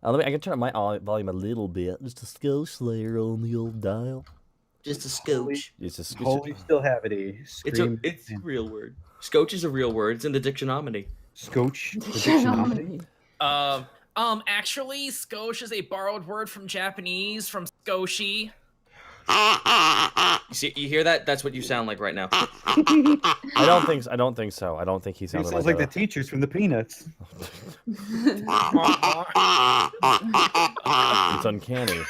I can turn up my volume a little bit, just a skosh there on the old dial. Just a scotch. It's a scotch. Holy still have it. It's a real word. Scotch is a real word. It's in the dictionary. Scotch. The dictionary. Actually, skosh is a borrowed word from Japanese, from skoshi. You hear that? That's what you sound like right now. I don't think so. I don't think he He sounded sounds like the teachers from the Peanuts. It's uncanny.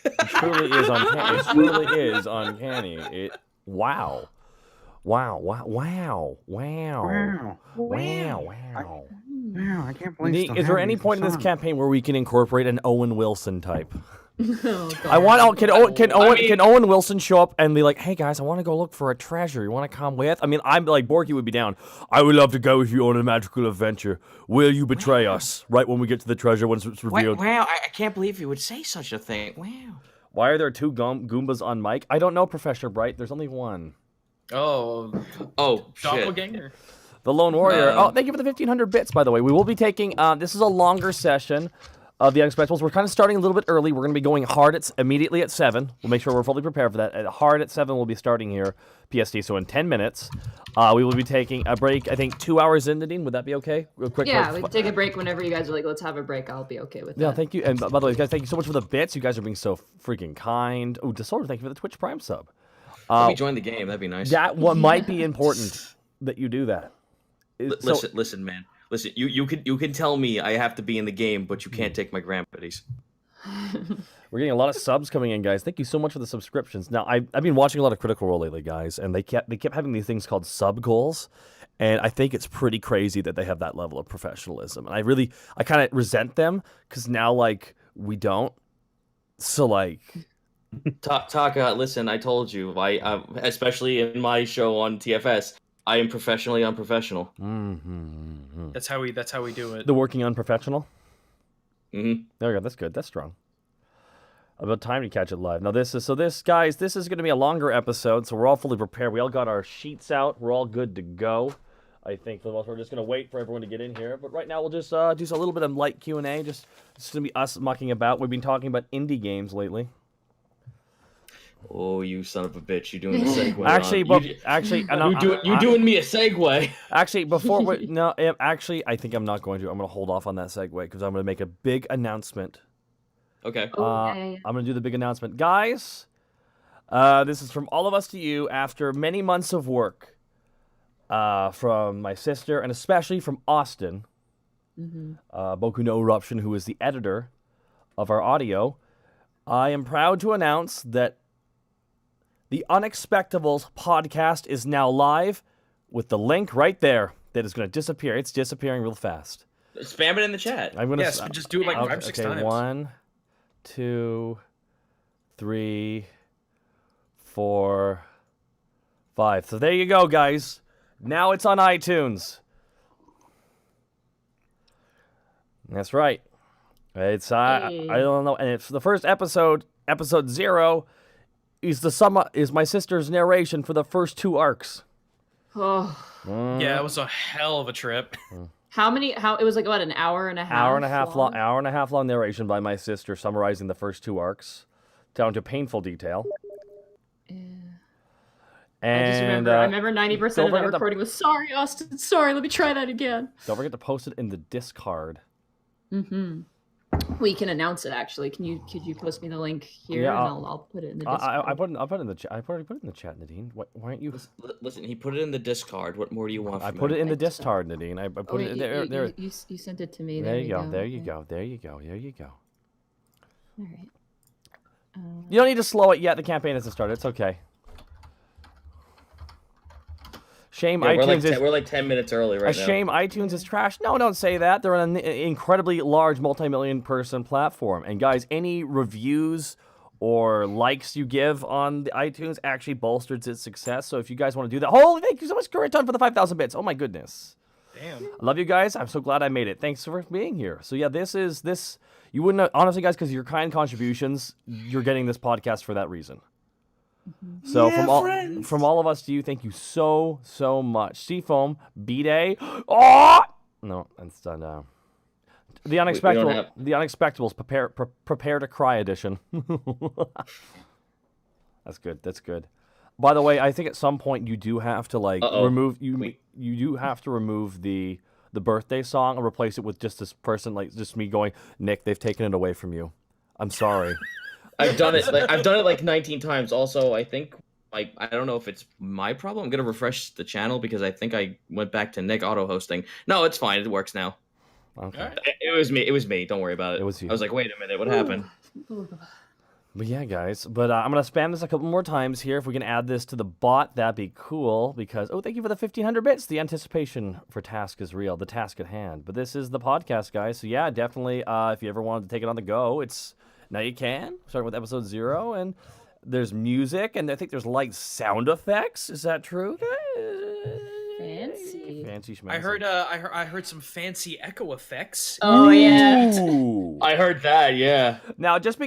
It truly is uncanny. It truly is uncanny. Wow. Wow, I can't believe. Is there any point in this campaign where we can incorporate an Owen Wilson type? Oh, I want. Can Owen Wilson show up and be like, "Hey guys, I want to go look for a treasure. You want to come with?" I mean, I'm like Borky would be down. I would love to go with you on a magical adventure. Will you betray us right when we get to the treasure once it's revealed? Wow, I can't believe you would say such a thing. Wow. Why are there two Goombas on mic? I don't know, Professor Bright. There's only one. Oh, shit. doppelganger. The Lone Warrior. Thank you for the 1,500 bits, by the way. We will be taking. This is a longer session of the Unexpectables. We're kind of starting a little bit early. We're going to be going hard immediately at 7. We'll make sure we're fully prepared for that. Hard at 7, we'll be starting here, PST. So in 10 minutes, we will be taking a break. I think 2 hours in, Nadine. Would that be okay? Real quick. Yeah, we can take a break whenever you guys are like, let's have a break. I'll be okay with that. Yeah, thank you. And by the way, guys, thank you so much for the bits. You guys are being so freaking kind. Oh, Disorder, thank you for the Twitch Prime sub. Let me join the game. That'd be nice. That might be important that you do that. Listen, man. Listen, you can tell me I have to be in the game, but you can't take my grandpatties. We're getting a lot of subs coming in, guys. Thank you so much for the subscriptions. Now, I've been watching a lot of Critical Role lately, guys, and they kept having these things called sub goals, and I think it's pretty crazy that they have that level of professionalism. And I kind of resent them because now we don't. So Taka, listen, I told you, I especially in my show on TFS, I am professionally unprofessional. Mm-hmm. That's how we do it. The working unprofessional. Mm-hmm. There we go. That's good. That's strong. About time to catch it live. Now this is going to be a longer episode, so we're all fully prepared. We all got our sheets out. We're all good to go. I think for the most part, we're just going to wait for everyone to get in here. But right now, we'll just do a little bit of light Q&A. It's going to be us mucking about. We've been talking about indie games lately. Oh, you son of a bitch! You're doing the segue. You're doing me a segue. Actually, I think I'm not going to. I'm going to hold off on that segue because I'm going to make a big announcement. Okay. I'm going to do the big announcement, guys. This is from all of us to you after many months of work. From my sister and especially from Austin, Boku no Eruption, who is the editor of our audio. I am proud to announce that the Unexpectables podcast is now live with the link right there that is going to disappear. It's disappearing real fast. Spam it in the chat. I'm gonna just do it 5-6 times. 1, 2, 3, 4, 5. So there you go, guys. Now it's on iTunes. That's right. It's I don't know, and it's the first episode 0. Is my sister's narration for the first 2 arcs. Oh. Yeah, it was a hell of a trip. It was like what, an hour and a half? Hour and a half long narration by my sister summarizing the first 2 arcs down to painful detail. Yeah. And I remember 90% of that recording was, sorry, Austin, sorry, let me try that again. Don't forget to post it in the Discard. Mm-hmm. We can announce it, actually. Could you post me the link here, and I'll put it in the Discord. I'll put it in the chat. I already put it in the chat, Nadine. Why aren't you? Listen, he put it in the Discard. What more do you want? I put it in the Discard, Nadine. I put it there. You sent it to me. There you go. There you go. All right. You don't need to slow it yet. The campaign hasn't started. It's okay. Shame iTunes we're like 10 minutes early right now. Shame iTunes is trash. No, don't say that. They're an incredibly large multi-million person platform. And guys, any reviews or likes you give on the iTunes actually bolsters its success. So if you guys want to do that, holy, thank you so much, Grimtongue, for the 5,000 bits. Oh my goodness. Damn. I love you guys. I'm so glad I made it. Thanks for being here. So yeah, this. You wouldn't honestly, guys, because of your kind contributions, you're getting this podcast for that reason. So from all of us to you, thank you so much. Seafoam, B-Day. Oh! No, that's done. The Unexpectables prepare to cry edition. That's good. That's good. By the way, I think at some point you do have to remove you do have to remove the birthday song and replace it with just this person, like just me going, Nick, they've taken it away from you. I'm sorry. I've done it. I've done it like 19 times. Also, I think I don't know if it's my problem. I'm gonna refresh the channel because I think I went back to Nick auto hosting. No, it's fine. It works now. Okay. It was me. It was me. Don't worry about it. It was you. I was like, wait a minute, what happened? But yeah, guys. But I'm gonna spam this a couple more times here. If we can add this to the bot, that'd be cool. Because thank you for the 1,500 bits. The anticipation for task is real. The task at hand. But this is the podcast, guys. So yeah, definitely. If you ever wanted to take it on the go, now you can. Starting with episode 0, and there's music, and I think there's light sound effects. Is that true? Fancy. Fancy schmancy. I heard some fancy echo effects. Oh yeah. Ooh. I heard that. Yeah. Now, just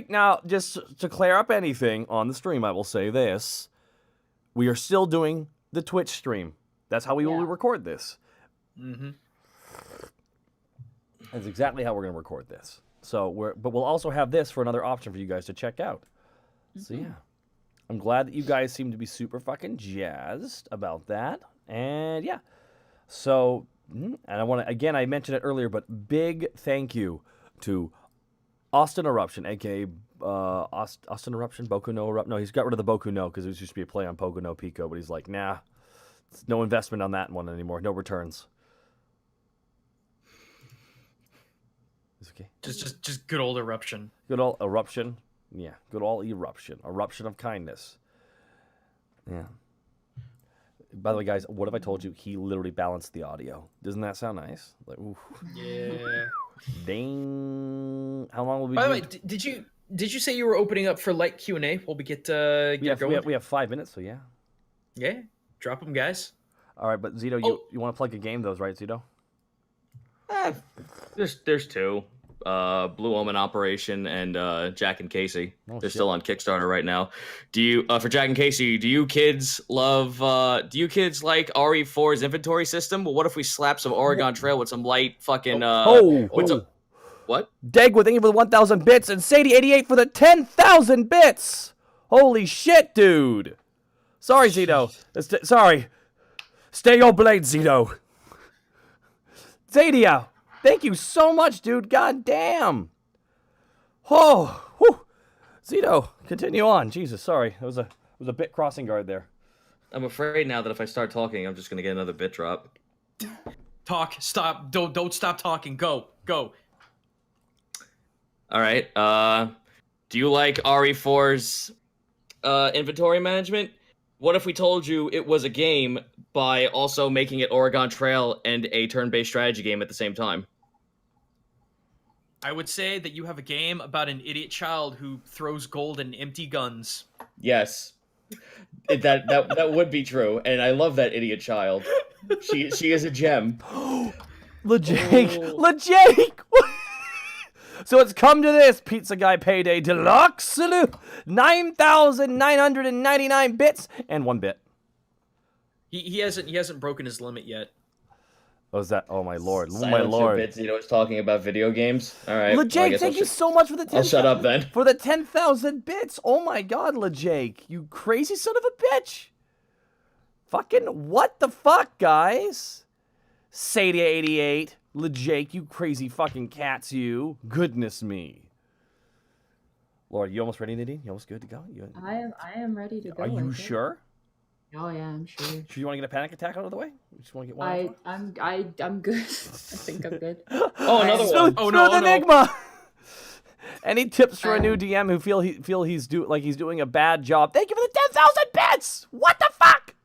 to clear up anything on the stream, I will say this: we are still doing the Twitch stream. That's how we will record this. Mm-hmm. That's exactly how we're going to record this. So but we'll also have this for another option for you guys to check out. So yeah, I'm glad that you guys seem to be super fucking jazzed about that. And yeah, so and I want to again, I mentioned it earlier, but big thank you to Austin Eruption, aka Austin Eruption, Boku no Eruption. No, he's got rid of the Boku no because it used to be a play on Pogo no Pico, but he's like, nah, it's no investment on that one anymore, no returns. It's okay. Just good old eruption. Good old eruption. Yeah, good old eruption. Eruption of kindness. Yeah. By the way, guys, what if I told you he literally balanced the audio? Doesn't that sound nice? Like, oof. Yeah. Ding. How long will we? By the way, did you say you were opening up for light Q&A while we get going? We have 5 minutes, so yeah. Yeah. Drop them, guys. All right, but Zito, you want to plug a game, those, right, Zito? There's 2. Blue Omen Operation and Jack and Casey. They're still on Kickstarter right now. Do you for Jack and Casey? Do you kids like RE4's inventory system? Well, what if we slap some Oregon Trail with some light fucking what? Degwood, thank you for the 1,000 bits, and Sadie88 for the 10,000 bits. Holy shit, dude. Sorry, Zito. Sorry. Stay your blade, Zito. Zadia. Thank you so much, dude. God damn. Oh, whew. Zito, continue on. Jesus, sorry. It was a bit crossing guard there. I'm afraid now that if I start talking, I'm just gonna get another bit drop. Talk. Stop. Don't stop talking. Go. All right. Do you like RE4's inventory management? What if we told you it was a game by also making it Oregon Trail and a turn-based strategy game at the same time? I would say that you have a game about an idiot child who throws gold in empty guns. Yes. That would be true, and I love that idiot child. She is a gem. LeJake! So it's come to this, Pizza Guy Payday Deluxe. 9,999 bits and 1 bit. He hasn't broken his limit yet. Oh, is that? Oh my lord! Oh my Silence your lord! bits, it's talking about video games. All right. LeJake, thank you so much for the 10,000. I'll shut up then. For the 10,000 bits. Oh my god, LeJake, you crazy son of a bitch! Fucking what the fuck, guys? Sadia88, LeJake, you crazy fucking cats, you. Goodness me. Lord, you almost ready, Nadine? You almost good to go? I am ready to go. Are you sure? Oh yeah, I'm sure. Do you want to get a panic attack out of the way? You just want to get one? I'm good. I think I'm good. Oh, another one. Oh no, Enigma. Any tips for a new DM who feel he's doing a bad job? Thank you for the 10,000 bits. What the fuck?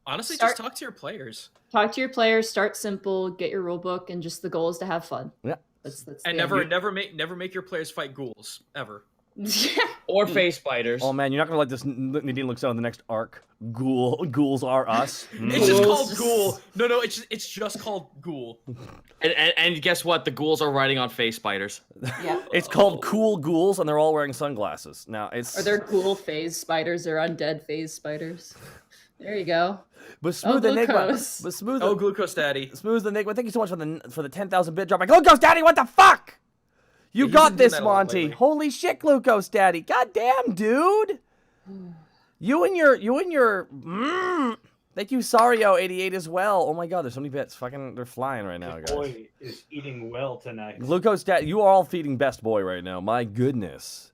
Honestly, just talk to your players. Talk to your players. Start simple. Get your rule book, and just the goal is to have fun. Yeah. That's and never make your players fight ghouls ever. Or face spiders. Oh man, you're not gonna let this Nadine looks out on the next arc. Ghouls are us. It's just called ghoul. No, it's just called ghoul. And guess what? The ghouls are riding on face spiders. Yeah. It's called cool ghouls, and they're all wearing sunglasses. Now it's. Are there ghoul phase spiders or undead phase spiders? There you go. But smooth Enigma. Glucose. But smooth. Oh, Glucose Daddy. Smooth Enigma. Thank you so much for the 10,000 bit drop. Glucose Daddy, what the fuck? You He's got been doing this, that a lot Monty. lately. Holy shit, Glucose Daddy. God damn, dude. You and your. Thank you, Sario88 as well. Oh my god, there's so many bits. Fucking, they're flying right now, guys. Boy is eating well tonight. Glucose Daddy, you are all feeding Best Boy right now. My goodness.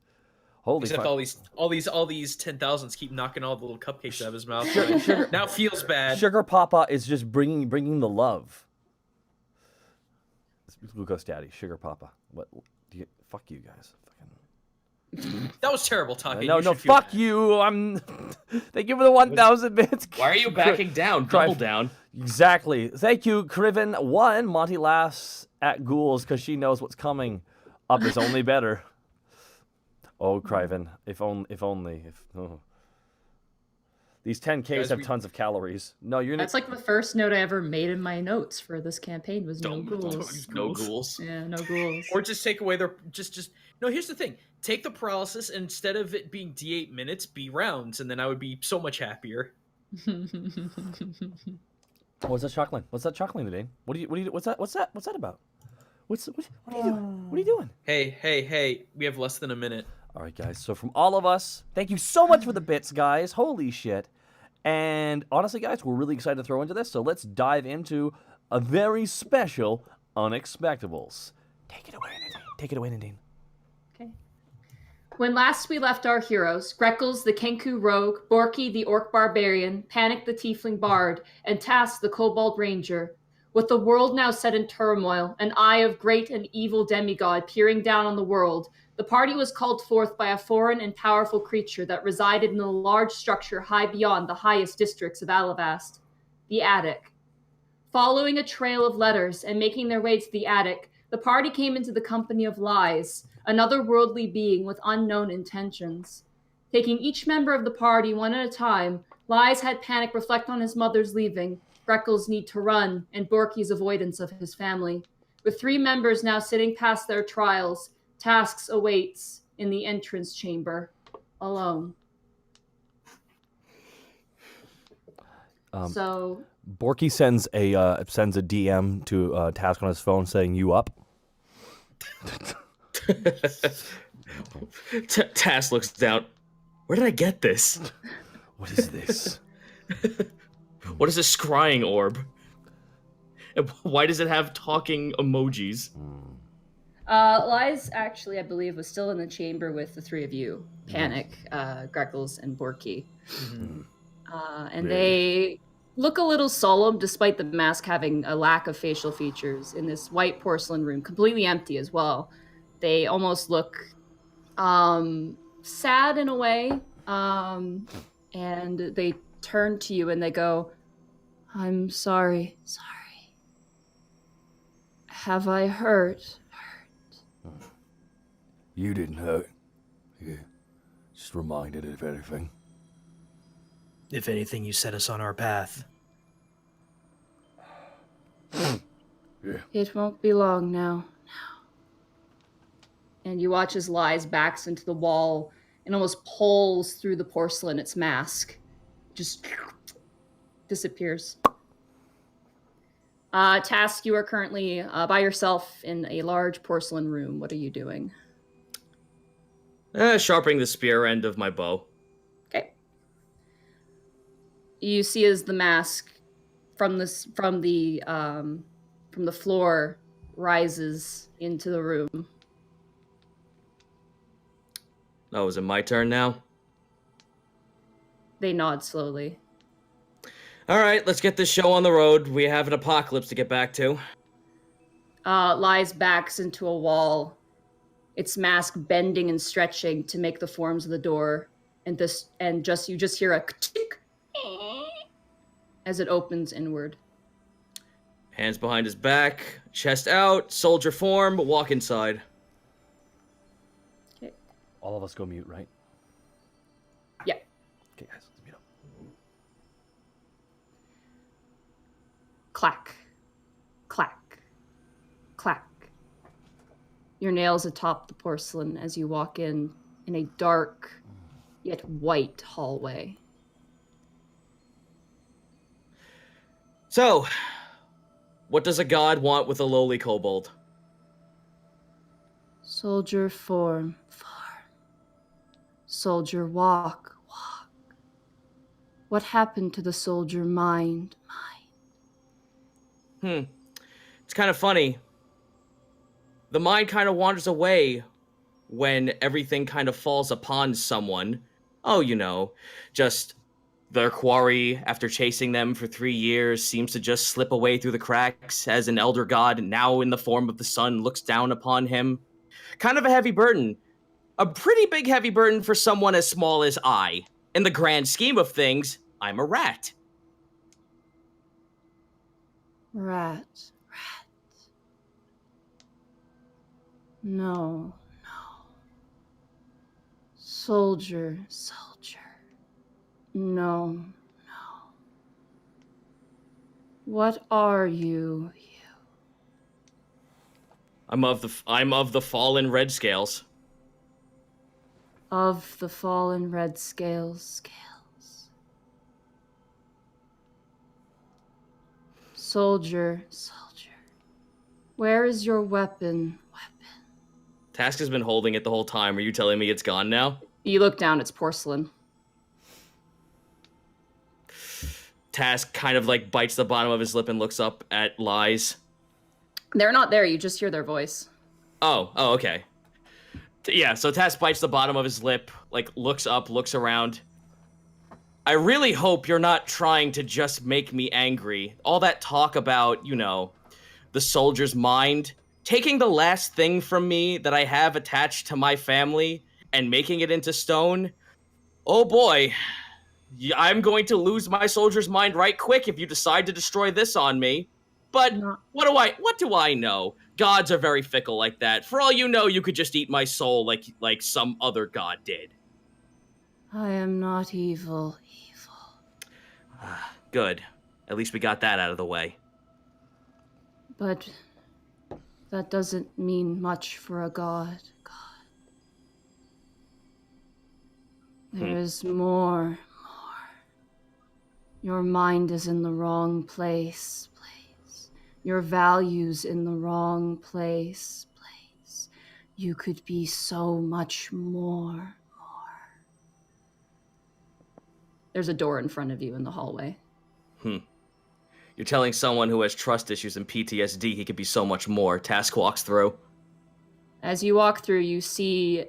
Holy Except fuck. all these 10,000s keep knocking all the little cupcakes out of his mouth. Sugar- Now it feels bad. Sugar Papa is just bringing the love. It's Glucose Daddy, Sugar Papa. What? Fuck you guys. Fucking. That was terrible talking. No, You no, should feel fuck bad. you. Thank you for the 1,000 bits. Why are you backing down? Cry- Double down. Exactly. Thank you, Criven1. Monty laughs at ghouls because she knows what's coming. Up is only better. Oh, Criven. If only. Oh. These 10Ks Guys, have tons of calories. No, you're That's like the first note I ever made in my notes for this campaign was no Don't ghouls. use No ghouls. ghouls. Yeah, no ghouls. Or just take away their just. No, here's the thing. Take the paralysis and instead of it being D8 minutes, be rounds, and then I would be so much happier. What's that chocolate? What's that chocolate today? What's that about? What are you doing? What are you doing? Hey, we have less than a minute. All right, guys. So from all of us, thank you so much for the bits, guys. Holy shit. And honestly, guys, we're really excited to throw into this. So let's dive into a very special Unexpectables. Take it away, Nadine. Take it away, Nadine. Okay. When last we left our heroes, Greckles the Kenku rogue, Borky the Orc Barbarian, Panic the Tiefling Bard, and Task the Kobold Ranger, with the world now set in turmoil, an eye of great and evil demigod peering down on the world, the party was called forth by a foreign and powerful creature that resided in a large structure high beyond the highest districts of Alivast, the attic. Following a trail of letters and making their way to the attic, the party came into the company of Lies, another worldly being with unknown intentions. Taking each member of the party one at a time, Lies had Panic reflect on his mother's leaving, Greckles' need to run, and Borky's avoidance of his family. With 3 members now sitting past their trials, Tasks awaits in the entrance chamber, alone. So Borky sends a DM to Task on his phone saying, "You up?" Task looks down. Where did I get this? What is this? What is this scrying orb? And why does it have talking emojis? Lies actually, I believe, was still in the chamber with the 3 of you. Panic, Greckles, and Borky. And they look a little solemn despite the mask having a lack of facial features in this white porcelain room, completely empty as well. They almost look sad in a way. And they turn to you and they go, "I'm sorry. Have I hurt?" You didn't hurt. You just reminded of anything. If anything, you set us on our path. Yeah. It won't be long now. And you watch as Lies backs into the wall and almost pulls through the porcelain, its mask. Just disappears. Task, you are currently by yourself in a large porcelain room. What are you doing? Sharpening the spear end of my bow. Okay. You see as the mask from the floor rises into the room. Oh, is it my turn now? They nod slowly. All right, let's get this show on the road. We have an apocalypse to get back to. Lies backs into a wall, its mask bending and stretching to make the forms of the door, and you just hear a tick as it opens inward. Hands behind his back, chest out, soldier form, walk inside. Okay. All of us go mute, right? Yeah. Okay, guys, let's mute up. Clack. Clack. Clack. Your nails atop the porcelain as you walk in a dark yet white hallway. So, what does a god want with a lowly kobold? Soldier form. Soldier walk. What happened to the soldier mind? It's kind of funny. The mind kind of wanders away when everything kind of falls upon someone. Oh, just their quarry, after chasing them for 3 years, seems to just slip away through the cracks as an elder god, now in the form of the sun, looks down upon him. Kind of a heavy burden. A pretty big heavy burden for someone as small as I. In the grand scheme of things, I'm a rat. Rat. No. Soldier. No. What are you? I'm of the fallen red scales. Of the fallen red scales. Soldier. Where is your weapon? Task has been holding it the whole time. Are you telling me it's gone now? You look down, it's porcelain. Task kind of like bites the bottom of his lip and looks up at Lies. They're not there, you just hear their voice. Oh, okay. Yeah, so Task bites the bottom of his lip, like looks up, looks around. I really hope you're not trying to just make me angry. All that talk about, the soldier's mind, taking the last thing from me that I have attached to my family and making it into stone. Oh boy, I'm going to lose my soldier's mind right quick if you decide to destroy this on me. But what do I know? Gods are very fickle like that. For all you know, you could just eat my soul like some other god did. I am not evil. Good. At least we got that out of the way. But that doesn't mean much for a god. There is more. Your mind is in the wrong place. Your values in the wrong place. You could be so much more. There's a door in front of you in the hallway. You're telling someone who has trust issues and PTSD he could be so much more. Task walks through. As you walk through, you see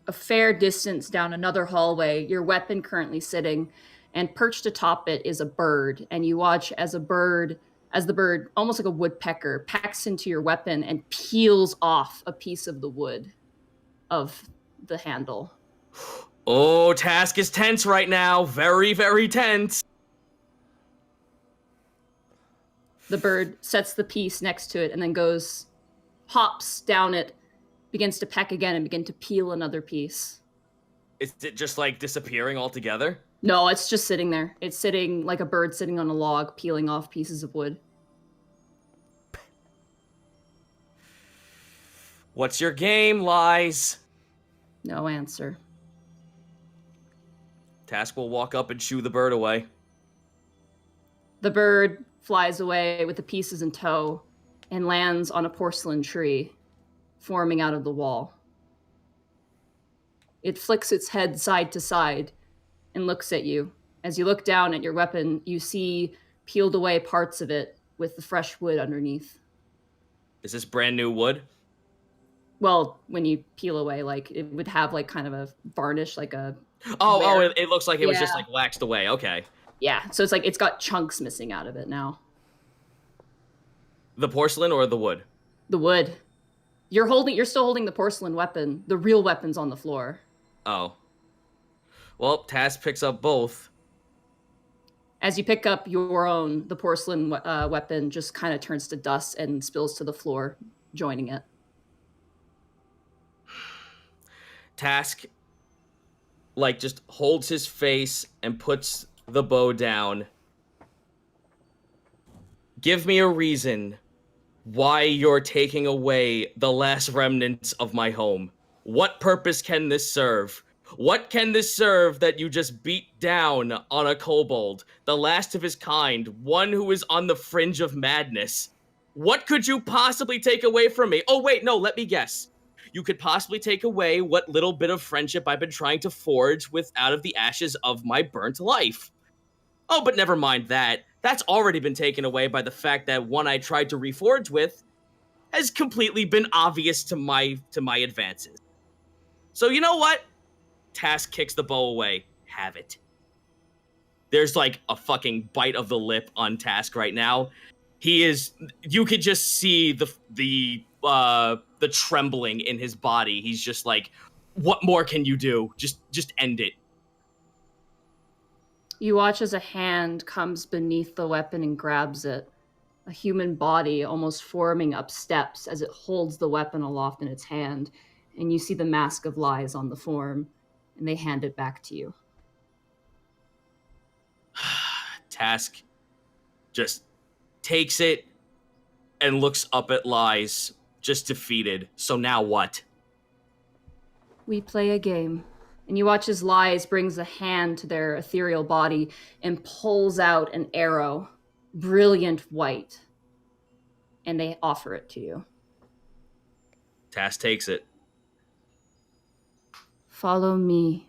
a fair distance down another hallway, your weapon currently sitting, and perched atop it is a bird. And you watch as the bird, almost like a woodpecker, pecks into your weapon and peels off a piece of the wood of the handle. Oh, Task is tense right now. Very, very tense. The bird sets the piece next to it and then hops down it, begins to peck again and begin to peel another piece. Is it just like disappearing altogether? No, it's just sitting there. It's sitting like a bird sitting on a log, peeling off pieces of wood. What's your game, Lies? No answer. Task will walk up and shoo the bird away. The bird flies away with the pieces in tow and lands on a porcelain tree forming out of the wall. It flicks its head side to side and looks at you. As you look down at your weapon, you see peeled away parts of it with the fresh wood underneath. Is this brand new wood? Well, when you peel away, like, it would have like kind of a varnish, like a... It looks like it was just like waxed away. Okay. Yeah, so it's like it's got chunks missing out of it now. The porcelain or the wood? The wood. You're still holding the porcelain weapon. The real weapon's on the floor. Oh. Well, Task picks up both. As you pick up your own, the porcelain weapon just kind of turns to dust and spills to the floor, joining it. Task, just holds his face and puts the bow down. Give me a reason why you're taking away the last remnants of my home. What purpose can this serve? What can this serve that you just beat down on a kobold, the last of his kind, one who is on the fringe of madness? What could you possibly take away from me? Oh, wait, no, let me guess. you could possibly take away what little bit of friendship I've been trying to forge with out of the ashes of my burnt life. Oh, but never mind that. That's already been taken away by the fact that one I tried to reforge with has completely been obvious to my advances. So you know what? Task kicks the bow away. Have it. There's like a fucking bite of the lip on Task right now. He is. You could just see the trembling in his body. He's just like, what more can you do? Just end it. You watch as a hand comes beneath the weapon and grabs it. A human body almost forming up steps as it holds the weapon aloft in its hand. And you see the mask of lies on the form, and they hand it back to you. Task just takes it and looks up at Lies, just defeated. So now what? We play a game. And you watch as Lies brings a hand to their ethereal body and pulls out an arrow, brilliant white. And they offer it to you. Task takes it. Follow me.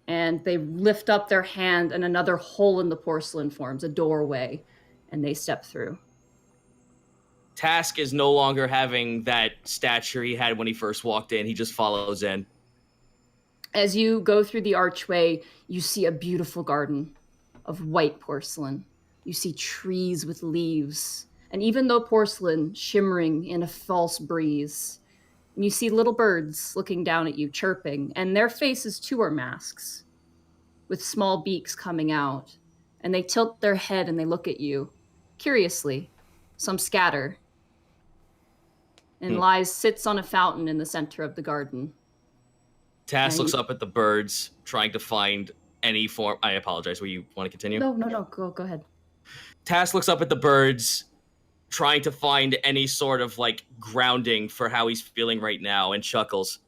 And they lift up their hand and another hole in the porcelain forms, a doorway, and they step through. Task is no longer having that stature he had when he first walked in. He just follows in. As you go through the archway, you see a beautiful garden of white porcelain. You see trees with leaves, and even though porcelain shimmering in a false breeze. And you see little birds looking down at you, chirping, and their faces too are masks, with small beaks coming out. And they tilt their head and they look at you, curiously. Some scatter. And Lies sits on a fountain in the center of the garden. Task looks up at the birds, trying to find any form. I apologize. Will you want to continue? No. Go ahead. Task looks up at the birds, trying to find any sort of like grounding for how he's feeling right now, and chuckles.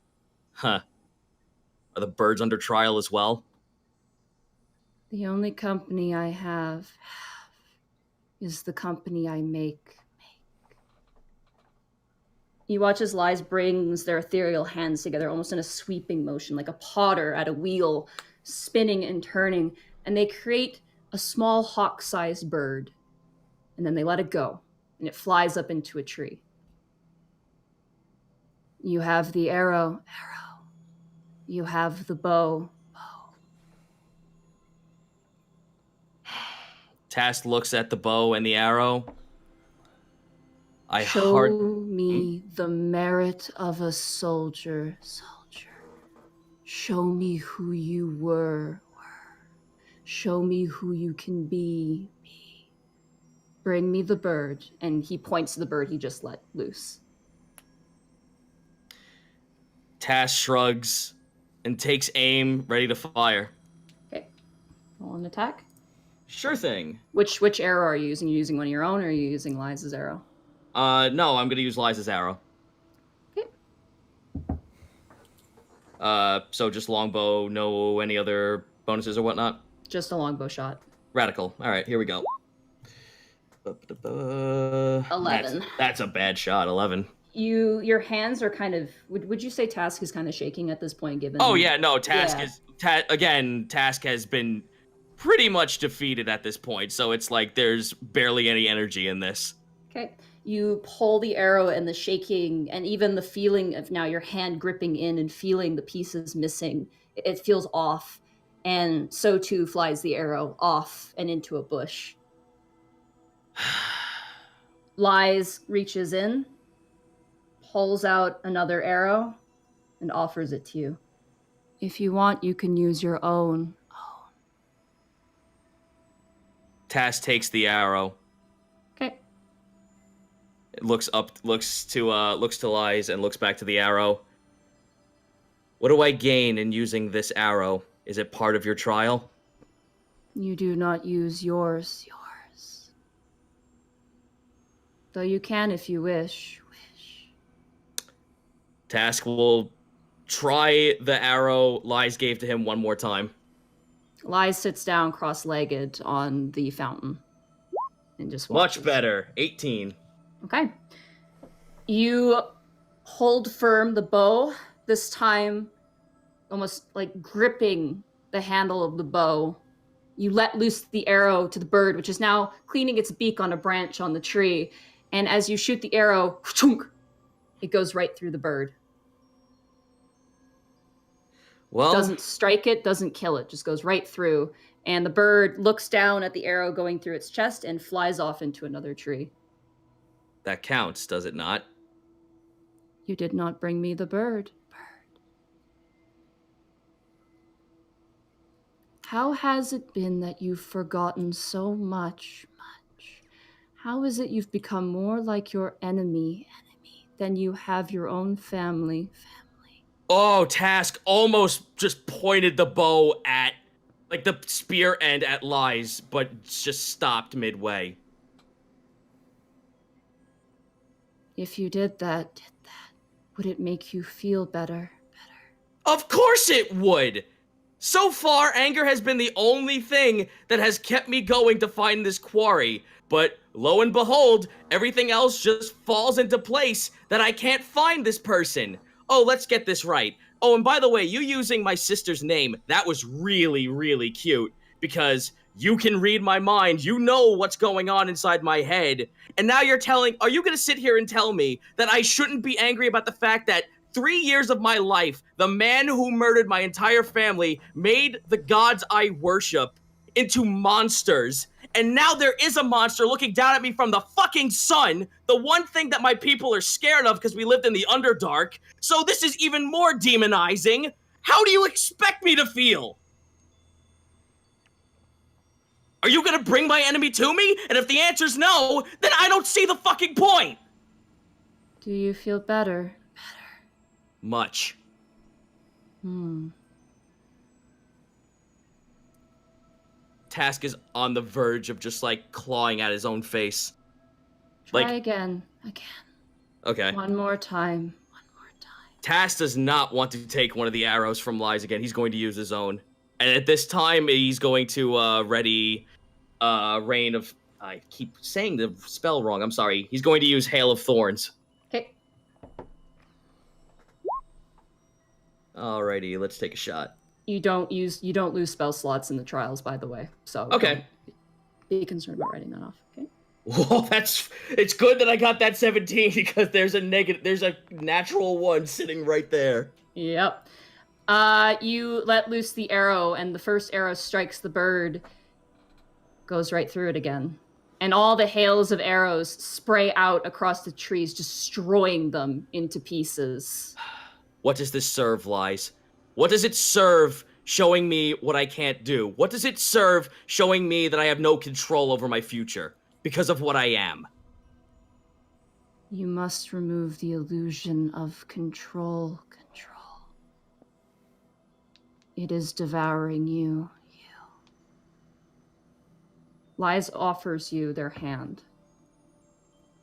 Huh. Are the birds under trial as well? The only company I have is the company I make. You watch as Lies brings their ethereal hands together, almost in a sweeping motion, like a potter at a wheel, spinning and turning, and they create a small hawk-sized bird, and then they let it go, and it flies up into a tree. You have the arrow. You have the bow. Task looks at the bow and the arrow. Show me the merit of a soldier. Show me who you were. Show me who you can be. Bring me the bird. And he points to the bird he just let loose. Task shrugs and takes aim, ready to fire. Okay. Roll an attack. Sure thing. Which arrow are you using? Are you using one of your own, or are you using Liza's arrow? No, I'm gonna use Liza's arrow. Okay. So just longbow, no any other bonuses or whatnot? Just a longbow shot. Radical. All right, here we go. 11. That's a bad shot. 11. Your hands are kind of. Would you say Task is kind of shaking at this point? Given. Oh yeah, no. Task has been pretty much defeated at this point, so it's like there's barely any energy in this. Okay. You pull the arrow, and the shaking and even the feeling of now your hand gripping in and feeling the pieces missing, it feels off. And so too flies the arrow off and into a bush. Lies reaches in, pulls out another arrow, and offers it to you. If you want, you can use your own. Task takes the arrow. Okay. It looks to Lies and looks back to the arrow. What do I gain in using this arrow? Is it part of your trial? You do not use yours. Though you can if you wish. Task will try the arrow Lies gave to him one more time. Lies sits down cross-legged on the fountain and just watches. Much better. 18. Okay. You hold firm the bow, this time almost like gripping the handle of the bow. You let loose the arrow to the bird, which is now cleaning its beak on a branch on the tree. And as you shoot the arrow, it goes right through the bird. Well, Doesn't strike it, doesn't kill it, just goes right through. And the bird looks down at the arrow going through its chest and flies off into another tree. that counts, does it not? You did not bring me the bird. How has it been that you've forgotten so much? How is it you've become more like your enemy than you have your own family? Oh, Task almost just pointed the bow at, like the spear end at Lies, but just stopped midway. If you did that, would it make you feel better? Of course it would! So far, anger has been the only thing that has kept me going to find this quarry. But lo and behold, everything else just falls into place that I can't find this person. Oh, let's get this right. Oh, and by the way, you using my sister's name, that was really, really cute. Because you can read my mind, you know what's going on inside my head. And now are you gonna sit here and tell me that I shouldn't be angry about the fact that 3 years of my life, the man who murdered my entire family made the gods I worship into monsters. And now there is a monster looking down at me from the fucking sun, the one thing that my people are scared of because we lived in the Underdark. So this is even more demonizing. How do you expect me to feel? Are you gonna bring my enemy to me? And if the answer's no, then I don't see the fucking point. Do you feel better? Much. Task is on the verge of just like clawing at his own face. Try again. Okay. One more time. Task does not want to take one of the arrows from Lies again. He's going to use his own. And at this time, he's going to ready Rain of... I keep saying the spell wrong. I'm sorry. He's going to use Hail of Thorns. Okay. Alrighty, let's take a shot. You don't lose spell slots in the trials, by the way. So Okay. Be concerned about writing that off. Okay. Well, it's good that I got that 17 because there's a natural 1 sitting right there. Yep. You let loose the arrow, and the first arrow strikes the bird, goes right through it again. And all the hails of arrows spray out across the trees, destroying them into pieces. What does this serve, Lies? What does it serve showing me what I can't do? What does it serve showing me that I have no control over my future because of what I am? You must remove the illusion of control. It is devouring you. Lies offers you their hand.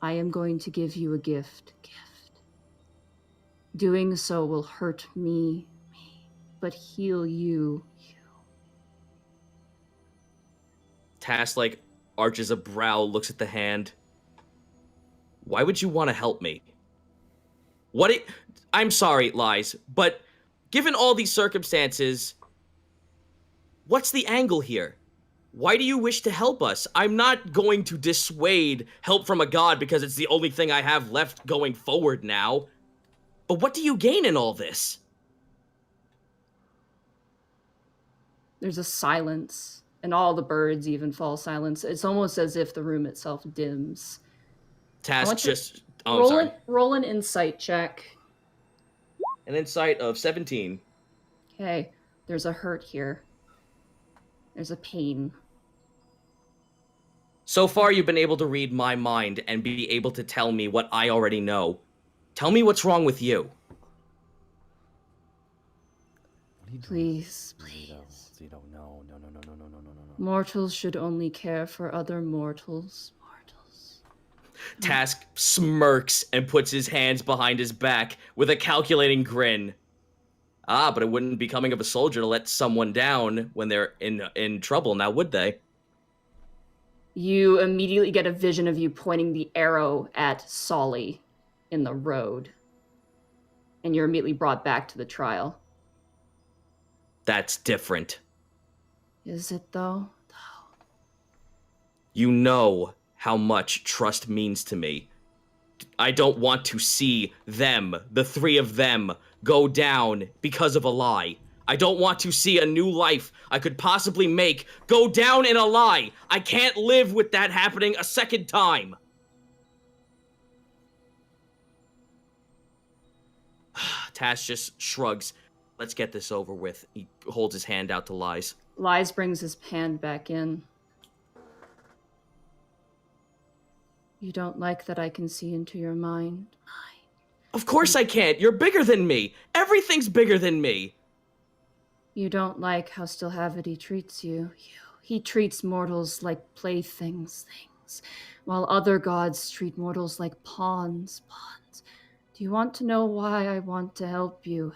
I am going to give you a gift. Doing so will hurt me, but heal you. Task, like, arches a brow, looks at the hand. Why would you want to help me? I'm sorry, Lies, but given all these circumstances, what's the angle here? Why do you wish to help us? I'm not going to dissuade help from a god because it's the only thing I have left going forward now. But what do you gain in all this? There's a silence, and all the birds even fall silent. It's almost as if the room itself dims. Task just... Oh, I'm sorry. Roll an insight check. An insight of 17. Okay, there's a hurt here. There's a pain. So far, you've been able to read my mind and be able to tell me what I already know. Tell me what's wrong with you. Please. Zito, no. Mortals should only care for other mortals. Task smirks and puts his hands behind his back with a calculating grin. Ah, but it wouldn't be coming of a soldier to let someone down when they're in trouble, now would they? You immediately get a vision of you pointing the arrow at Sully in the road. and you're immediately brought back to the trial. That's different. Is it, though? You know how much trust means to me. I don't want to see them, the three of them, go down because of a lie. I don't want to see a new life I could possibly make go down in a lie. I can't live with that happening a second time. Tash just shrugs. Let's get this over with. He holds his hand out to Lies. Lies brings his hand back in. You don't like that I can see into your mind? Of course I can't. You're bigger than me. Everything's bigger than me. You don't like how Stillhavity treats you. He treats mortals like playthings, while other gods treat mortals like pawns. Do you want to know why I want to help you?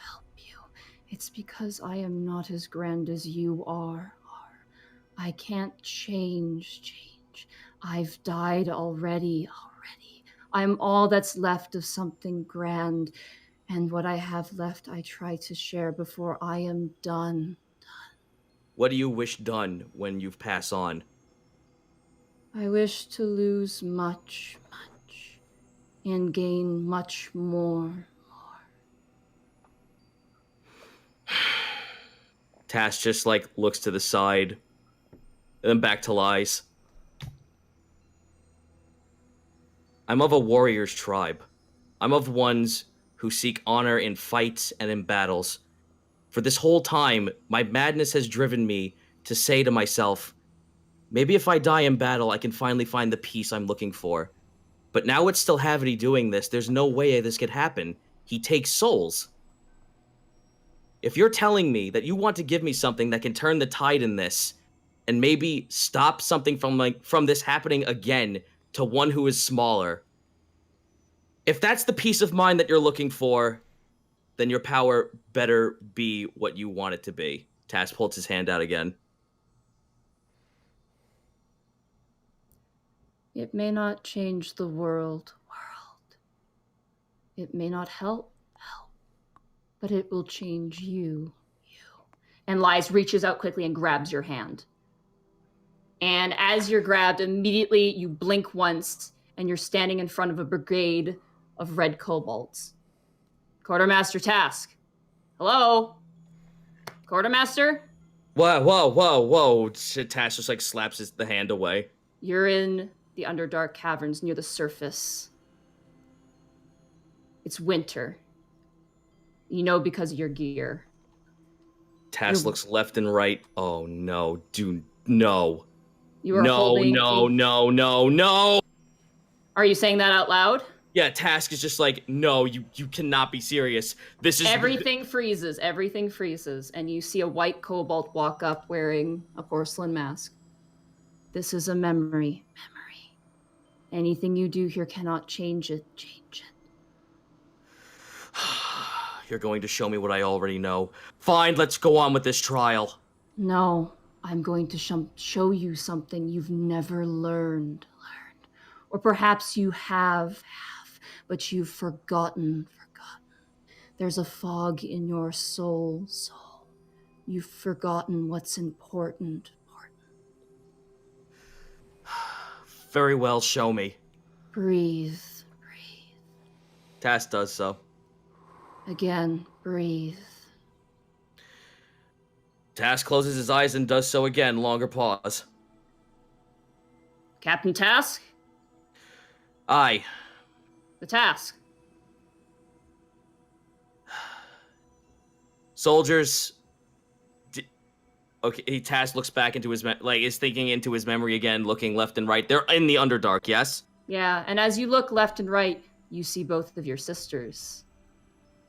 It's because I am not as grand as you are. I can't change. I've died already. I'm all that's left of something grand, and what I have left I try to share before I am done. What do you wish done when you've passed on? I wish to lose much, and gain much more. Tash just looks to the side, and then back to Lies. I'm of a warrior's tribe. I'm of ones who seek honor in fights and in battles. For this whole time, my madness has driven me to say to myself, maybe if I die in battle, I can finally find the peace I'm looking for. But now it's Stillhavity doing this. There's no way this could happen. He takes souls. If you're telling me that you want to give me something that can turn the tide in this, and maybe stop something from this happening again to one who is smaller, if that's the peace of mind that you're looking for, then your power better be what you want it to be. Task holds his hand out again. It may not change the world. It may not help, but it will change you. And Lies reaches out quickly and grabs your hand. And as you're grabbed, immediately you blink once, and you're standing in front of a brigade of red kobolds. Quartermaster Task. Hello? Quartermaster? Whoa. Tash just slaps the hand away. You're in the Underdark Caverns near the surface. It's winter. You know because of your gear. Tash looks left and right. Oh no, dude, no. You are holding No. Are you saying that out loud? Yeah, Task is just no, you cannot be serious. This is... Everything freezes, and you see a white kobold walk up wearing a porcelain mask. This is a memory. Anything you do here cannot change it. You're going to show me what I already know. Fine, let's go on with this trial. No, I'm going to show you something you've never learned. Or perhaps you have, but you've forgotten. There's a fog in your soul. You've forgotten what's important. Very well, show me. Breathe. Task does so. Again, breathe. Task closes his eyes and does so again. Longer pause. Captain Task? Aye. The Task. Soldiers... Okay, Task looks back into his... is thinking into his memory again, looking left and right. They're in the Underdark, yes? Yeah, and as you look left and right, you see both of your sisters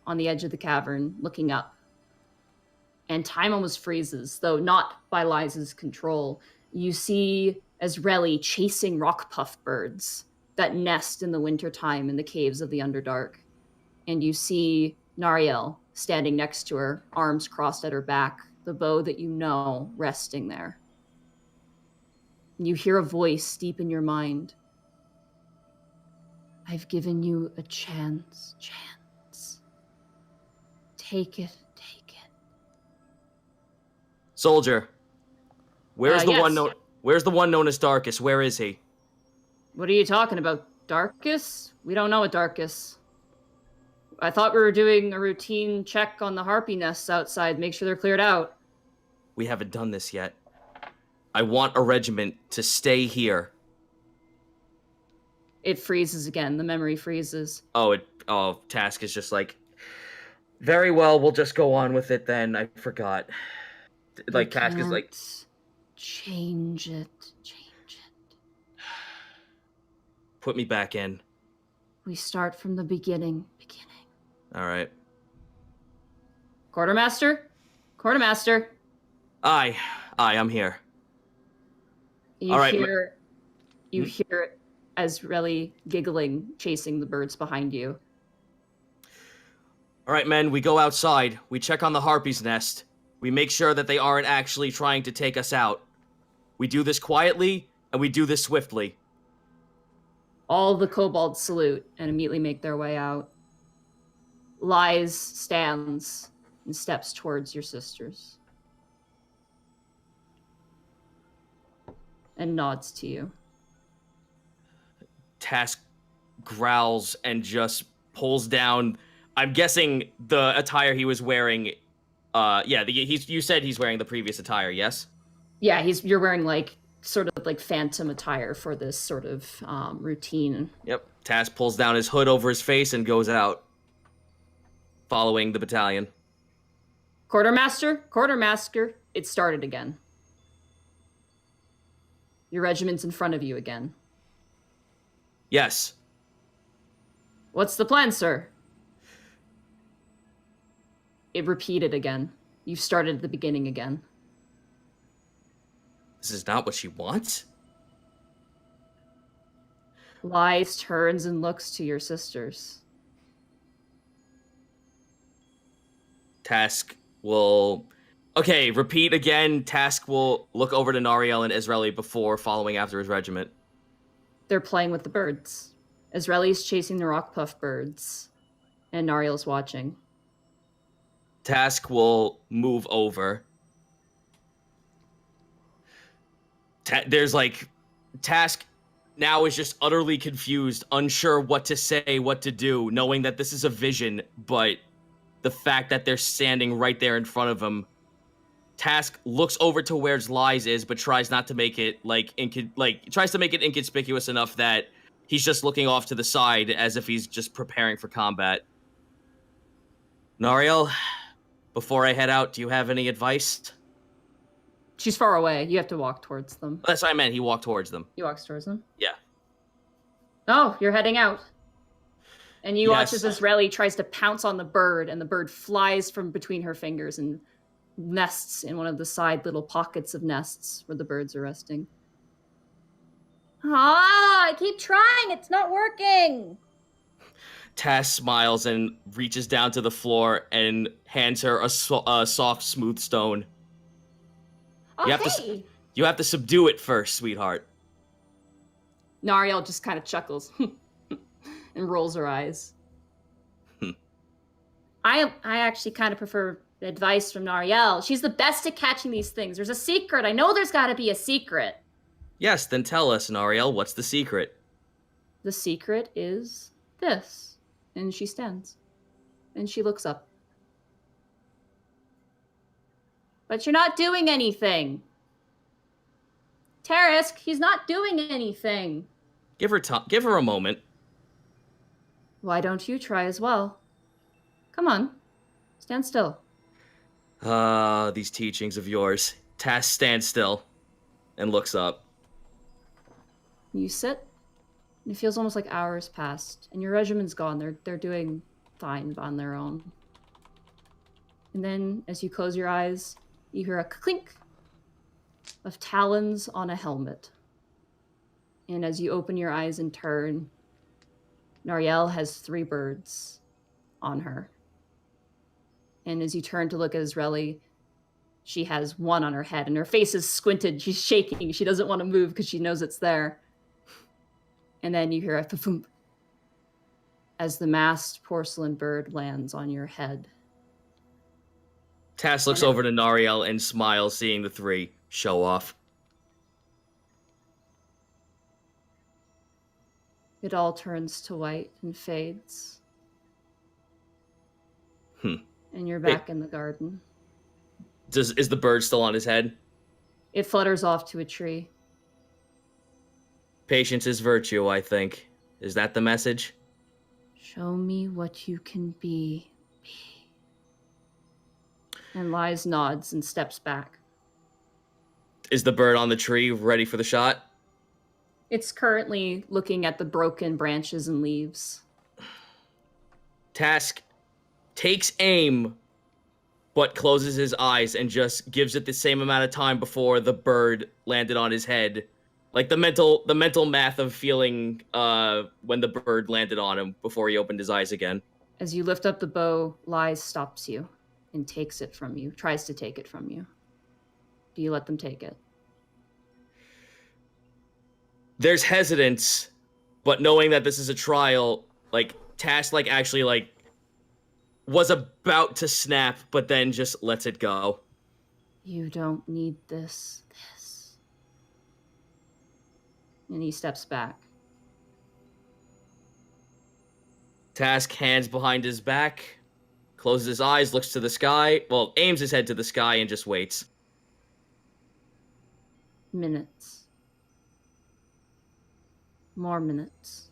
on the edge of the cavern, looking up. And time almost freezes, though not by Liza's control. You see Ezreli chasing rock puff birds that nest in the wintertime in the caves of the Underdark. And you see Nariel standing next to her, arms crossed at her back, the bow that you know resting there. And you hear a voice deep in your mind. I've given you a chance. Take it. Soldier, where's the yes. one known? Where's the one known as Darkus? Where is he? What are you talking about? Darkus? We don't know a Darkus. I thought we were doing a routine check on the harpy nests outside, make sure they're cleared out. We haven't done this yet. I want a regiment to stay here. It freezes again. The memory freezes. Task is just like, very well, we'll just go on with it then. I forgot. Like, Task is like... Change it. Put me back in. We start from the beginning. All right. Quartermaster? Aye, I'm here. You All right, hear Ezreali giggling, chasing the birds behind you. All right, men, we go outside. We check on the harpy's nest. We make sure that they aren't actually trying to take us out. We do this quietly, and we do this swiftly. All the kobolds salute and immediately make their way out. Lies stands and steps towards your sisters. And nods to you. Task growls and just pulls down, I'm guessing, the attire he was wearing. You said he's wearing the previous attire, yes? Yeah, you're wearing sort of phantom attire for this sort of routine. Yep. Task pulls down his hood over his face and goes out, following the battalion. Quartermaster, it started again. Your regiment's in front of you again. Yes. What's the plan, sir? It repeated again. You started at the beginning again. This is not what she wants? Lies turns and looks to your sisters. Task will... Okay, repeat again. Task will look over to Nariel and Ezreali before following after his regiment. They're playing with the birds. Ezreali's chasing the rock puff birds. And Nariel's watching. Task will move over. Task now is just utterly confused, unsure what to say, what to do, knowing that this is a vision, but the fact that they're standing right there in front of him. Task looks over to where Lies is, but tries not to make it tries to make it inconspicuous enough that he's just looking off to the side as if he's just preparing for combat. Nariel, before I head out, do you have any advice? She's far away. You have to walk towards them. That's what I meant. He walked towards them. He walks towards them? Yeah. Oh, you're heading out. And you watch Yes. as Ezreali tries to pounce on the bird, and the bird flies from between her fingers and nests in one of the side little pockets of nests where the birds are resting. I keep trying. It's not working. Tass smiles and reaches down to the floor and hands her a soft, smooth stone. Oh, You have to subdue it first, sweetheart. Nariel just kind of chuckles and rolls her eyes. I actually kind of prefer advice from Nariel. She's the best at catching these things. There's a secret. I know there's got to be a secret. Yes, then tell us, Nariel, what's the secret? The secret is this. And she stands. And she looks up. But you're not doing anything. Tarisk, he's not doing anything. Give her a moment. Why don't you try as well? Come on. Stand still. These teachings of yours. Tass stands still and looks up. You sit, and it feels almost like hours passed, and your regiment's gone. They're doing fine on their own. And then, as you close your eyes, you hear a clink of talons on a helmet. And as you open your eyes in turn, Nariel has 3 birds on her. And as you turn to look at Ezreali, she has 1 on her head, and her face is squinted. She's shaking. She doesn't want to move because she knows it's there. And then you hear a thump as the masked porcelain bird lands on your head. Tass looks over to Nariel and smiles, seeing the three show off. It all turns to white and fades. And you're back in the garden. Is the bird still on his head? It flutters off to a tree. Patience is virtue, I think. Is that the message? Show me what you can be. And Lies nods and steps back. Is the bird on the tree ready for the shot? It's currently looking at the broken branches and leaves. Task takes aim, but closes his eyes and just gives it the same amount of time before the bird landed on his head. Like the mental math of feeling when the bird landed on him before he opened his eyes again. As you lift up the bow, Lies stops you and takes it from you, tries to take it from you. Do you let them take it? There's hesitance, but knowing that this is a trial, like, Task, like, actually, like, was about to snap, but then just lets it go. You don't need this. And he steps back. Task, hands behind his back, closes his eyes, looks to the sky, well, aims his head to the sky and just waits. Minutes. More minutes.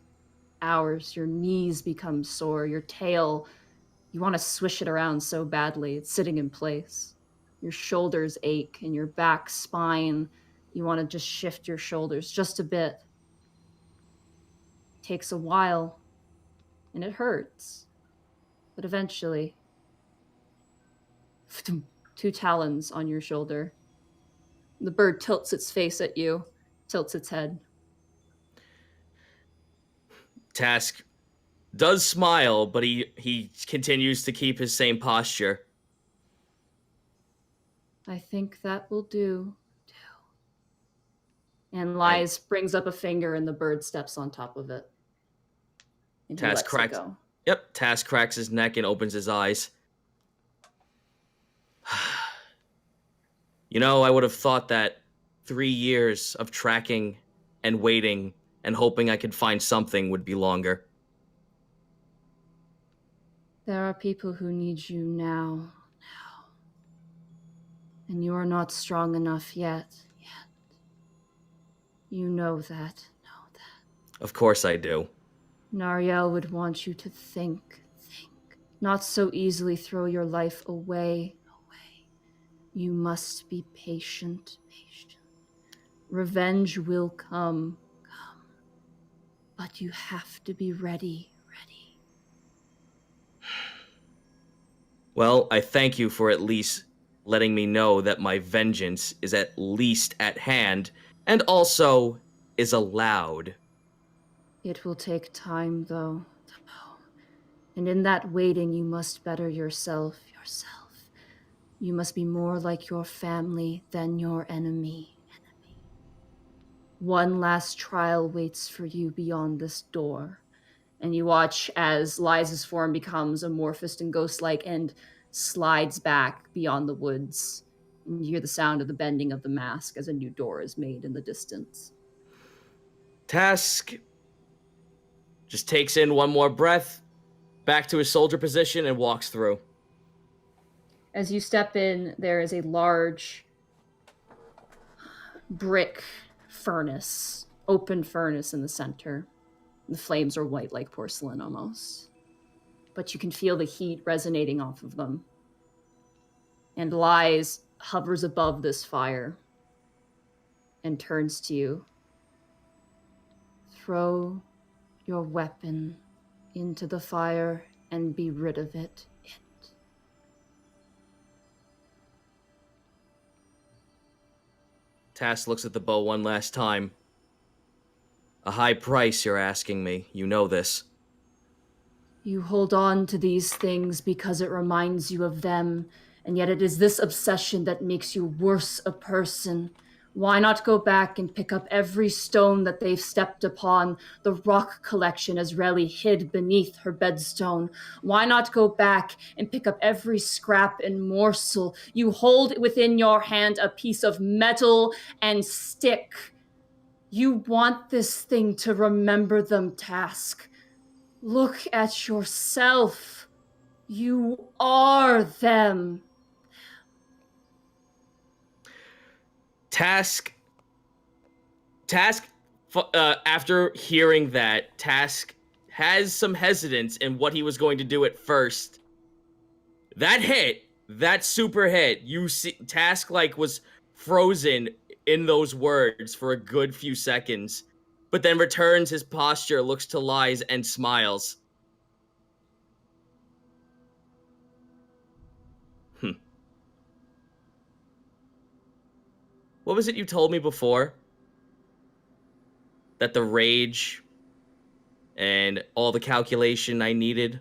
Hours. Your knees become sore. Your tail, you want to swish it around so badly. It's sitting in place. Your shoulders ache and your back, spine, you want to just shift your shoulders just a bit. It takes a while, and it hurts. But eventually, 2 talons on your shoulder. The bird tilts its face at you, tilts its head. Task does smile, but he continues to keep his same posture. I think that will do. And Lies brings up a finger and the bird steps on top of it. And he lets it go. Yep, Task cracks his neck and opens his eyes. You know, I would have thought that 3 years of tracking and waiting and hoping I could find something would be longer. There are people who need you now. And you are not strong enough yet. You know that. Of course I do. Nariel would want you to think. Not so easily throw your life away. You must be patient. Revenge will come. But you have to be ready. Well, I thank you for at least letting me know that my vengeance is at least at hand, and also is allowed. It will take time, though. And in that waiting, you must better yourself. You must be more like your family than your enemy. One last trial waits for you beyond this door. And you watch as Liza's form becomes amorphous and ghost-like and slides back beyond the woods. And you hear the sound of the bending of the mask as a new door is made in the distance. Task just takes in one more breath, back to his soldier position, and walks through. As you step in, there is a large brick furnace, open furnace in the center. The flames are white like porcelain almost. But you can feel the heat resonating off of them. And Lies hovers above this fire and turns to you. Throw your weapon into the fire and be rid of it. Task looks at the bow one last time. A high price you're asking me. You know this. You hold on to these things because it reminds you of them, and yet it is this obsession that makes you worse a person, Why not go back and pick up every stone that they've stepped upon? The rock collection as Relly hid beneath her bedstone. Why not go back and pick up every scrap and morsel? You hold within your hand a piece of metal and stick. You want this thing to remember them, Task. Look at yourself. You are them. Task, after hearing that, Task has some hesitance in what he was going to do at first. That super hit, you see, Task was frozen in those words for a good few seconds, but then returns his posture, looks to Lies, and smiles. What was it you told me before? That the rage and all the calculation I needed?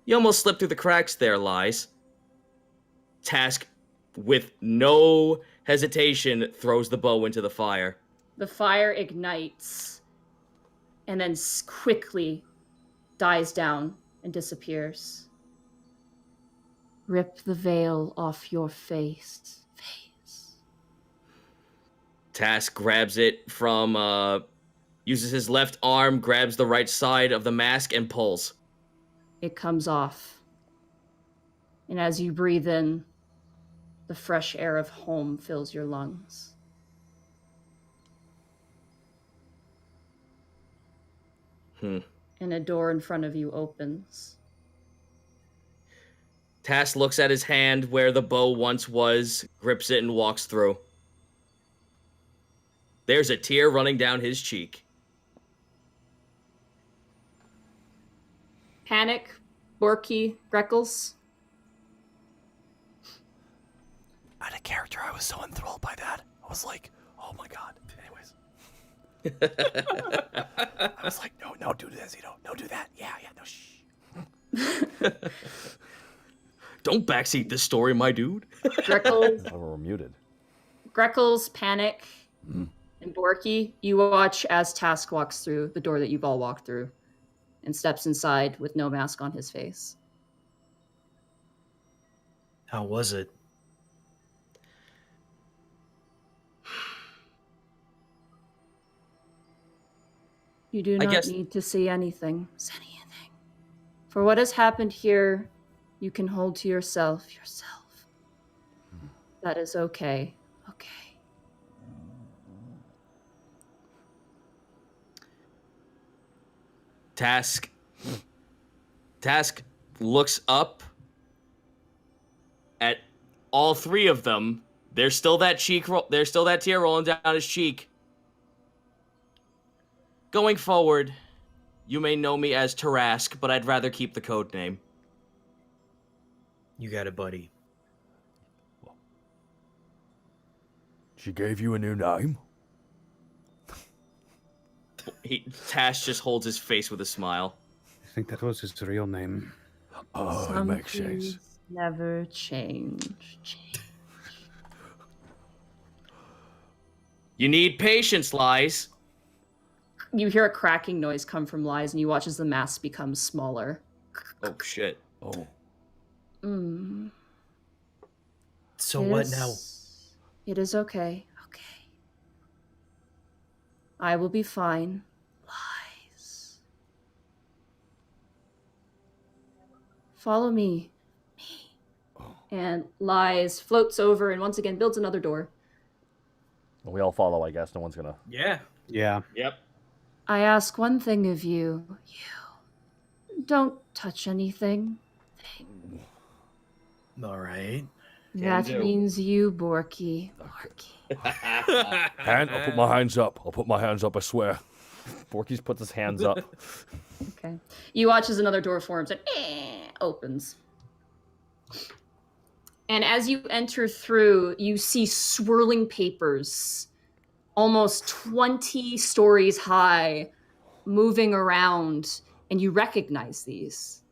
You almost slipped through the cracks there, Lies. Task, with no hesitation, throws the bow into the fire. The fire ignites and then quickly dies down and disappears. Rip the veil off your face. Task grabs it from, uses his left arm, grabs the right side of the mask, and pulls. It comes off. And as you breathe in, the fresh air of home fills your lungs. And a door in front of you opens. Task looks at his hand where the bow once was, grips it, and walks through. There's a tear running down his cheek. Panic, Borky, Greckles. Out of character, I was so enthralled by that. I was like, oh my god. Anyways. I was like, no, do this, no, do that. Yeah, no, shh. Don't backseat this story, my dude. Greckles. Oh, we're muted. Greckles, Panic, and Borky, you watch as Task walks through the door that you've all walked through and steps inside with no mask on his face. How was it? You do not need to see anything. For what has happened here, you can hold to yourself. That is okay. Okay. Task looks up at all three of them. There's still that tear rolling down his cheek. Going forward, you may know me as Tarask, but I'd rather keep the code name. You got it, buddy. She gave you a new name? Tash just holds his face with a smile. I think that was his real name. Oh, Some it makes sense. things never change. You need patience, Lies. You hear a cracking noise come from Lies, and you watch as the mask becomes smaller. Oh, shit. Oh. So what now? It is okay. Okay. I will be fine. Lies. Follow me. And Lies floats over and once again builds another door. We all follow, I guess. No one's gonna... Yeah. Yeah. Yep. I ask one thing of you. You don't touch anything. All right. That do. means you, Borky. I'll put my hands up. I swear. Borky's puts his hands up. Okay. You watch as another door forms and opens. And as you enter through, you see swirling papers, almost 20 stories high, moving around, and you recognize these.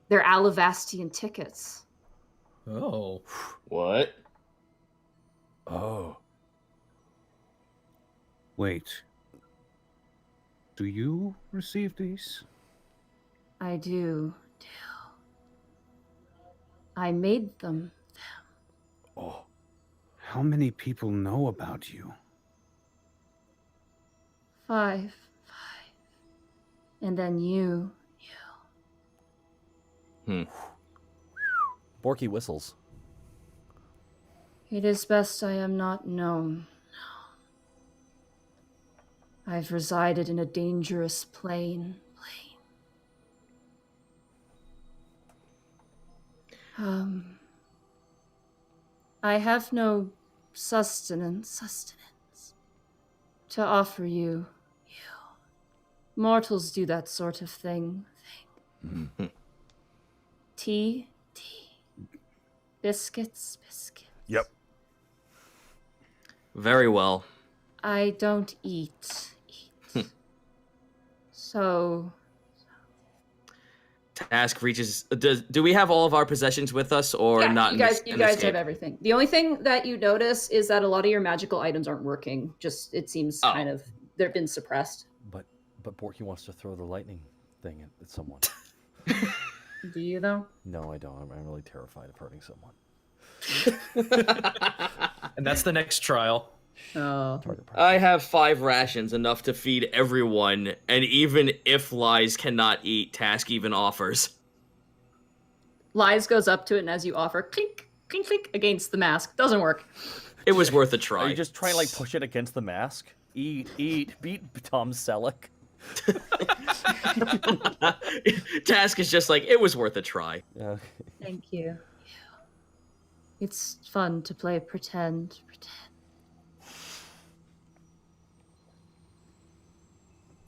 They're Alivastian tickets. Oh. What? Oh. Wait. Do you receive these? I do. I made them. Oh. How many people know about you? 5. And then you. Borky whistles. It is best I am not known. I've resided in a dangerous plane. I have no sustenance to offer you. Mortals do that sort of thing. Tea. Biscuits. Yep. Very well. I don't eat. So, Task reaches. Do we have all of our possessions with us, or yeah, not? you guys in this have game? everything. The only thing that you notice is that a lot of your magical items aren't working. Just it seems kind of they've been suppressed. But Borky wants to throw the lightning thing at someone. Do you though? No, I don't. I'm really terrified of hurting someone. And that's the next trial. Oh. Target practice. I have 5 rations, enough to feed everyone, and even if Lies cannot eat, Task even offers. Lies goes up to it, and as you offer, clink, clink, clink against the mask. Doesn't work. It was worth a try. Are you just trying to like push it against the mask? Eat, beat Tom Selleck. Task is just like, it was worth a try. Yeah. Thank you. It's fun to play pretend.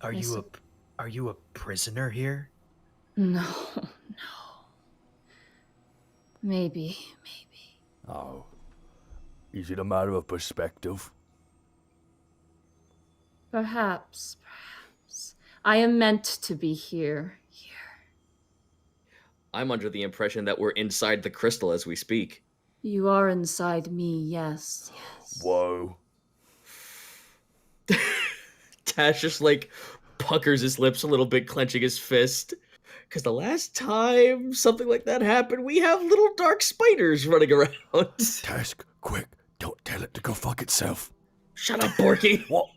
Are you a prisoner here? No. Maybe. Oh. Is it a matter of perspective? Perhaps. I am meant to be here. I'm under the impression that we're inside the crystal as we speak. You are inside me, yes. Whoa. Tash just like puckers his lips a little bit, clenching his fist. Because the last time something like that happened, we have little dark spiders running around. Task, quick. Don't tell it to go fuck itself. Shut up, Borky. What?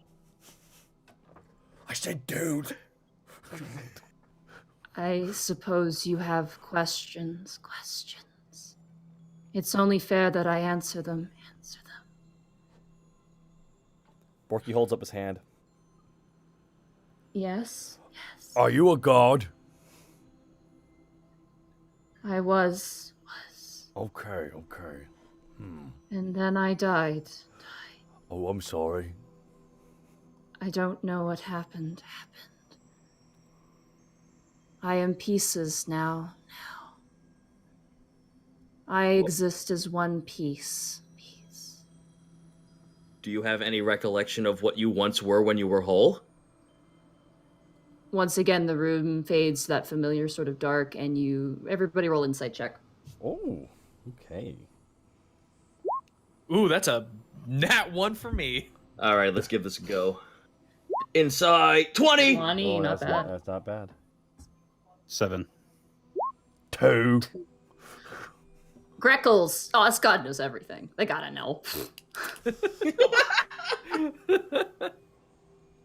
I said dude. I suppose you have questions. It's only fair that I answer them. Borky holds up his hand. Yes. Are you a god? I was. Okay. And then I died. Oh, I'm sorry. I don't know what happened. I am pieces now. I exist as one piece. Do you have any recollection of what you once were when you were whole? Once again, the room fades to that familiar sort of dark, and everybody roll insight check. Oh, okay. Ooh, that's a nat 1 for me. All right, let's give this a go. Inside 20. 20, Oh, not bad. That's not bad. 7. 2. Greckles. Oh, this god knows everything. They gotta know.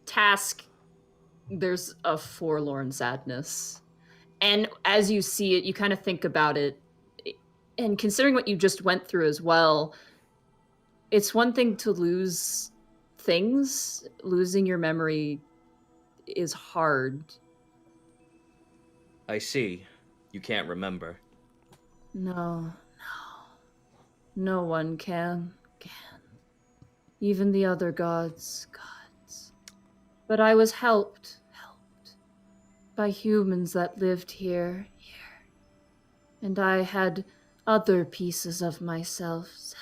Task. There's a forlorn sadness. And as you see it, you kind of think about it. And considering what you just went through as well, it's one thing to lose things. Losing your memory is hard. I see. You can't remember. No one can. Even the other gods. But I was helped by humans that lived here. And I had other pieces of myself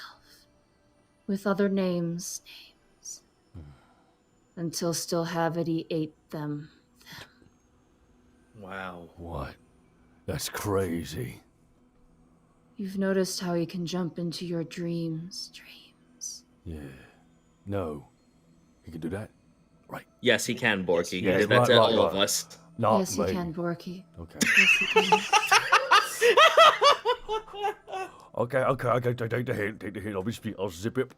with other names. Until Stillhavity ate them. Wow. What? That's crazy. You've noticed how he can jump into your dreams. Yeah. No. He can do that? Right. Yes, he can, Borky. He Yes, did that right, to right, all of right. us. Not yes, you me. can, Borky. Okay. Yes, you can. Okay, take the hint. I'll zip it.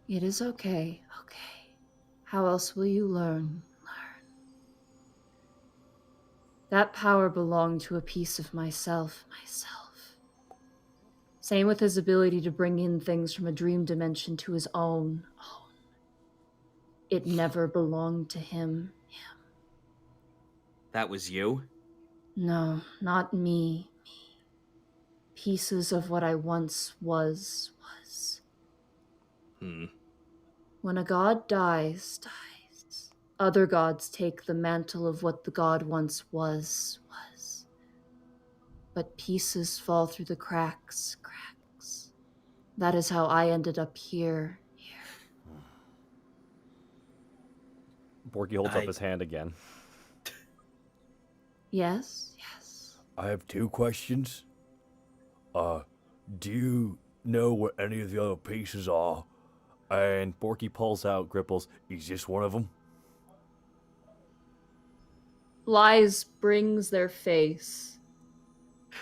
It is okay. Okay. How else will you learn? That power belonged to a piece of myself. Same with his ability to bring in things from a dream dimension to his own. It never belonged to him. That was you? No, not me. Pieces of what I once was. When a god dies, other gods take the mantle of what the god once was. But pieces fall through the cracks. That is how I ended up here. Borky holds up his hand again. Yes? I have 2 questions. Do you know where any of the other pieces are? And Borky pulls out Greckles. Is this one of them? Lies brings their face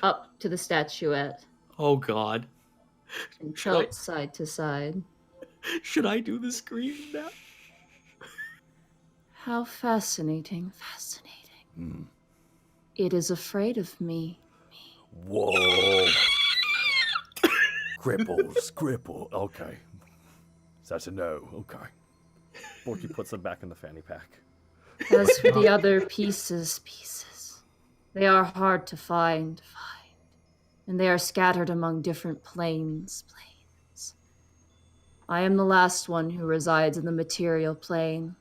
up to the statuette Oh, God. and Should I- tilts side to side. Should I do the scream now? How fascinating. It is afraid of me. Whoa. Gripple. Okay. So that's a no. Okay. Borky puts them back in the fanny pack. As for the other pieces, they are hard to find. And they are scattered among different planes. I am the last one who resides in the material plane.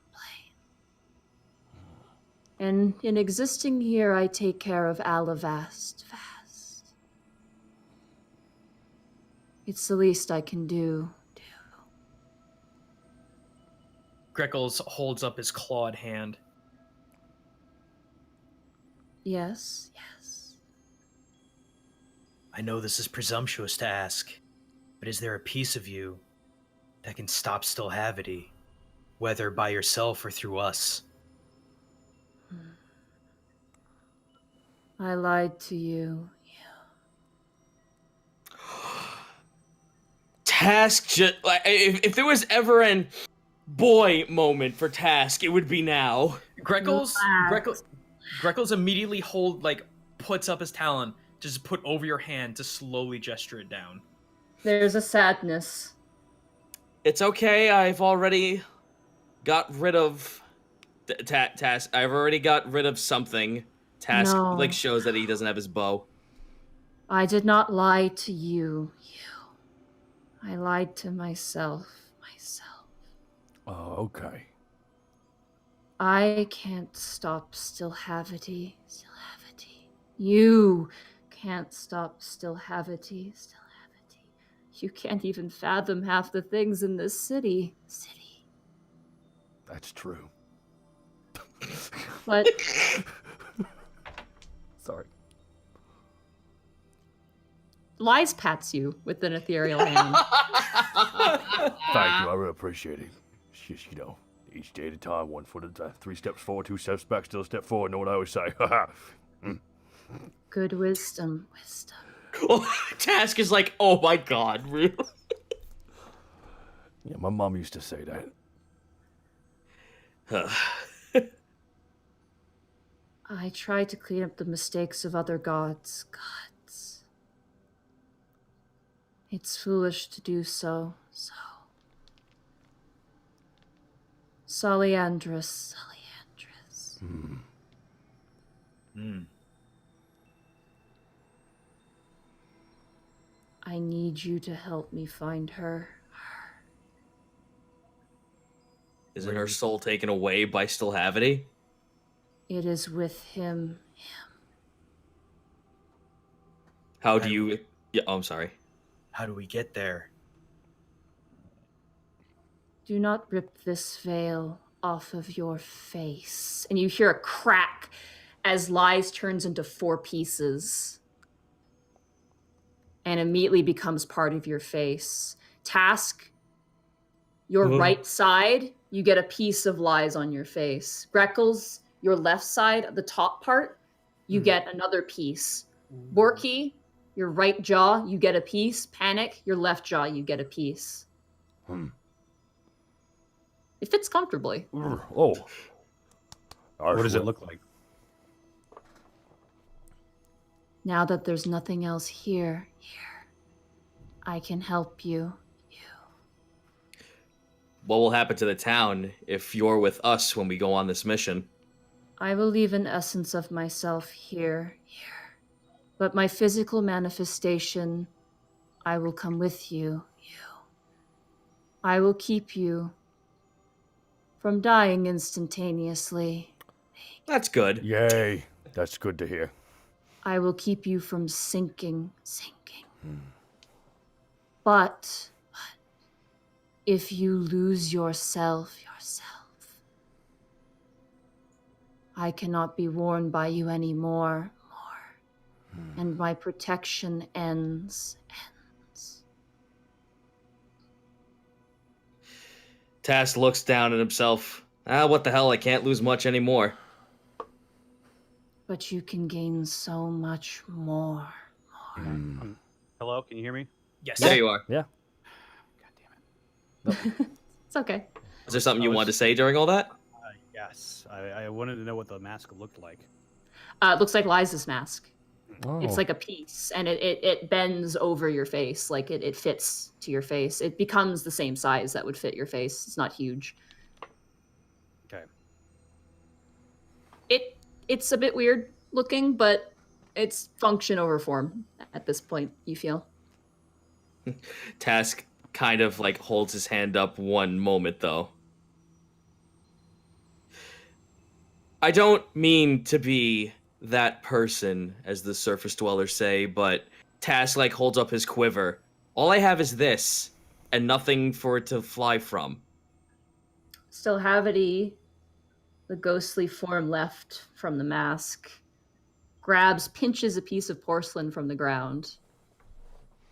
And in existing here, I take care of Alivast. It's the least I can do. Greckles holds up his clawed hand. Yes. I know this is presumptuous to ask, but is there a piece of you that can stop Stillhavity, whether by yourself or through us? I lied to you. Task just like if there was ever an boy moment for Task, it would be now. Greckles immediately puts up his talon, just put over your hand to slowly gesture it down. There's a sadness. It's okay. I've already got rid of Task. I've already got rid of something. Task No. shows that he doesn't have his bow. I did not lie to you. I lied to myself. Oh, okay. I can't stop Stillhavity. You can't stop Stillhavity. You can't even fathom half the things in this city. That's true. But Sorry. Lies pats you with an ethereal hand. Thank you. I really appreciate it. It's just, each day at a time, 1 foot at a time. 3 steps forward, 2 steps back, still a step forward. Know what I always say? Good wisdom. Oh, Task is like, oh my god, really? Yeah, my mom used to say that. I try to clean up the mistakes of other gods. It's foolish to do so. Sullyandress. I need you to help me find her. Isn't her soul taken away by Stillhavity? It is with him. How do you... Yeah, oh, I'm sorry. How do we get there? Do not rip this veil off of your face. And you hear a crack as Lies turns into 4 pieces and immediately becomes part of your face. Task, Your right side, you get a piece of lies on your face. Greckles, your left side, the top part, you get another piece. Borky, your right jaw, you get a piece. Panic, your left jaw, you get a piece. It fits comfortably. Oh. What does it look like? Now that there's nothing else here, I can help you. What will happen to the town if you're with us when we go on this mission? I will leave an essence of myself here. But my physical manifestation, I will come with you. I will keep you from dying instantaneously. That's good. Yay. That's good to hear. I will keep you from sinking. But if you lose yourself, I cannot be worn by you anymore. And my protection ends. Task looks down at himself. What the hell? I can't lose much anymore. But you can gain so much more. Hello, can you hear me? Yes. There you are. Yeah. God damn it. It's okay. Is there something you wanted to say during all that? Yes. I wanted to know what the mask looked like. It looks like Liza's mask. Oh. It's like a piece, and it bends over your face, like it fits to your face. It becomes the same size that would fit your face. It's not huge. Okay. It's a bit weird looking, but it's function over form at this point, you feel. Task kind of like holds his hand up one moment though. I don't mean to be that person, as the surface dwellers say, but Task like holds up his quiver. All I have is this, and nothing for it to fly from. Still Havity, the ghostly form left from the mask, pinches a piece of porcelain from the ground,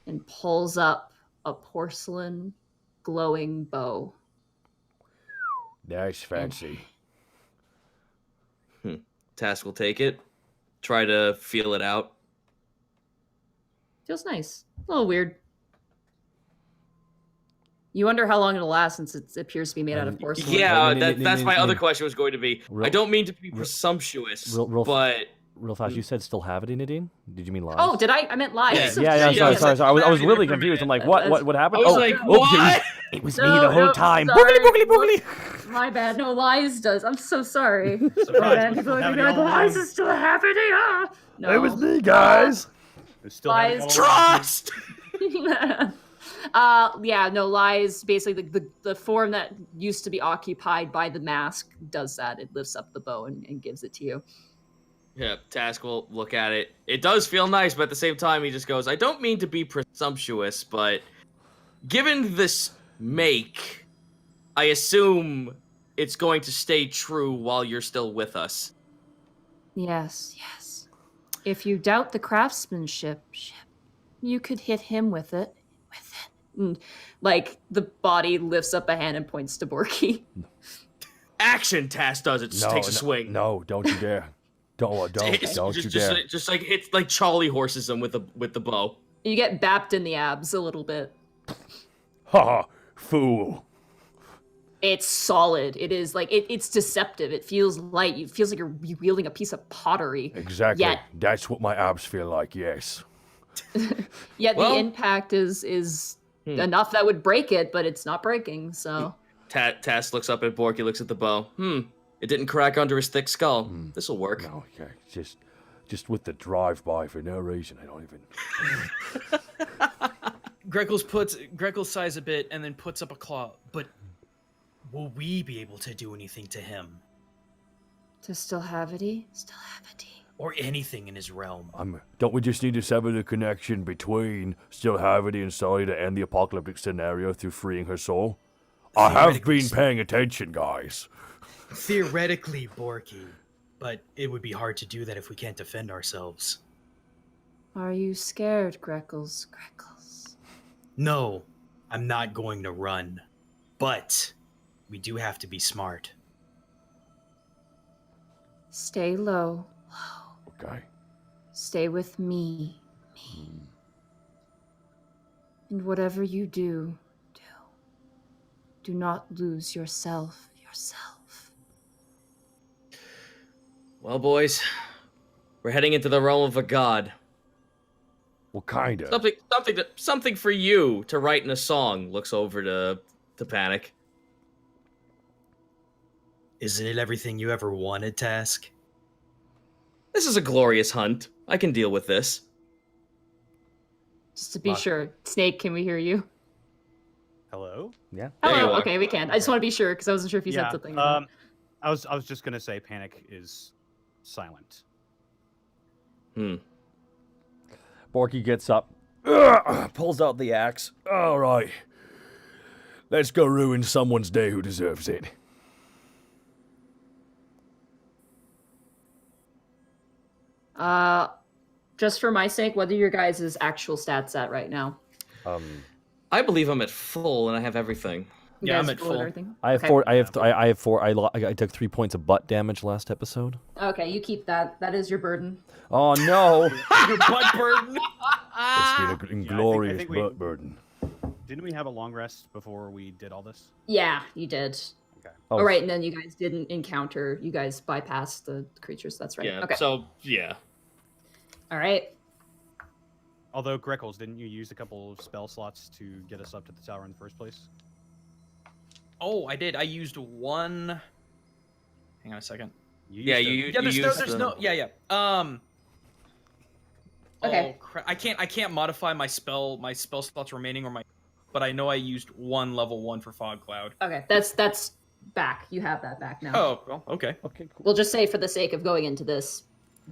and pulls up a porcelain glowing bow. That's fancy. Task will take it, try to feel it out. Feels nice. A little weird. You wonder how long it'll last since it appears to be made out of porcelain. Yeah, that's my other question was going to be. I don't mean to be presumptuous, but... Real fast, you said still have it, Nadine? Did you mean lies? Oh, did I? I meant lies. Yeah, sorry. I was really confused. I'm like, what happened? I was like, what? It was me the whole time. Sorry. Boogly. My bad. No, lies does. I'm so sorry. Surprise, People are having gonna be like, all lies along. is still happening. Ah. No. It was me, guys. It's still Lies. Trust! Lies. Basically, the form that used to be occupied by the mask does that. It lifts up the bow and gives it to you. Yeah, Task will look at it. It does feel nice, but at the same time, he just goes, I don't mean to be presumptuous, but given this make, I assume it's going to stay true while you're still with us. Yes. If you doubt the craftsmanship, you could hit him with it. And, like, the body lifts up a hand and points to Borky. Action, Task does it. Just takes a swing. No, don't you dare. Don't you dare. Just like it's like Charlie horses him with the bow. You get bapped in the abs a little bit. Ha! Fool. It's solid. It is like it's deceptive. It feels light. It feels like you're wielding a piece of pottery. Exactly. Yet, That's what my abs feel like. Yes. the impact is enough that would break it, but it's not breaking. So Task looks up at Borky, looks at the bow. It didn't crack under his thick skull. This'll work. No, yeah, just with the drive-by for no reason. I don't even. Greckles sighs a bit and then puts up a claw. But will we be able to do anything to him? to still Havity? Or anything in his realm? Don't we just need to sever the connection between Still Havity and Sully to end the apocalyptic scenario through freeing her soul? I have been paying attention, guys. Theoretically, Borky. But it would be hard to do that if we can't defend ourselves. Are you scared, Greckles? No, I'm not going to run. But we do have to be smart. Stay low. Okay. Stay with me. And whatever you do, do not lose yourself. Well, boys, we're heading into the realm of a god. Well, kind of. Something for you to write in a song. Looks over to Panic. Isn't it everything you ever wanted, Task? This is a glorious hunt. I can deal with this. Just to be sure, Snake, can we hear you? Hello? Yeah. There you Hello. are. Okay, we can. I just want to be sure because I wasn't sure if you said something. Or not. I was just gonna say Panic is silent. Borky gets up, pulls out the axe. All right. Let's go ruin someone's day who deserves it. Just for my sake, what are your guys' actual stats at right now? I believe I'm at full and I have everything. You Yeah, guys I'm at full and full. everything? I have Okay. four. I have four. I took 3 points of butt damage last episode. Okay, you keep that. That is your burden. Oh no! Your butt burden. It's been an inglorious think we- butt burden. Didn't we have a long rest before we did all this? Yeah, you did. Okay. Oh, Oh, right, and then you guys didn't encounter. You guys bypassed the creatures. That's right. Yeah. Okay. So yeah. All right. Although Greckles, didn't you use a couple of spell slots to get us up to the tower in the first place? Oh, I did. I used one. Hang on a second. Yeah, used you. Yeah, you there's used no. Yeah. Okay. Oh, I can't modify my spell slots remaining but I know I used one level 1 for Fog Cloud. Okay, that's back. You have that back now. Oh, well, okay. Okay, cool. We'll just say, for the sake of going into this,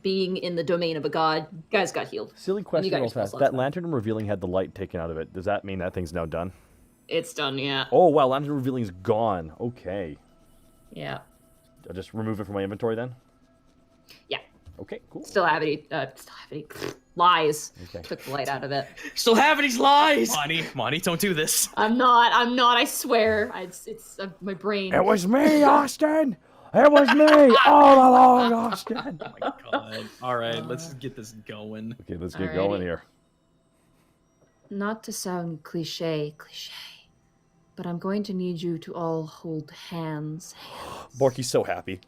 being in the domain of a god, you guys got healed. Silly question, got real your spell fast. slots That back. lantern revealing had the light taken out of it. Does that mean that thing's now done? It's done, yeah. Oh wow, lantern revealing's gone. Okay, Yeah. I'll just remove it from my inventory then. Yeah. Okay, cool. Still have any lies. Okay. Took the light out of it. Still having these lies. Monty, don't do this. I'm not, I swear. It's my brain. It was me, Austin. It was me all along, Austin. Oh my god. All right, let's get this going. Okay, let's get going Alrighty. here. Not to sound cliche, but I'm going to need you to all hold hands. Borky's so happy.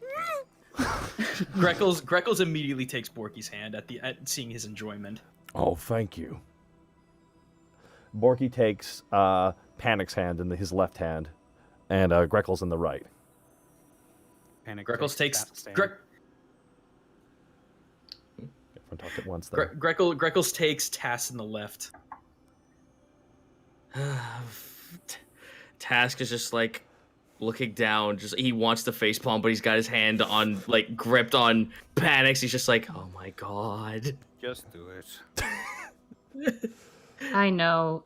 Greckles immediately takes Borky's hand at seeing his enjoyment. Oh, thank you. Borky takes Panic's hand in his left hand, and Greckles in the right. Panic Greckles takes Task's hand. Everyone talked at once there. Greckles takes Task in the left. Task is just like looking down. Just he wants to facepalm, but he's got his hand on gripped on Panic's. He's just like, oh my god. Just do it. I know.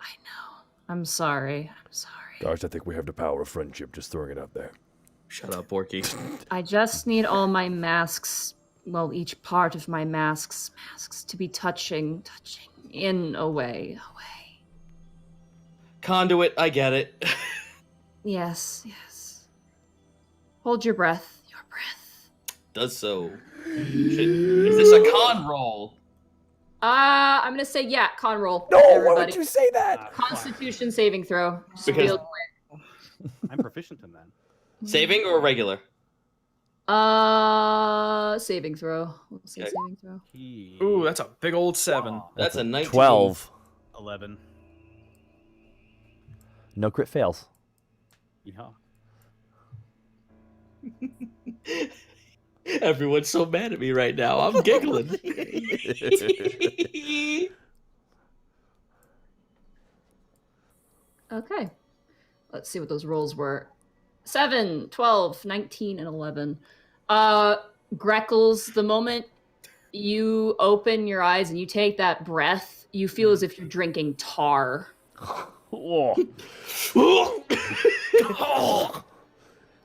I'm sorry. Guys, I think we have the power of friendship. Just throwing it out there. Shut up, Borky. I just need all my masks, well, each part of my masks to be touching in a way. Conduit, I get it. Yes. Hold your breath. Does so. Is this a con roll? I'm gonna say yeah, con roll. No, why everybody. would you say that? Constitution saving throw. Just Because- feel- I'm proficient in that. Saving or regular? saving throw. We'll say Okay. saving throw. Ooh, that's a big old 7. That's a 19. 12. 11. No crit fails. Yeah. Everyone's so mad at me right now. I'm giggling. Okay. Let's see what those rolls were. 7, 12, 19, and 11. Greckles, the moment you open your eyes and you take that breath, you feel as if you're drinking tar. Oh.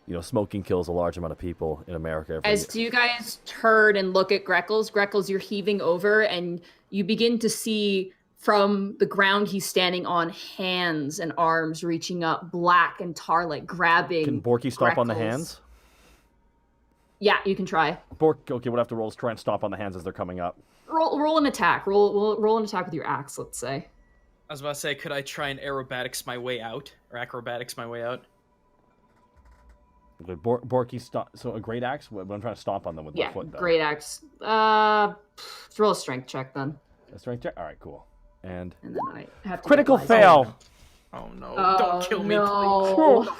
You know, smoking kills a large amount of people in America every As you guys turn and look at Greckles, you're heaving over and you begin to see From the ground he's standing on, hands and arms reaching up, black and tar-like, grabbing. Can Borky stomp on the Greckles. hands? Yeah, you can try. Okay, we'll have to roll try and stomp on the hands as they're coming up. Roll an attack. Roll an attack with your axe, let's say. I was about to say, could I try and aerobatics my way out? Or acrobatics my way out? Okay, Borky stomp. So a great axe? But I'm trying to stomp on them with my foot, though. Great axe. Roll a strength check then. A strength check? Alright, cool. And then I have to critical get fail! Oh no! Oh, Don't kill me, no. please.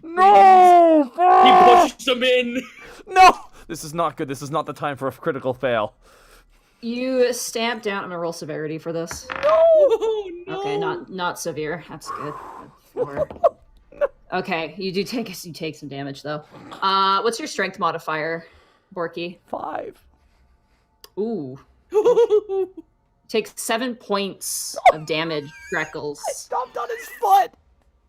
No! He pushed him in. No! This is not good. This is not the time for a critical fail. You stamp down. I'm gonna roll severity for this. Oh, no. Okay, not severe. That's good. 4. Okay, you take some damage though. What's your strength modifier, Borky? 5. Ooh. Take 7 points of damage, Greckles. I stomped on his foot!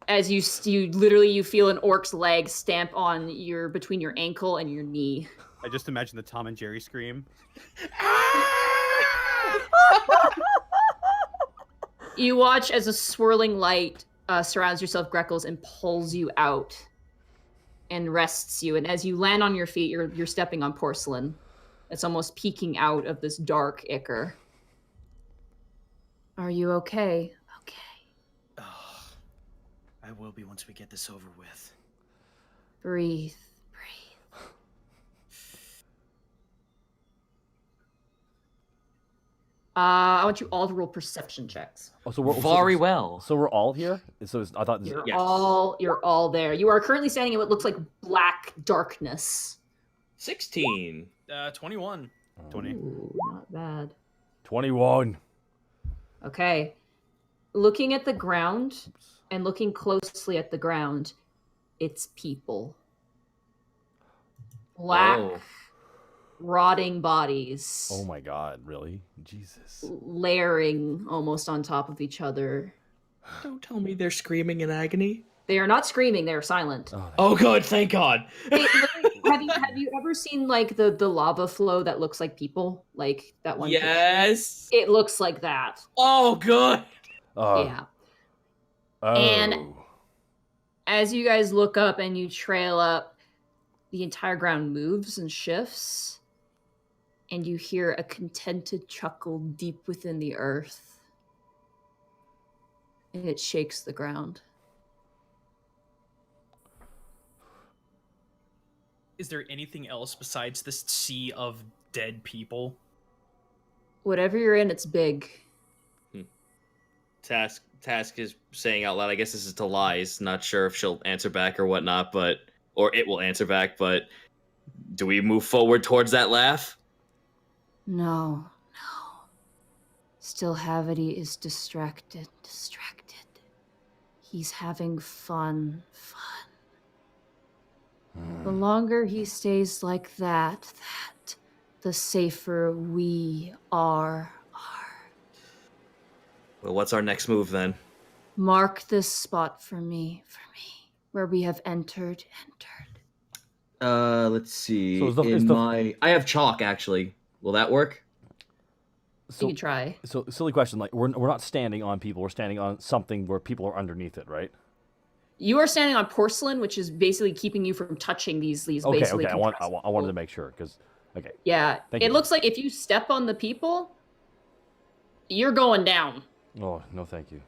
As you literally feel an orc's leg stamp on between your ankle and your knee. I just imagine the Tom and Jerry scream. You watch as a swirling light surrounds yourself, Greckles, and pulls you out and rests you. And as you land on your feet, you're stepping on porcelain. It's almost peeking out of this dark ichor. Are you okay? Okay. Oh, I will be once we get this over with. Breathe. I want you all to roll perception checks. Oh, so we're Very well. So we're all here? I thought this, You're Yes. all there. You are currently standing in what looks like black darkness. 16. 21. 20. Ooh, not bad. 21. Okay. Looking at the ground and looking closely at the ground, it's people. Black, Oh. rotting bodies. Oh my god, really? Jesus. Layering almost on top of each other. Don't tell me they're screaming in agony. They are not screaming, they are silent. Oh, good. Thank God. Have you ever seen like the lava flow that looks like people? Like that one? Yes. It looks like that. Oh, good. Yeah. Oh. And as you guys look up and you trail up, the entire ground moves and shifts, and you hear a contented chuckle deep within the earth, and it shakes the ground. Is there anything else besides this sea of dead people? Whatever you're in, it's big. Task is saying out loud, I guess this is to Lies. Not sure if she'll answer back or whatnot, or it will answer back, but do we move forward towards that laugh? No. Still Havity is distracted. He's having fun. The longer he stays like that, the safer we are. Well, what's our next move then? Mark this spot for me, where we have entered. Let's see. So I have chalk, actually. Will that work? You can try. So, silly question. Like, we're not standing on people. We're standing on something where people are underneath it, right? You are standing on porcelain, which is basically keeping you from touching these Okay. basically I wanted to make sure because. Okay. Yeah, Thank it you. looks like if you step on the people, you're going down. Oh no, thank you.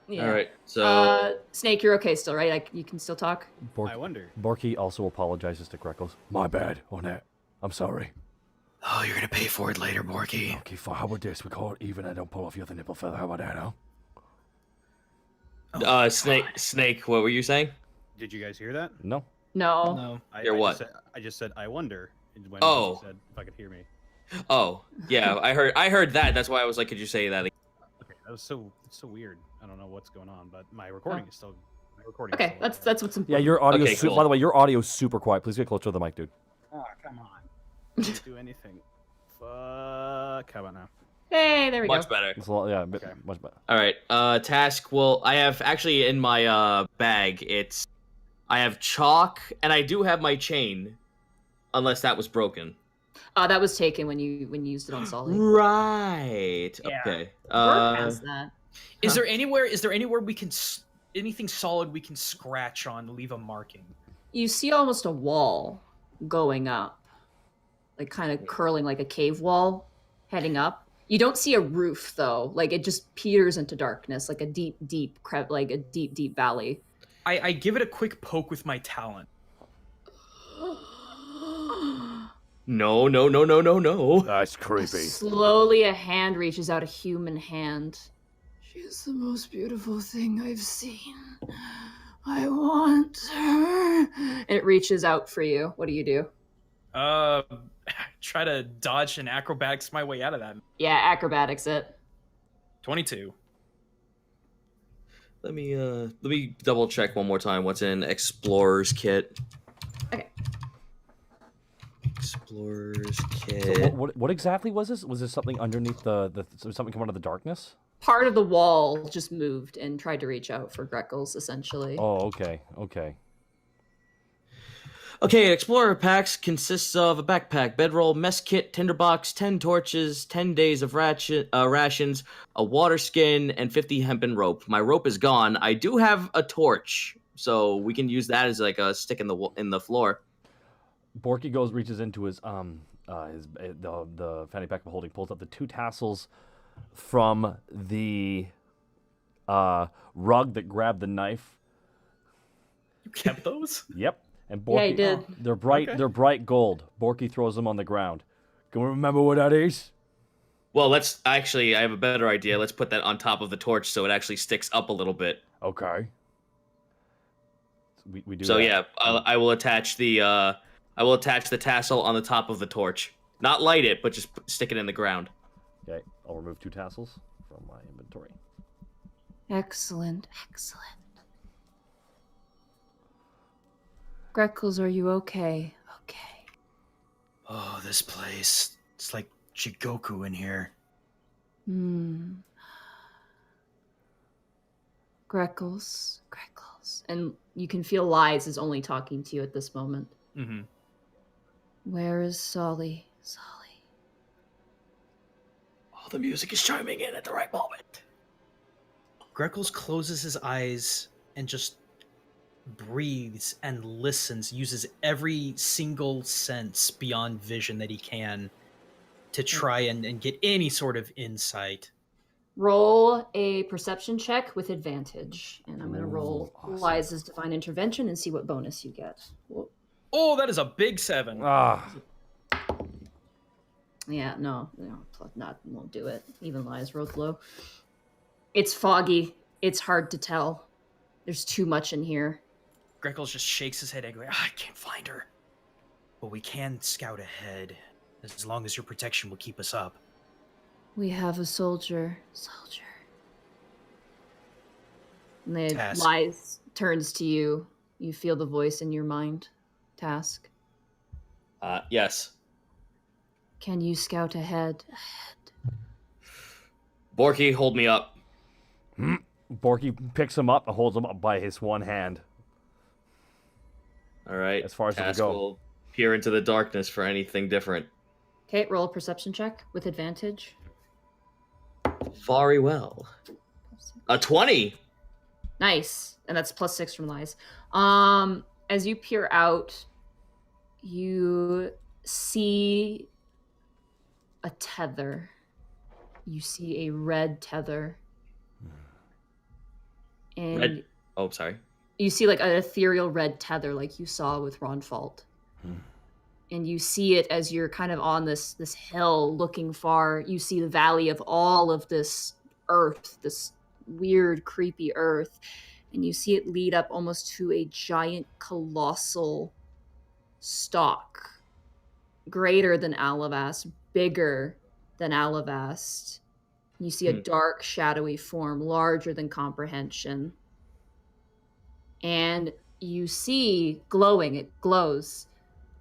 Yeah. All right. So Snake, you're okay still, right? Like you can still talk. I wonder. Borky also apologizes to Greckles. My bad on that. I'm sorry. Oh, you're gonna pay for it later, Borky. Okay, fine. How about this? We call it even. I don't pull off your other nipple feather. How about that, huh? Snake, what were you saying? Did you guys hear that? No. No. No. Hear what? I just said I wonder. When Oh. she said if I could hear me. Oh, yeah, I heard that. That's why I was like, could you say that again? Okay, that was it's so weird. I don't know what's going on, but my recording is still. My recording. Okay, is still that's what's important. Yeah, your audio. Okay, cool. By the way, your audio is super quiet. Please get closer to the mic, dude. Oh, come on. Didn't do anything. Fuck. How about now? Hey, there we Much go. better. It's a lot, yeah, Okay. much better. All right. Task. Well, I have actually in my bag. I have chalk and I do have my chain, unless that was broken. That was taken when you used it on Sully. Right. Yeah. Okay. Burp has that. Is there anywhere we can anything solid we can scratch on, leave a marking? You see almost a wall going up, like kind of curling like a cave wall, heading up. You don't see a roof though; like it just peers into darkness, like a deep valley. I give it a quick poke with my talent. No. That's creepy. Slowly, a hand reaches out, a human hand. She is the most beautiful thing I've seen. I want her. And it reaches out for you. What do you do? Try to dodge and acrobatics my way out of that. Yeah, acrobatics it. 22. Let me double check one more time. What's in Explorer's Kit? Okay. Explorer's So Kit. what exactly was this? Was this something underneath something coming out of the darkness? Part of the wall just moved and tried to reach out for Greckles, essentially. Oh, okay. Okay, Explorer Packs consists of a backpack, bedroll, mess kit, tinderbox, 10 torches, 10 days of rations, a water skin, and 50 hempen rope. My rope is gone. I do have a torch, so we can use that as like a stick in the floor. Borky reaches into his the fanny pack of holding, pulls up the 2 tassels from the rug that grabbed the knife. You kept those? Yep. And Borky, Yeah, he did. They're bright. Okay. They're bright gold. Borky throws them on the ground. Can we remember what that is? Well, I have a better idea. Let's put that on top of the torch so it actually sticks up a little bit. Okay. We do. So that. yeah, I will attach the tassel on the top of the torch. Not light it, but just stick it in the ground. Okay. I'll remove 2 tassels from my inventory. Excellent. Greckles, are you okay? Okay. Oh, this place. It's like Jigoku in here. Greckles. And you can feel Lies is only talking to you at this moment. Mm-hmm. Where is Sully? Oh, the music is chiming in at the right moment. Greckles closes his eyes and just breathes and listens, uses every single sense beyond vision that he can to try and get any sort of insight. Roll a perception check with advantage. And I'm going to roll awesome. Liza's Divine Intervention and see what bonus you get. Oh, that is a big 7. Yeah, no, won't do it. Even Lies rolled low. It's foggy. It's hard to tell. There's too much in here. Greckles just shakes his head angrily. I can't find her. But we can scout ahead, as long as your protection will keep us up. We have a soldier. And the Task. Lies turns to you. You feel the voice in your mind. Task. Yes. Can you scout ahead? Borky, hold me up. Borky picks him up and holds him up by his one hand. All right. As far as it'll Task go. will peer into the darkness for anything different. Okay, roll a perception check with advantage. Very well. A 20. Nice. And that's +6 from Lies. As you peer out, you see a tether. You see a red tether. And Oh, sorry. you see like an ethereal red tether like you saw with Ron Fault. And you see it as you're kind of on this hill looking far. You see the valley of all of this earth, this weird, creepy earth. And you see it lead up almost to a giant, colossal stalk. Greater than Alivast, bigger than Alivast. You see a dark, shadowy form, larger than comprehension. And you see glowing, it glows,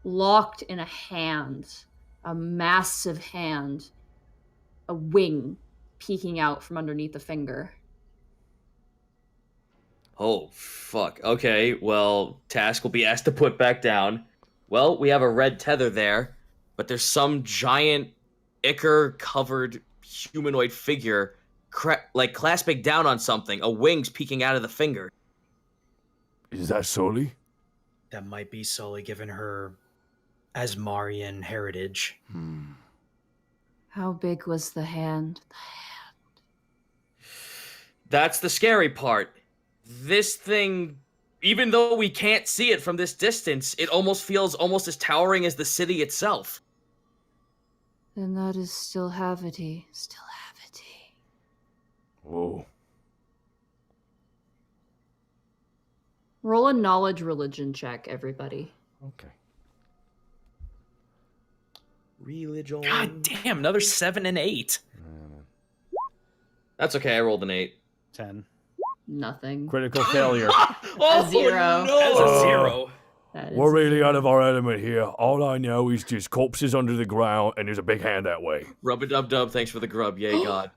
locked in a hand, a massive hand, a wing peeking out from underneath a finger. Oh, fuck. Okay, well, Task will be asked to put back down. Well, we have a red tether there. but there's some giant ichor-covered humanoid figure like clasping down on something, a wing's peeking out of the finger. Is that Sully? That might be Sully, given her Asmarian heritage. How big was the hand? That's the scary part. This thing, even though we can't see it from this distance, it almost feels almost as towering as the city itself. Then that is still Havity. Still Havity. Whoa. Roll a knowledge religion check, everybody. Okay. Religion. God damn, another 7 and 8. That's okay, I rolled an 8. 10. Nothing. Critical failure. A 0. That's a 0. That is We're really out of our element here. All I know is just corpses under the ground, and there's a big hand that way. Rub-a-dub-dub, thanks for the grub, yay god.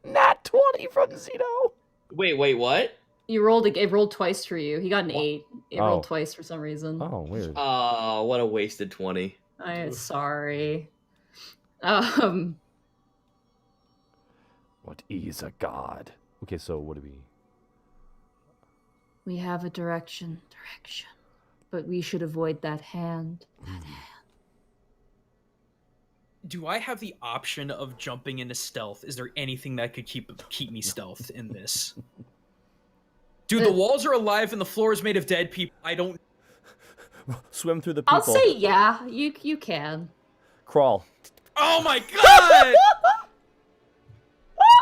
Nat 20 from Zeno. Wait, what? You rolled. It rolled twice for you. He got an 8. It Oh. rolled twice for some reason. Oh, weird. Oh, what a wasted 20. I'm sorry. What is a god? Okay, so what do we... We have a direction. But we should avoid that hand. Do I have the option of jumping into stealth? Is there anything that could keep me stealth in this? Dude, the walls are alive and the floor is made of dead people. I don't... Swim through the people. I'll say yeah. You can. Crawl. Oh my god!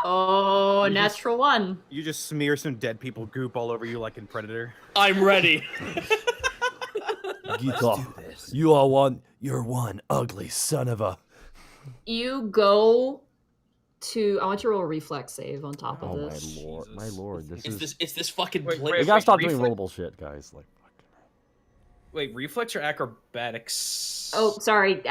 Oh, natural 1. You just smear some dead people goop all over you like in Predator. I'm ready. Gita, you're one ugly son of a... You go to. I want you to roll a reflex save on top of Oh, this. my lord. My lord. It's this fucking Wait, place. We gotta stop reflex? doing rollable shit, guys. Like, Wait, reflex or acrobatics? Oh, sorry. Just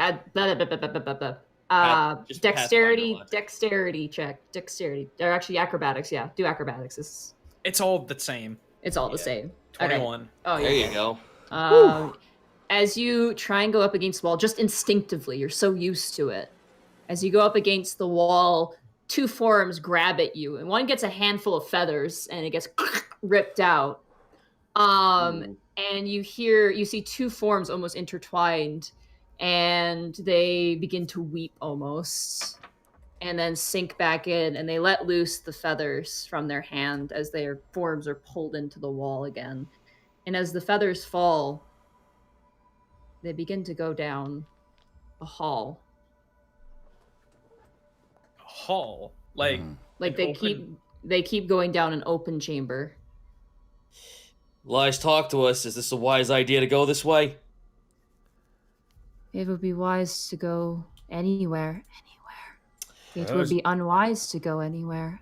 Dexterity. Pathfinder Dexterity check. Dexterity. Or actually, acrobatics. Yeah, do acrobatics. It's all the same. It's all the Yeah. same. 21. Oh, There yeah. you go. As you try and go up against the wall, just instinctively, you're so used to it. As you go up against the wall, 2 forms grab at you, and one gets a handful of feathers, and it gets ripped out. And you see 2 forms almost intertwined, and they begin to weep almost, and then sink back in, and they let loose the feathers from their hand as their forms are pulled into the wall again. And as the feathers fall, they begin to go down a hall. Hall. Like, Like An they keep going down an open chamber. Lies, talk to us. Is this a wise idea to go this way? It would be wise to go anywhere. It Yes. would be unwise to go anywhere.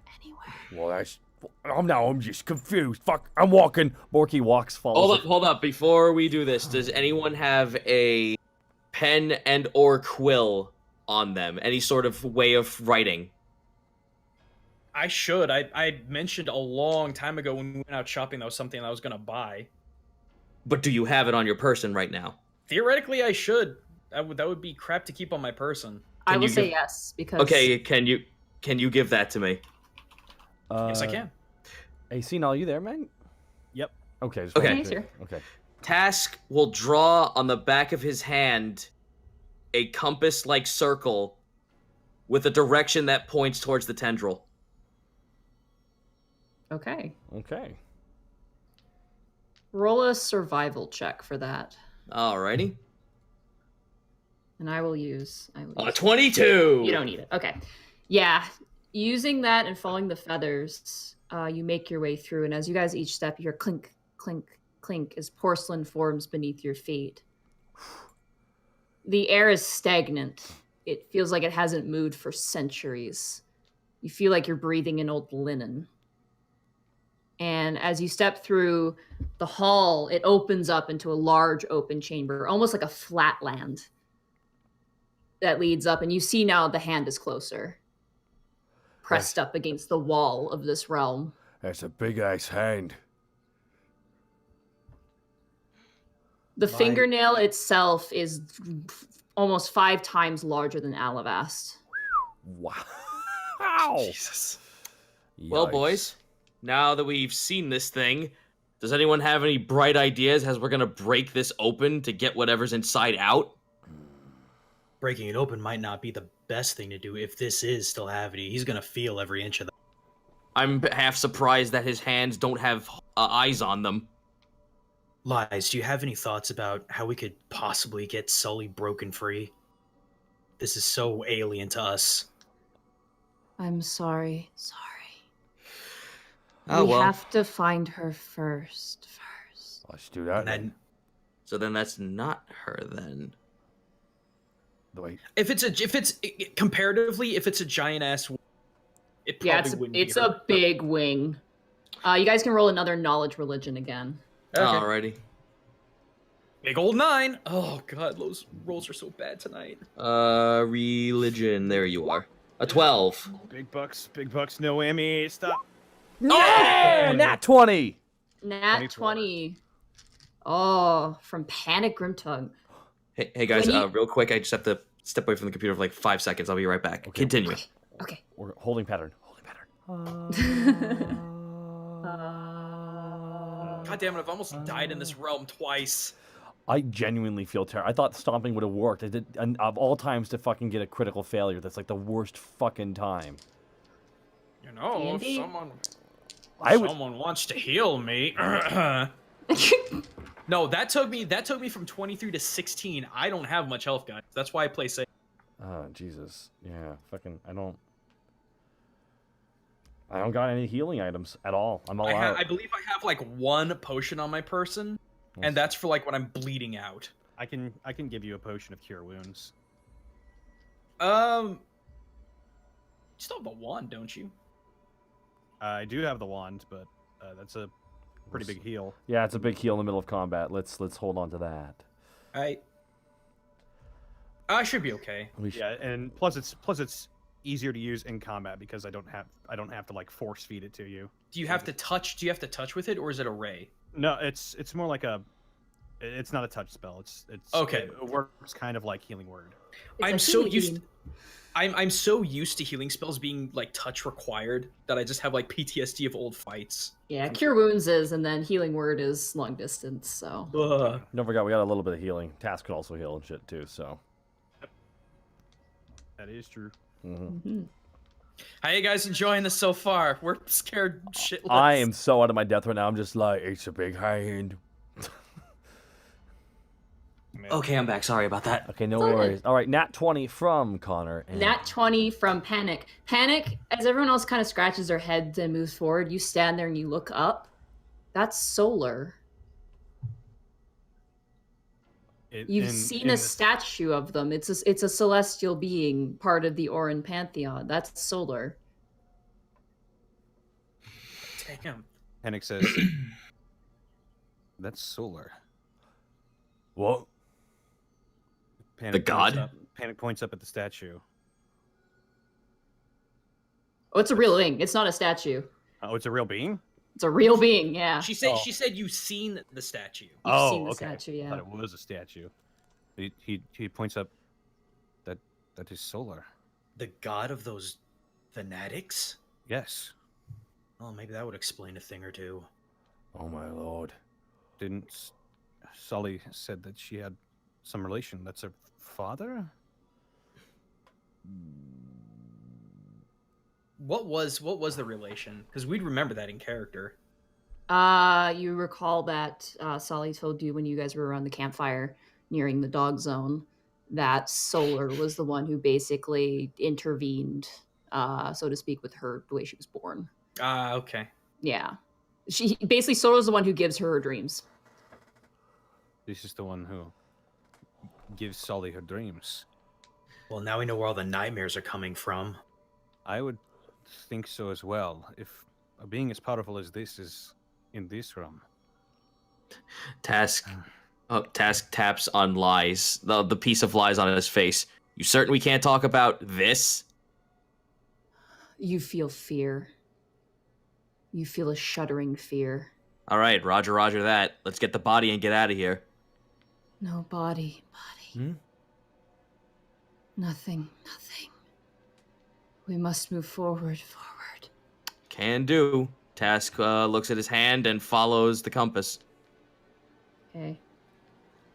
Well, that's... I'm just confused. Fuck, I'm walking. Borky walks, falls. Hold up. Before we do this, does anyone have a pen and or quill on them? Any sort of way of writing? I should. I mentioned a long time ago when we went out shopping that was something I was going to buy. But do you have it on your person right now? Theoretically, I should. That would be crap to keep on my person. I will you say give- yes because Okay, can you give that to me? Yes, I can. Hey, Cena, are you there, man? Yep. Okay. Just Okay. wanted He's to- here. Okay. Task will draw on the back of his hand a compass-like circle with a direction that points towards the tendril. Okay. Okay. Roll a survival check for that. Alrighty. And I will use 22! You don't need it. Okay. Yeah. Using that and following the feathers, you make your way through. And as you guys each step, you hear clink, clink, clink as porcelain forms beneath your feet. The air is stagnant. It feels like it hasn't moved for centuries. You feel like you're breathing in old linen. And as you step through the hall, it opens up into a large open chamber, almost like a flatland that leads up. And you see now the hand is closer, pressed up against the wall of this realm. That's a big-ass hand. The fingernail itself is almost 5 times larger than Alivast. Wow. Jesus. Well, Yikes. boys, now that we've seen this thing, does anyone have any bright ideas as we're gonna break this open to get whatever's inside out? Breaking it open might not be the best thing to do if this is still Havity. He's gonna feel every inch of that. I'm half surprised that his hands don't have eyes on them. Lies, do you have any thoughts about how we could possibly get Sully broken free? This is so alien to us. I'm sorry. Oh, We well. have to find her first. Let's do that. And then, So then that's not her then. Wait. If it's comparatively, if it's a giant ass, it probably wouldn't. It's be her. a big wing. You guys can roll another knowledge religion again. Okay. Alrighty. Big old 9. Oh god, those rolls are so bad tonight. Religion. There you are. A 12. Big bucks, no whammy. Stop. Oh, nat 20. Nat 24. 20. Oh, from Panic Grimtongue. Hey guys, When you- real quick, I just have to step away from the computer for like 5 seconds. I'll be right back. Continue. Okay. We're holding pattern. God damn it, I've almost died in this realm twice. I genuinely feel terrible. I thought stomping would have worked. And of all times to fucking get a critical failure, that's like the worst fucking time. You know, D&D? if someone wants to heal me. No, that took me from 23 to 16. I don't have much health, guys. That's why I play safe. Oh, Jesus. Yeah, fucking, I don't got any healing items at all. I'm all out. I believe I have like 1 potion on my person, and that's for like when I'm bleeding out. I can give you a potion of cure wounds. You still have the wand, don't you? I do have the wand, but that's a pretty big heal. Yeah, it's a big heal in the middle of combat. Let's hold on to that. I should be okay. Yeah, and plus it's easier to use in combat because I don't have to like force feed it to you. Do you have to touch? Do you have to touch with it, or is it a ray? No, it's more like it's not a touch spell. It's Okay. It works kind of like healing word. I'm so used to healing spells being like touch required that I just have like PTSD of old fights. Yeah, Cure Wounds is, and then Healing Word is long distance, so. Don't forget, we got a little bit of healing. Task could also heal and shit, too, so. That is true. Mm-hmm. How you guys enjoying this so far? We're scared shitless. I am so out of my depth right now. I'm just like, it's a big hand. Okay, I'm back. Sorry about that. Okay, no It's all worries. good. All right, nat 20 from Connor. And Nat 20 from Panic. Panic, as everyone else kind of scratches their heads and moves forward, you stand there and you look up. That's solar. You've seen a statue of them. It's a celestial being, part of the Orin pantheon. That's solar. Damn. Panic says, "That's solar." What? Panic The points god? up- Panic points up at the statue. Oh, it's a real thing. It's not a statue. Oh, it's a real being? It's a real being, yeah. She said you've seen the statue. You've seen the okay. statue, I thought yeah. it was a statue. He points up. That is solar. The god of those fanatics? Yes. Oh, maybe that would explain a thing or two. Oh my lord. Didn't Sully said that she had some relation? That's her father. What was the relation? Because we'd remember that in character. You recall that Sully told you when you guys were around the campfire nearing the dog zone that Solar was the one who basically intervened, so to speak, with her the way she was born. Okay. Yeah. She basically Solar's the one who gives her dreams. This is the one who gives Sully her dreams. Well, now we know where all the nightmares are coming from. I would think so as well. If a being as powerful as this is in this realm. Task taps on lies, the piece of lies on his face. You certain we can't talk about this? You feel fear. You feel a shuddering fear. All right, roger that. Let's get the body and get out of here. No body. Nothing. We must move forward. Can do. Task looks at his hand and follows the compass. Okay.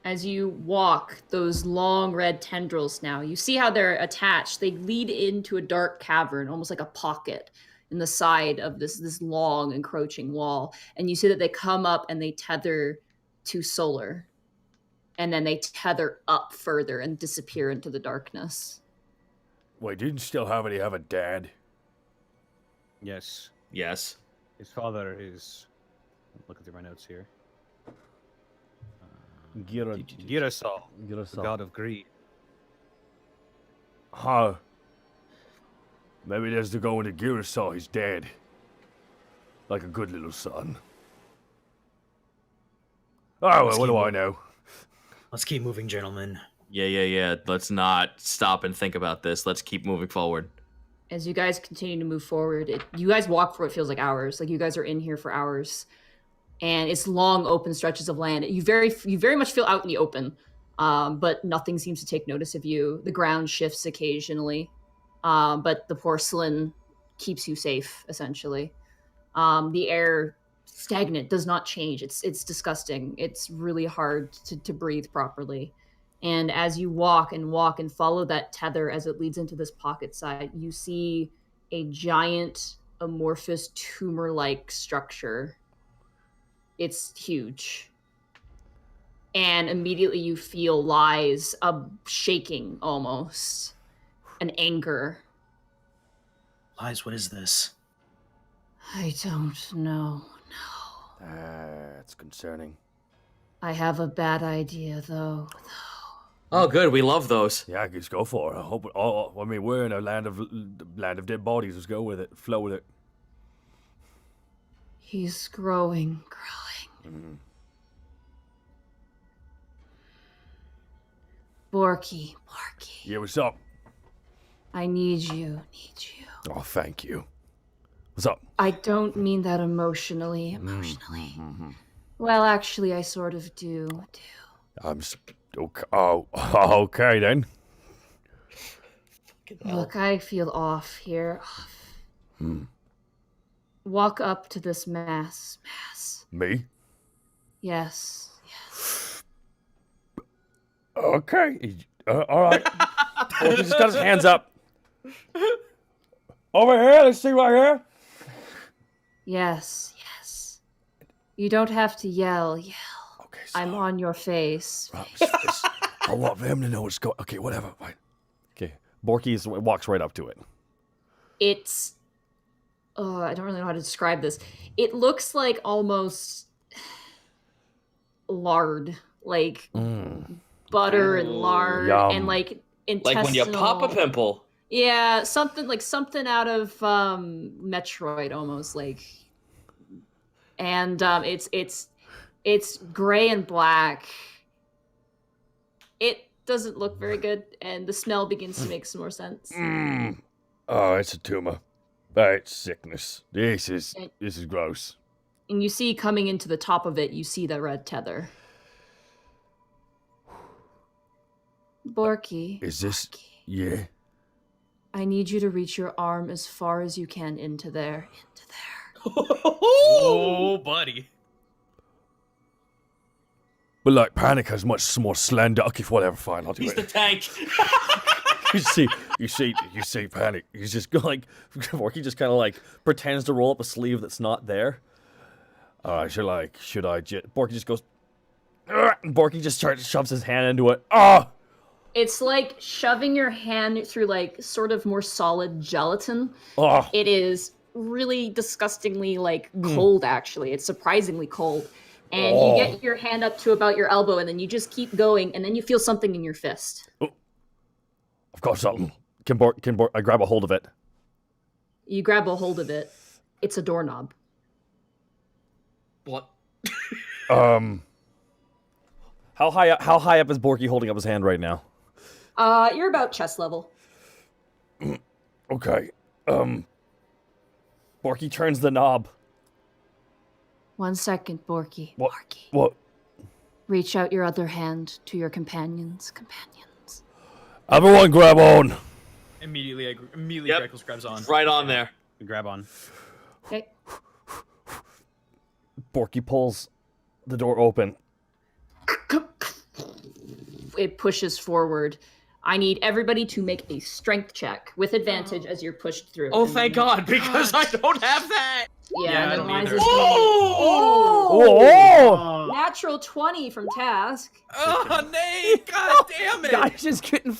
As you walk, those long red tendrils now, you see how they're attached. They lead into a dark cavern, almost like a pocket in the side of this long encroaching wall. And you see that they come up and they tether to Solar. And then they tether up further and disappear into the darkness. Wait, didn't still have a dad? Yes. Yes. His father is. Look at my notes here. Girasol, the god of greed. Huh. Maybe there's the going to Girasol. He's dead. Like a good little son. Oh, well, what do I know? Let's keep moving, gentlemen. Yeah. Let's not stop and think about this. Let's keep moving forward. As you guys continue to move forward, you guys walk for what feels like hours. Like you guys are in here for hours. And it's long, open stretches of land. You very much feel out in the open, but nothing seems to take notice of you. The ground shifts occasionally, but the porcelain keeps you safe, essentially. The air, stagnant, does not change. It's disgusting. It's really hard to breathe properly. And as you walk and follow that tether as it leads into this pocket side, you see a giant, amorphous, tumor-like structure. It's huge. And immediately you feel lies, a shaking almost, an anger. Lies, what is this? I don't know. No. That's concerning. I have a bad idea, though. Oh, good. We love those. Yeah, I guess go for it. I hope. I mean, we're in a land of dead bodies. Let's go with it. Flow with it. He's growing. Mm-hmm. Borky. Yeah, what's up? I need you. Oh, thank you. What's up? I don't mean that emotionally. Mm-hmm. Well, actually, I sort of do. I'm okay. Oh, okay then. Look, I feel off here. Walk up to this mass. Me? Yes. Okay. All right. He just got his hands up. Over here. Let's see right here. Yes. You don't have to yell. Okay. I'm on your face. I want them to know what's going. Okay, whatever. Fine. Okay. Borky walks right up to it. It's. I don't really know how to describe this. It looks like almost lard, like butter and lard, Yum. and like intestinal. Like when you pop a pimple. Yeah, something out of Metroid, almost like. And it's gray and black. It doesn't look very good, and the smell begins to make some more sense. Oh, it's a tumor. It's sickness. This is gross. And you see coming into the top of it, you see the red tether. Borky. Is this? Yeah. I need you to reach your arm as far as you can into there. Oh, buddy. But like, Panic has much more slender. Okay, whatever. Fine, I'll do He's it. the tank. You see, Panic. He's just like, Borky just kind of like pretends to roll up a sleeve that's not there. Borky just goes, and Borky just shoves his hand into it. Ah! It's like shoving your hand through like sort of more solid gelatin. Oh. It is really disgustingly like cold, actually. It's surprisingly cold. And you get your hand up to about your elbow, and then you just keep going, and then you feel something in your fist. Oh. I've got something. I grab a hold of it. You grab a hold of it. It's a doorknob. What? How high up is Borky holding up his hand right now? You're about chest level. Okay. Borky turns the knob. 1 second, Borky. What? Borky. What? Reach out your other hand to your companions. Everyone grab on. Immediately, Yep. Greckles grabs on. Right on there. Grab on. Okay. Borky pulls the door open. It pushes forward. I need everybody to make a strength check with advantage as you're pushed through. Oh, And thank then- God, because I don't have that. Yeah, Yeah, I and then don't Liza's either. gonna Oh! natural 20 from Task. Oh, Nate! God damn it! Guys just getting.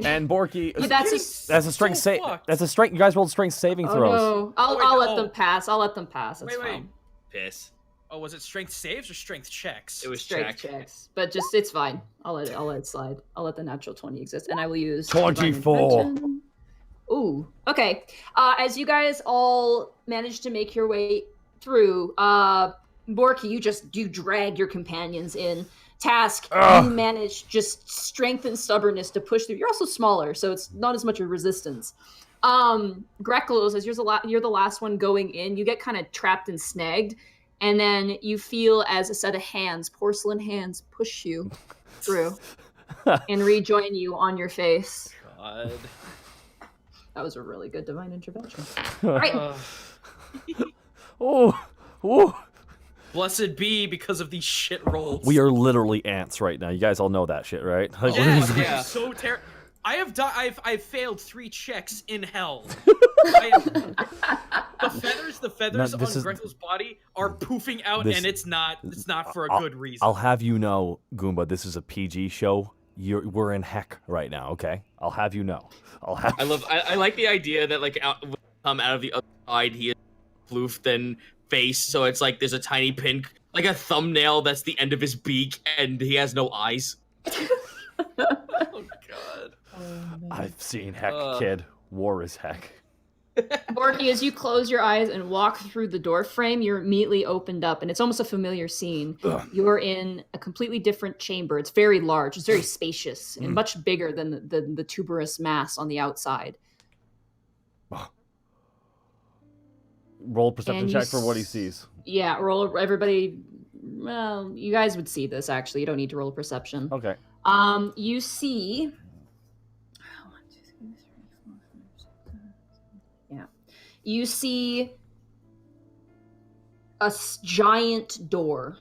And Borky. Yeah, that's That's a strength so save. fucked. That's a strength. You guys rolled strength saving Oh throws. no. I'll Wait, let oh. them pass. That's Wait. fine. Piss. Oh, was it strength saves or strength checks? It was Strength check. checks. But just it's fine. I'll let it slide. I'll let the natural 20 exist. And I will use 24. Divine Intervention. Ooh. Okay. As you guys all manage to make your way through, Borky, you drag your companions in. Task, you manage just strength and stubbornness to push through. You're also smaller, so it's not as much a resistance. Greckles, as you're the last one going in, you get kind of trapped and snagged, and then you feel as a set of hands, porcelain hands, push you through and rejoin you on your face. God. That was a really good divine intervention. Uh, Oh. blessed be because of these shit rolls. We are literally ants right now. You guys all know that shit, right? Like, Yeah, I'm so terrible. I have I've failed 3 checks in hell. The feathers No, on this is- Greckles' body are poofing out, This- and it's not for a good reason. I'll have you know, Goomba, this is a PG show. We're in heck right now, okay? I'll have you know. I like the idea that like out of the other side he is floofed and face, so it's like there's a tiny pin, like a thumbnail that's the end of his beak, and he has no eyes. Oh God. I've seen heck, Ugh. kid. War is heck. Borky, as you close your eyes and walk through the door frame, you're immediately opened up, and it's almost a familiar scene. You're in a completely different chamber. It's very large, it's very spacious, and much bigger than the tuberous mass on the outside. Roll perception And you check for what he sees. Yeah, roll everybody. Well, you guys would see this actually. You don't need to roll a perception. Okay. You see. Yeah, you see a giant door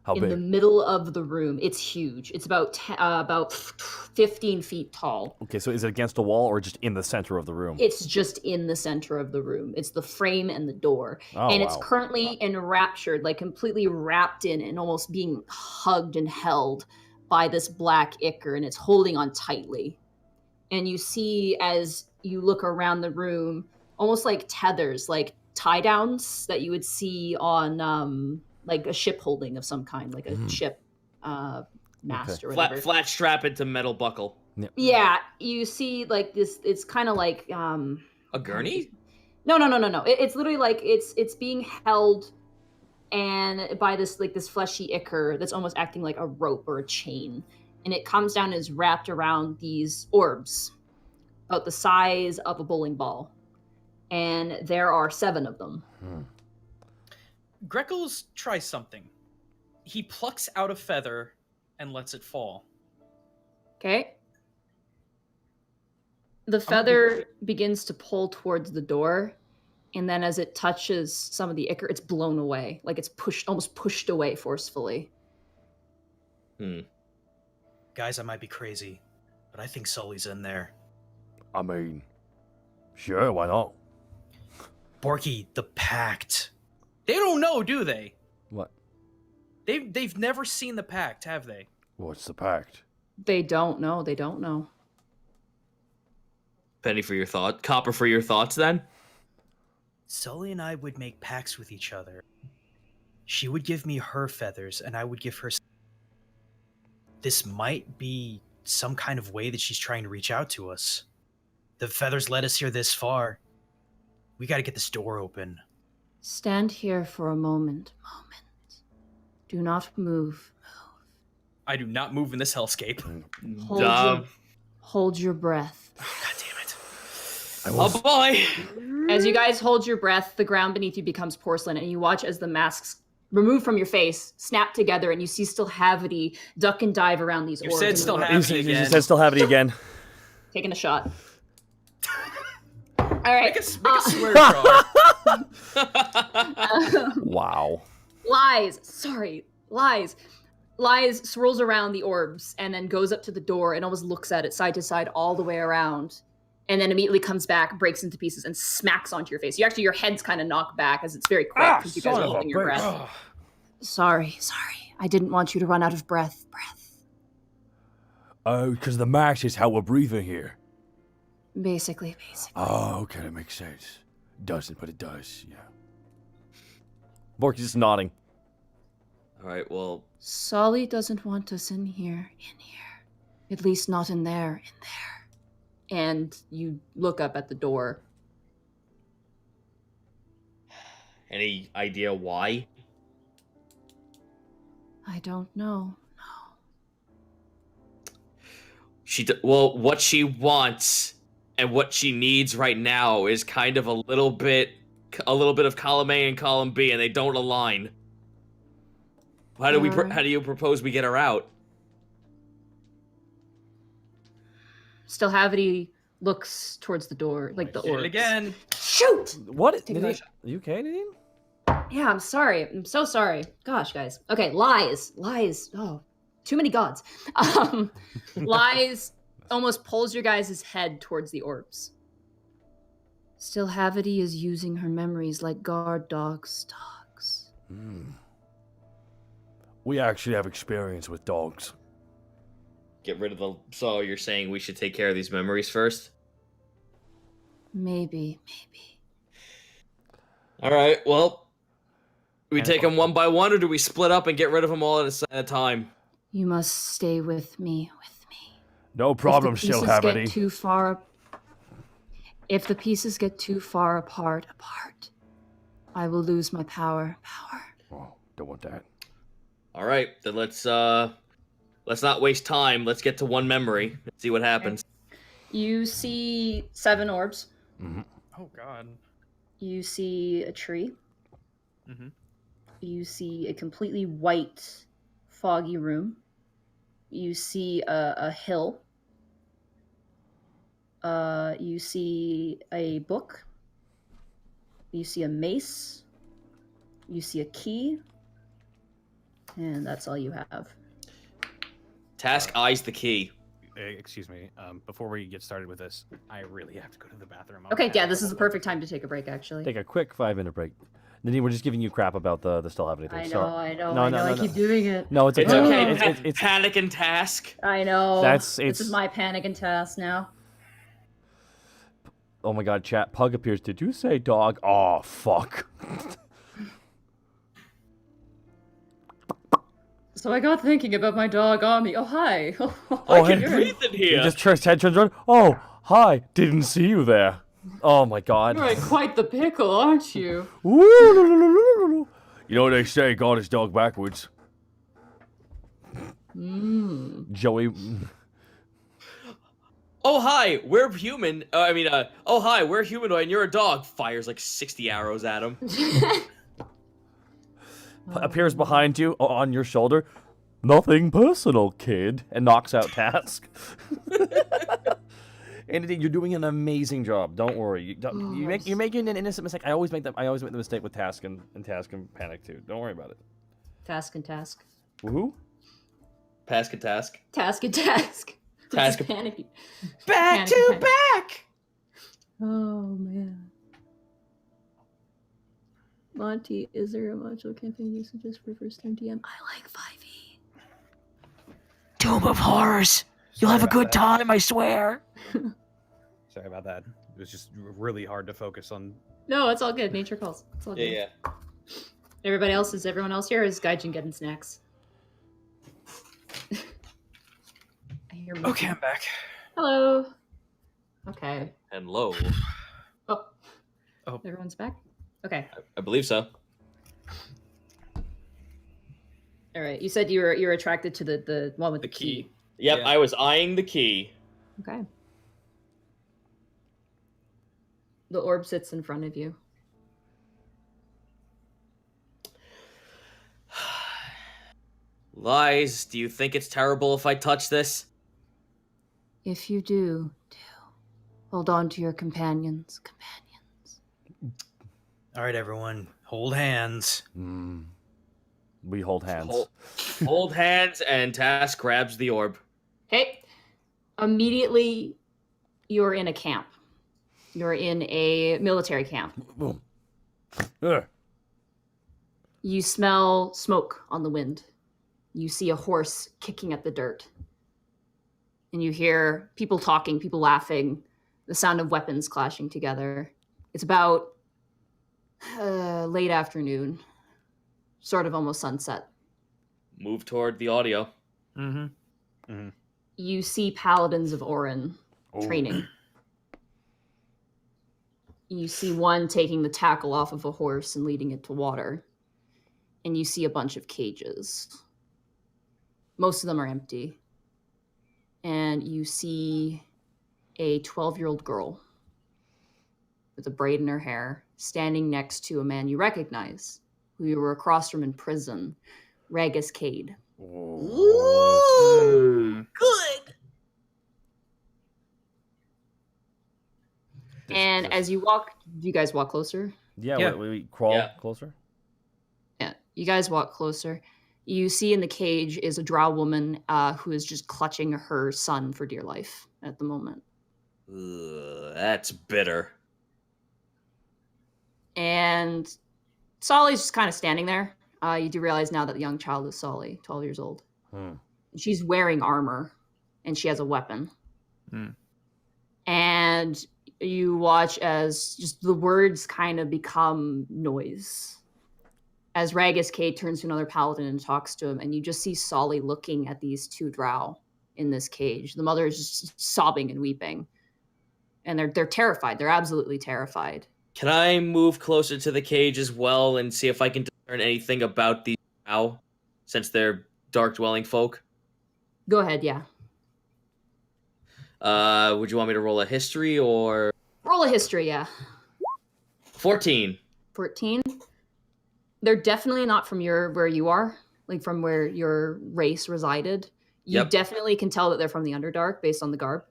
How in the big? middle of the room. It's huge. It's about 15 feet tall. Okay, so is it against a wall or just in the center of the room? It's just in the center of the room. It's the frame and the door. Oh, And it's wow. currently enraptured, like completely wrapped in and almost being hugged and held by this black ichor, and it's holding on tightly. And you see, as you look around the room, almost like tethers, like tie downs that you would see on like a ship holding of some kind, like a ship mast or whatever. Flat strap into metal buckle. Yeah, you see like this. It's kind of like A gurney? No. It's literally like it's being held and by this fleshy ichor that's almost acting like a rope or a chain, and it comes down and is wrapped around these orbs, about the size of a bowling ball, and there are 7 of them. Greckles tries something. He plucks out a feather and lets it fall. Okay. The feather begins to pull towards the door, and then as it touches some of the ichor, it's blown away, like it's almost pushed away forcefully. Guys, I might be crazy, but I think Sully's in there. I mean, sure, why not? Borky, the Pact. They don't know, do they? What? They've never seen the pact, have they? What's the pact? They don't know. They don't know. Penny for your thought. Copper for your thoughts, then? Sully and I would make pacts with each other. She would give me her feathers, and I would give her... This might be some kind of way that she's trying to reach out to us. The feathers led us here this far. We gotta get this door open. Stand here for a moment. Do not move. I do not move in this hellscape. Hold your breath. God damn it. Oh boy! As you guys hold your breath, the ground beneath you becomes porcelain, and you watch as the masks removed from your face, snap together, and you see still Havity duck and dive around these You orbs. said and still move. Havity He again. said still have it again. Taking a shot. All right. Make a swear jar. Wow. Lies. Sorry. Lies. Lies swirls around the orbs and then goes up to the door and almost looks at it side to side all the way around. And then immediately comes back, breaks into pieces, and smacks onto your face. Your head's kind of knocked back as it's very quick because you guys are holding your breath. Sorry. I didn't want you to run out of breath. Oh, because the mash is how we're breathing here. Basically. Oh, okay, that makes sense. Doesn't, but it does, yeah. Borky's just nodding. All right, well, Sully doesn't want us in here. At least not in there. And you look up at the door. any idea why? I don't know. Well, what she wants and what she needs right now is kind of a little bit of column A and column B, and they don't align. How do you propose we get her out? Still Havity looks towards the door, like the Did orbs. it again. Shoot! What? Take a Nadine? shot. Are you okay, Nadine? Yeah, I'm sorry. I'm so sorry. Gosh, guys. Okay, lies. Oh, too many gods. Lies almost pulls your guys' head towards the orbs. Still Havity is using her memories like guard dogs. We actually have experience with dogs. Get rid of the... So you're saying we should take care of these memories first? Maybe. All right, well... Do we take them one by one, or do we split up and get rid of them all at a time? You must stay with me. No problem, If the pieces Silhavity. get too far... If the pieces get too far apart, I will lose my power. Oh, don't want that. All right, then let's not waste time. Let's get to one memory and see what happens. You see 7 orbs. Mm-hmm. Oh God. You see a tree. Mm-hmm. You see a completely white, foggy room. You see a hill. You see a book. You see a mace. You see a key. And that's all you have. Task eyes the key. Excuse me. Before we get started with this, I really have to go to the bathroom. Okay, yeah, this is the perfect time to take a break, actually. Take a quick 5-minute break. Nadine, we're just giving you crap about the still have anything. I know. No, I keep doing it. No, it's It's okay. okay. It's Panic and Task. I know. This This is my panic and task now. oh my god, chat. Pug appears. Did you say dog? Oh, fuck. So I got thinking about my dog Ami. Oh, hi. Oh, I can hey. breathe in He here. just head turns around. Oh, hi. Didn't see you there. Oh my god. You're quite the pickle, aren't you? You know what they say, God is dog backwards. Joey. Oh hi, we're human. Oh hi, we're humanoid and you're a dog. Fires like 60 arrows at him. Appears behind you on your shoulder. Nothing personal, kid. And knocks out Task. And Nadine, you're doing an amazing job. Don't worry. You're making an innocent mistake. I always make the mistake with Task and Task and Panic too. Don't worry about it. Task and task. Woohoo. Task and Task. Task and task. Task. Panicky. Back to back. Oh, man. Monty, is there a module campaign you suggest for first time DM? I like 5e. Tomb of Horrors. You'll have a good time, I swear. Sorry about that. It was just really hard to focus on. No, it's all good. Nature calls. It's all good. Yeah. Everyone else here? Or is Gaijin getting snacks? I hear Monty. Okay, I'm back. Hello. Okay. And low. Oh. Oh. Everyone's back? Okay. I believe so. All right. You said you're attracted to the one with the key. Yep, Yeah. I was eyeing the key. Okay. The orb sits in front of you. Guys, do you think it's terrible if I touch this? If you do, hold on to your companions. All right, everyone, hold hands. We hold hands. Hold hands, and Task grabs the orb. Okay. Immediately, you're in a camp. You're in a military camp. Boom. You smell smoke on the wind. You see a horse kicking at the dirt. And you hear people talking, people laughing, the sound of weapons clashing together. It's about late afternoon, sort of almost sunset. Move toward the audio. You see paladins of Orin training. You see one taking the tackle off of a horse and leading it to water. And you see a bunch of cages. Most of them are empty. And you see a 12-year-old girl with a braid in her hair standing next to a man you recognize, who you were across from in prison, Ragus Cade. Ooh, good. And as you walk, do you guys walk closer? Yeah. We crawl closer. Yeah, you guys walk closer. You see in the cage is a drow woman who is just clutching her son for dear life at the moment. That's bitter. And Sully's just kind of standing there. You do realize now that the young child is Sully, 12 years old. She's wearing armor, and she has a weapon. And you watch as just the words kind of become noise. As Ragus Cade turns to another paladin and talks to him, and you just see Sully looking at these two drow in this cage. The mother is just sobbing and weeping. And they're terrified. They're absolutely terrified. Can I move closer to the cage as well and see if I can discern anything about these drow, since they're dark-dwelling folk? Go ahead, yeah. Would you want me to roll a history or... Roll a history, yeah. 14. 14? They're definitely not from where you are, like from where your race resided. You definitely can tell that they're from the Underdark based on the garb.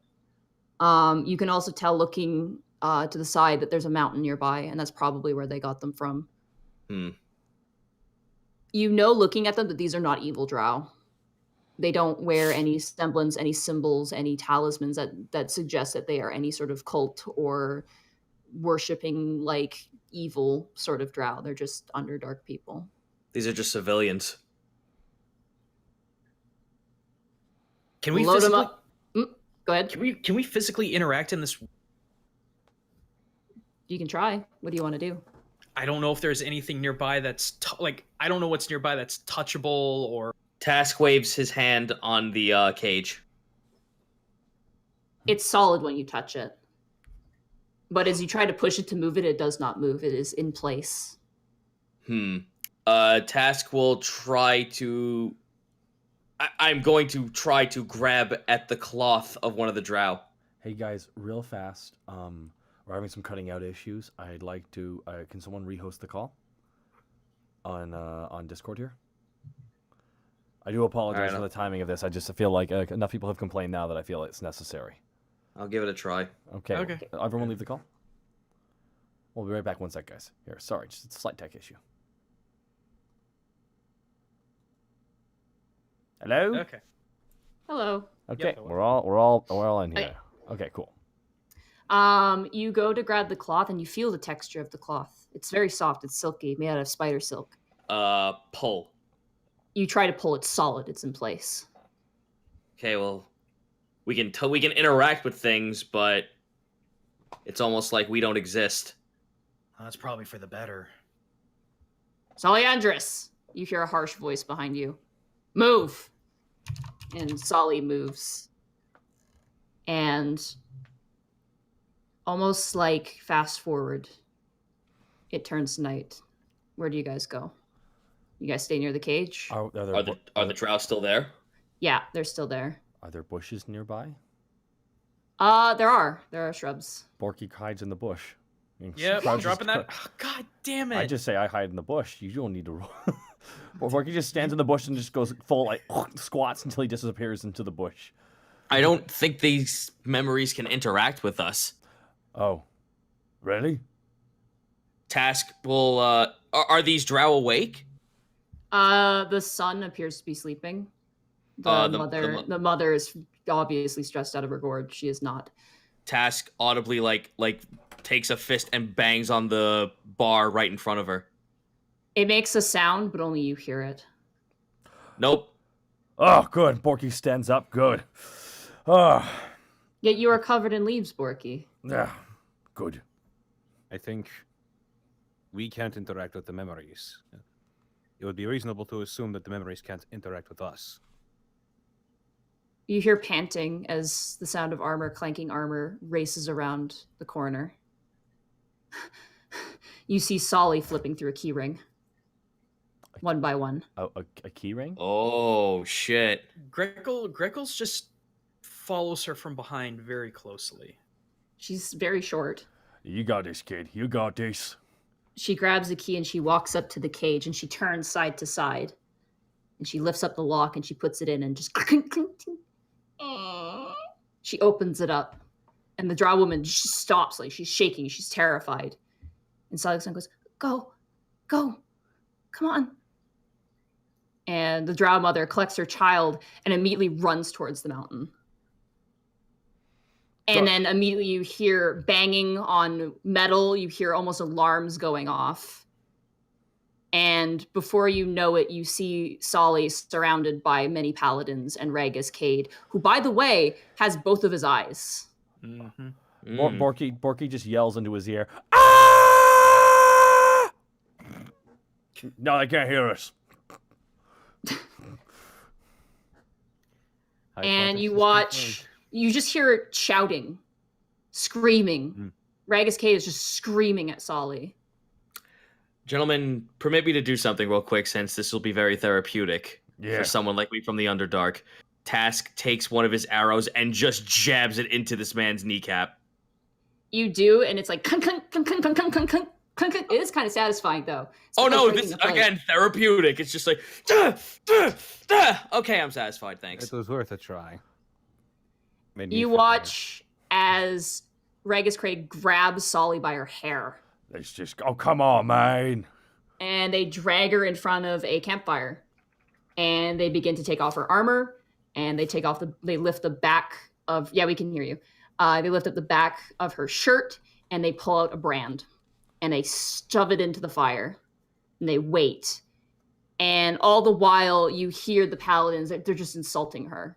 You can also tell looking to the side that there's a mountain nearby, and that's probably where they got them from. You know, looking at them, that these are not evil drow. They don't wear any semblance, any symbols, any talismans that suggest that they are any sort of cult or worshipping like evil sort of drow. They're just Underdark people. These are just civilians. Can we load them physically... up? Go ahead. Can we physically interact in this? You can try. What do you want to do? I don't know if there's anything nearby that's I don't know what's nearby that's touchable or. Task waves his hand on the cage. It's solid when you touch it. But as you try to push it to move it, it does not move. It is in place. Task will try to... I'm going to try to grab at the cloth of one of the drow. Hey guys, real fast. We're having some cutting out issues. I'd like to... can someone rehost the call? On Discord here? I do apologize for the timing of this. I just feel like enough people have complained now that I feel it's necessary. I'll give it a try. Okay. Everyone leave the call. We'll be right back. One sec, guys. Here, sorry, just a slight tech issue. Hello? Okay. Hello. Okay, Yep. we're all in here. Okay, cool. You go to grab the cloth and you feel the texture of the cloth. It's very soft. It's silky, made out of spider silk. Pull. You try to pull it solid. It's in place. Okay, well, we can interact with things, but it's almost like we don't exist. That's probably for the better. Solyandris! You hear a harsh voice behind you. Move! And Sully moves. And almost like fast forward, it turns night. Where do you guys go? You guys stay near the cage? Are the drow still there? Yeah, they're still there. Are there bushes nearby? There are shrubs. Borky hides in the bush. Yep, I'm dropping that. Oh, God damn it! I just say I hide in the bush. You don't need to roll. Borky just stands in the bush and just goes full like squats until he disappears into the bush. I don't think these memories can interact with us. Oh, really? Task will. Are these drow awake? The son appears to be sleeping. The mother is obviously stressed out of her gourd. She is not. Task audibly like takes a fist and bangs on the bar right in front of her. It makes a sound, but only you hear it. Nope. Oh, good. Borky stands up. Good. Oh. Yet you are covered in leaves, Borky. Yeah. Good. I think we can't interact with the memories. It would be reasonable to assume that the memories can't interact with us. You hear panting as the sound of armor, clanking armor, races around the corner. You see Sully flipping through a keyring. One by one. A key ring? Oh, shit. Greckles just follows her from behind very closely. She's very short. You got this, kid. You got this. She grabs the key and she walks up to the cage and she turns side to side. And she lifts up the lock and she puts it in and just... She opens it up. And the drow woman just stops, like she's shaking. She's terrified. And Sully's son goes, Go. Come on. And the drow mother collects her child and immediately runs towards the mountain. And then immediately you hear banging on metal. You hear almost alarms going off. And before you know it, you see Sully surrounded by many paladins and Ragus Cade, who, by the way, has both of his eyes. Mm-hmm. Borky just yells into his ear. Ah! No, they can't hear us. And you watch, you just hear shouting, screaming. Ragus Cade is just screaming at Sully. Gentlemen, permit me to do something real quick since this will be very therapeutic Yeah. for someone like me from the Underdark. Task takes one of his arrows and just jabs it into this man's kneecap. You do, and it's like, clunk, clunk, clunk, clunk, clunk, clunk, clunk, clunk. It is kind of satisfying, though. It's Oh like no, breaking this the plate. again, therapeutic. It's just like, duh, duh, duh. Okay, I'm satisfied, thanks. It was worth a try. Made me You feel watch as Ragus Cade grabs Sully by her hair, Let's just... Oh, come on, man. and they drag her in front of a campfire. And they begin to take off her armor, and they lift the back of... Yeah, we can hear you. They lift up the back of her shirt, and they pull out a brand. And they shove it into the fire. And they wait. And all the while, you hear the paladins, they're just insulting her.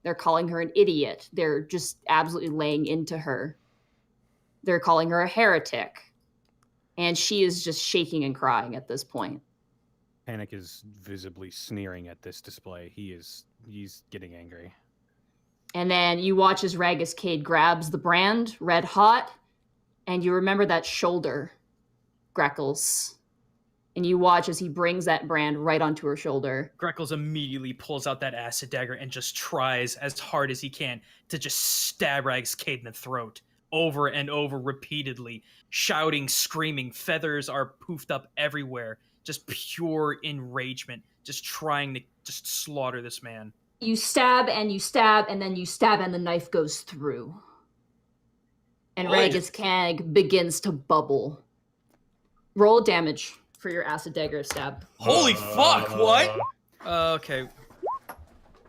They're calling her an idiot. They're just absolutely laying into her. They're calling her a heretic. And she is just shaking and crying at this point. Panic is visibly sneering at this display. He's getting angry. And then you watch as Ragus Cade grabs the brand, red hot, and you remember that shoulder, Greckles. And you watch as he brings that brand right onto her shoulder. Greckles immediately pulls out that acid dagger and just tries as hard as he can to just stab Ragus Cade in the throat over and over repeatedly, shouting, screaming. Feathers are poofed up everywhere. Just pure enragement, just trying to just slaughter this man. You stab, and then you stab, and the knife goes through. And Ragus Cade begins to bubble. Roll damage for your acid dagger stab. Holy fuck, what? Okay.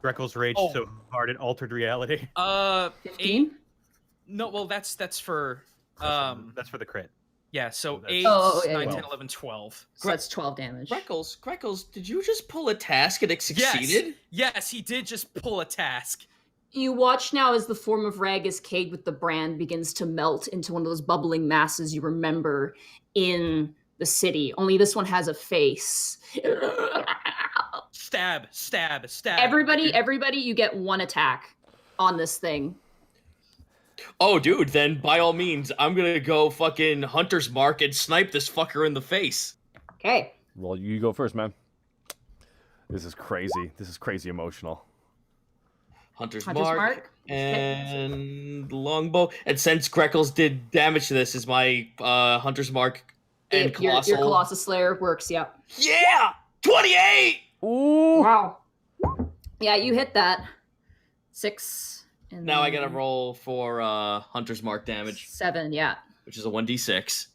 Greckles raged so hard it altered reality. 15? 8. No, well, that's for That's for the crit. yeah. So That's- 8, Oh, yeah, 9, yeah. 10, 11, 12. So that's 12 damage. Greckles, did you just pull a task and it succeeded? Yes, he did just pull a task. You watch now as the form of Ragus Cade with the brand begins to melt into one of those bubbling masses you remember in the city. Only this one has a face. Stab. Everybody, you get one attack on this thing. Oh, dude, then by all means, I'm gonna go fucking Hunter's Mark and snipe this fucker in the face. Okay. Well, you go first, man. This is crazy. This is crazy emotional. Hunter's Hunter's Mark Mark. and longbow. And since Greckles did damage to this, is my Hunter's Mark and Your Colossal. Colossus Slayer works, yep. Yeah! 28! Ooh. Wow. Yeah, you hit that. 6. And Now I gotta then roll for Hunter's Mark damage, 7, yeah. which is a 1d6.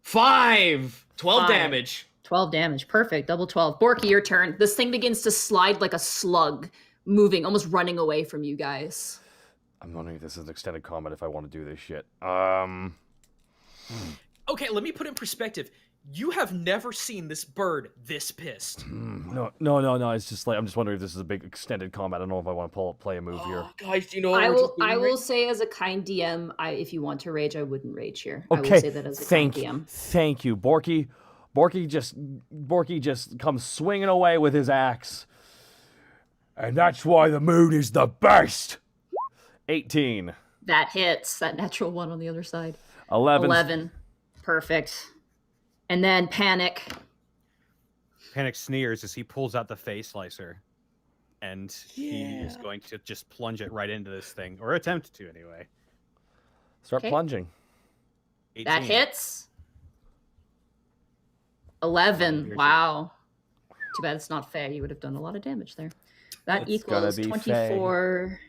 5! 12 5. damage. 12 damage. Perfect. Double 12. Borky, your turn. This thing begins to slide like a slug, moving, almost running away from you guys. I'm wondering if this is an extended combat if I want to do this shit. Okay, let me put in perspective. You have never seen this bird this pissed. No. It's just like I'm just wondering if this is a big extended combat. I don't know if I want to play a move here. Guys, do you know what I we're will. just doing I right will say, as a kind DM, if you want to rage, I wouldn't rage here. Okay. I will say that as a kind DM. Thank you, Borky. Borky just comes swinging away with his axe, and that's why the moon is the best. 18. That hits. That natural 1 on the other side. 11. 11. Perfect. And then Panic. Panic sneers as he pulls out the face slicer, and he is going to just plunge it right into this thing, or attempt to anyway. Start Okay. plunging. 18. That hits. 11. Here's Wow. Too bad it's not fair. You would have done a lot of damage there. That It's gonna equals be 24.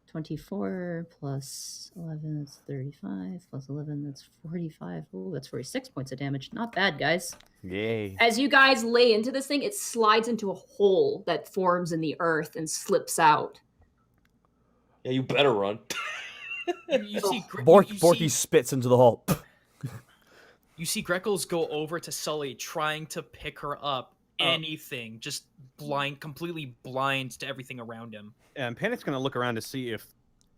24 plus 11, that's 35. Plus 11, that's 45. Oh, that's 46 points of damage. Not bad, guys. Yay. As you guys lay into this thing, it slides into a hole that forms in the earth and slips out. Yeah, you better run. You see, Borky spits into the hole. You see Greckles go over to Sully, trying to pick her up. Anything, just completely blind to everything around him. And Panic's going to look around to see if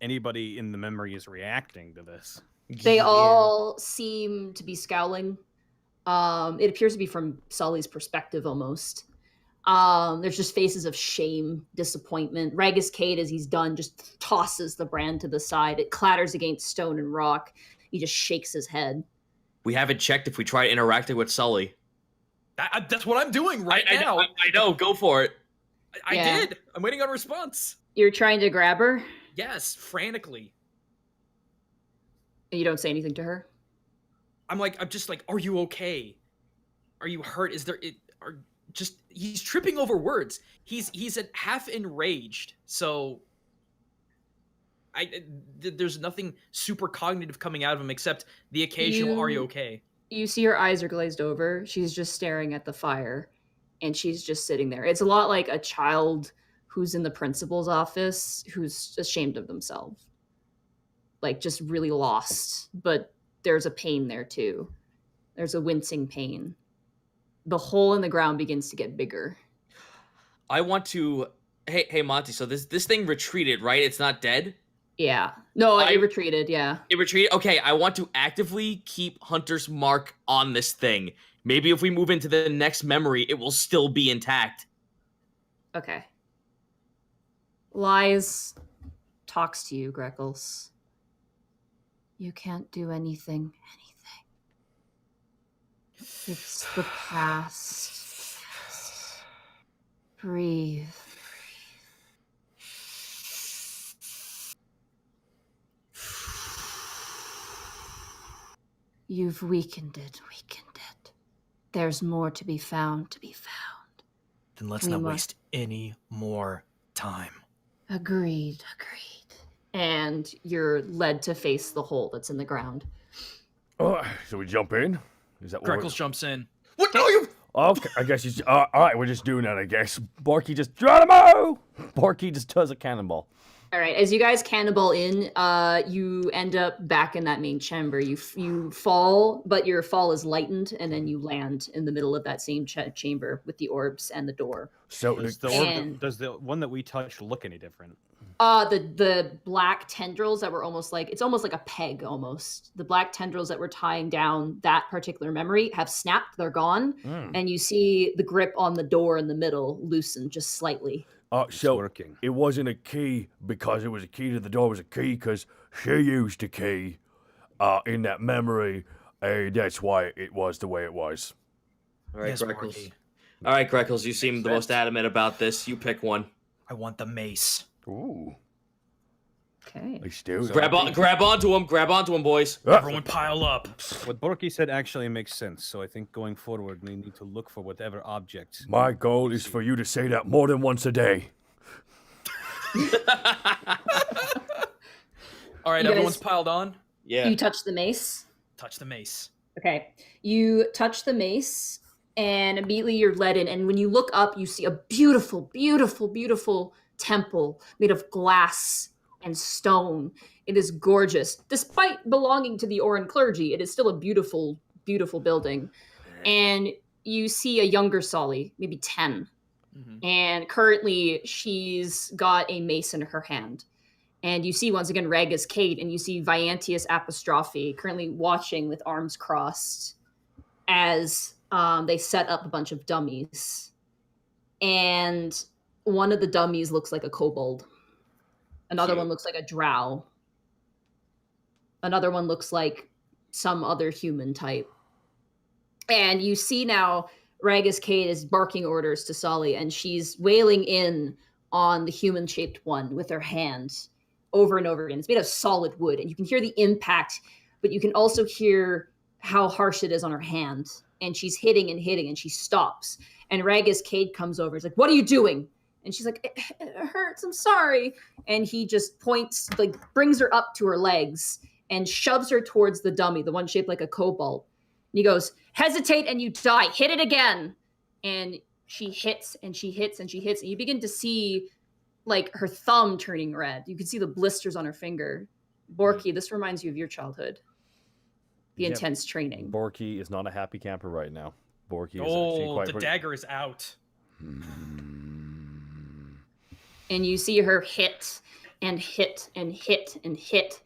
anybody in the memory is reacting to this. They all seem to be scowling. It appears to be from Sully's perspective almost. There's just faces of shame, disappointment. Ragus Cade, as he's done, just tosses the brand to the side. It clatters against stone and rock. He just shakes his head. We haven't checked if we tried interacting with Sully. That's what I'm doing now. I know, go for it. I Yeah. did. I'm waiting on a response. You're trying to grab her? Yes, frantically. And you don't say anything to her? I'm just like, are you okay? Are you hurt? He's tripping over words. He's half enraged. So there's nothing super cognitive coming out of him except the occasional "Are you okay?" You see her eyes are glazed over. She's just staring at the fire, and she's just sitting there. It's a lot like a child who's in the principal's office who's ashamed of themselves. Like, just really lost. But there's a pain there, too. There's a wincing pain. The hole in the ground begins to get bigger. I want to... Hey, Monty, so this thing retreated, right? It's not dead? Yeah. No, it retreated, yeah. It retreated? Okay, I want to actively keep Hunter's Mark on this thing. Maybe if we move into the next memory, it will still be intact. Okay. Lies talks to you, Greckles. You can't do anything. It's the past. Breathe. You've weakened it. There's more to be found. Then let's We not must- waste any more time. Agreed. And you're led to face the hole that's in the ground. Oh, so we jump in? Is that what Greckles jumps in. What? No, you... Okay, I guess he's... all right, we're just doing that, I guess. Borky just... Geronimo! Borky just does a cannonball. All right, as you guys cannonball in, you end up back in that main chamber. You fall, but your fall is lightened, and then you land in the middle of that same chamber with the orbs and the door. So Does the one that we touched look any different? The black tendrils that were almost like a peg almost. The black tendrils that were tying down that particular memory have snapped. They're gone, and you see the grip on the door in the middle loosen just slightly. So working. it wasn't a key because it was a key to the door. It was a key because she used a key in that memory. That's why it was the way it was. All right, Yes, Greckles. Borky. All right, Greckles, you seem the most adamant about this. You pick one. I want the mace. Ooh. Okay. I still Grab onto him, boys. Everyone pile up. What Borky said actually makes sense, so I think going forward we need to look for whatever objects. My goal is for you to say that more than once a day. All right, You everyone's guys- piled on. Yeah. You touch the mace. Touch the mace. Okay. You touch the mace, and immediately you're led in. And when you look up, you see a beautiful, beautiful, beautiful temple made of glass and stone. It is gorgeous. Despite belonging to the Oran clergy, it is still a beautiful, beautiful building. And you see a younger Sully, maybe 10. And currently she's got a mace in her hand. And you see once again Ragus Kate, and you see Viantius Apostrophe currently watching with arms crossed as they set up a bunch of dummies. And one of the dummies looks like a kobold. Another one looks like a drow. Another one looks like some other human type. And you see now Ragus Kate is barking orders to Sully, and she's wailing in on the human-shaped one with her hand over and over again. It's made of solid wood, and you can hear the impact, but you can also hear how harsh it is on her hand. And she's hitting, and she stops. And Ragus Kate comes over. He's like, "What are you doing?" And she's like, it hurts, I'm sorry. And he just points, like brings her up to her legs and shoves her towards the dummy, the one shaped like a kobold. And he goes, "Hesitate and you die, hit it again." And she hits and she hits and she hits. And you begin to see like her thumb turning red. You can see the blisters on her finger. Borky, this reminds you of your childhood. The Yep. intense training. Borky is not a happy camper right now. Borky is actually Oh, quite... the dagger is out. And you see her hit and hit and hit and hit.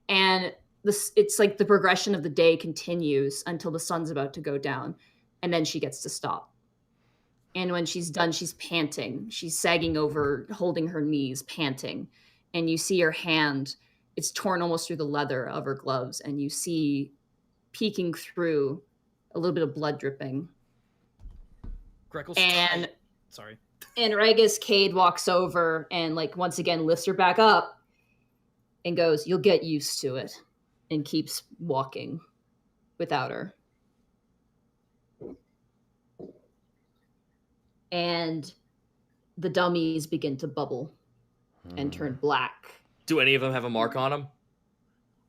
And this, it's like the progression of the day continues until the sun's about to go down. And then she gets to stop. And when she's done, she's panting. She's sagging over, holding her knees, panting. And you see her hand, it's torn almost through the leather of her gloves. And you see peeking through a little bit of blood dripping. Greckles. And Sorry. And Ragus Cade walks over and, like, once again lifts her back up and goes, "You'll get used to it," and keeps walking without her. And the dummies begin to bubble and turn black. Do any of them have a mark on them?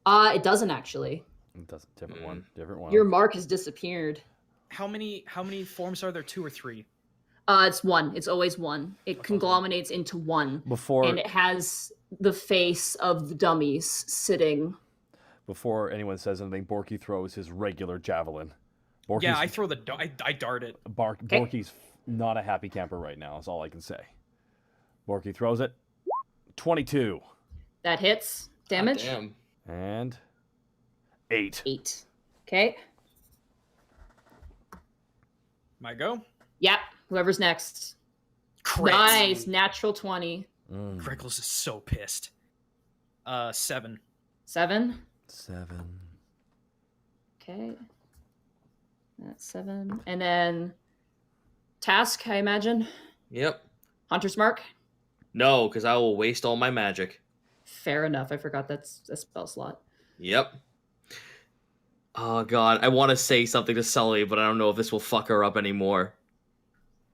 It doesn't actually. It doesn't. Different one. Different one. Your mark has disappeared. How many forms are there? 2 or 3? It's one. It's always one. It conglomerates into one. Before And it has the face of the dummies sitting. Before anyone says anything, Borky throws his regular javelin. Borky's, Yeah, I throw the I dart it. Borky's not a happy camper right now. Is all I can say. Borky throws it. 22. That hits. Damage. Damn. And 8. 8. Okay. My go. Yep. Whoever's next. Crit. Nice. Natural 20. Greckles is so pissed. 7. 7. 7. Okay. That's 7. And then Task, I imagine. Yep. Hunter's Mark. No, because I will waste all my magic. Fair enough. I forgot that's a spell slot. Yep. Oh god, I want to say something to Sully, but I don't know if this will fuck her up anymore.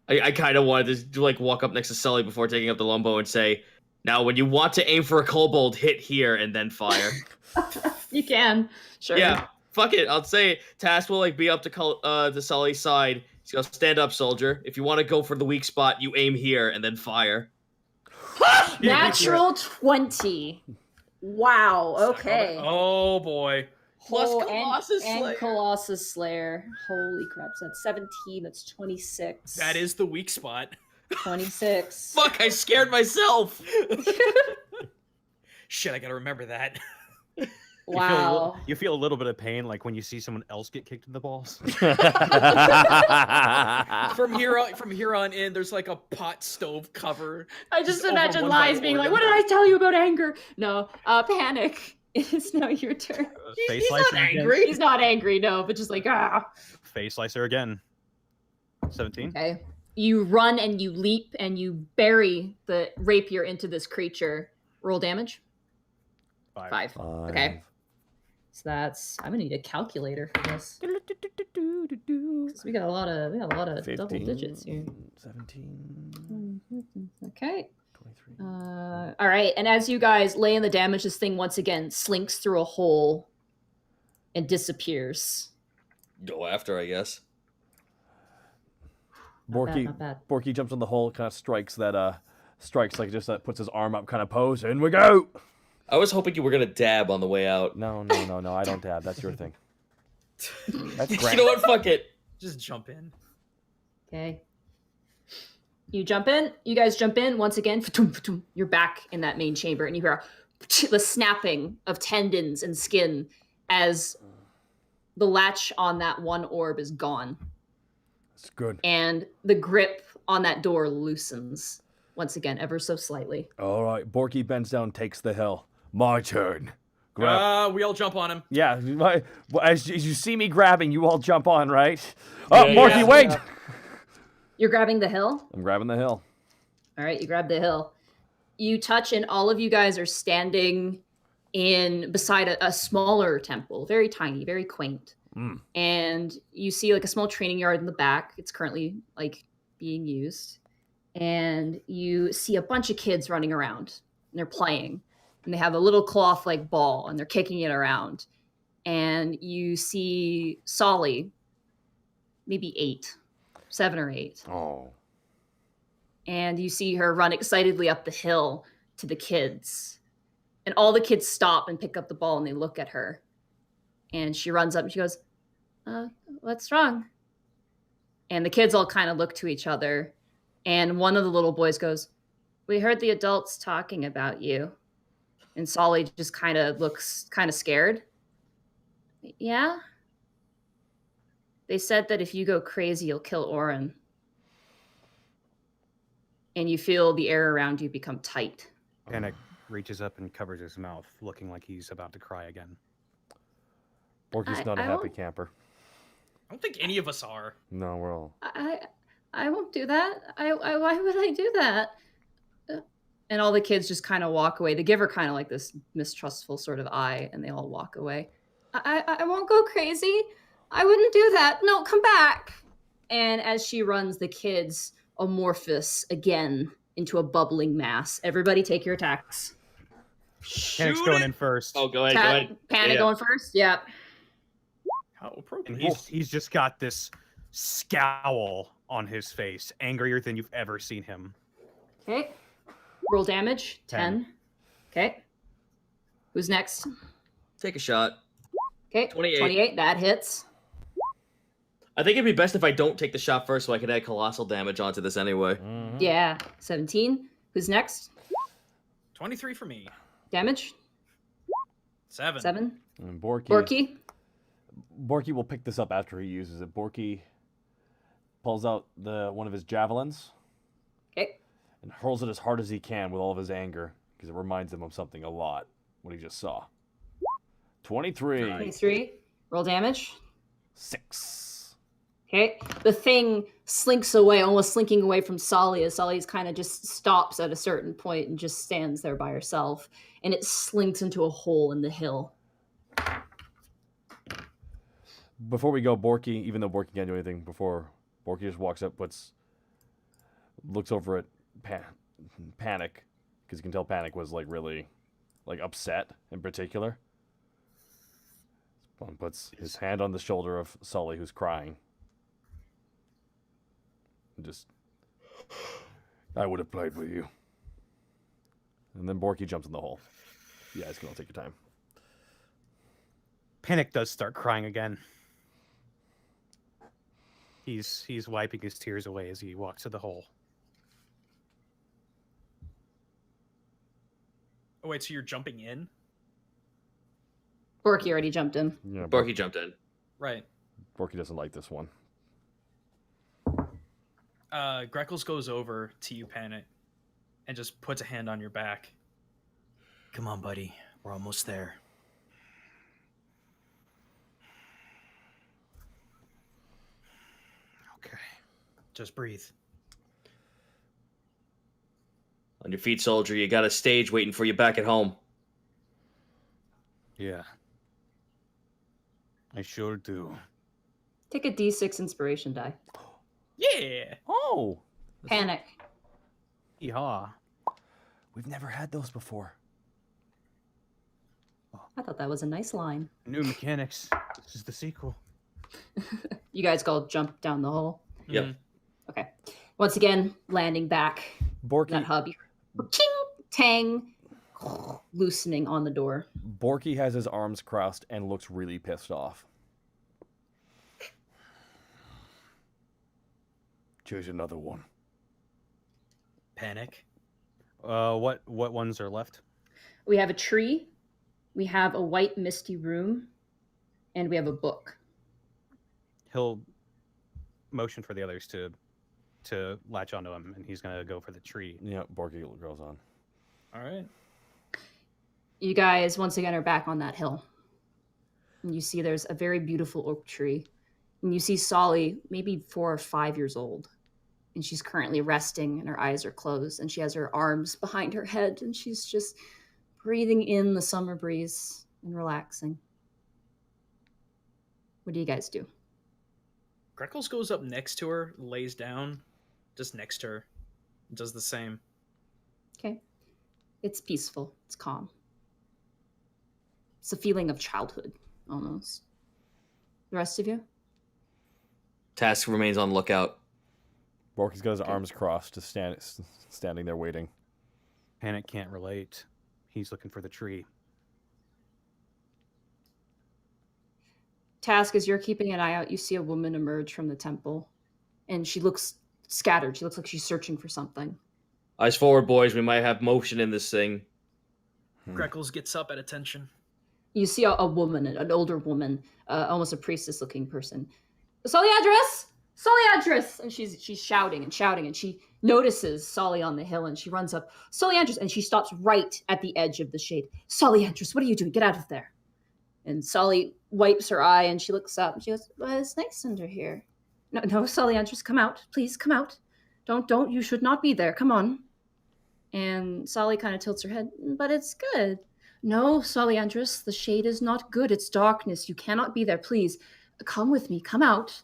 I kind of wanted to like walk up next to Sully before taking up the longbow and say, "Now, when you want to aim for a kobold, hit here and then fire." You can. Sure. Yeah, fuck it. I'll say it. Task will like be up to Sully's side. He's gonna stand up, soldier. If you want to go for the weak spot, you aim here and then fire. Natural 20. Wow. Okay. Oh boy. Plus Oh, Colossus and Slayer. Colossus Slayer. Holy crap. So that's 17. That's 26. That is the weak spot. 26. Fuck! I scared myself. Shit, I gotta remember that. Wow. You feel a little bit of pain, like when you see someone else get kicked in the balls. From here on in, there's like a pot stove cover. I just over imagine one Lies by being like, organ. "What did I tell you about anger?" No. Panic. It's now your turn. Face He's not slicer again. angry. He's not angry, no, but just like, ah. Face slicer again. 17. Okay. You run and you leap and you bury the rapier into this creature. Roll damage. 5. Okay. So that's. I'm gonna need a calculator for this. 'Cause we got a lot of 15, double digits here. 17, Okay. 23. All right. And as you guys lay in the damage, this thing once again slinks through a hole and disappears. Go after, I guess. Not bad. Borky jumps on the hole, kind of strikes like just that puts his arm up, kind of pose, and we go. I was hoping you were gonna dab on the way out. No, I don't dab. That's your thing. That's You great. know what? Fuck it. Just jump in. Okay. You jump in. You guys jump in once again. You're back in that main chamber, and you hear the snapping of tendons and skin as the latch on that one orb is gone. It's good. And the grip on that door loosens once again, ever so slightly. All right, Borky bends down, takes the hill. My turn. We all jump on him. Yeah, as you see me grabbing, you all jump on, right? Oh, Borky, wait! Yeah. You're grabbing the hill? I'm grabbing the hill. All right, you grab the hill. You touch, and all of you guys are standing beside a smaller temple, very tiny, very quaint. And you see like a small training yard in the back. It's currently like being used. And you see a bunch of kids running around, and they're playing. And they have a little cloth like ball, and they're kicking it around. And you see Sully, maybe 7 or 8. Oh. And you see her run excitedly up the hill to the kids. And all the kids stop and pick up the ball, and they look at her. And she runs up and she goes, what's wrong? And the kids all kind of look to each other. And one of the little boys goes, we heard the adults talking about you. And Sully just kind of looks kind of scared. Yeah? They said that if you go crazy, you'll kill Oren. And you feel the air around you become tight. Panic reaches up and covers his mouth, looking like he's about to cry again. Borky's not a happy camper. I don't think any of us are. No, we're all... I won't do that. Why would I do that? And all the kids just kind of walk away. They give her kind of like this mistrustful sort of eye, and they all walk away. I won't go crazy. I wouldn't do that. No, come back. And as she runs, the kids amorphous again into a bubbling mass. Everybody take your attacks. Panic's going in first. Oh, go ahead. Panic going first? Yep. How appropriate. And he's just got this scowl on his face, angrier than you've ever seen him. Okay. Roll damage. 10. Okay. Who's next? Take a shot. Okay. 28. That hits. I think it'd be best if I don't take the shot first so I can add colossal damage onto this anyway. Mm-hmm. Yeah. 17. Who's next? 23 for me. Damage? 7. 7. And Borky? Borky will pick this up after he uses it. Borky pulls out one of his javelins. Okay. And hurls it as hard as he can with all of his anger, because it reminds him of something a lot, what he just saw. 23. 23. Roll damage. 6. Okay. The thing slinks away, almost slinking away from Sully, as Sully's kind of just stops at a certain point and just stands there by herself. And it slinks into a hole in the hill. Before we go, Borky, even though Borky can't do anything, Borky just walks up, looks over at Panic, because you can tell Panic was really upset in particular. Puts his hand on the shoulder of Sully, who's crying. I would have played with you. And then Borky jumps in the hole. You guys can all take your time. Panic does start crying again. He's wiping his tears away as he walks to the hole. Oh, wait, so you're jumping in? Borky already jumped in. Yeah, Borky jumped in. Right. Borky doesn't like this one. Greckles goes over to you, Panic, and just puts a hand on your back. Come on, buddy. We're almost there. Okay. Just breathe. On your feet, soldier. You got a stage waiting for you back at home. Yeah. I sure do. Take a D6 inspiration die. Yeah. Oh, Panic. Yeehaw. we've never had those before. I thought that was a nice line. New mechanics. This is the sequel. You guys go jump down the hole. Yep. Mhm. Okay. Once again, landing back that Borky, hub. Ching, tang, loosening on the door. Borky has his arms crossed and looks really pissed off. Choose another one. Panic. What ones are left? We have a tree, we have a white misty room, and we have a book. He'll motion for the others to latch onto him, and he's gonna go for the tree. Yeah, Borky goes on. All right. You guys once again are back on that hill. And you see there's a very beautiful oak tree. And you see Sully, maybe 4 or 5 years old. And she's currently resting and her eyes are closed. And she has her arms behind her head and she's just breathing in the summer breeze and relaxing. What do you guys do? Greckles goes up next to her, lays down, just next to her, does the same. Okay. It's peaceful. It's calm. It's a feeling of childhood, almost. The rest of you? Task remains on lookout. Borky's got his arms crossed, just standing there waiting. Panic can't relate. He's looking for the tree. Task, as you're keeping an eye out, you see a woman emerge from the temple. And she looks scattered. She looks like she's searching for something. Eyes forward, boys. We might have motion in this thing. Greckles gets up at attention. You see a woman, an older woman, almost a priestess-looking person. Sully address! Sully address! And she's shouting and shouting, and she notices Sully on the hill, and she runs up. Sully address! And she stops right at the edge of the shade. Sully address, what are you doing? Get out of there. And Sully wipes her eye, and she looks up, and she goes, well, it's nice under here. No, Sully address, come out. Please, come out. Don't, you should not be there. Come on. And Sully kind of tilts her head, but it's good. No, Sully Andrus, the shade is not good. It's darkness. You cannot be there. Please, come with me. Come out.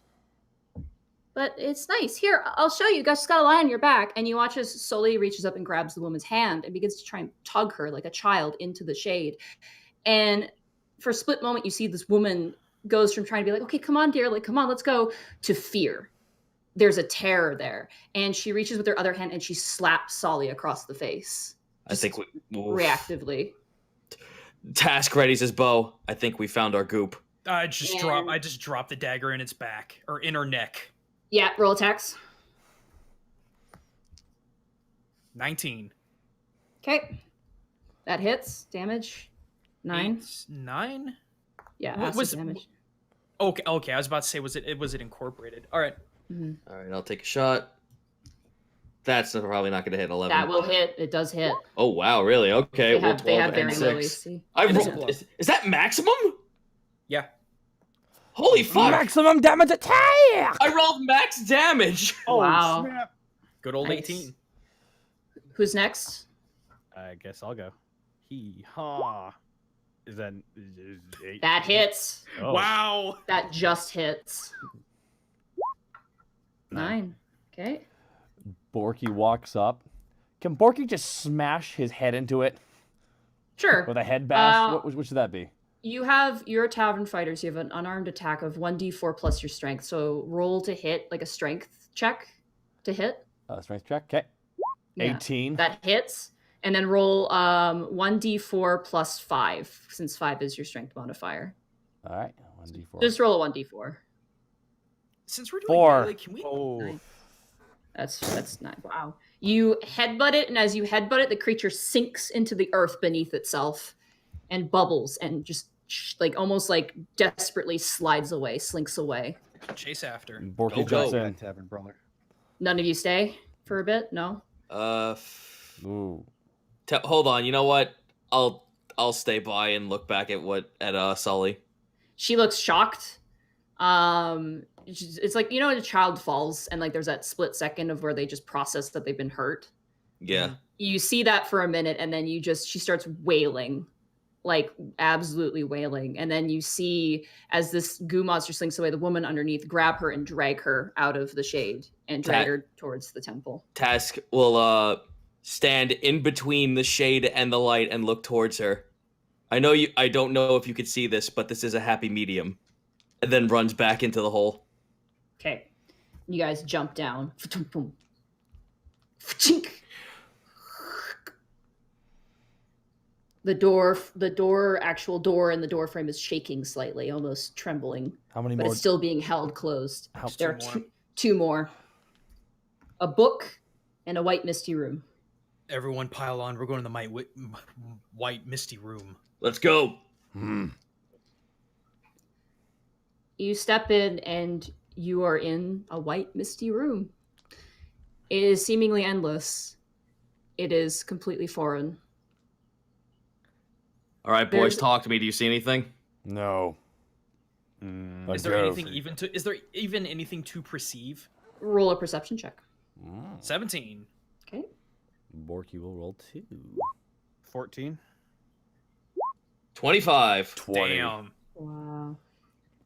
But it's nice. Here, I'll show you. You guys just gotta lie on your back. And you watch as Sully reaches up and grabs the woman's hand and begins to try and tug her like a child into the shade. And for a split moment, you see this woman goes from trying to be like, okay, come on, dear. Like, come on, let's go, to fear. There's a terror there. And she reaches with her other hand and she slaps Sully across the face. I think we reactively. Task readies his bow. I think we found our goop. I just drop the dagger in its back or in her neck. Yeah, roll attacks. 19. Okay. That hits. Damage. 9. 9? Yeah, What acid was damage. Okay, I was about to say was it incorporated? All right. Mm-hmm. All right, I'll take a shot. That's probably not going to hit 11. That will hit. It does hit. Oh wow, really? Okay, They have 12 very and low 6. AC. Is that maximum? Yeah. Holy fuck! Maximum damage attack! I rolled max damage. Oh, wow. Snap. Good old Nice. 18. Who's next? I guess I'll go. Hee-haw. Is that... Is 8? That hits. Oh. Wow. That just hits. 9. Okay. Borky walks up. Can Borky just smash his head into it Sure. with a head bash? What should that be? You're a tavern fighter, so you have an unarmed attack of 1d4 plus your strength. So roll to hit, like a strength check to hit. Strength check. Okay. Yeah. 18. That hits. And then roll 1d4 plus 5, since 5 is your strength modifier. All right. 1d4. Just roll a 1d4. Since we're doing 4. melee, can we? Oh. That's 9. Wow. You headbutt it, and as you headbutt it, the creature sinks into the earth beneath itself and bubbles and just like almost like desperately slides away, slinks away. Chase after. Borky jumps in. Tavern brawler. None of you stay for a bit? No? Ooh. Hold on. You know what? I'll stay by and look back at Sully. She looks shocked. It's like, you know, when a child falls and like there's that split second of where they just process that they've been hurt. Yeah. You see that for a minute and then she starts wailing like absolutely wailing. And then you see as this goo monster slinks away, the woman underneath grab her and drag her out of the shade and drag her towards the temple. Task will stand in between the shade and the light and look towards her. I don't know if you could see this, but this is a happy medium. And then runs back into the hole. Okay. You guys jump down. The actual door and the door frame is shaking slightly, almost trembling. How many but more? it's still being held closed. There are two more. two more. A book and a white misty room. Everyone pile on. We're going to the white misty room. Let's go. You step in and you are in a white misty room. It is seemingly endless. It is completely foreign. All right, boys, talk to me. Do you see anything? No. Is there even anything to perceive? Roll a perception check. 17. Okay. Borky will roll 2. 14. 25. 20. Damn. Wow.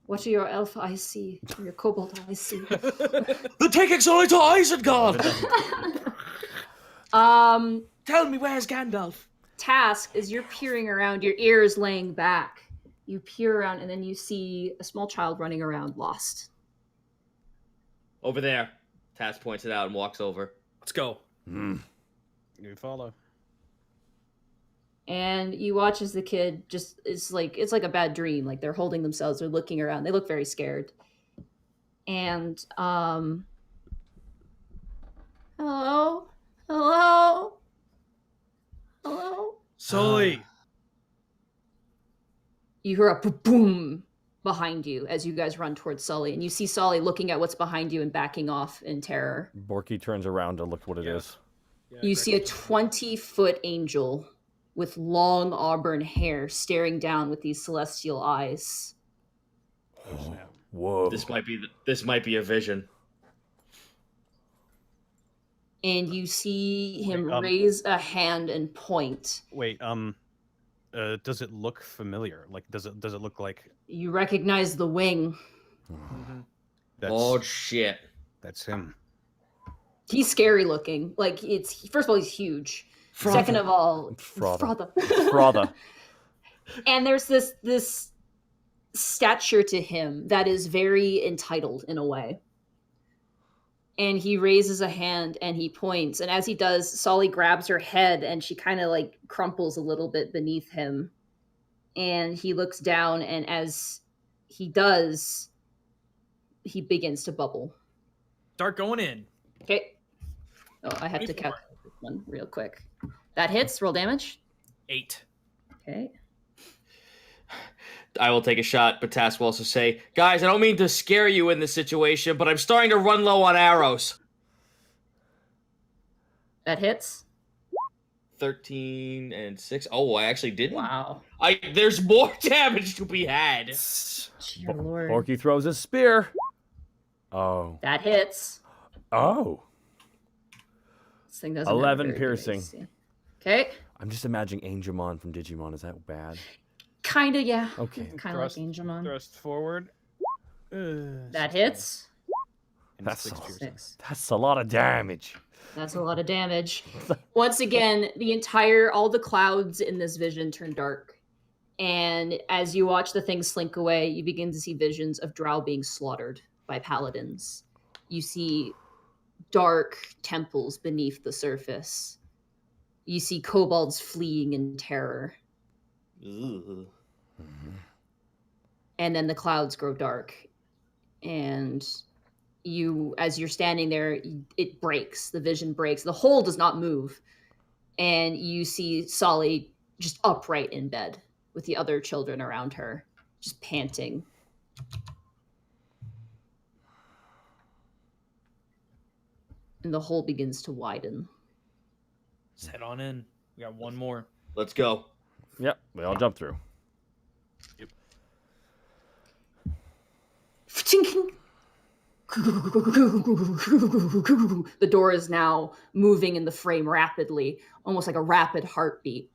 What do your elf eyes see? Your kobold eyes see? The taking's only to Isengard! Tell me, where's Gandalf? Task, as you're peering around, your ears laying back. You peer around and then you see a small child running around lost. Over there. Task points it out and walks over. Let's go. You follow. And you watch as the kid it's like a bad dream. Like they're holding themselves, they're looking around, they look very scared. And hello? Sully. You hear a boom behind you as you guys run towards Sully, and you see Sully looking at what's behind you and backing off in terror. Borky turns around to look what it is. You see a 20-foot angel with long auburn hair staring down with these celestial eyes. Whoa. This might be a vision. And you see him raise a hand and point. Wait, does it look familiar? Like, does it look like... You recognize the wing. Oh, shit. That's him. He's scary looking. Like, first of all, he's huge. Second of all, Frotha. And there's this stature to him that is very entitled in a way. And he raises a hand and he points. And as he does, Sully grabs her head and she kind of like crumples a little bit beneath him. And he looks down, and as he does, he begins to bubble. Start going in. Okay. Oh, I have to calculate this one real quick. That hits. Roll damage. 8. Okay. I will take a shot, but Task will also say, guys, I don't mean to scare you in this situation, but I'm starting to run low on arrows. That hits. 13 and 6. Oh, I actually didn't. Wow. There's more damage to be had. Dear Lord. Borky throws his spear. Oh. That hits. Oh. This thing doesn't have 11 very good piercing. AC. Okay. I'm just imagining Angemon from Digimon. Is that bad? Kinda, yeah. Okay. Kind of like Angemon. Thrust forward. That hits. And That's 6 piercing. That's a lot of damage. That's a lot of damage. Once again, all the clouds in this vision turn dark. And as you watch the thing slink away, you begin to see visions of Drow being slaughtered by paladins. You see dark temples beneath the surface. You see kobolds fleeing in terror. Ugh. And then the clouds grow dark. And as you're standing there, it breaks. The vision breaks. The hole does not move. And you see Sully just upright in bed with the other children around her, just panting. And the hole begins to widen. Let's head on in. We got one more. Let's go. Yep, we all jump through. The door is now moving in the frame rapidly, almost like a rapid heartbeat.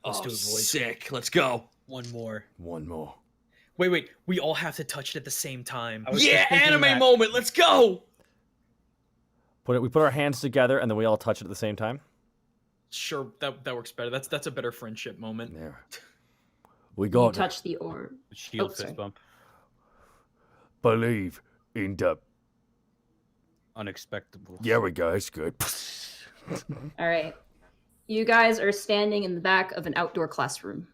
was to avoid sick. Let's go. one more. One more. Wait. We all have to touch it at the same time. I was just thinking Anime that. moment. Let's go. We put our hands together and then we all touch it at the same time. Sure, that works better. That's a better friendship moment. There. We You got it. touch the orb. Shield sorry. fist bump. Believe in the. Unexpectables. There we go. It's good. All right. You guys are standing in the back of an outdoor classroom.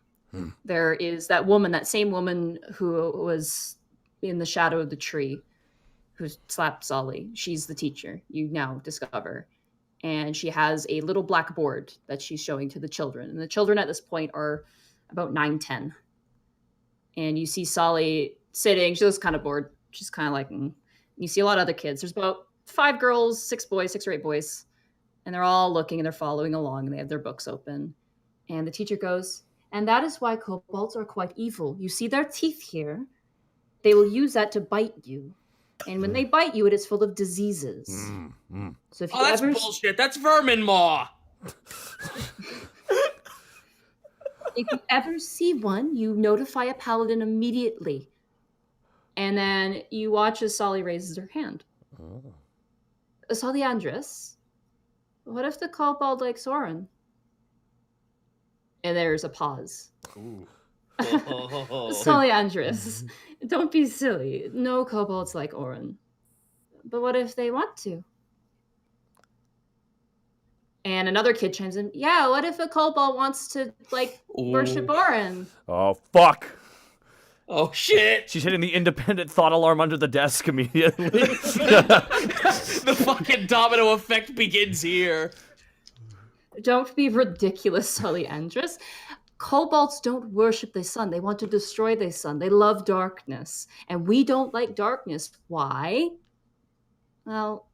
There is that same woman who was in the shadow of the tree, who slapped Sully. She's the teacher, you now discover. And she has a little black board that she's showing to the children. And the children at this point are about 9-10. And you see Sully sitting. She looks kind of bored. She's kind of like, You see a lot of other kids. There's about 5 girls, 6 boys, 6 or 8 boys. And they're all looking and they're following along and they have their books open. And the teacher goes, and that is why kobolds are quite evil. You see their teeth here? They will use that to bite you. And when they bite you, it is full of diseases. So if you that's bullshit. That's vermin maw. If you ever see one, you notify a paladin immediately. And then you watch as Sully raises her hand. Sully Andrus, what if the kobold likes Oren? And there's a pause. Ooh. Sully Andrus, don't be silly. No kobolds like Oren. But what if they want to? And another kid chimes in, yeah, what if a kobold wants to, worship Oren? Oh, fuck. Oh, shit. She's hitting the independent thought alarm under the desk immediately. The fucking domino effect begins here. Don't be ridiculous, Sully Andrus. Kobolds don't worship the sun. They want to destroy the sun. They love darkness. And we don't like darkness. Why? Well,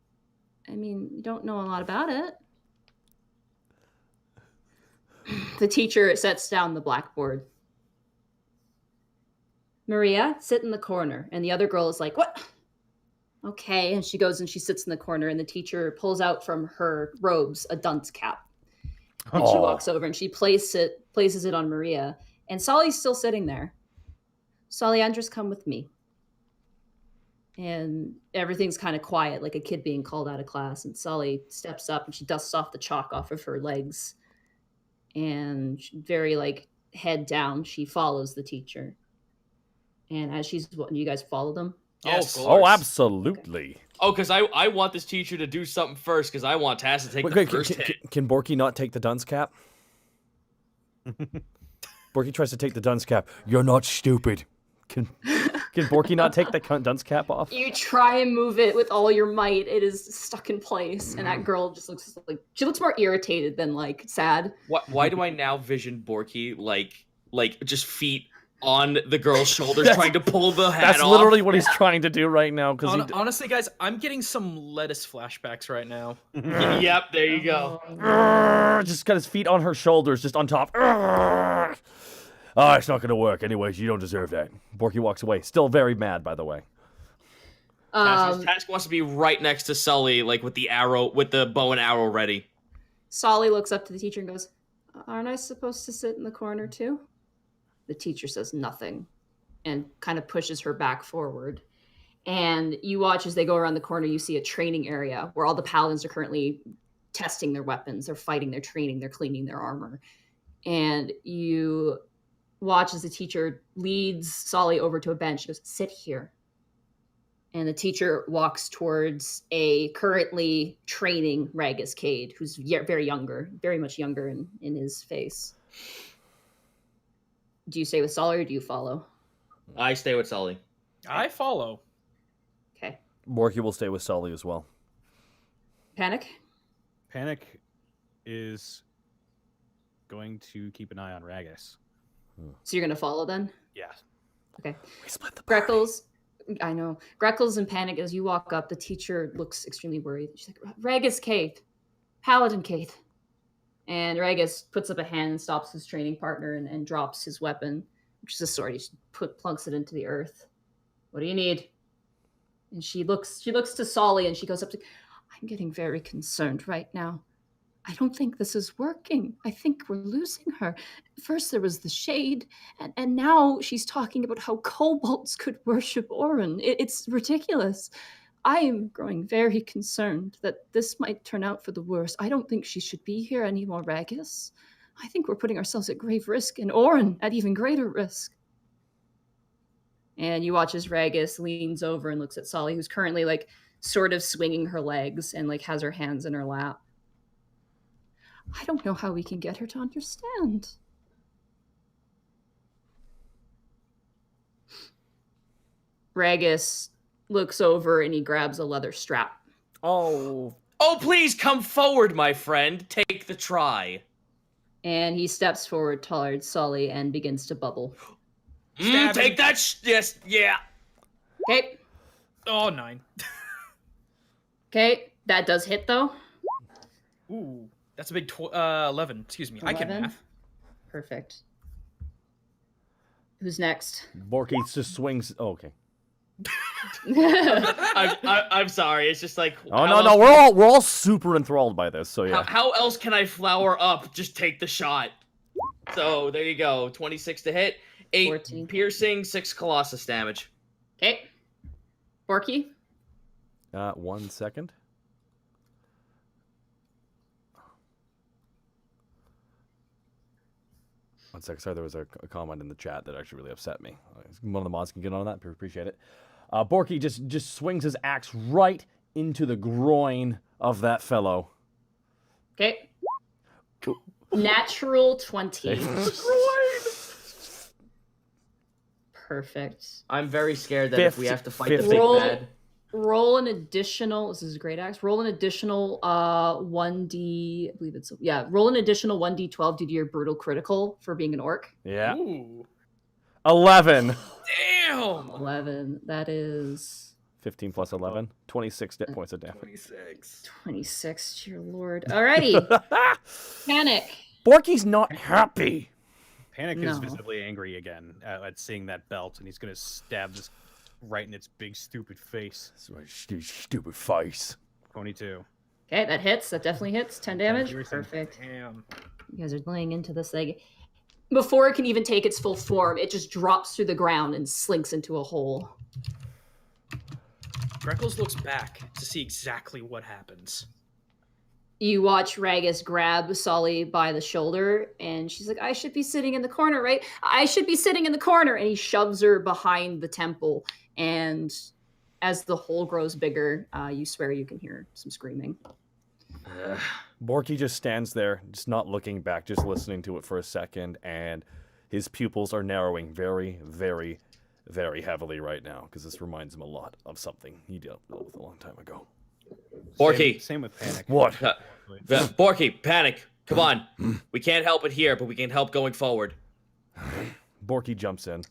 I mean, you don't know a lot about it. The teacher sets down the blackboard. Maria, sit in the corner. And the other girl is like, what? Okay. And she goes and she sits in the corner and the teacher pulls out from her robes a dunce cap. And she walks over and she places it on Maria. And Sully's still sitting there. Sully Andrus, come with me. And everything's kind of quiet, like a kid being called out of class. And Sully steps up and she dusts off the chalk off of her legs. And very head down, she follows the teacher. And as you guys follow them? Yes. Oh, absolutely. Oh, because I want this teacher to do something first, because I want Taz to take the first hit. Can Borky not take the dunce cap? Borky tries to take the dunce cap. You're not stupid. Can Borky not take the dunce cap off? You try and move it with all your might. It is stuck in place. And that girl just looks she looks more irritated than sad. Why do I now vision Borky like just feet on the girl's shoulders trying to pull the hat off? That's literally what he's trying to do right now. Honestly, guys, I'm getting some lettuce flashbacks right now. Yep, there you go. Just got his feet on her shoulders, just on top. Oh, it's not going to work. Anyways, you don't deserve that. Borky walks away. Still very mad, by the way. Task wants to be right next to Sully, with the bow and arrow ready. Sully looks up to the teacher and goes, aren't I supposed to sit in the corner too? The teacher says nothing and kind of pushes her back forward. And you watch as they go around the corner, you see a training area where all the paladins are currently testing their weapons. They're fighting, they're training, they're cleaning their armor. And you watch as the teacher leads Sully over to a bench. She goes, sit here. And the teacher walks towards a currently training Ragus Cade, who's very much younger in his face. Do you stay with Sully or do you follow? I stay with Sully. I follow. Okay. Borky will stay with Sully as well. Panic Panic is going to keep an eye on Ragus. So you're going to follow then? Yeah. Okay. We split the party. Greckles. I know. Greckles and Panic, as you walk up, the teacher looks extremely worried. She's like, Ragus Cade. Paladin Cade. And Ragus puts up a hand and stops his training partner and drops his weapon, which is a sword. He just plunks it into the earth. What do you need? And she looks to Sully and she goes up to, I'm getting very concerned right now. I don't think this is working. I think we're losing her. First there was the shade, and now she's talking about how kobolds could worship Orin. It's ridiculous. I am growing very concerned that this might turn out for the worse. I don't think she should be here anymore, Ragus. I think we're putting ourselves at grave risk, and Orin at even greater risk. And you watch as Ragus leans over and looks at Sully, who's currently, like, sort of swinging her legs and, like, has her hands in her lap. I don't know how we can get her to understand. Ragus looks over and he grabs a leather strap. Oh. Oh, please come forward, my friend. Take the try. And he steps forward towards Sully and begins to bubble. Take that. Yes, yeah. Okay. Oh, 9. Okay, that does hit though. Ooh, that's a big 11. Excuse me. 11? I can math. Perfect. Who's next? Borky just swings. Oh, okay. I'm sorry. It's just like. Oh no, we're all super enthralled by this. So yeah. How else can I flower up? Just take the shot. So there you go. 26 to hit, 8 14. Piercing, 6 Colossus damage. Okay. Borky. 1 second. One second. Sorry, there was a comment in the chat that actually really upset me. One of the mods can get on that. Appreciate it. Borky just swings his axe right into the groin of that fellow. Okay. Natural 20. Perfect. I'm very scared that if we have to fight the big bad. Roll an additional. This is a great axe. Roll an additional 1d. I believe it's roll an additional 1d12 due to your brutal critical for being an orc. Yeah. Ooh. 11. Damn. 11. That is 15 plus 11. 26 points of damage. 26. Dear Lord. Alrighty. Panic. Borky's not happy. Panic is visibly angry again at seeing that belt, and he's gonna stab this right in its big stupid face. Stupid face. 22. Okay, that hits. That definitely hits. 10 damage. Perfect. Damn. You guys are laying into this thing. Before it can even take its full form, it just drops through the ground and slinks into a hole. Greckles looks back to see exactly what happens. You watch Ragus grab Sully by the shoulder, and she's like, I should be sitting in the corner, right? I should be sitting in the corner. And he shoves her behind the temple. And as the hole grows bigger, you swear you can hear some screaming. Borky just stands there, just not looking back, just listening to it for a second, and his pupils are narrowing very, very, very heavily right now, because this reminds him a lot of something he dealt with a long time ago. Borky. Same with Panic. What? Borky, Panic. Come on. We can't help it here, but we can help going forward. Borky jumps in.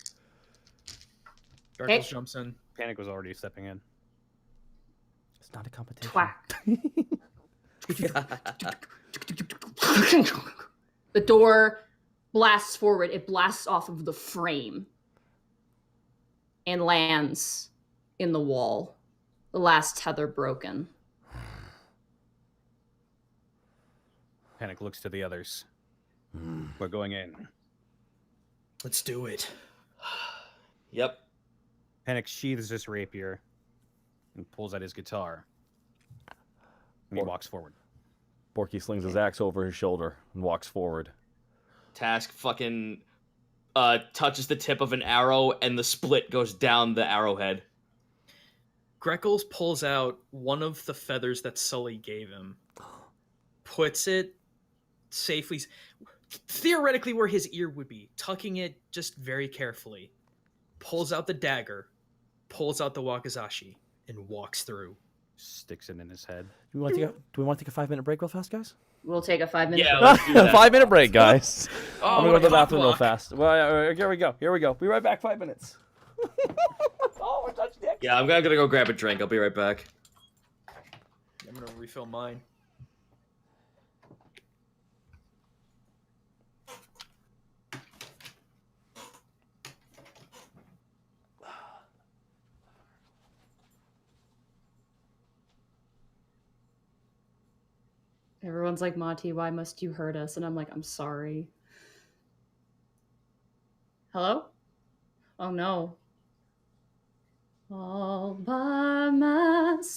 Greckles jumps in. Panic was already stepping in. It's not a competition. Twack. The door blasts forward. It blasts off of the frame and lands in the wall. The last tether broken. Panic looks to the others. We're going in. Let's do it. Yep. Panic sheathes his rapier and pulls out his guitar. And he walks forward. Borky slings his axe over his shoulder and walks forward. Task fucking touches the tip of an arrow, and the split goes down the arrowhead. Greckles pulls out one of the feathers that Sully gave him, puts it safely, theoretically where his ear would be, tucking it just very carefully, pulls out the dagger, pulls out the wakizashi, and walks through. Sticks it in his head. Do we want to take a 5-minute break real fast, guys? We'll take a 5-minute break. Let's do that. 5-minute break, guys. I'm going to go to the bathroom real block. fast. Well, here we go. Be right back. 5 minutes. Oh, we're touching the Yeah, I'm gonna go grab a drink. I'll be right back. I'm gonna refill mine. Everyone's like, Monty, why must you hurt us? And I'm like, I'm sorry. Hello? Oh no. All by myself.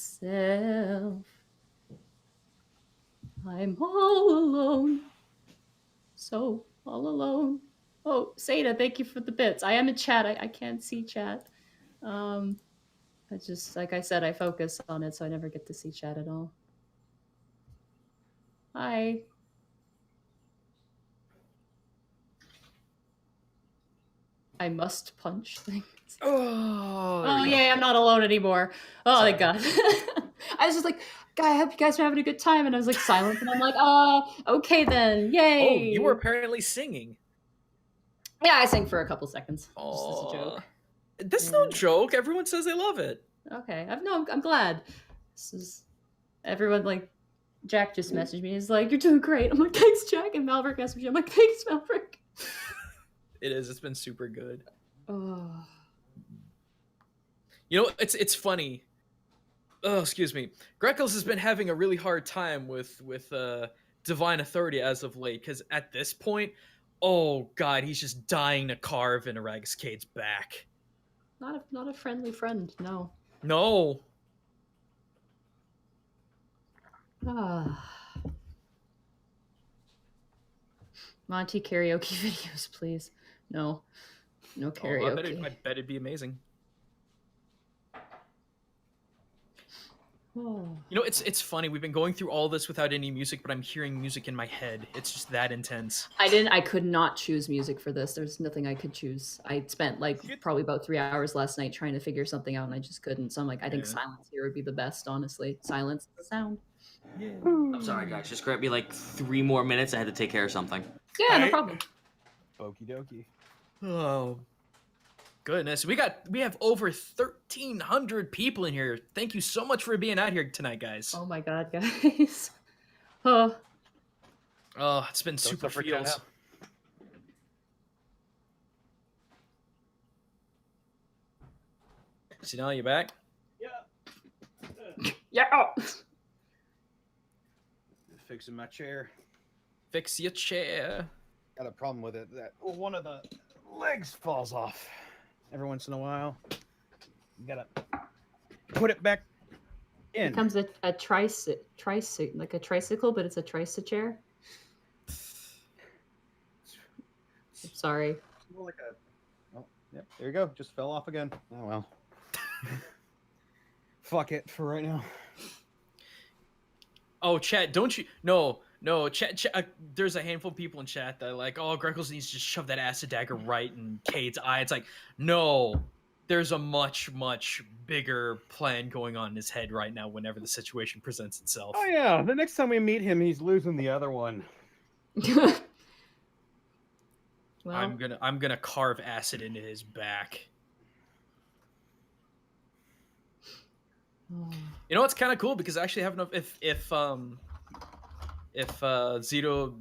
I'm all alone. So all alone. Oh, Seda, thank you for the bits. I am in chat. I can't see chat. I just, like I said, I focus on it, so I never get to see chat at all. Hi. I must punch things. Oh yeah, I'm not alone anymore. Oh, thank God. I was just like, I hope you guys are having a good time, and I was like silent, and I'm like, okay then, yay. Oh, you were apparently singing. Yeah, I sang for a couple seconds. Just as a joke. That's no joke. Everyone says they love it. Okay, I'm glad. This is everyone like. Jack just messaged me. He's like, "You're doing great." I'm like, "Thanks, Jack." And Malverick messaged me. I'm like, "Thanks, Malverick." It is. It's been super good. Oh. You know, it's funny. Oh, excuse me. Greckles has been having a really hard time with Divine Authority as of late, because at this point, oh god, he's just dying to carve in Aragiscade's back. Not a friendly friend, no. No. Monty karaoke videos, please. No karaoke. I bet it'd be amazing. Oh. You know, it's funny. We've been going through all this without any music, but I'm hearing music in my head. It's just that intense. I could not choose music for this. There's nothing I could choose. I spent probably about 3 hours last night trying to figure something out, and I just couldn't. So I'm like, I think silence here would be the best, honestly. Silence the sound. Yeah. I'm sorry, guys. Just grab me 3 more minutes. I had to take care of something. Yeah, no problem. Okie dokie. Oh, goodness. We have over 1,300 people in here. Thank you so much for being out here tonight, guys. Oh my god, guys. Oh, it's been super feels. So now you back? yeah. Fixing my chair. Fix your chair. Got a problem with it. That one of the legs falls off every once in a while. You gotta put it back in. It becomes a like a tricycle, but it's a tricycle. Sorry. More like a. Oh, yep. There you go. Just fell off again. Oh well. Fuck it for right now. Oh, chat! Don't you? No, chat. There's a handful of people in chat that are like, oh, Greckles needs to just shove that acid dagger right in Cade's eye. It's like, no, there's a much, much bigger plan going on in his head right now whenever the situation presents itself. Oh yeah, the next time we meet him, he's losing the other one. Well, I'm gonna carve acid into his back. You know what's kind of cool, because I actually have enough. If Zito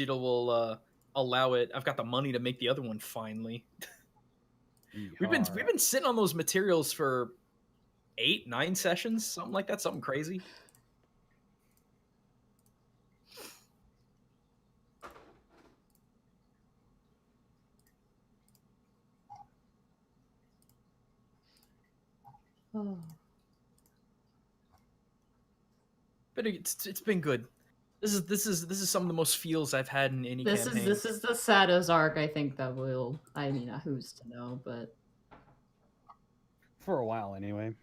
will allow it, I've got the money to make the other one finally. We've been sitting on those materials for 8-9 sessions, something like that, something crazy. oh. But it's been good. This is some of the most feels I've had in any campaign. This is the saddest arc I think that will. I mean, who's to know, but for a while anyway.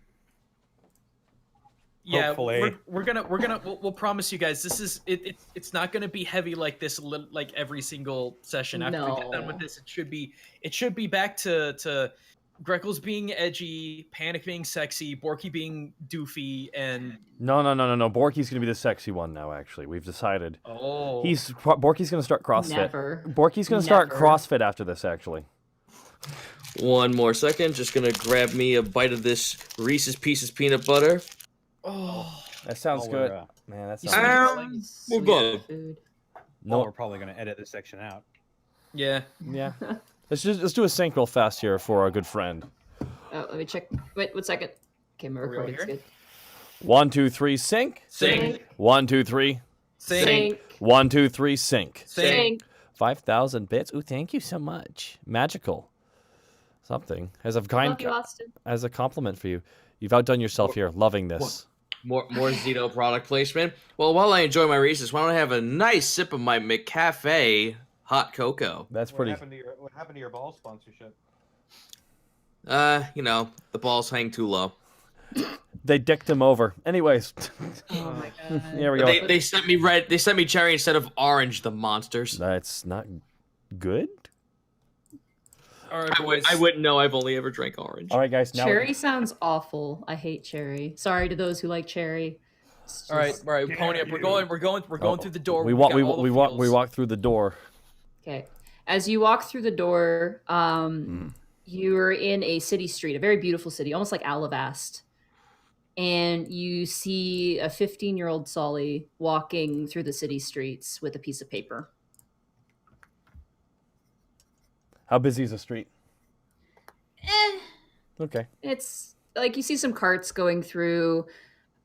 Yeah, hopefully. we'll promise you guys it's not gonna be heavy like this like every single session. After we get done with this, it should be back to Greckles being edgy, Panic being sexy, Borky being doofy, and No. Borky's gonna be the sexy one now. Actually, we've decided. oh, Borky's gonna start CrossFit. Never. Borky's gonna start Never. CrossFit after this. Actually. One more second. Just gonna grab me a bite of this Reese's Pieces peanut butter. oh, That sounds Oh, good. we're, Man, that You sounds. We're good. Food. No, we're probably gonna edit this section out. yeah. Yeah. Let's do a sync real fast here for our good friend. Oh, let me check. Wait, 1 second. Okay, my Are we all recording's here? good. 1, 2, 3, sync. Sing. 1, 2, 3. Sink. 1, 2, 3, sink. Sink. 5,000 bits. Ooh, thank you so much. Magical. Something. As a kind, Love you, Austin. as a compliment for you. You've outdone yourself here. Loving this. More Zito product placement. Well, while I enjoy my Reese's, why don't I have a nice sip of my McCafe hot cocoa? That's pretty. What happened to your ball sponsorship? The balls hang too low. They dicked him over. Anyways. Oh my god. Here we go. They sent me red. They sent me cherry instead of orange. The monsters. That's not good. All right, boys. I wouldn't know. I've only ever drank orange. All right, guys. Now Cherry sounds awful. I hate cherry. Sorry to those who like cherry. All right, pony up. We're going through the door. We got all the walk feels. through the door. Okay. As you walk through the door, you're in a city street, a very beautiful city, almost like Alivast. And you see a 15-year-old Sully walking through the city streets with a piece of paper. How busy is the street? Okay. It's like you see some carts going through.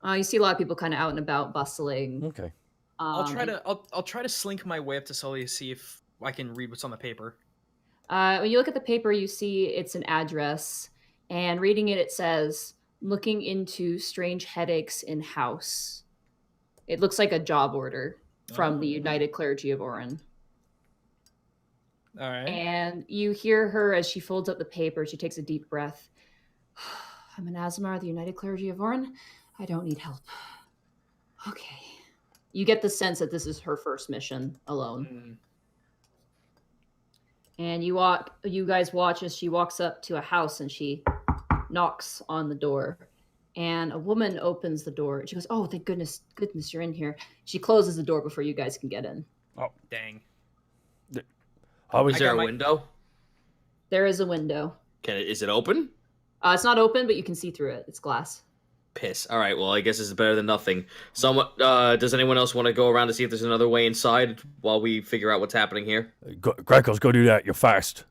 You see a lot of people kind of out and about, bustling. Okay. I'll try to slink my way up to Sully to see if I can read what's on the paper. When you look at the paper, you see it's an address, and reading it, it says, "Looking into strange headaches in house." It looks like a job order from the United Clergy of Orin. All right. And you hear her as she folds up the paper. She takes a deep breath. "I'm an Azamar of the United Clergy of Orin. I don't need help." Okay. You get the sense that this is her first mission alone. And you guys watch as she walks up to a house and she knocks on the door. And a woman opens the door. And she goes, "Oh, thank goodness you're in here." She closes the door before you guys can get in. Oh, dang. Is there a window? There is a window. Is it open? It's not open, but you can see through it. It's glass. Piss. All right. Well, I guess this is better than nothing. Does anyone else want to go around to see if there's another way inside while we figure out what's happening here? Greckles, go do that. You're fast.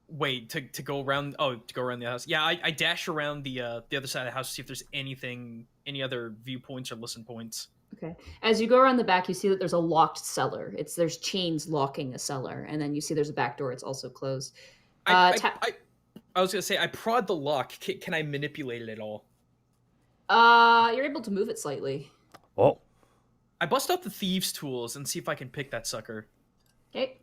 Wait, to go around. Oh, to go around the house. Yeah, I dash around the other side of the house to see if there's any other viewpoints or listen points. Okay. As you go around the back, you see that there's a locked cellar. There's chains locking a cellar, and then you see there's a back door. It's also closed. I was gonna say I prod the lock. Can I manipulate it at all? You're able to move it slightly. Oh. I bust out the thieves' tools and see if I can pick that sucker. Okay.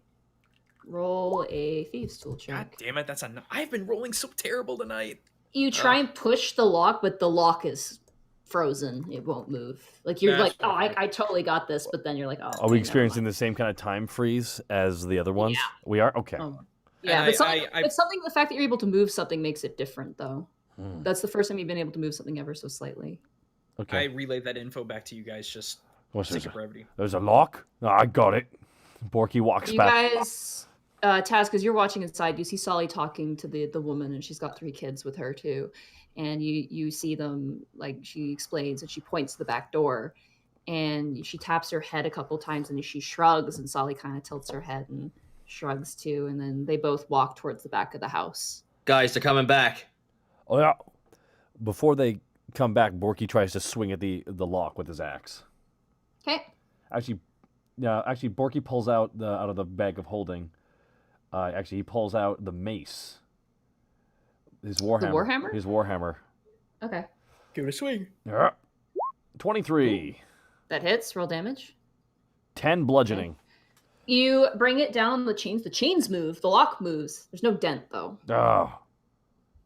Roll a thieves' tool check. God damn it! I've been rolling so terrible tonight. You try and push the lock, but the lock is frozen. It won't move. Like you're That's like, oh, I totally got this, but then you're like, oh. Are we experiencing the same kind of time freeze as the other ones? Yeah. We are? Okay. Yeah, And but something. The fact that you're able to move something makes it different, though. That's the first time you've been able to move something ever so slightly. Okay. I relayed that info back to you guys just What's sake this? of brevity. There's a lock? Oh, I got it. Borky walks You back. guys, Taz, because you're watching inside, you see Sully talking to the woman, and she's got 3 kids with her too. And you see them, like she explains, and she points to the back door, and she taps her head a couple times, and she shrugs, and Sully kind of tilts her head and shrugs too, and then they both walk towards the back of the house. Guys, they're coming back. Oh, yeah. Before they come back, Borky tries to swing at the lock with his axe. Okay. Actually, Borky pulls out out of the bag of holding. He pulls out the mace. His warhammer. The warhammer? His warhammer. Okay. Give it a swing. Yeah. 23. That hits. Roll damage. 10 bludgeoning. You bring it down the chains. The chains move. The lock moves. There's no dent, though. Oh,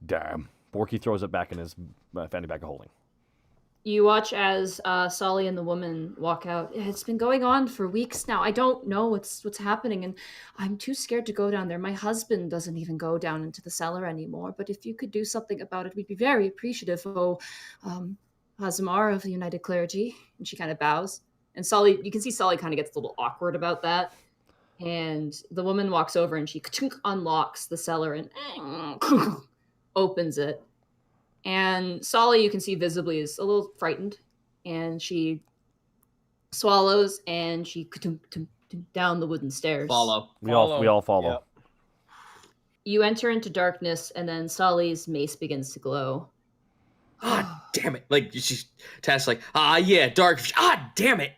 damn. Borky throws it back in his fanny bag of holding. You watch as Sully and the woman walk out. It's been going on for weeks now. I don't know what's happening, and I'm too scared to go down there. My husband doesn't even go down into the cellar anymore. But if you could do something about it, we'd be very appreciative. Oh, Azamar of the United Clergy. And she kind of bows. And Sully, you can see Sully kind of gets a little awkward about that. And the woman walks over and she unlocks the cellar and opens it. And Sully, you can see visibly, is a little frightened. And she swallows and she down the wooden stairs. We all follow. Yep. You enter into darkness, and then Sully's mace begins to glow. Ah, damn it! Like she's Task's like, ah, yeah, dark. Ah, damn it!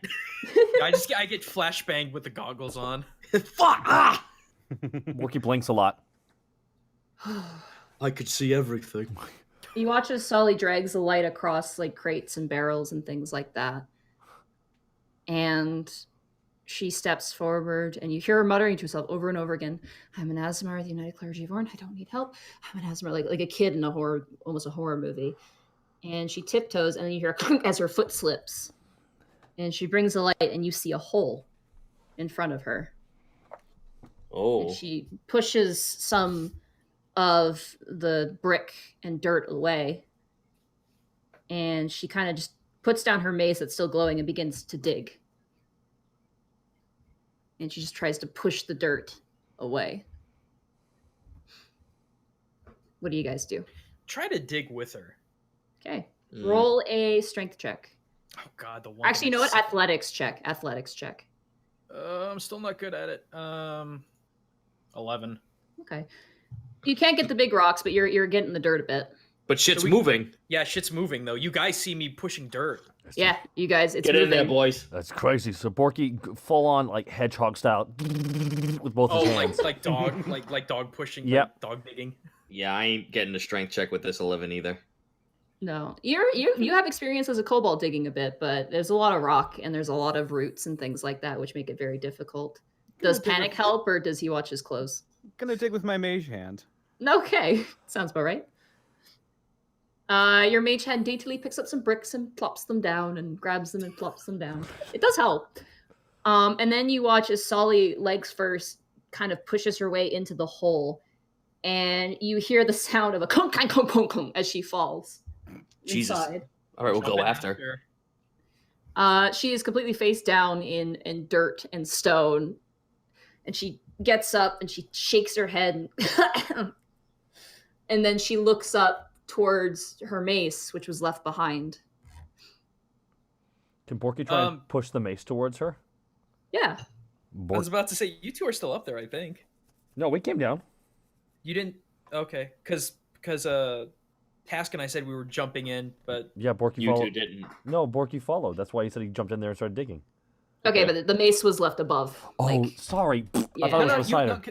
I get flashbanged with the goggles on. Fuck! Ah! Borky blinks a lot. I could see everything. You watch as Sully drags the light across like crates and barrels and things like that. And she steps forward, and you hear her muttering to herself over and over again, I'm an Asmar of the United Clergy of Orn. I don't need help. I'm an Asmar, like a kid in almost a horror movie. And she tiptoes, and then you hear a clunk as her foot slips. And she brings the light, and you see a hole in front of her. Oh. And she pushes some of the brick and dirt away. And she kind of just puts down her mace that's still glowing and begins to dig. And she just tries to push the dirt away. What do you guys do? Try to dig with her. Okay. Roll a strength check. Oh god, the one. Actually, you know what? Athletics check. I'm still not good at it. 11. Okay. You can't get the big rocks, but you're getting the dirt a bit. But shit's moving. Yeah, shit's moving though. You guys see me pushing dirt. Yeah, you guys, it's Get moving. in there, boys. That's crazy. So Borky, full on like hedgehog style, with both his hands. like dog, like dog pushing. Yep. Like dog digging. Yeah, I ain't getting a strength check with this 11 either. No, you have experience as a kobold digging a bit, but there's a lot of rock and there's a lot of roots and things like that, which make it very difficult. Does Panic help, or does he watch his clothes? Gonna dig with my mage hand. Okay, sounds about right. Your mage hand daintily picks up some bricks and plops them down and grabs them and plops them down. It does help. And then you watch as Sully, legs first, kind of pushes her way into the hole, and you hear the sound of a kunk kunk kunk kunk kunk as she falls. Jesus. Inside. All right, we'll go after. She is completely face down in dirt and stone, and she gets up and she shakes her head, and then she looks up towards her mace, which was left behind. Can Borky try and push the mace towards her? Yeah. I was about to say, you two are still up there, I think. No, we came down. You didn't. Okay, because Task and I said we were jumping in, but Yeah, Borky You followed. two didn't. No, Borky followed. That's why he said he jumped in there and started digging. Okay, but the mace was left above. Oh, Like, sorry. Yeah. I thought it was beside her.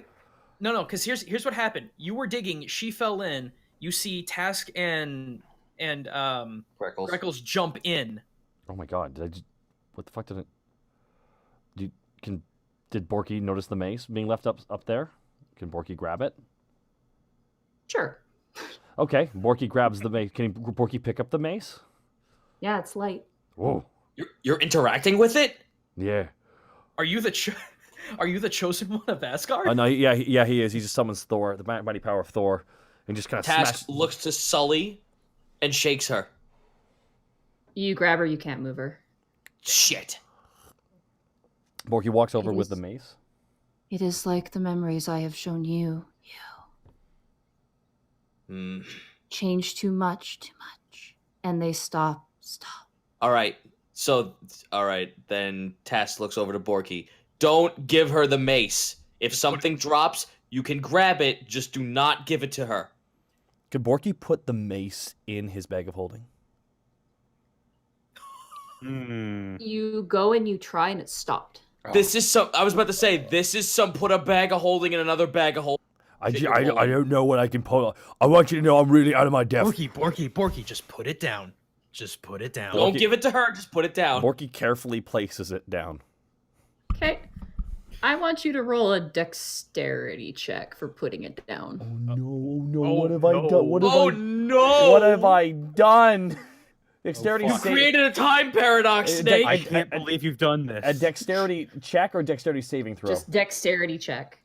no, because here's what happened. You were digging. She fell in. You see Task and Greckles jump in. Oh my god! What the fuck did it? Did Borky notice the mace being left up there? Can Borky grab it? sure. Okay, Borky grabs the mace. Can Borky pick up the mace? Yeah, it's light. Whoa. You're interacting with it? Yeah. Are you the chosen one of Asgard? No, yeah, he is. He just summons Thor, the mighty power of Thor, and just kind of Task looks to Sully and shakes her. You grab her, you can't move her. Shit. Borky walks over It with is- the mace. It is like the memories I have shown you. Change too much, and they stop. All right. So, all right. Then Task looks over to Borky. Don't give her the mace. If something drops, you can grab it. Just do not give it to her. Could Borky put the mace in his bag of holding? You go and you try, and it's stopped. This is some. I was about to say this is some. Put a bag of holding in another bag of holding. I don't know what I can pull. I want you to know I'm really out of my depth. Borky, just put it down. Just put it down. Don't give it to her. Just put it down. Borky carefully places it down. Okay. I want you to roll a dexterity check for putting it down. No, what have I done? No! What have I done? Dexterity You created a time paradox, Snake. I can't believe you've done this. A dexterity check or dexterity saving throw? Just dexterity check.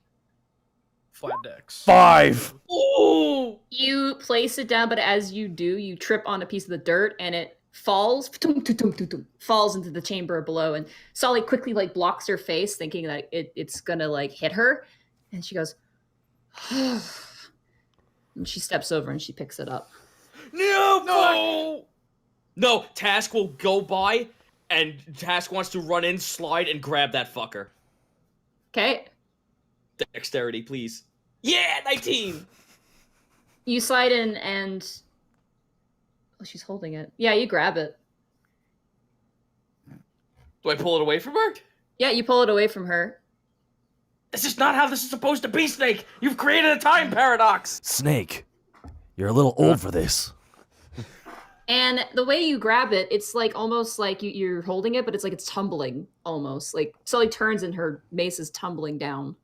Flat decks. 5. Ooh! You place it down, but as you do, you trip on a piece of the dirt and it falls into the chamber below. And Sully quickly blocks her face, thinking that it's gonna hit her. And she goes, and she steps over and she picks it up. No, Task will go by, and Task wants to run in, slide, and grab that fucker. Okay. Dexterity, please. Yeah, 19! You slide in and Oh, she's holding it. Yeah, you grab it. Do I pull it away from her? Yeah, you pull it away from her. This is not how this is supposed to be, Snake. You've created a time paradox. Snake, you're a little old for this. And the way you grab it, it's like almost like you're holding it, but it's like it's tumbling almost. Like Sully turns and her mace is tumbling down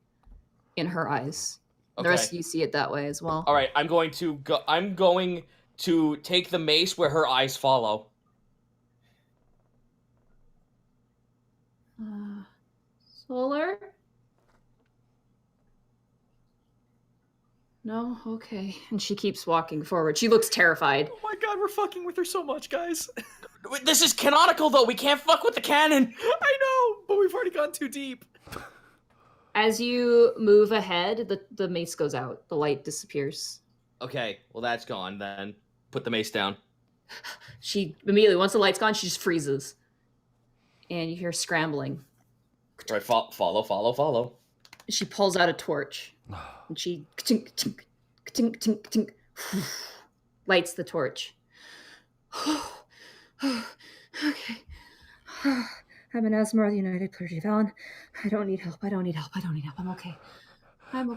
in her eyes. Okay. The rest of you see it that way as well. All right, I'm going to take the mace where her eyes follow. Solar? No? Okay. And she keeps walking forward. She looks terrified. Oh my god, we're fucking with her so much, guys. This is canonical, though. We can't fuck with the canon. I know, but we've already gone too deep. As you move ahead, the mace goes out. The light disappears. Okay, well, that's gone then. Put the mace down. She immediately, once the light's gone, she just freezes. And you hear scrambling. All right, follow. She pulls out a torch. And she tink, tink, tink, tink, tink, lights the torch. Okay. I'm an Asmar of the United Clergy of Allen. I don't need help. I'm okay. I'm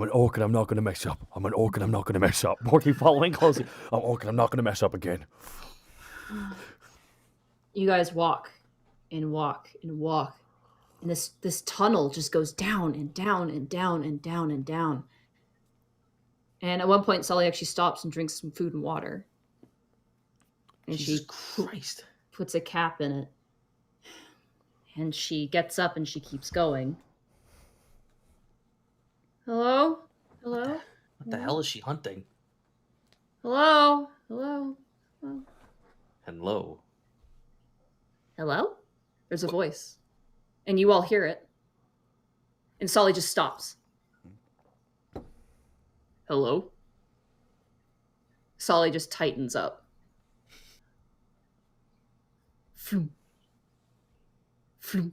an orc and I'm not going to mess up. Borky following closely. I'm orc and I'm not going to mess up again. You guys walk and walk and walk. And this tunnel just goes down and down and down and down and down. And at one point, Sully actually stops and drinks some food and water. And Jesus she Christ. puts a cap in it. And she gets up and she keeps going. Hello? What the hell is she hunting? Hello? Hello? There's a voice. And you all hear it. And Sully just stops. Hello? Sully just tightens up. Floom. Floom.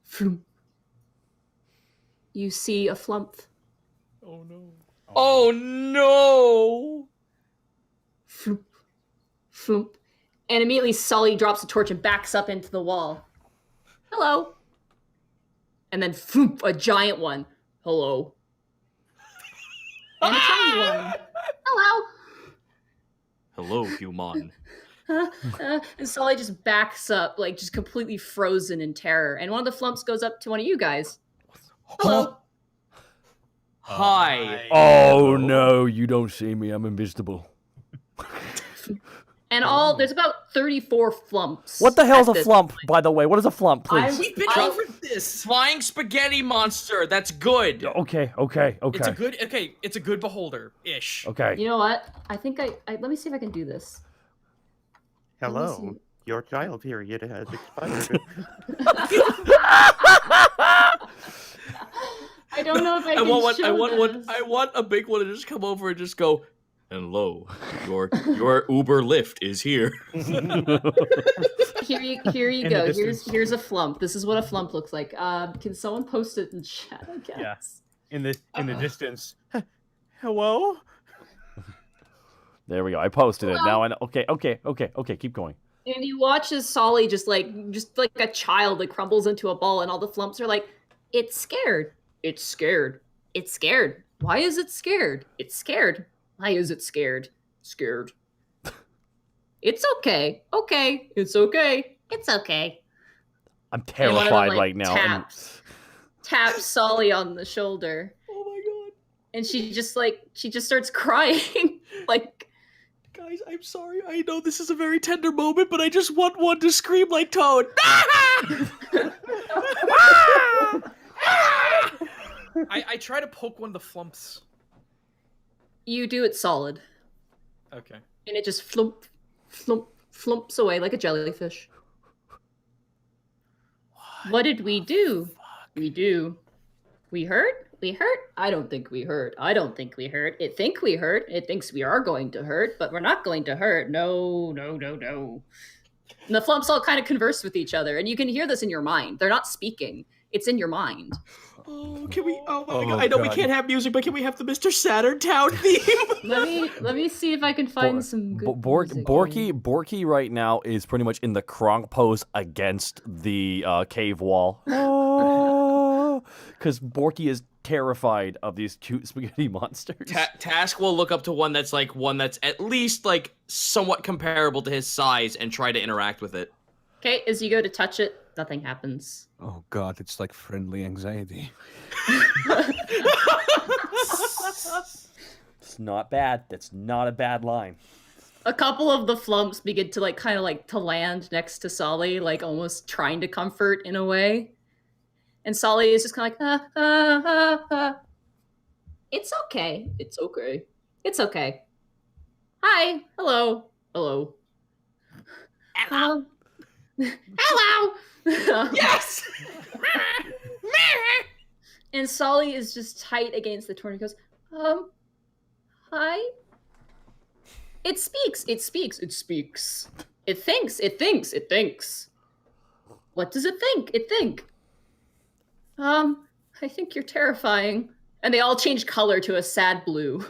Floom. You see a flump. Oh no. Oh no! Floop. Floop. And immediately Sully drops the torch and backs up into the wall. Hello. And then floop, a giant one. Hello. And a tiny one. Hello. Hello, human. And Sully just backs up, like just completely frozen in terror. And one of the flumps goes up to one of you guys. Hello. Hi. Oh no, you don't see me. I'm invisible. And there's about 34 flumps. What the hell's a at this flump, point. by the way? What is a flump, please? We've been over this. Flying spaghetti monster. That's good. Okay. It's a good beholder-ish. Okay. You know what? I think I let me see if I can do this. Hello. Your child period has expired. I don't know if I I can want one. show I want one. this. I want a big one to just come over and just go. Hello, your Uber Lyft is here. Here you go. Here's a flump. This is what a flump looks like. Can someone post it in chat? I guess. Yes. In the distance. Hello. There we go. I posted it. Now I know. Okay. Keep going. And you watch as Sully just like a child like crumbles into a ball, and all the flumps are like, "It's scared. It's scared. It's scared. Why is it scared? It's scared. Why is it scared? Scared. It's okay. Okay. It's okay. It's okay." I'm And one of them, terrified like, right now. Taps Sully on the shoulder. Oh my god. And she just starts crying. Like, Guys, I'm sorry. I know this is a very tender moment, but I just want one to scream like Toad. I try to poke one of the flumps. you do it solid. Okay. And it just flumps away like a jellyfish. What did we do? We hurt? We hurt? I don't think we hurt. I don't think we hurt. It think we hurt. It thinks we are going to hurt, but we're not going to hurt. No. And the flumps all kind of converse with each other, and you can hear this in your mind. They're not speaking. It's in your mind. Oh, can we? Oh my Oh, god! I know we God. can't have music, but can we have the Mr. Saturn Town theme? Let me see if I can find some good music. Borky right now is pretty much in the Kronk pose against the cave wall. Because Borky is terrified of these cute spaghetti monsters. Task will look up to one that's at least like somewhat comparable to his size and try to interact with it. Okay, as you go to touch it, nothing happens. Oh god, it's like friendly anxiety. It's not bad. That's not a bad line. A couple of the flumphs begin to to land next to Sully, like almost trying to comfort in a way. And Sully is just kind of like, It's okay. It's okay. It's okay. Hi. Hello. Hello. Hello. Hello. Yes. And Sully is just tight against the door and goes, hi. It speaks. It speaks. It speaks. It thinks. It thinks. It thinks. What does it think? It think. I think you're terrifying. And they all change color to a sad blue.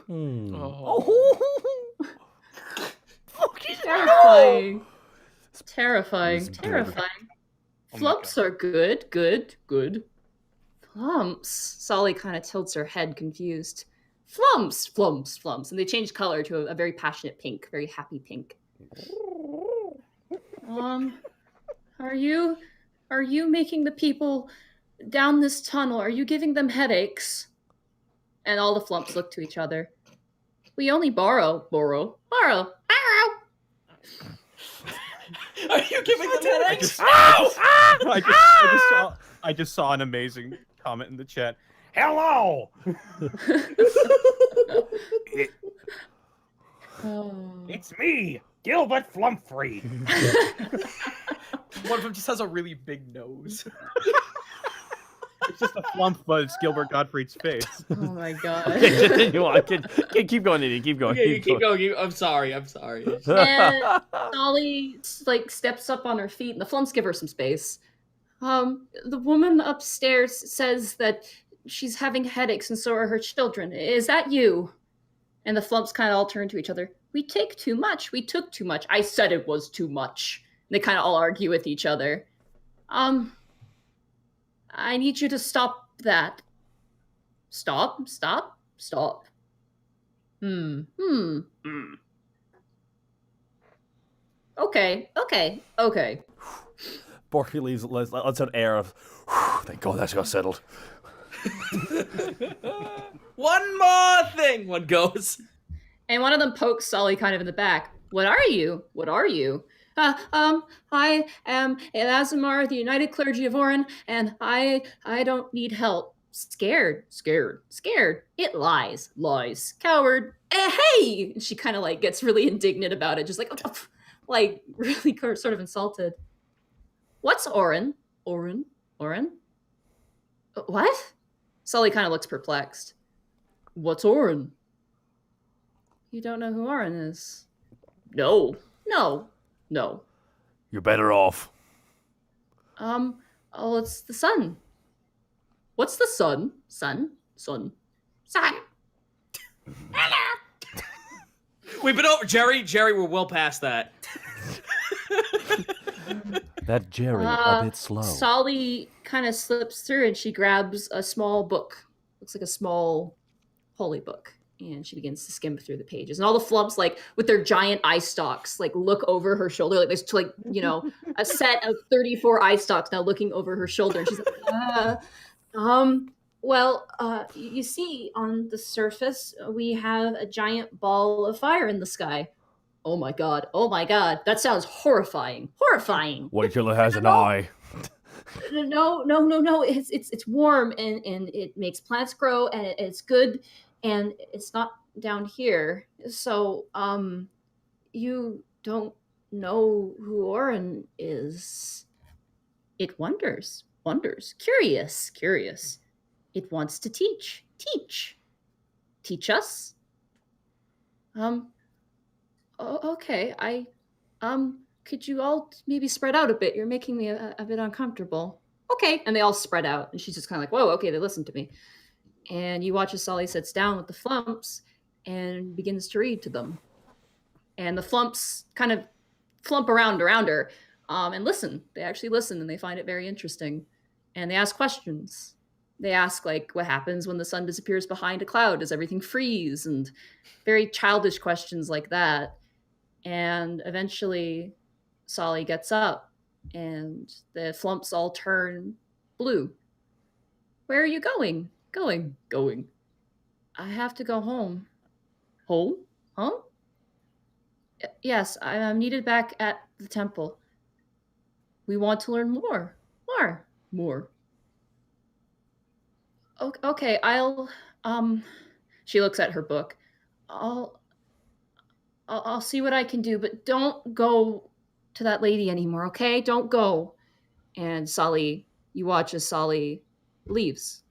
Terrifying. Terrifying. Terrifying. Flumphs are good. Good. Good. Flumphs. Sully kind of tilts her head, confused. Flumphs. Flumphs. Flumphs. And they change color to a very passionate pink, very happy pink. Are you making the people down this tunnel, are you giving them headaches? And all the flumphs look to each other. We only borrow. Are you giving them headaches? I just saw an amazing comment in the chat. Hello! It's me, Gilbert Flumphrey. One of them just has a really big nose. It's just a flump, but it's Gilbert Gottfried's face. Oh my god. Okay, continue on. Keep going, Eddie. Keep going. Okay, keep going. I'm sorry. And Sully steps up on her feet, and the flumphs give her some space. The woman upstairs says that she's having headaches, and so are her children. Is that you? And the flumphs kind of all turn to each other. We take too much. We took too much. I said it was too much. And they kind of all argue with each other. I need you to stop that. Stop. Okay. Borky lets out air of, thank God that's got settled. One more thing. One goes. And one of them pokes Sully kind of in the back. What are you? I am Elazimar of the United Clergy of Orin, and I don't need help. Scared. It lies. Coward. Hey! And she kind of gets really indignant about it, just really sort of insulted. What's Orin? Orin? What? Sully kind of looks perplexed. What's Orin? You don't know who Orin is? No. You're better off. It's the sun. What's the sun? Sun. Hello. We've been over Jerry, we're well past that. That Jerry, a bit slow. Sully kind of slips through and she grabs a small book. Looks like a small holy book. And she begins to skim through the pages. And all the flumphs, with their giant eye stalks, look over her shoulder. There's, a set of 34 eye stalks now looking over her shoulder. And she's like, you see, on the surface, we have a giant ball of fire in the sky. Oh my god. That sounds horrifying. Wait till it has an eye. No. It's warm and it makes plants grow and it's good. And it's not down here. So, you don't know who Orin is. It wonders. Curious. It wants to teach. Teach us? Okay, could you all maybe spread out a bit? You're making me a bit uncomfortable. okay. And they all spread out. And she's just kind of like, whoa, okay, they listened to me. And you watch as Sully sits down with the flumphs and begins to read to them. And the flumphs kind of flump around her and listen. They actually listen, and they find it very interesting. And they ask questions. They ask, like, what happens when the sun disappears behind a cloud? Does everything freeze? And very childish questions like that. And eventually, Sully gets up, and the flumphs all turn blue. Where are you going? Going. I have to go home. Home? Huh? Yes, I'm needed back at the temple. We want to learn more. More. Okay, I'll she looks at her book. I'll see what I can do, but don't go to that lady anymore, okay? Don't go. And you watch as Sully leaves.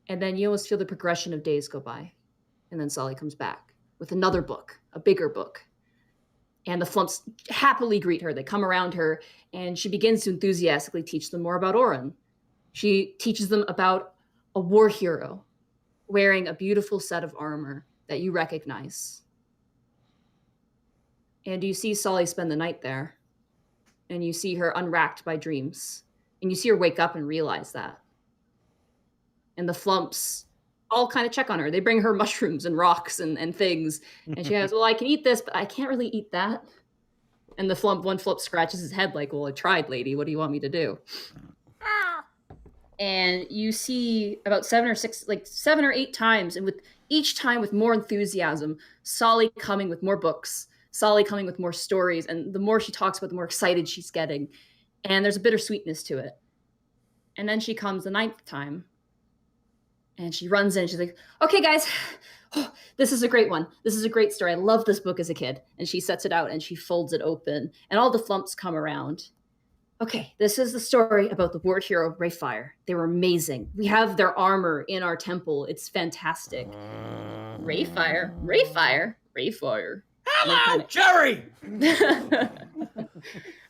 And then you almost feel the progression of days go by. And then Sully comes back with another book, a bigger book. And the flumphs happily greet her. They come around her, and she begins to enthusiastically teach them more about Orin. She teaches them about a war hero wearing a beautiful set of armor that you recognize. And you see Sully spend the night there. And you see her unracked by dreams. And you see her wake up and realize that. And the flumphs all kind of check on her. They bring her mushrooms and rocks and things. And she goes, well, I can eat this, but I can't really eat that. And one flump scratches his head like, well, I tried, lady. What do you want me to do? And you see about 7 or 8 times, and with each time with more enthusiasm, Sully coming with more books, Sully coming with more stories, and the more she talks about, the more excited she's getting. And there's a bittersweetness to it. And then she comes the 9th time, and she runs in, and she's like, okay, guys, this is a great one. This is a great story. I loved this book as a kid. And she sets it out, and she folds it open, and all the flumphs come around. Okay, this is the story about the war hero Rayfire. They were amazing. We have their armor in our temple. It's fantastic. Rayfire. Hello, Jerry!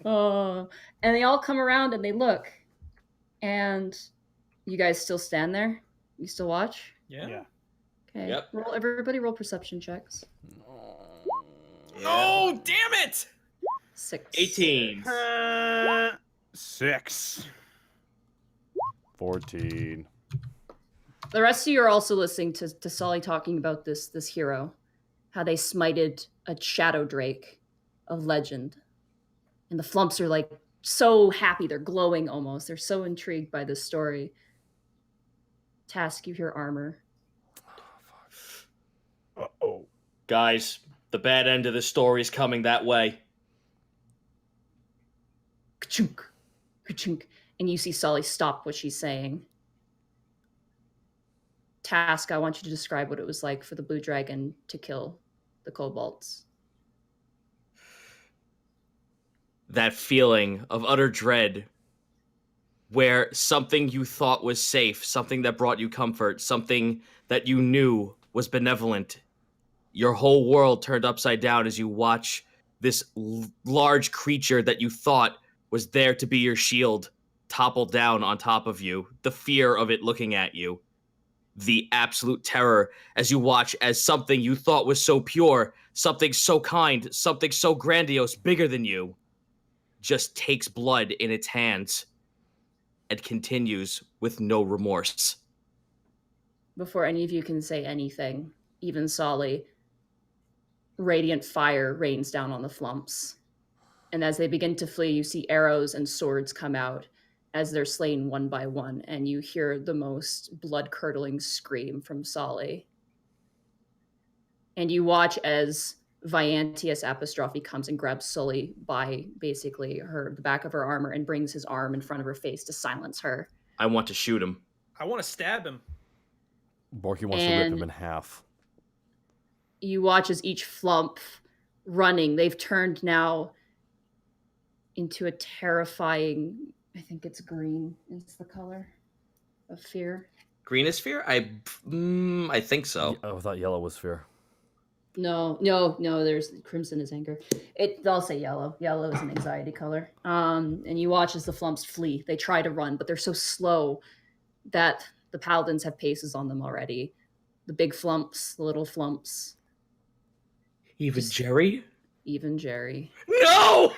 Oh, and they all come around and they look. And you guys still stand there? You still watch? Yeah. Okay. Yep. Everybody roll perception checks. Oh, damn it! 6. 18. 6. 14. The rest of you are also listening to Sully talking about this hero, how they smited a shadow drake of legend. And the flumphs are like so happy, they're glowing almost. They're so intrigued by this story. Task, you hear armor. Uh-oh. Guys, the bad end of the story's coming that way. Ka-chunk, ka-chunk. And you see Sully stop what she's saying. Task, I want you to describe what it was like for the blue dragon to kill the kobolds. That feeling of utter dread, where something you thought was safe, something that brought you comfort, something that you knew was benevolent, your whole world turned upside down as you watch this large creature that you thought was there to be your shield topple down on top of you, the fear of it looking at you, the absolute terror as you watch as something you thought was so pure, something so kind, something so grandiose, bigger than you, just takes blood in its hands and continues with no remorse. Before any of you can say anything, even Sully, radiant fire rains down on the flumphs. And as they begin to flee, you see arrows and swords come out as they're slain one by one, and you hear the most blood-curdling scream from Sully. And you watch as Viantius Apostrophe comes and grabs Sully by basically the back of her armor and brings his arm in front of her face to silence her. I want to shoot him. I want to stab him. Borky wants to rip him in half. You watch as each flumph running, they've turned now into a terrifying, I think it's green, is the color of fear. Green is fear? I think so. I thought yellow was fear. No. There's crimson is anger. I'll say yellow. Yellow is an anxiety color. And you watch as the flumphs flee. They try to run, but they're so slow that the paladins have paces on them already. The big flumphs, the little flumphs. Even Jerry? Even Jerry. No!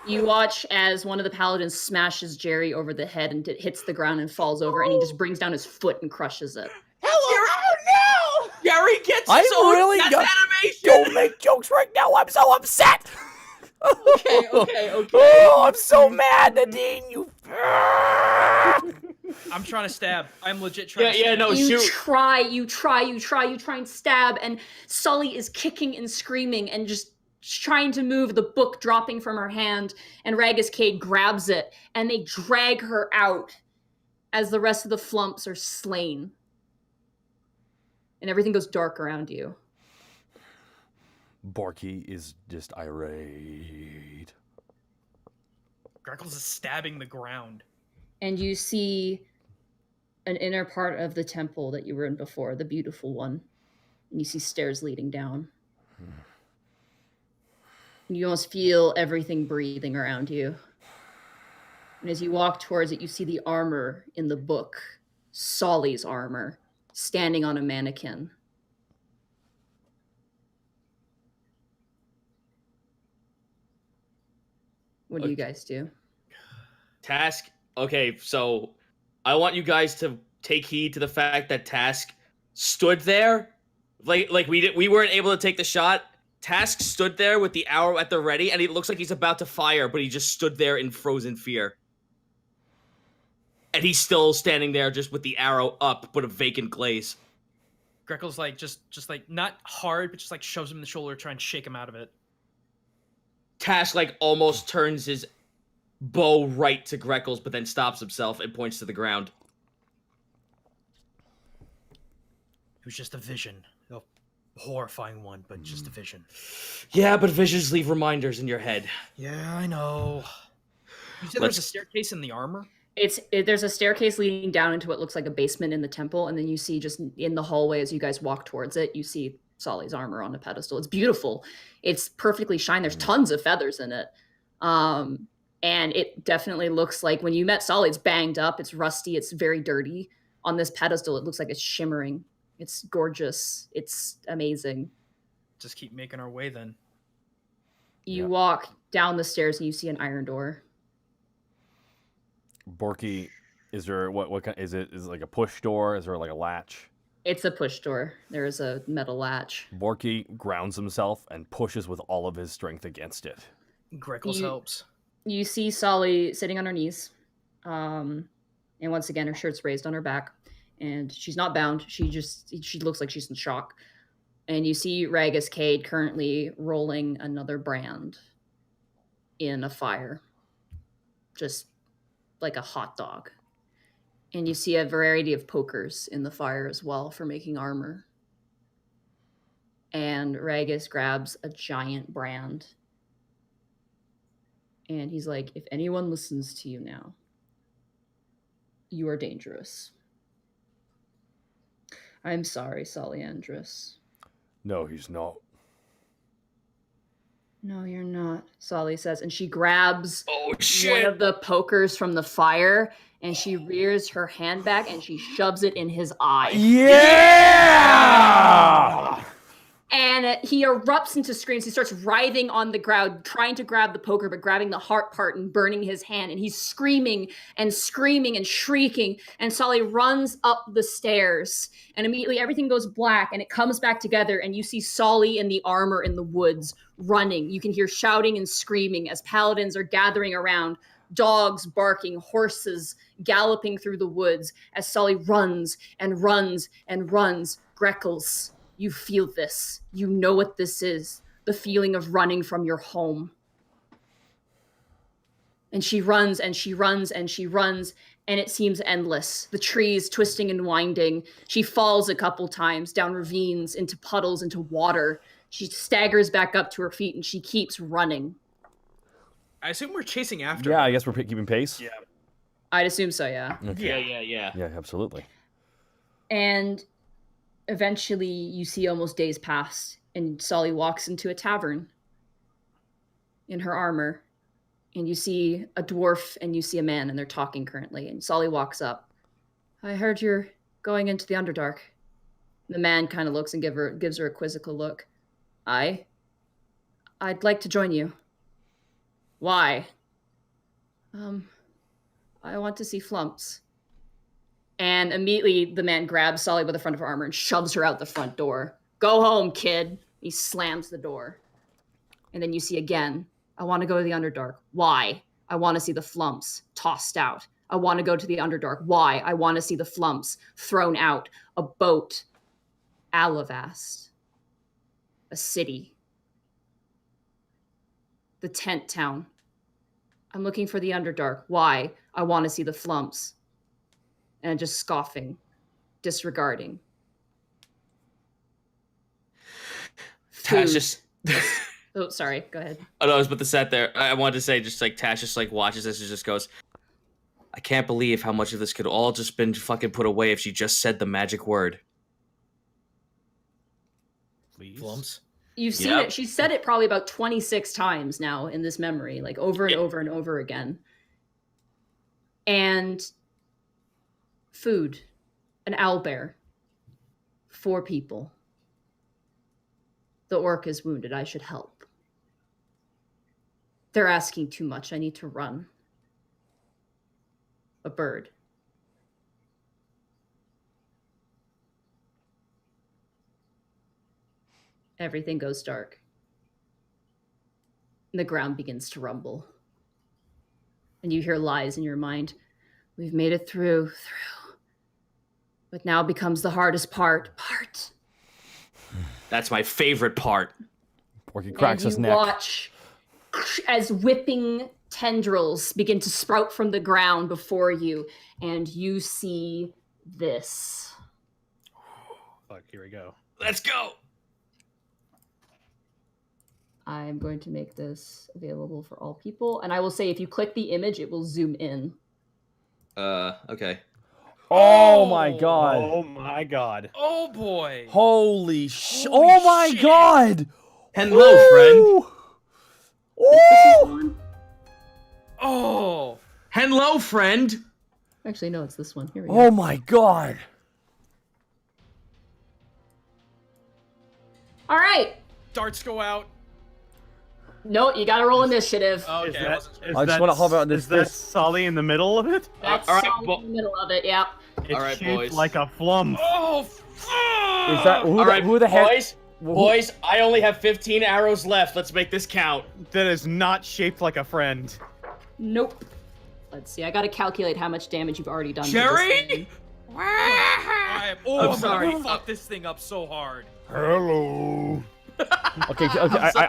You watch as one of the paladins smashes Jerry over the head and it hits the ground and falls over, and he just brings down his foot and crushes it. Oh no! Jerry gets I his own really death got- animation! Don't make jokes right now. I'm so upset. Okay. Oh, I'm so mad, Nadine. You. I'm trying to stab. I'm legit trying to Yeah, stab. no, You shoot. try and stab, and Sully is kicking and screaming and just trying to move, the book dropping from her hand, and Cade grabs it, and they drag her out as the rest of the flumphs are slain. And everything goes dark around you. Borky is just irate. Greckles is stabbing the ground. And you see an inner part of the temple that you were in before, the beautiful one. And you see stairs leading down. And you almost feel everything breathing around you. And as you walk towards it, you see the armor in the book, Sully's armor, standing on a mannequin. What do you guys do? Task. Okay, so I want you guys to take heed to the fact that Task stood there, like we weren't able to take the shot. Task stood there with the arrow at the ready, and it looks like he's about to fire, but he just stood there in frozen fear. And he's still standing there, just with the arrow up, but a vacant glaze. Greckles like just like not hard, but just like shoves him in the shoulder, trying to shake him out of it. Task like almost turns his bow right to Greckles, but then stops himself and points to the ground. It was just a vision. A horrifying one, but just a vision. Yeah, but visions leave reminders in your head. Yeah, I know. You said there's a staircase in the armor? There's a staircase leading down into what looks like a basement in the temple, and then you see just in the hallway as you guys walk towards it, you see Sully's armor on a pedestal. It's beautiful. It's perfectly shiny. There's tons of feathers in it. And it definitely looks like when you met Sully, it's banged up, it's rusty, it's very dirty. On this pedestal, it looks like it's shimmering. It's gorgeous. It's amazing. Just keep making our way then. You walk down the stairs and you see an iron door. Borky, is there what kind? Is it like a push door? Is there like a latch? It's a push door. There is a metal latch. Borky grounds himself and pushes with all of his strength against it. Greckles helps. You see Sully sitting on her knees. And once again, her shirt's raised on her back. And she's not bound. She looks like she's in shock. And you see Cade currently rolling another brand in a fire. Just like a hot dog. And you see a variety of pokers in the fire as well for making armor. And Ragus grabs a giant brand. And he's like, if anyone listens to you now, you are dangerous. I'm sorry, Sully Andrus. No, he's not. No, you're not, Sully says. And she grabs one of the pokers from the fire, and she rears her hand back, and she shoves it in his eye. Yeah! And he erupts into screams. He starts writhing on the ground, trying to grab the poker, but grabbing the heart part and burning his hand. And he's screaming and shrieking. And Sully runs up the stairs. And immediately everything goes black and it comes back together. And you see Sully in the armor in the woods running. You can hear shouting and screaming as paladins are gathering around. Dogs barking, horses galloping through the woods as Sully runs and runs and runs. Greckles. You feel this. You know what this is. The feeling of running from your home. And she runs and she runs and she runs, and it seems endless. The trees twisting and winding. She falls a couple times down ravines, into puddles, into water. She staggers back up to her feet and she keeps running. I assume we're chasing after Yeah, her. I guess we're keeping pace. Yeah. I'd assume so, yeah. Okay. Yeah. Yeah, absolutely. And eventually you see almost days pass And Sully walks into a tavern in her armor. And you see a dwarf and you see a man, and they're talking currently. And Sully walks up. I heard you're going into the Underdark. The man kind of looks and gives her a quizzical look. I'd like to join you. Why? I want to see flumphs. And immediately the man grabs Sully by the front of her armor and shoves her out the front door. Go home, kid. He slams the door. And then you see again, I want to go to the Underdark. Why? I want to see the flumphs tossed out. I want to go to the Underdark. Why? I want to see the flumphs thrown out. A boat. Alivast. A city. The tent town. I'm looking for the Underdark. Why? I want to see the flumphs. And just scoffing. Disregarding. Tash just... Oh, sorry. Go ahead. Oh, no, I was about to sit there. I wanted to say, just like, Tash just like watches this and just goes, I can't believe how much of this could all just been fucking put away if she just said the magic word. Please. Flumphs. You've seen it. She said it probably about 26 times now in this memory, like over and over and over again. And food. An owlbear. 4 people. The orc is wounded. I should help. They're asking too much. I need to run. A bird. Everything goes dark. And the ground begins to rumble. And you hear lies in your mind. We've made it through. But now becomes the hardest part. That's my favorite part. Porky cracks his you neck. Watch as whipping tendrils begin to sprout from the ground before you, and you see this. Fuck, here we go. Let's go. I'm going to make this available for all people, and I will say if you click the image, it will zoom in. Okay. Oh my god. Oh my god. Oh boy. Holy shit. Oh my shit. god. Hello, friend. Ooh. Oh. Hello, friend. Actually, no, it's this one. Here we go. Oh my god. All right. Darts go out. No, you gotta roll initiative. Okay. I wasn't sure. I just want to hover on this. Is that Sully in the middle of it? That's all right, solid in the middle of it, yeah. It's All right, shaped boys. like a flumph. Oh. Is that who? All right, who the heck? Boys, I only have 15 arrows left. Let's make this count. That is not shaped like a friend. Nope. Let's see. I gotta calculate how much damage you've already done. to this Jerry? thing. I'm sorry. gonna fuck this thing up so hard. Hello. Okay.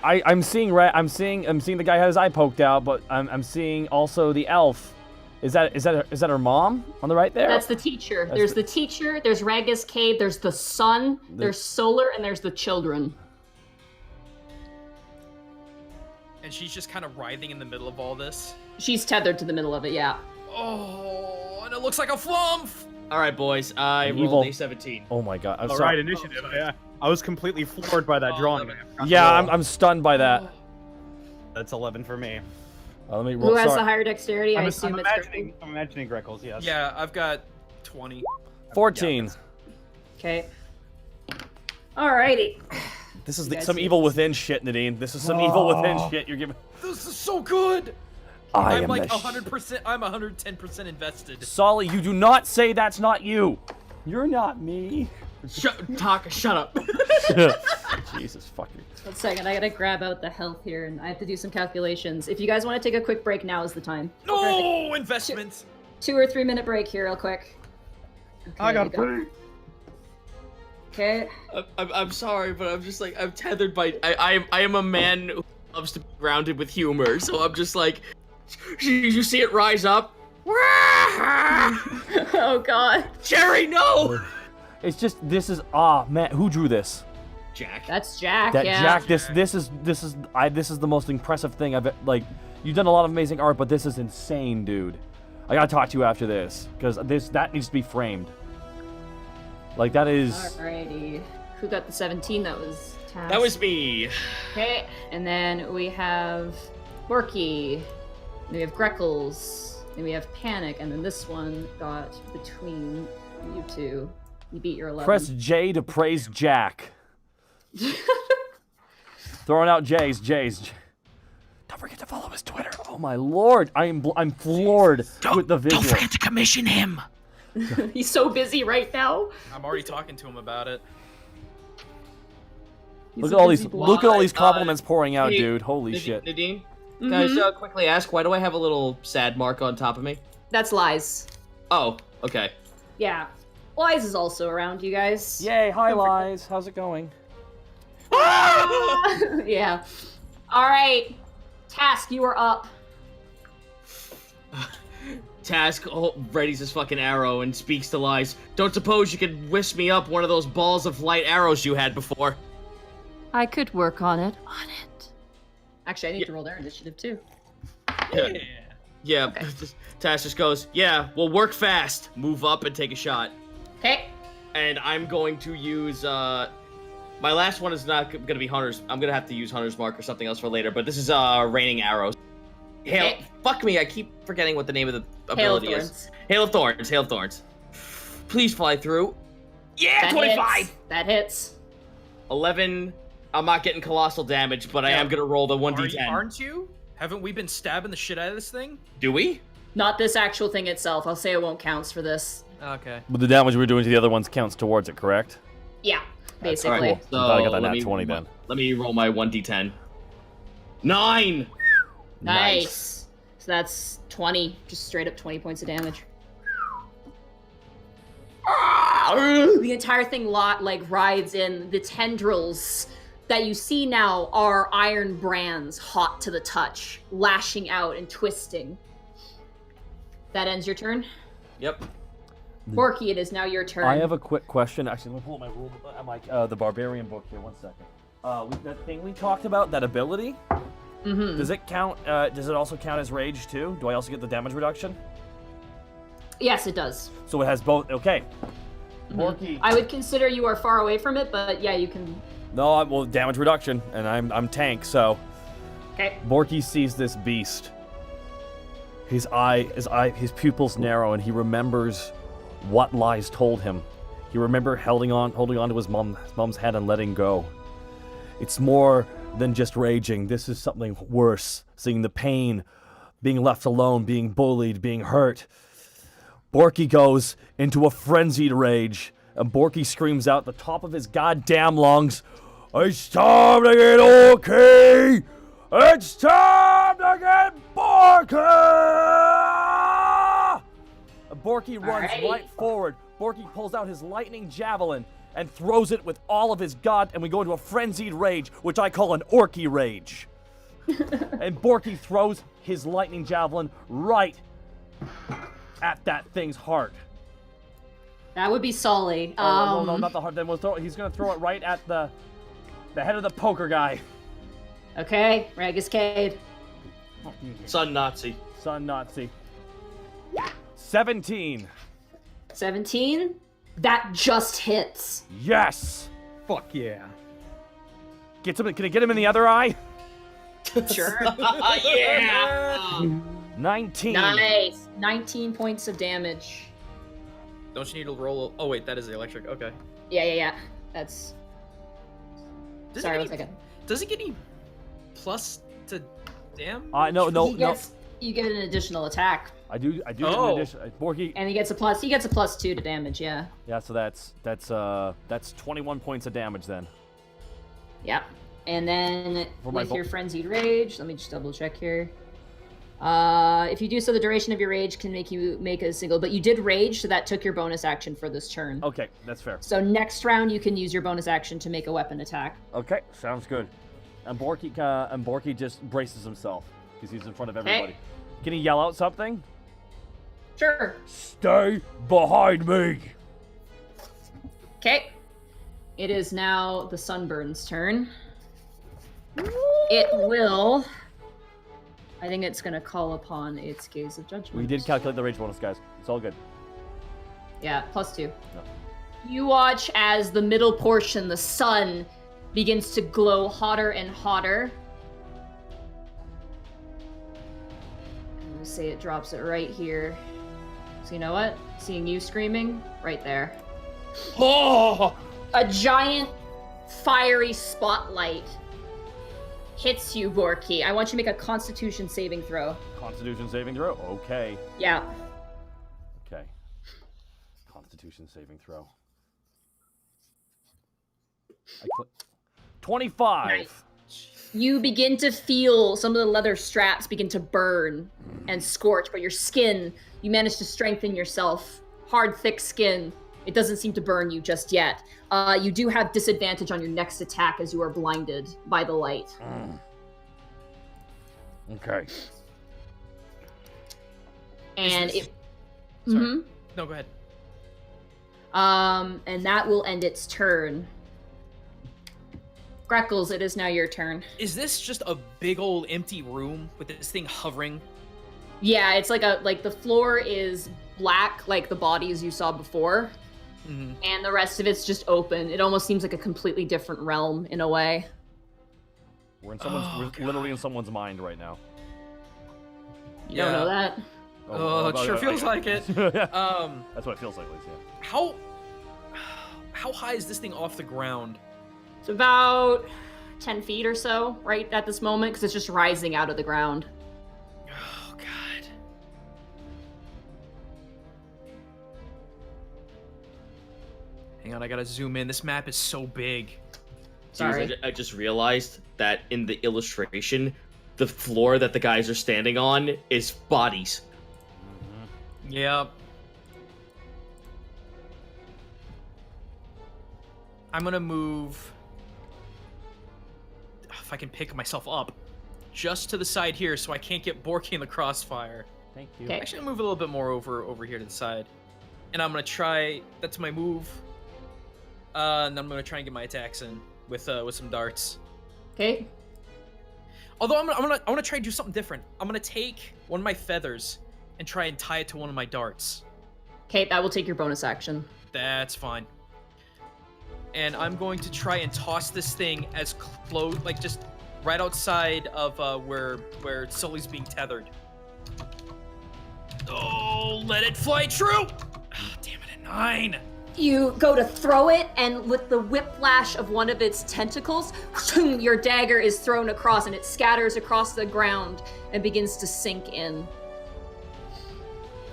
I'm seeing the guy had his eye poked out, but I'm seeing also the elf. Is that her mom on the right there? That's the teacher. There's the teacher, there's Ragus Cave, there's the sun, there's Solar, and there's the children. And she's just kind of writhing in the middle of all this. She's tethered to the middle of it, yeah. Oh, and it looks like a flumph. All right, boys. I An rolled evil- a 17. Oh my god. I'm All sorry. right, initiative. Yeah. I was completely floored by that drawing. Yeah, I'm stunned by that. That's 11 for me. Let me roll. Who has sorry. the higher dexterity? I assume it's I'm imagining Greckles, yes. Yeah, I've got 20. 14. Okay. Alrighty. This is You guys some see evil this? within shit, Nadine. This is some evil within shit you're giving. This is so good. I I'm am like the 100%. I'm 110% invested. Solly, you do not say that's not you. You're not me. Shut up. Jesus fucking. 1 second, I gotta grab out the health here, and I have to do some calculations. If you guys want to take a quick break, now is the time. No investment. 2 or 3 minute break here, real quick. Okay, I got we go. Okay. I'm sorry, but I'm just like I'm tethered by. I am a man who loves to be grounded with humor, so I'm just like, you see it rise up. Oh god. Jerry, no. It's just man. Who drew this? Jack. That's Jack. That yeah. Jack. This is the most impressive thing I've like. You've done a lot of amazing art, but this is insane, dude. I gotta talk to you after this because that needs to be framed. Like that is. Alrighty. Who got the 17? That was That was me. Okay, and then we have Borky. Then we have Greckles. Then we have Panic, and then this one got between you two. You beat your 11. Press J to praise Jack. Throwing out J's. Don't forget to follow his Twitter. Oh my lord, I'm floored with the visual. Don't forget to commission him. He's so busy right now. I'm already talking to him about it. Look at all these compliments pouring out, hey, dude. Holy shit. Nadine, can I just quickly ask, why do I have a little sad mark on top of me? That's Lies. Oh, okay. Yeah. Lies is also around, you guys. Yay, hi Lies. How's it going? Yeah. All right. Task, you are up. Task readies his fucking arrow and speaks to Lies. Don't suppose you could whisk me up one of those balls of light arrows you had before? I could work on it. Actually, I need to roll their initiative too. Yeah. Okay. Task just goes, yeah, well, work fast. Move up and take a shot. Okay. And I'm going to use, my last one is not going to be Hunter's. I'm going to have to use Hunter's Mark or something else for later, but this is, Raining Arrows. Okay. Fuck me, I keep forgetting what the name of the Hail of ability Thorns. is. Hail of Thorns. Please fly through. Yeah, 25! That hits. 11. I'm not getting colossal damage, but I am going to roll the 1d10. Aren't you? Haven't we been stabbing the shit out of this thing? Do we? Not this actual thing itself. I'll say it won't count for this. Okay. But the damage we're doing to the other ones counts towards it, correct? Yeah, basically. All right, so I'm glad I got that let nat me 20 then. Let me roll my 1d10. 9! Nice. So that's 20. Just straight up 20 points of damage. The entire thing rides in. The tendrils that you see now are iron brands, hot to the touch, lashing out and twisting. That ends your turn. Yep. Borky, it is now your turn. I have a quick question. Actually, let me pull up my rule. I'm like the barbarian book here. 1 second. That thing we talked about, that ability. Mm-hmm. Does it count? Does it also count as rage too? Do I also get the damage reduction? Yes, it does. So it has both. Okay. Mhm. Borky. I would consider you are far away from it, but yeah, you can. No, well, damage reduction, and I'm tank. So. Okay. Borky sees this beast. His pupils narrow, and he remembers what Lies told him. He remembered holding on to his mom's hand and letting go. It's more than just raging. This is something worse. Seeing the pain, being left alone, being bullied, being hurt. Borky goes into a frenzied rage, and Borky screams out the top of his goddamn lungs, "It's time to get okay! It's time to get Borky!" And Borky runs right forward. Borky pulls out his lightning javelin and throws it with all of his gut, and we go into a frenzied rage, which I call an orky rage. And Borky throws his lightning javelin right at that thing's heart. That would be Sully. No, not the heart. Then he's gonna throw it right at the head of the poker guy. Okay, Ragiscade. Sun Nazi. 17. 17? That just hits. Yes. Fuck yeah. Can I get him in the other eye? Sure. Yeah! 19. Nice. 19 points of damage. Don't you need to roll? Oh wait, that is the electric. Okay. Yeah. That's. Does Sorry, it 1 get second. Does he get any plus to damage? No. You get an additional attack. I do get an addition. Borky. And he gets a +2 to damage, yeah. Yeah, so that's 21 points of damage then. Yep. And then For my with your frenzied rage, let me just double check here. If you do so, the duration of your rage can make you make a single, but you did rage, so that took your bonus action for this turn. Okay, that's fair. So next round, you can use your bonus action to make a weapon attack. Okay, sounds good. And Borky just braces himself because he's in front of everybody. Can he yell out something? Sure. Stay behind me. Okay. It is now the Sunburn's turn. It will. I think it's going to call upon its Gaze of Judgment. We did calculate the rage bonus, guys. It's all good. Yeah, +2. No. You watch as the middle portion, the sun, begins to glow hotter and hotter. I'm gonna say it drops it right here. So you know what? Seeing you screaming, right there. Oh! A giant fiery spotlight hits you, Borky. I want you to make a Constitution saving throw. Constitution saving throw? Okay. Yeah. Okay. Constitution saving throw. 25. Nice. You begin to feel some of the leather straps begin to burn and scorch, but your skin, you manage to strengthen yourself. Hard, thick skin. It doesn't seem to burn you just yet. You do have disadvantage on your next attack as you are blinded by the light. Okay. And Sorry. Mhm. No, go ahead. And that will end its turn. Greckles, it is now your turn. Is this just a big old empty room with this thing hovering? Yeah, it's like the floor is black, like the bodies you saw before, and the rest of it's just open. It almost seems like a completely different realm in a way. We're literally in someone's mind right now. You don't know that? Oh, it sure feels like it. That's what it feels like, at least, yeah. How high is this thing off the ground? It's about 10 feet or so, right at this moment, because it's just rising out of the ground. Oh, God. Hang on, I gotta zoom in. This map is so big. Sorry. I just realized that in the illustration, the floor that the guys are standing on is bodies. Yep. I'm gonna move... If I can pick myself up. Just to the side here so I can't get Borky in the crossfire. Thank you. Okay. Actually, I'll move a little bit more over here to the side. And I'm gonna try... That's my move. And I'm gonna try and get my attacks in with some darts. Okay. Although I wanna try and do something different. I'm gonna take one of my feathers and try and tie it to one of my darts. Okay, that will take your bonus action. That's fine. And I'm going to try and toss this thing as close, like just right outside of where Sully's being tethered. Oh, let it fly true! Oh, damn it, a 9. You go to throw it, and with the whiplash of one of its tentacles, your dagger is thrown across, and it scatters across the ground and begins to sink in.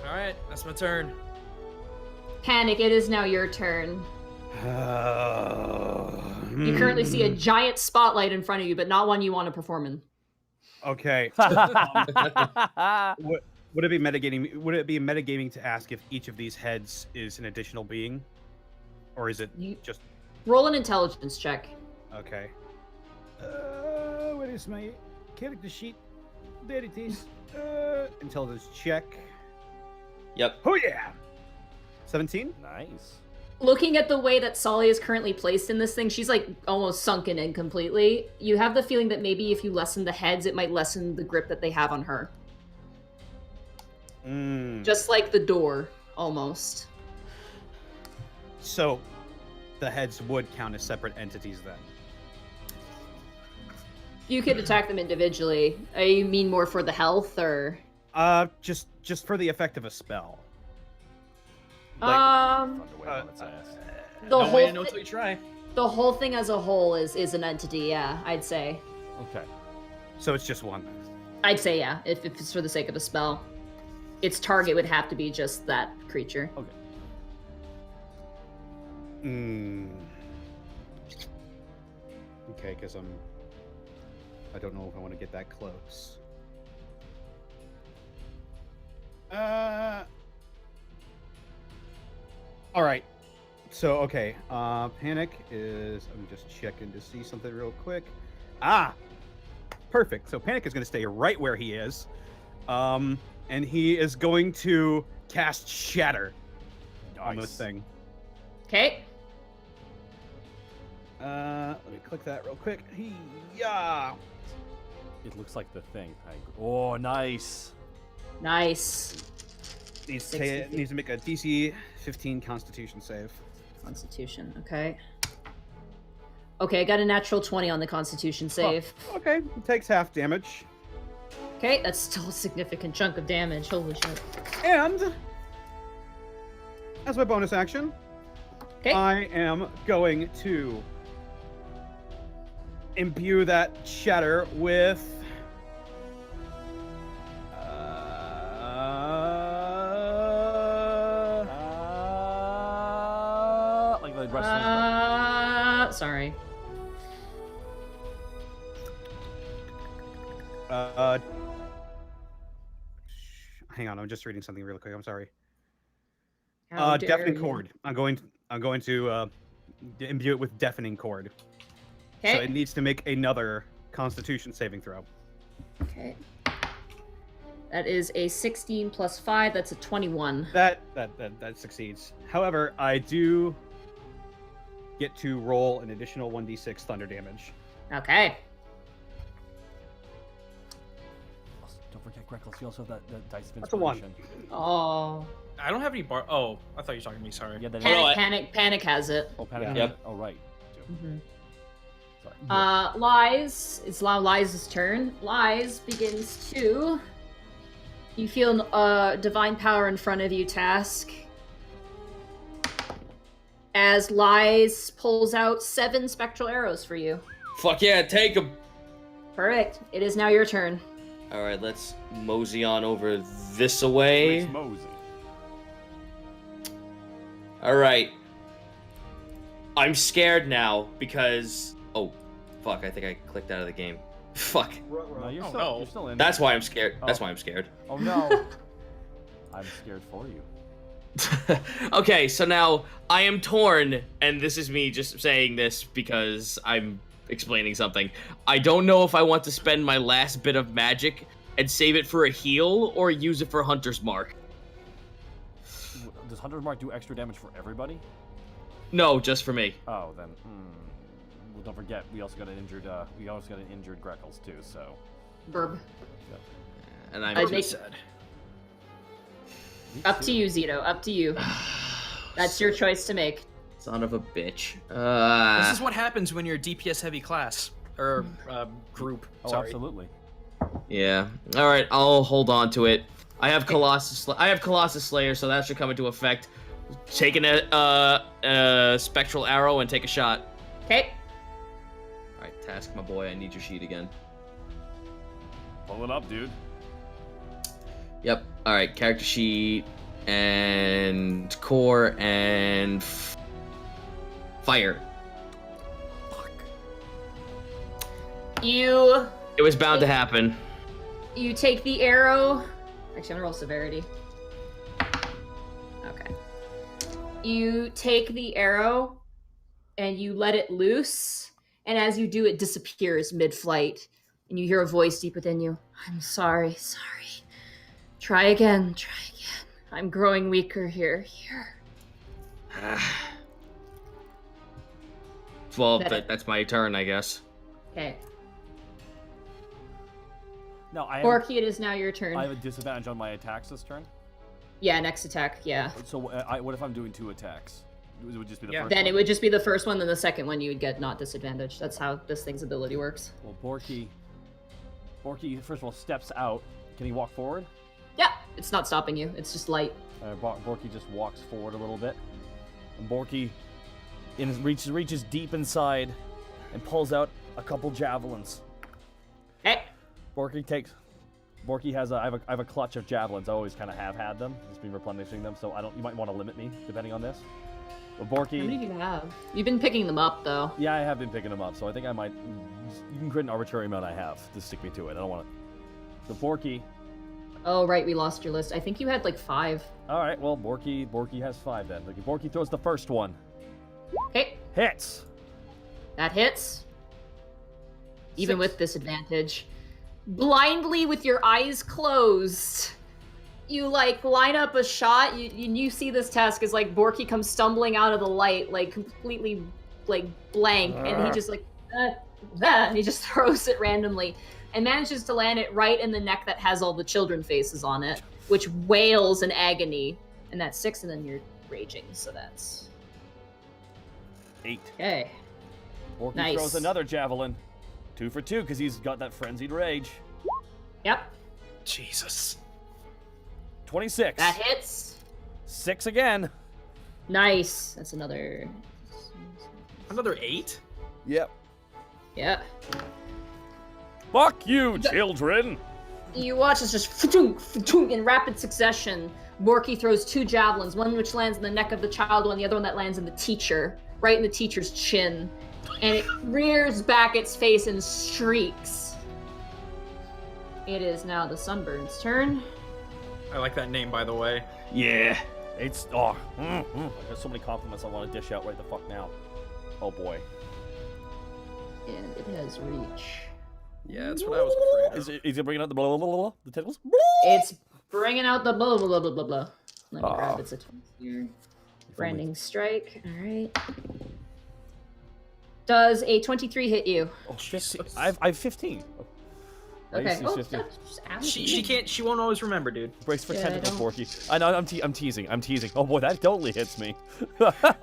All right, that's my turn. Panic, it is now your turn. You currently see a giant spotlight in front of you, but not one you want to perform in. Okay. Would it be metagaming? Would it be metagaming to ask if each of these heads is an additional being, or is it just roll an intelligence check? Okay. What is my character sheet? There it is. Intelligence check. Yep. Oh yeah. 17. Nice. Looking at the way that Sully is currently placed in this thing, she's like almost sunken in completely. You have the feeling that maybe if you lessen the heads, it might lessen the grip that they have on her. Just like the door, almost. So, the heads would count as separate entities then. You could attack them individually. You mean more for the health, or? Just for the effect of a spell. The No whole way to know till you try. The whole thing as a whole is an entity, yeah, I'd say. Okay. So it's just one. I'd say, yeah, if it's for the sake of a spell. Its target would have to be just that creature. Okay. Okay, because I don't know if I want to get that close. All right. So, okay. Panic is... I'm just checking to see something real quick. Perfect. So Panic is going to stay right where he is. And he is going to cast Shatter on this thing. Okay. Let me click that real quick. Yeah. It looks like the thing. Oh, nice. Nice. Needs to make a DC 15 Constitution save. Constitution, okay. Okay, I got a natural 20 on the Constitution save. Oh, okay, it takes half damage. Okay, that's still a significant chunk of damage. Holy shit. And as my bonus action, I am going to imbue that shatter with like the rest sorry. Hang on, I'm just reading something really quick. I'm sorry. How dare Deafening you. cord. I'm going to imbue it with deafening cord. So Okay. it needs to make another Constitution saving throw. Okay. That is a 16 plus 5. That's a 21. That succeeds. However, I do get to roll an additional 1d6 thunder damage. Okay. Don't forget Greckles. You also have that dice of That's a 1. inspiration. Oh. I don't have any bar. Oh, I thought you were talking to me. Sorry. Yeah, that Panic has it. Oh, Panic. Yep. Oh, right. Mm-hmm. Lies. It's now Lies' turn. Lies begins to. You feel divine power in front of you, Task. As Lies pulls out 7 spectral arrows for you. Fuck yeah, take them. Perfect. It is now your turn. All right, let's mosey on over this away. Please mosey. All right. I'm scared now because fuck, I think I clicked out of the game. Fuck. No, you're Oh, still, no. you're still in. That's why I'm scared. Oh. That's why I'm scared. Oh no. I'm scared for you. Okay, so now I am torn, and this is me just saying this because I'm explaining something. I don't know if I want to spend my last bit of magic and save it for a heal or use it for Hunter's Mark. Does Hunter's Mark do extra damage for everybody? No, just for me. Oh, then. Well, don't forget, we also got an injured. We also got an injured Greckles too. So. Burb. And I'm I'd too make- sad. Up to you, Zito. Up to you. That's your choice to make. Son of a bitch. This is what happens when you're a DPS heavy class or group. Oh, Sorry. absolutely. Yeah. All right, I'll hold on to it. I have Colossus Slayer, so that should come into effect. Taking a spectral arrow and take a shot. Okay. All right, Task, my boy, I need your sheet again. Pull it up, dude. Yep. All right, character sheet and core and fire. You It was bound to happen. take the arrow. Actually, I'm gonna roll severity. Okay. You take the arrow and you let it loose, and as you do, it disappears mid-flight, and you hear a voice deep within you. I'm sorry. Try again. I'm growing weaker here. Well, that's my turn, I guess. Okay. No, I have, Borky, it is now your turn. I have a disadvantage on my attacks this turn. Yeah, next attack, yeah. So what if I'm doing 2 attacks? It would just be the first Then one? it would just be the first one, then the second one you would get not disadvantage. That's how this thing's ability works. Well, Borky, first of all, steps out. Can he walk forward? Yeah, it's not stopping you. It's just light. Borky just walks forward a little bit. And Borky reaches deep inside and pulls out a couple javelins. Hey. Borky has I have a clutch of javelins. I always kind of have had them. Just been replenishing them, so you might want to limit me depending on this. But Borky. How many do you have? You've been picking them up though. Yeah, I have been picking them up, so I think I might. You can create an arbitrary amount I have to stick me to it. I don't want to. So Borky. Oh right, we lost your list. I think you had like 5. All right, well Borky has 5 then. Borky throws the first one. Okay. Hits. That hits. Even 6. with disadvantage. Blindly with your eyes closed, you line up a shot. You see this Task as Borky comes stumbling out of the light, completely blank, and he just and he just throws it randomly and manages to land it right in the neck that has all the children faces on it, which wails in agony. And that's 6, and then you're raging, so that's 8. okay. Borky Nice. throws another javelin. 2 for 2 because he's got that frenzied rage. Yep. Jesus. 26. That hits. 6 again. Nice. That's another. Another 8? Yep. Yeah. Fuck you, children. You watch as just in rapid succession, Borky throws 2 javelins, one which lands in the neck of the child, and the other one that lands in the teacher, right in the teacher's chin. And it rears back its face and shrieks. It is now the Sunburn's turn. I like that name, by the way. Yeah. It's I got so many compliments I want to dish out right the fuck now. Oh boy. And it has reach. Yeah, that's what I was afraid of. Is it bringing out the blah blah blah blah? The tentacles? It's bringing out the blah blah blah blah blah. Let me grab its attention here. Branding strike. All right. Does a 23 hit you? Oh, 15. I have 15. Okay. Oh, Nice, just add She can't. She won't always remember, dude. Brace for Yeah, I tentacles, don't- Borky. I know. I'm teasing. I'm teasing. Oh boy, that totally hits me.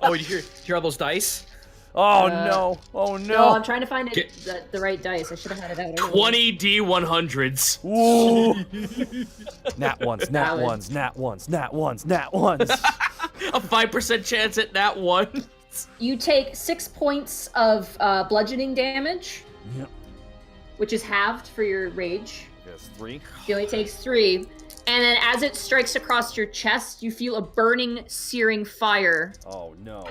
Oh, you hear all those dice? Oh no! Oh No, no! I'm trying to find the right dice. I should have had it out. earlier. 20 D100s. Ooh! Nat ones, nat Valid. ones, nat ones, nat ones, nat ones. A 5% chance at that one. You take 6 points of bludgeoning damage, Yep. which is halved for your rage. Yes, 3. He only takes 3. And then as it strikes across your chest, you feel a burning, searing fire. Oh no!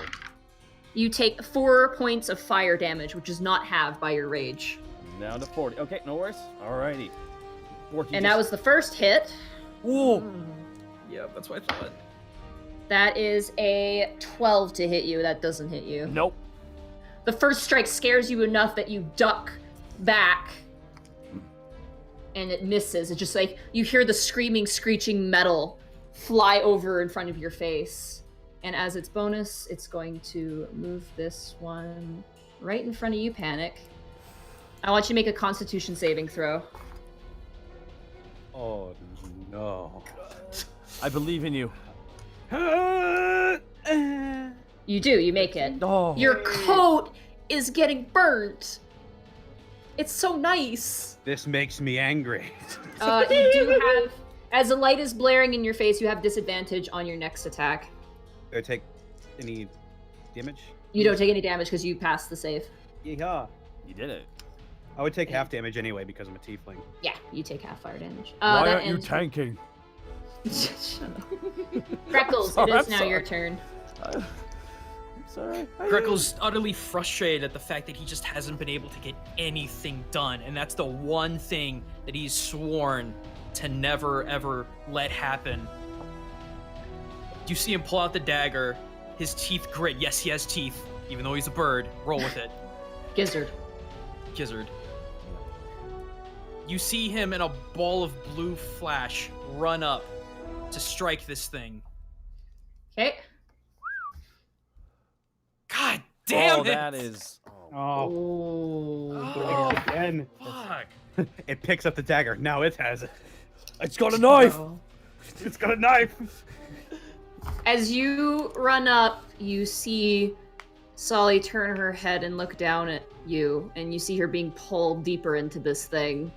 You take 4 points of fire damage, which is not halved by your rage. Down to 40. Okay, no worries. Alrighty. Borky And that was the first hit. Ooh! Yeah, that's what I thought. That is a 12 to hit you. That doesn't hit you. Nope. The first strike scares you enough that you duck back. And it misses. It's just like you hear the screaming, screeching metal fly over in front of your face. And as its bonus, it's going to move this one right in front of you, Panic. I want you to make a Constitution saving throw. Oh no. I believe in you. You do, you make it. Oh. Your coat is getting burnt. It's so nice. This makes me angry. You do have, as the light is blaring in your face, you have disadvantage on your next attack. Do I take any damage? You don't take any damage because you passed the save. Yeah. You did it. I would take half damage anyway because I'm a tiefling. Yeah, you take half fire damage. Why that aren't you ends- tanking? Shut up. Greckles, Sorry, it is I'm now your sorry. turn. I'm sorry. Greckles utterly frustrated at the fact that he just hasn't been able to get anything done, and that's the one thing that he's sworn to never ever let happen. You see him pull out the dagger, his teeth grit. Yes, he has teeth, even though he's a bird. Roll with it. Gizzard. Gizzard. You see him in a ball of blue flash run up to strike this thing. Okay. God damn Oh, it! that is. Oh, Oh, again. fuck. It picks up the dagger. Now it has it. It's got a knife. It's got a knife. As you run up, you see Sully turn her head and look down at you, and you see her being pulled deeper into this thing.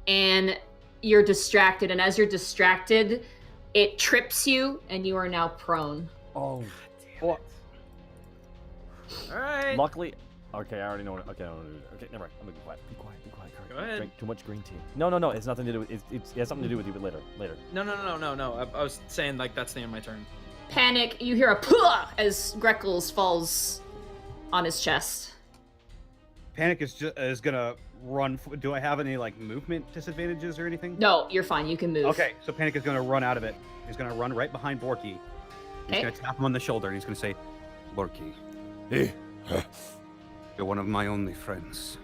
And you're distracted, and as you're distracted, it trips you, and you are now prone. Oh. What? Alright. Luckily. Okay, I already know what. Okay, I don't know. Okay, never mind. I'm gonna be quiet. Be quiet. Be quiet. Go ahead. Drink too much green tea. No. It's nothing to do with. It has something to do with you, but later. No. I was saying, like, that's the end of my turn. Panic, you hear a puh as Greckles falls on his chest. Panic is gonna run. Do I have any like movement disadvantages or anything? No, you're fine. You can move. Okay, so Panic is gonna run out of it. He's gonna run right behind Borky. He's Okay. gonna tap him on the shoulder and he's gonna say, Borky, Eh. you're one of my only friends.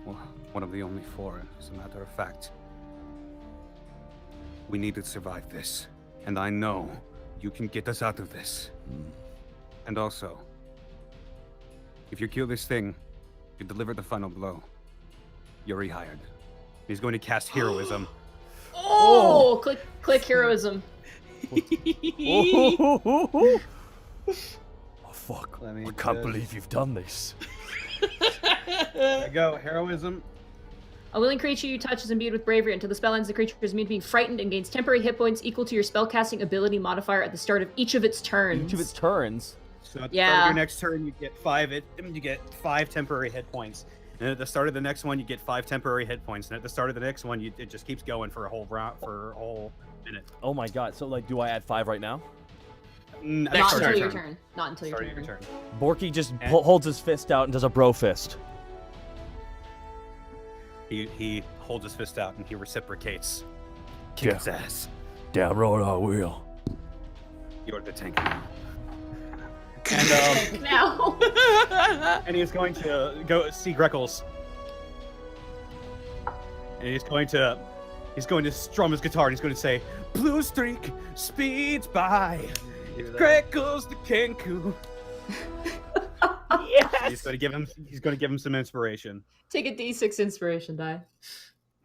Well, one of the only 4, as a matter of fact. We need to survive this, and I know you can get us out of this. And also, if you kill this thing, you deliver the final blow, you're rehired. he's going to cast heroism. Oh! Click heroism. Oh, fuck. Let me I can't just- believe you've done this. There you go. Heroism. A willing creature you touch is imbued with bravery. Until the spell ends, the creature is immune to being frightened and gains temporary hit points equal to your spellcasting ability modifier at the start of each of its turns. Each of its turns. So at the start Yeah. of your next turn, you get 5 temporary hit points. And at the start of the next one, you get 5 temporary hit points. And at the start of the next one, it just keeps going for a whole round, for a whole minute. Oh my god. So, like, do I add 5 right now? Not Next until turn. your turn. Not until your Start of turn. your turn. Borky just And- holds his fist out and does a bro fist. He holds his fist out and he reciprocates. Kick Yeah. its ass. Damn right I will. You're the tank now. And Now. and he's going to go see Greckles. And he's going to strum his guitar and he's going to say, "Blue streak speeds by. Greckles the Kenku." Yes. He's going to give him some inspiration. Take a d6 inspiration die.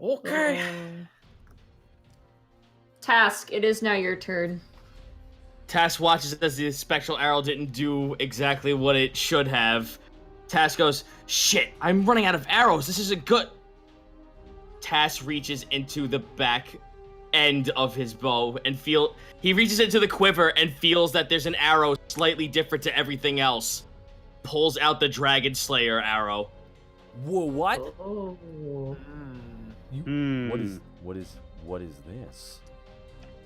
Okay. Task, it is now your turn. Task watches as the spectral arrow didn't do exactly what it should have. Task goes, "Shit, I'm running out of arrows. This isn't good." Task reaches into the back end of his bow and he reaches into the quiver and feels that there's an arrow slightly different to everything else. Pulls out the Dragon Slayer arrow. Whoa, what? Oh. What is this?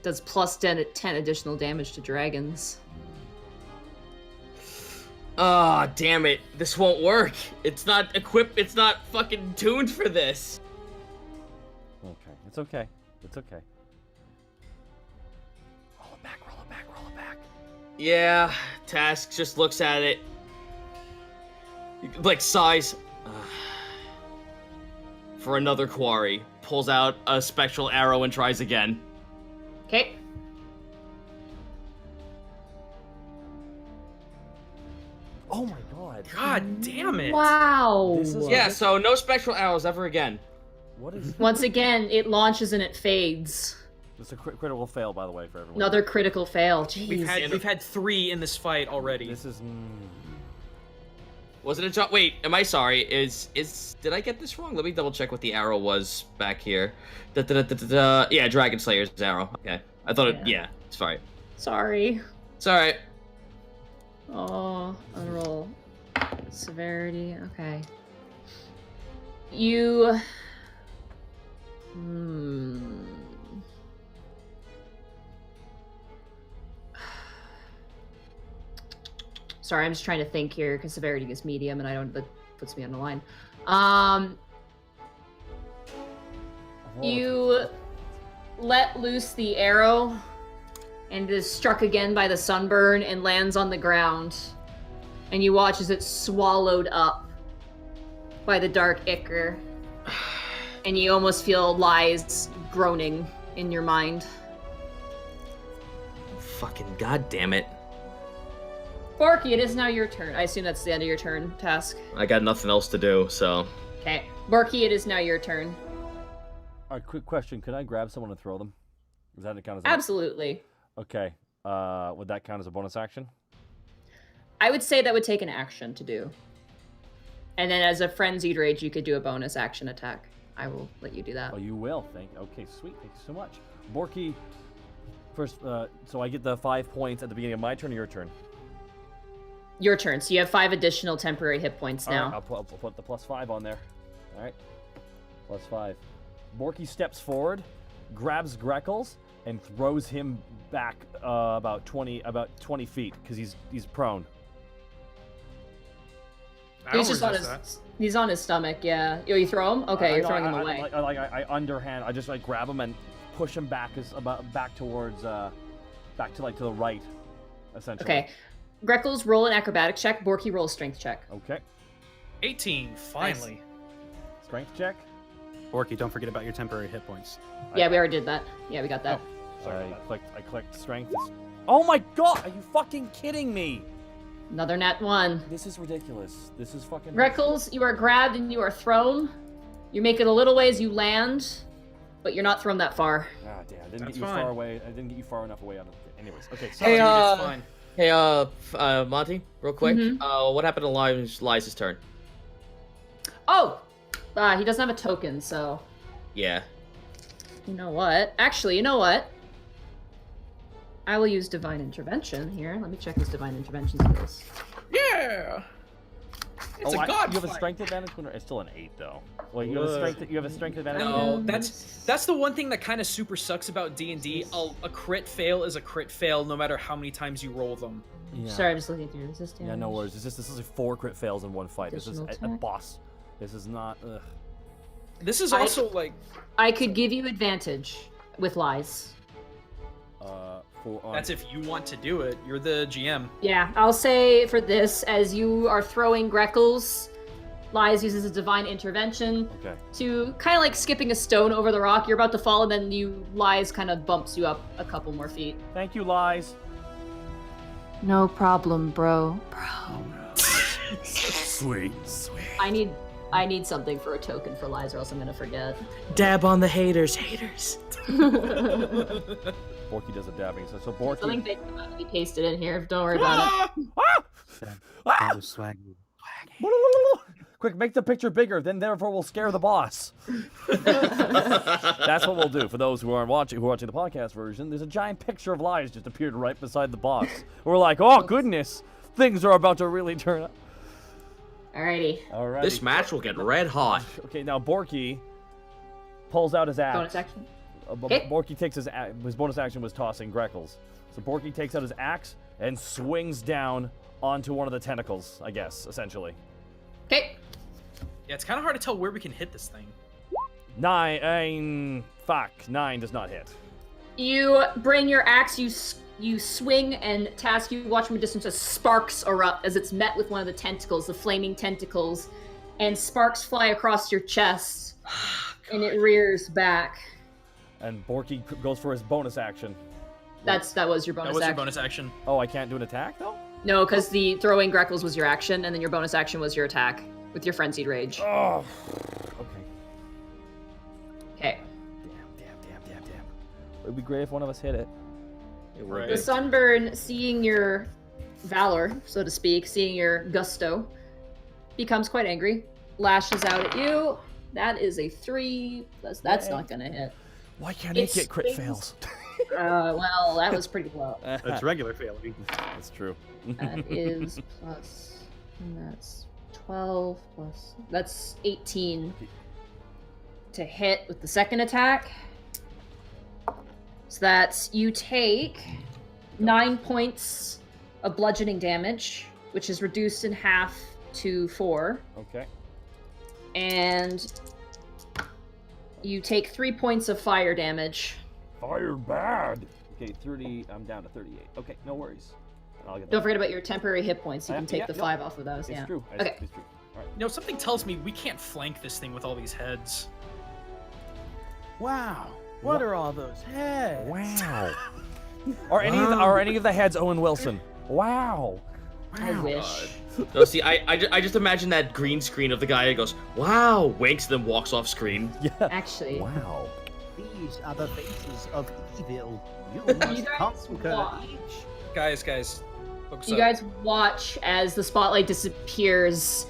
Does plus 10 additional damage to dragons. Ah, damn it. This won't work. It's not equipped. It's not fucking tuned for this. Okay, it's okay. It's okay. Roll it back, roll it back, roll it back. Yeah, Task just looks at it. Like, sighs. For another quarry. Pulls out a spectral arrow and tries again. Okay. Oh my god. God damn it. Wow. This is- Yeah, so no spectral arrows ever again. What is Once again, it launches and it fades. It's a critical fail, by the way, for everyone. Another critical fail. Jeez. We've had 3 in this fight already. This is. Was it a jump? Wait, am I sorry? Did I get this wrong? Let me double check what the arrow was back here. Yeah, Dragon Slayer's arrow. Okay. I thought it. Yeah, it's fine. Sorry. It's alright. Oh, unroll. Severity, okay. You... Sorry, I'm just trying to think here, because severity is medium, and that puts me on the line. You let loose the arrow, and it is struck again by the sunburn and lands on the ground. And you watch as it's swallowed up by the dark ichor. And you almost feel lies groaning in your mind. Fucking goddamn it. Borky, it is now your turn. I assume that's the end of your turn, Task. I got nothing else to do, so. Okay. Borky, it is now your turn. Alright, quick question. Could I grab someone and throw them? Does that count as Absolutely. Okay. Would that count as a bonus action? I would say that would take an action to do. And then as a frenzied rage, you could do a bonus action attack. I will let you do that. Oh, you will. Okay, sweet. Thank you so much. Borky, first, so I get the 5 points at the beginning of my turn or your turn? Your turn. So you have 5 additional temporary hit points now. Alright, I'll put the +5 on there. Alright. +5. Borky steps forward, grabs Greckles, and throws him back about 20 feet, because he's prone. He's on his stomach, yeah. Oh, you throw him? Okay, you're throwing him away. I underhand. I just grab him and push him back back towards to the right, essentially. Okay. Greckles, roll an acrobatics check. Borky, roll a strength check. Okay. 18, finally. Nice. Strength check. Borky, don't forget about your temporary hit points. Yeah, we already did that. Yeah, we got that. I clicked strength. Oh my god! Are you fucking kidding me? Another nat 1. This is ridiculous. This is fucking. Greckles, you are grabbed and you are thrown. You make it a little ways, you land, but you're not thrown that far. Ah, damn! I didn't get you far away. I didn't get you far enough away out of. Anyways, okay. Hey, it's fine. Hey, Monty, real quick. Mhm. What happened to Liza's turn? Oh, he doesn't have a token, so Yeah. you know what? Actually, you know what? I will use Divine Intervention here. Let me check his Divine Intervention skills. Yeah. It's a god. You have a strength advantage when it's still an 8 though. Well, you have a strength advantage. No, that's the one thing that kind of super sucks about D&D. A crit fail is a crit fail, no matter how many times you roll them. Yeah. Sorry, I'm just looking through this damage. Yeah, no worries. This is like 4 crit fails in one fight. This is Additional a attack. boss. This is not. Ugh. This is also like. I could give you advantage with lies. That's if you want to do it. You're the GM. Yeah, I'll say for this, as you are throwing Greckles, Lies uses a Divine Intervention to kind of like skipping a stone over the rock. You're about to fall, and then Lies kind of bumps you up a couple more feet. Thank you, Lies. No problem, bro. Sweet. I need something for a token for Lies, or else I'm gonna forget. Dab on the haters. Borky does a dabbing. So Borky. Something big about to be pasted in here. Don't worry about it. That was swaggy. Quick, make the picture bigger. Then therefore we'll scare the boss. That's what we'll do. For those who are watching the podcast version, there's a giant picture of Lies just appeared right beside the boss. We're like, oh goodness, things are about to really turn up. Alrighty. Alright. This match will get red hot. Okay, now Borky pulls out his axe. Bonus action. Borky takes his bonus action was tossing Greckles. So Borky takes out his axe and swings down onto one of the tentacles, I guess, essentially. Okay. Yeah, it's kind of hard to tell where we can hit this thing. 9 does not hit. You bring your axe, you swing, and Task, you watch from a distance as sparks erupt as it's met with one of the tentacles, the flaming tentacles, and sparks fly across your chest, and it rears back. And Borky goes for his bonus action. That was your bonus action. That was your bonus action. Oh, I can't do an attack, though? No, because the throwing Greckles was your action, and then your bonus action was your attack with your Frenzied Rage. Oh, okay. Okay. Damn. It would be great if one of us hit it. The Sunburn, seeing your valor, so to speak, seeing your gusto, becomes quite angry, lashes out at you. That is a 3. That's not gonna hit. Why can't it get crit fails? Well, that was pretty low. That's regular failing. That's true. That is plus, and that's 12 plus, that's 18 to hit with the second attack. So that's, you take 9 points of bludgeoning damage, which is reduced in half to 4. Okay. And you take 3 points of fire damage. Fire bad. Okay, 30. I'm down to 38. Okay, no worries. I'll get Don't forget about your temporary hit points. You can take the 5 off of those. It's yeah. true. Okay. It's true. All right. You know, something tells me we can't flank this thing with all these heads. Wow. What are all those heads? Wow. Are any of the heads Owen Wilson? Wow. I wish. No, see, I just imagine that green screen of the guy that goes, wow, winks, then walks off screen. Yeah. Actually. Wow. These are the faces of evil. You You must guys conquer watch. each. Guys, focus You up. guys watch as the spotlight disappears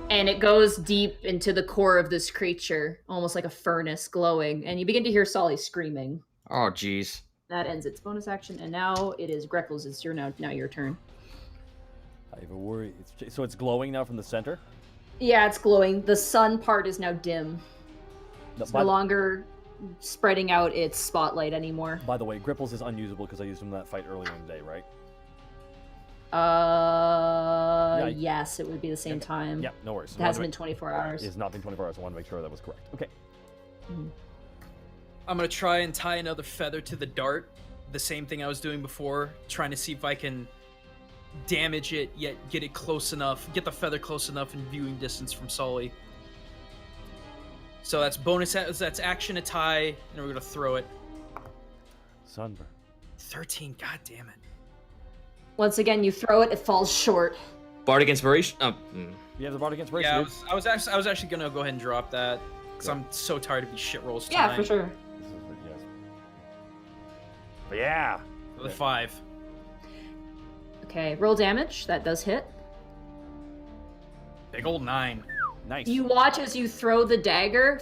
and it goes deep into the core of this creature, almost like a furnace glowing, and you begin to hear Sully screaming. Oh, jeez. That ends its bonus action, and now it is Greckles. It's now your turn. I have a worry. So it's glowing now from the center? Yeah, it's glowing. The sun part is now dim. It's no longer spreading out its spotlight anymore. By the way, Greckles is unusable because I used him in that fight earlier in the day, right? Yes, it would be the same time. Yeah, no worries. It hasn't been 24 hours. It's not been 24 hours. I want to make sure that was correct. Okay. I'm gonna try and tie another feather to the dart. The same thing I was doing before, trying to see if I can damage it, yet get it close enough, get the feather close enough in viewing distance from Sully. So that's that's action to tie, and we're gonna throw it. Sunburn. 13, god damn it. Once again, you throw it, it falls short. Bardic Inspiration? You have the Bardic Inspiration. Yeah, I was actually gonna go ahead and drop that, because I'm so tired of these shit rolls tonight. Yeah, for sure. But yeah. The 5. Okay, roll damage. That does hit. Big old 9. Nice. You watch as you throw the dagger.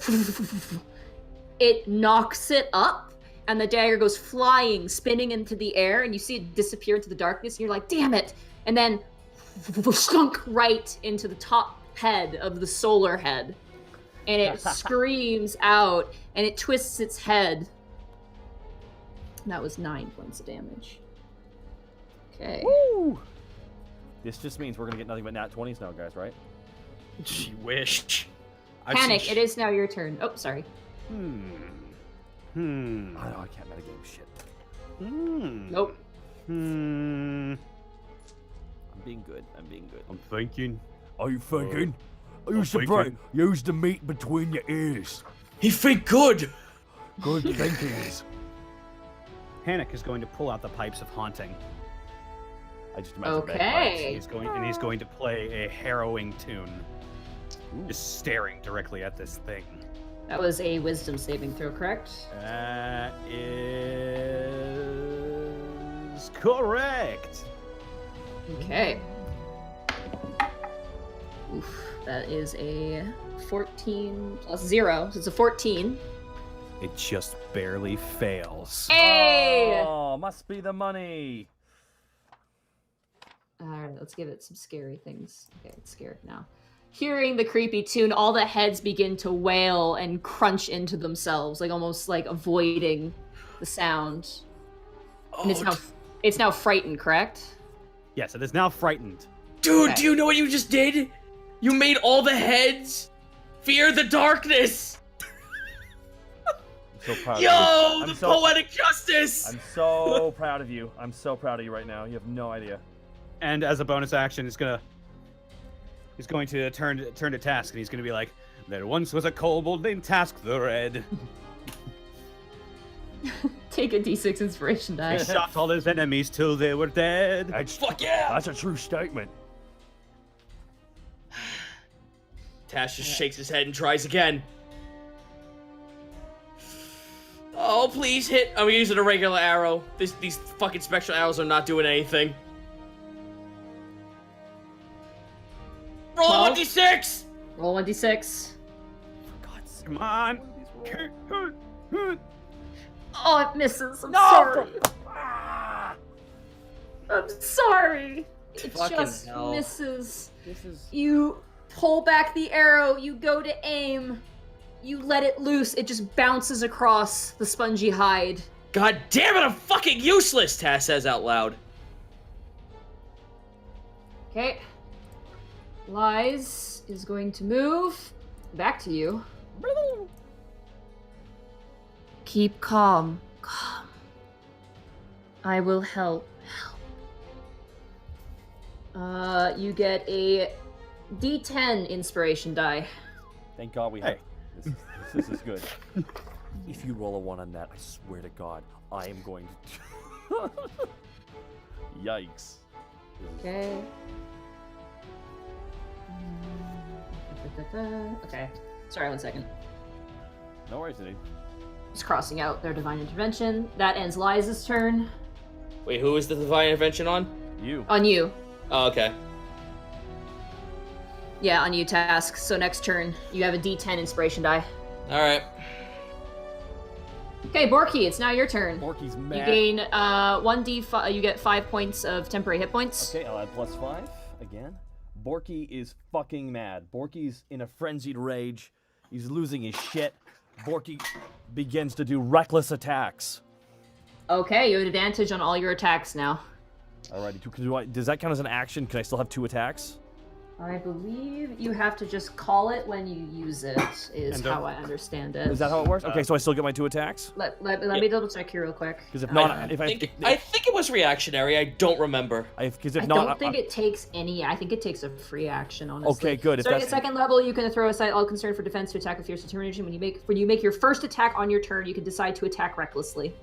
It knocks it up, and the dagger goes flying, spinning into the air, and you see it disappear into the darkness, and you're like, damn it! And then slunk right into the top head of the solar head. And it screams out, and it twists its head. That was 9 points of damage. Okay. Woo! This just means we're gonna get nothing but nat 20s now, guys, right? She wish. Panic, it is now your turn. Oh, sorry. I can't metagame shit. Nope. I'm being good. I'm thinking. Are you thinking? Are I'm you surprised? thinking. Use the meat between your ears. He think good. Good thinkings. Panic is going to pull out the pipes of haunting. I just imagine Okay. He's going to play a harrowing tune. Just staring directly at this thing. That was a wisdom saving throw, correct? That is correct. Okay. Oof, that is a 14 plus 0, so it's a 14. It just barely fails. Hey! Oh, must be the money. Alright, let's give it some scary things. Okay, it's scared now. Hearing the creepy tune, all the heads begin to wail and crunch into themselves, like almost like avoiding the sound. And it's now frightened, correct? Yes, it is now frightened. Dude, Okay. do you know what you just did? You made all the heads fear the darkness. I'm so proud Yo, of you. the poetic justice. I'm so proud of you. I'm so proud of you right now. You have no idea. And as a bonus action, he's going to turn to Task, and he's going to be like, "There once was a kobold named Task the Red. Take a d6 inspiration He die. shot all his enemies till they were dead." Fuck yeah. That's a true statement. Tash just shakes his head and tries again. Oh, please hit. I'm using a regular arrow. These fucking spectral arrows are not doing anything. Roll a 1d6! Roll 1d6. Come on. Oh, it misses. I'm sorry. I'm sorry. It Fucking just hell. misses. This is. You pull back the arrow, you go to aim, you let it loose, it just bounces across the spongy hide. God damn it, I'm fucking useless, Tash says out loud. Okay. Lies is going to move back to you. Keep calm. Calm. I will help. You get a D10 inspiration die. Thank God we have. This is good. If you roll a 1 on that, I swear to God, I am going to. Yikes. Okay. Okay. Sorry, 1 second. No worries, dude. Just crossing out their divine intervention. That ends Liza's turn. Wait, who is the divine intervention on? You. On you. Oh, okay. Yeah, on you, Task. So next turn, you have a D10 inspiration die. Alright. Okay, Borky, it's now your turn. Borky's You mad. gain 1d5. You get 5 points of temporary hit points. Okay, I'll add +5 again. Borky is fucking mad. Borky's in a frenzied rage. He's losing his shit. Borky begins to do reckless attacks. Okay, you have advantage on all your attacks now. Alrighty, does that count as an action? Can I still have 2 attacks? I believe you have to just call it when you use it, is And how I understand it. Is that how it works? Okay, so I still get my 2 attacks? Let me double check here real quick. Because if not, I think it was reactionary. I don't remember. Because I if not, don't think it takes any. I think it takes a free action, honestly. Okay, good. If Starting at that's- second level, you can throw aside all concern for defense to attack with fierce determination. When you make your first attack on your turn, you can decide to attack recklessly.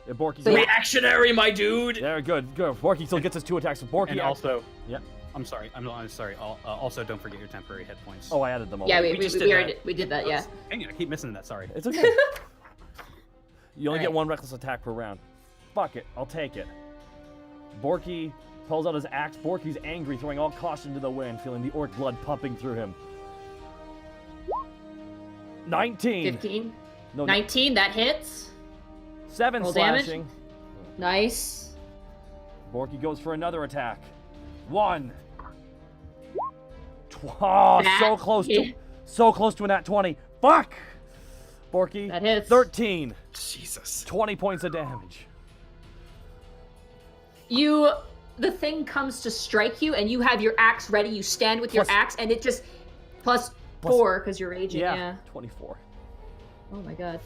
Borky's So, yeah. Reactionary, my dude. There, good. Borky still gets his 2 attacks. Borky And also, yeah. I'm sorry. I'm sorry. Also, don't forget your temporary hit points. Oh, I added them all. Yeah, we just we did that. Yeah. Dang it, I keep missing that. Sorry. It's okay. You only get Alright. 1 reckless attack per round. Fuck it, I'll take it. Borky pulls out his axe. Borky's angry, throwing all caution to the wind, feeling the orc blood pumping through him. 19. 15. No, 19, that hits. 7 Roll damage. slashing. Nice. Borky goes for another attack. 1. Oh, so close to a nat 20. Fuck! Borky. That hits. 13. Jesus. 20 points of damage. The thing comes to strike you, and you have your axe ready. You stand with your axe, and it just plus 4 because you're raging. Yeah. 24. Oh my god.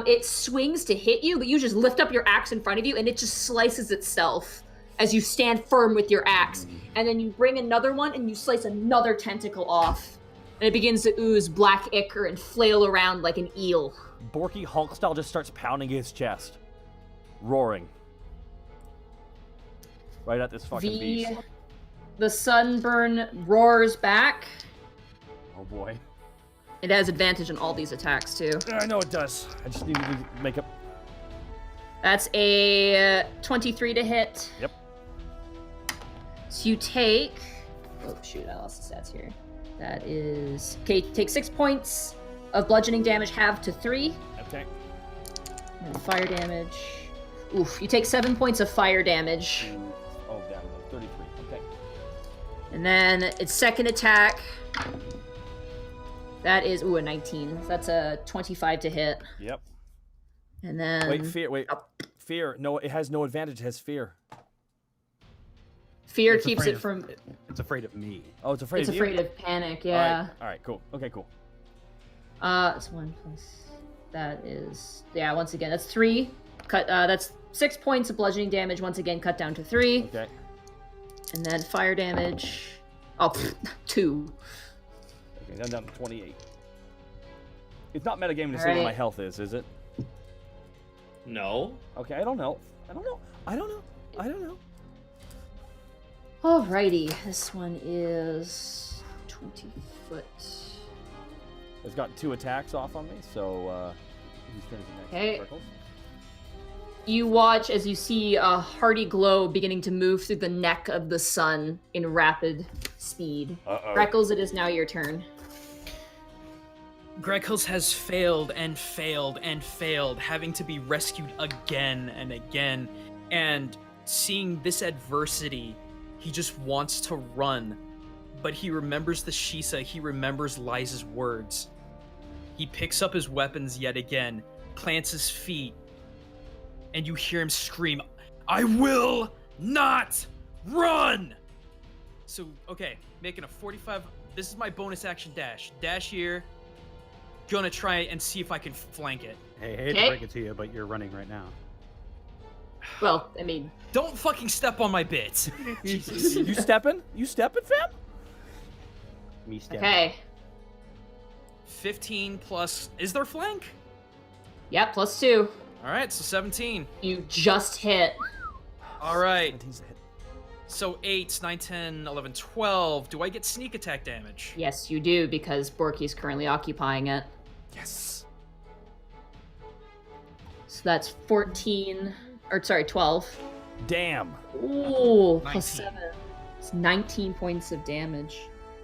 It swings to hit you, but you just lift up your axe in front of you, and it just slices itself as you stand firm with your axe. And then you bring another one, and you slice another tentacle off. And it begins to ooze black ichor and flail around like an eel. Borky Hulk style just starts pounding his chest, roaring. Right at this fucking beast. The sunburn roars back. Oh boy. It has advantage on all these attacks too. I know it does. I just need to make up. That's a 23 to hit. Yep. So you take... Oh shoot, I lost the stats here. That is... Okay, take 6 points of bludgeoning damage, halved to 3. Okay. And fire damage... Oof, you take 7 points of fire damage. Oh, damn, 33. Okay. And then its second attack... That is, a 19. So that's a 25 to hit. Yep. And then... Wait. Fear. No, it has no advantage. It has fear. Fear keeps it from... It's afraid of me. Oh, it's afraid It's of you? afraid of panic, yeah. All right, cool. Okay, cool. It's 1 plus... That is... Yeah, once again, that's 3. That's 6 points of bludgeoning damage, once again, cut down to 3. Okay. And then fire damage... Oh, 2. Okay, then down to 28. It's not metagaming to say Alright. what my health is it? No. Okay, I don't know. Alrighty, this one is 20 foot. It's got 2 attacks off on me, so whose turn is it next? Okay. Greckles? You watch as you see a hearty glow beginning to move through the neck of the sun in rapid speed. Uh-oh. Greckles, it is now your turn. Greckles has failed and failed and failed, having to be rescued again and again. And seeing this adversity, he just wants to run. But he remembers the Shisa, he remembers Liza's words. He picks up his weapons yet again, plants his feet, and you hear him scream, "I will not run!" So, okay, making a 45... This is my bonus action dash. Dash here. Gonna try and see if I can flank it. Hey, I hate to break it to you, but you're running right now. Well, I mean... Don't fucking step on my bits. You stepping? You stepping, fam? Me stepping. Okay. 15 plus... Is there flank? Yep, plus 2. Alright, so 17. You just hit. Alright. So 8, 9, 10, 11, 12. Do I get sneak attack damage? Yes, you do, because Borky's currently occupying it. Yes. So that's 14... Or, sorry, 12. Damn. Ooh, 19. plus 7. It's 19 points of damage.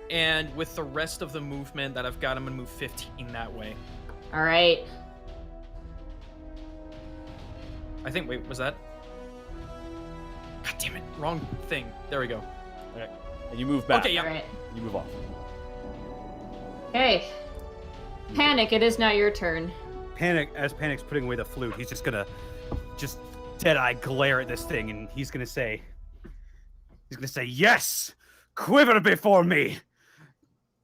And with the rest of the movement that I've got, I'm gonna move 15 that way. Alright. I think, wait, was that? God damn it, wrong thing. There we go. Okay. And you move back. Okay, yeah. Alright. You move off. Okay. Panic, it is now your turn. As Panic's putting away the flute, he's just gonna dead-eye glare at this thing, and he's gonna say, yes! Quiver before me!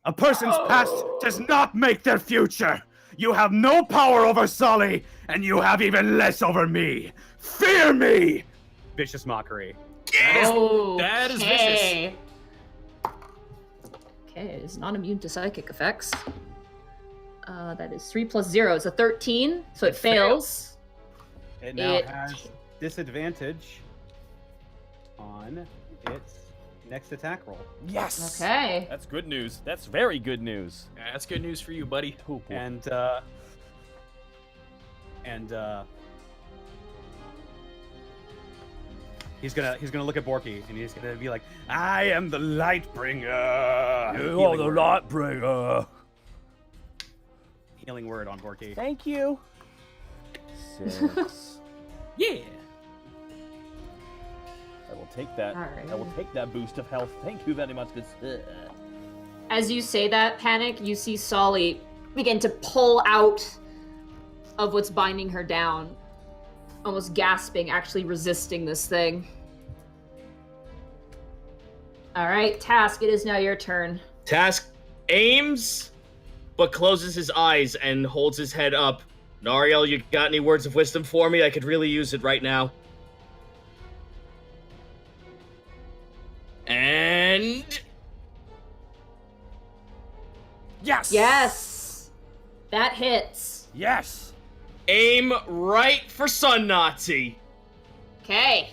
A person's past does not make their future! You have no power over Sully, and you have even less over me! Fear me! Vicious mockery. That is vicious. Okay, it's not immune to psychic effects. That is 3 plus 0. It's a 13, so it fails. It now has disadvantage on its next attack roll. Yes. Okay. That's good news. That's very good news. Yeah, that's good news for you, buddy. Oh, boy. And He's gonna look at Borky and he's gonna be like, I am the light bringer. You are the light bringer. Healing word on Borky. Thank you. 6. Yeah. I will take that. Alright. I will take that boost of health. Thank you very much. As you say that, Panic, you see Sully begin to pull out of what's binding her down, almost gasping, actually resisting this thing. All right, Task, it is now your turn. Task aims, but closes his eyes and holds his head up. Nariel, you got any words of wisdom for me? I could really use it right now. And... Yes! Yes! That hits. Yes! aim right for Sun Nazi. Okay.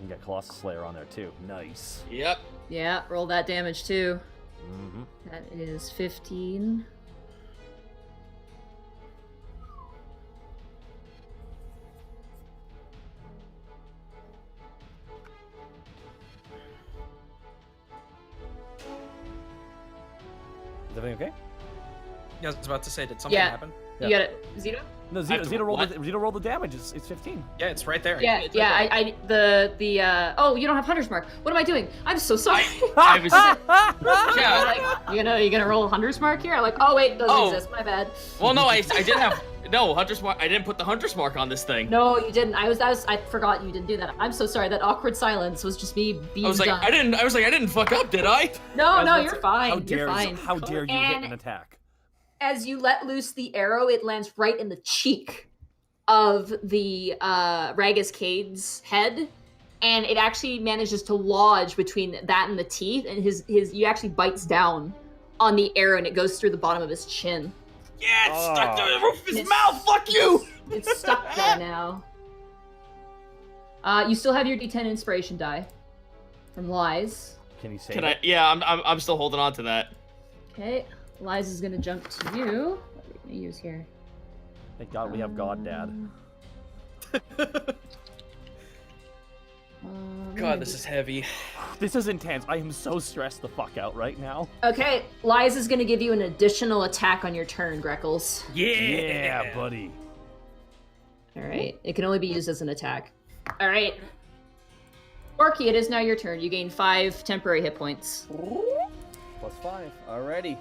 You got Colossus Slayer on there too. Nice. Yep. Yeah, roll that damage too. Mm-hmm. That is 15. Is everything okay? Yeah, I was about to say, did something happen? You got it, Zito? No, Zito rolled the damage. It's 15. Yeah, it's right there. Yeah, It's yeah. right there. Oh, you don't have Hunter's Mark. What am I doing? I'm so sorry. I was, yeah. Like, you gonna roll Hunter's Mark here? I'm like, oh wait, doesn't exist. My bad. Well, no, I did have Hunter's Mark. I didn't put the Hunter's Mark on this thing. No, you didn't. I forgot you didn't do that. I'm so sorry. That awkward silence was just me being I was like, done. I didn't fuck up, did I? No, you're fine. How You're dare you hit an attack? As you let loose the arrow, it lands right in the cheek of the Ragus Cade's head, and it actually manages to lodge between that and the teeth, and he actually bites down on the arrow, and it goes through the bottom of his chin. Yeah, it's stuck to the roof of his mouth. Fuck you! It's stuck there now. You still have your D10 inspiration die from Lies. Can you say? Can I? Yeah, I'm still holding on to that. Okay, Lies is gonna jump to you. What are we gonna use here? Thank God we have God Dad. God, this is heavy. This is intense. I am so stressed the fuck out right now. Okay, Lies is gonna give you an additional attack on your turn, Greckles. Yeah, buddy. Alright, it can only be used as an attack. Alright. Borky, it is now your turn. You gain 5 temporary hit points. +5. Alrighty.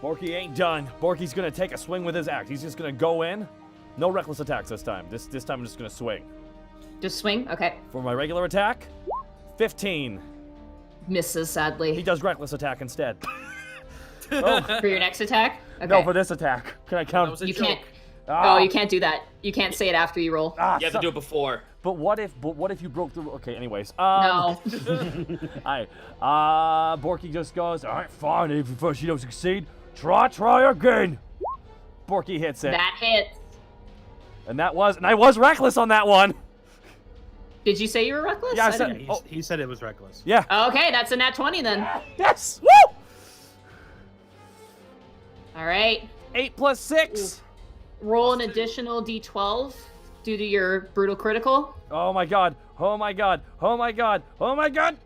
Borky ain't done. Borky's gonna take a swing with his axe. He's just gonna go in. No reckless attacks this time. This time I'm just gonna swing. Just swing? Okay. For my regular attack, 15. Misses, sadly. He does reckless attack instead. For your next attack? Okay. No, for this attack. Can I count? You can't. Oh, you can't do that. You can't say it after you roll. You have to do it before. But what if you broke through? Okay, anyways. No. Borky just goes, all right, fine. If first you don't succeed, try again. Borky hits it. That hits. And I was reckless on that one. Did you say you were reckless? Yeah, I said. He said it was reckless. Yeah. Okay, that's a nat 20 then. Yes. Woo! All right. 8 + 6. Roll an additional d12 due to your brutal critical. Oh my god. Oh my god. Oh my god. Oh my god.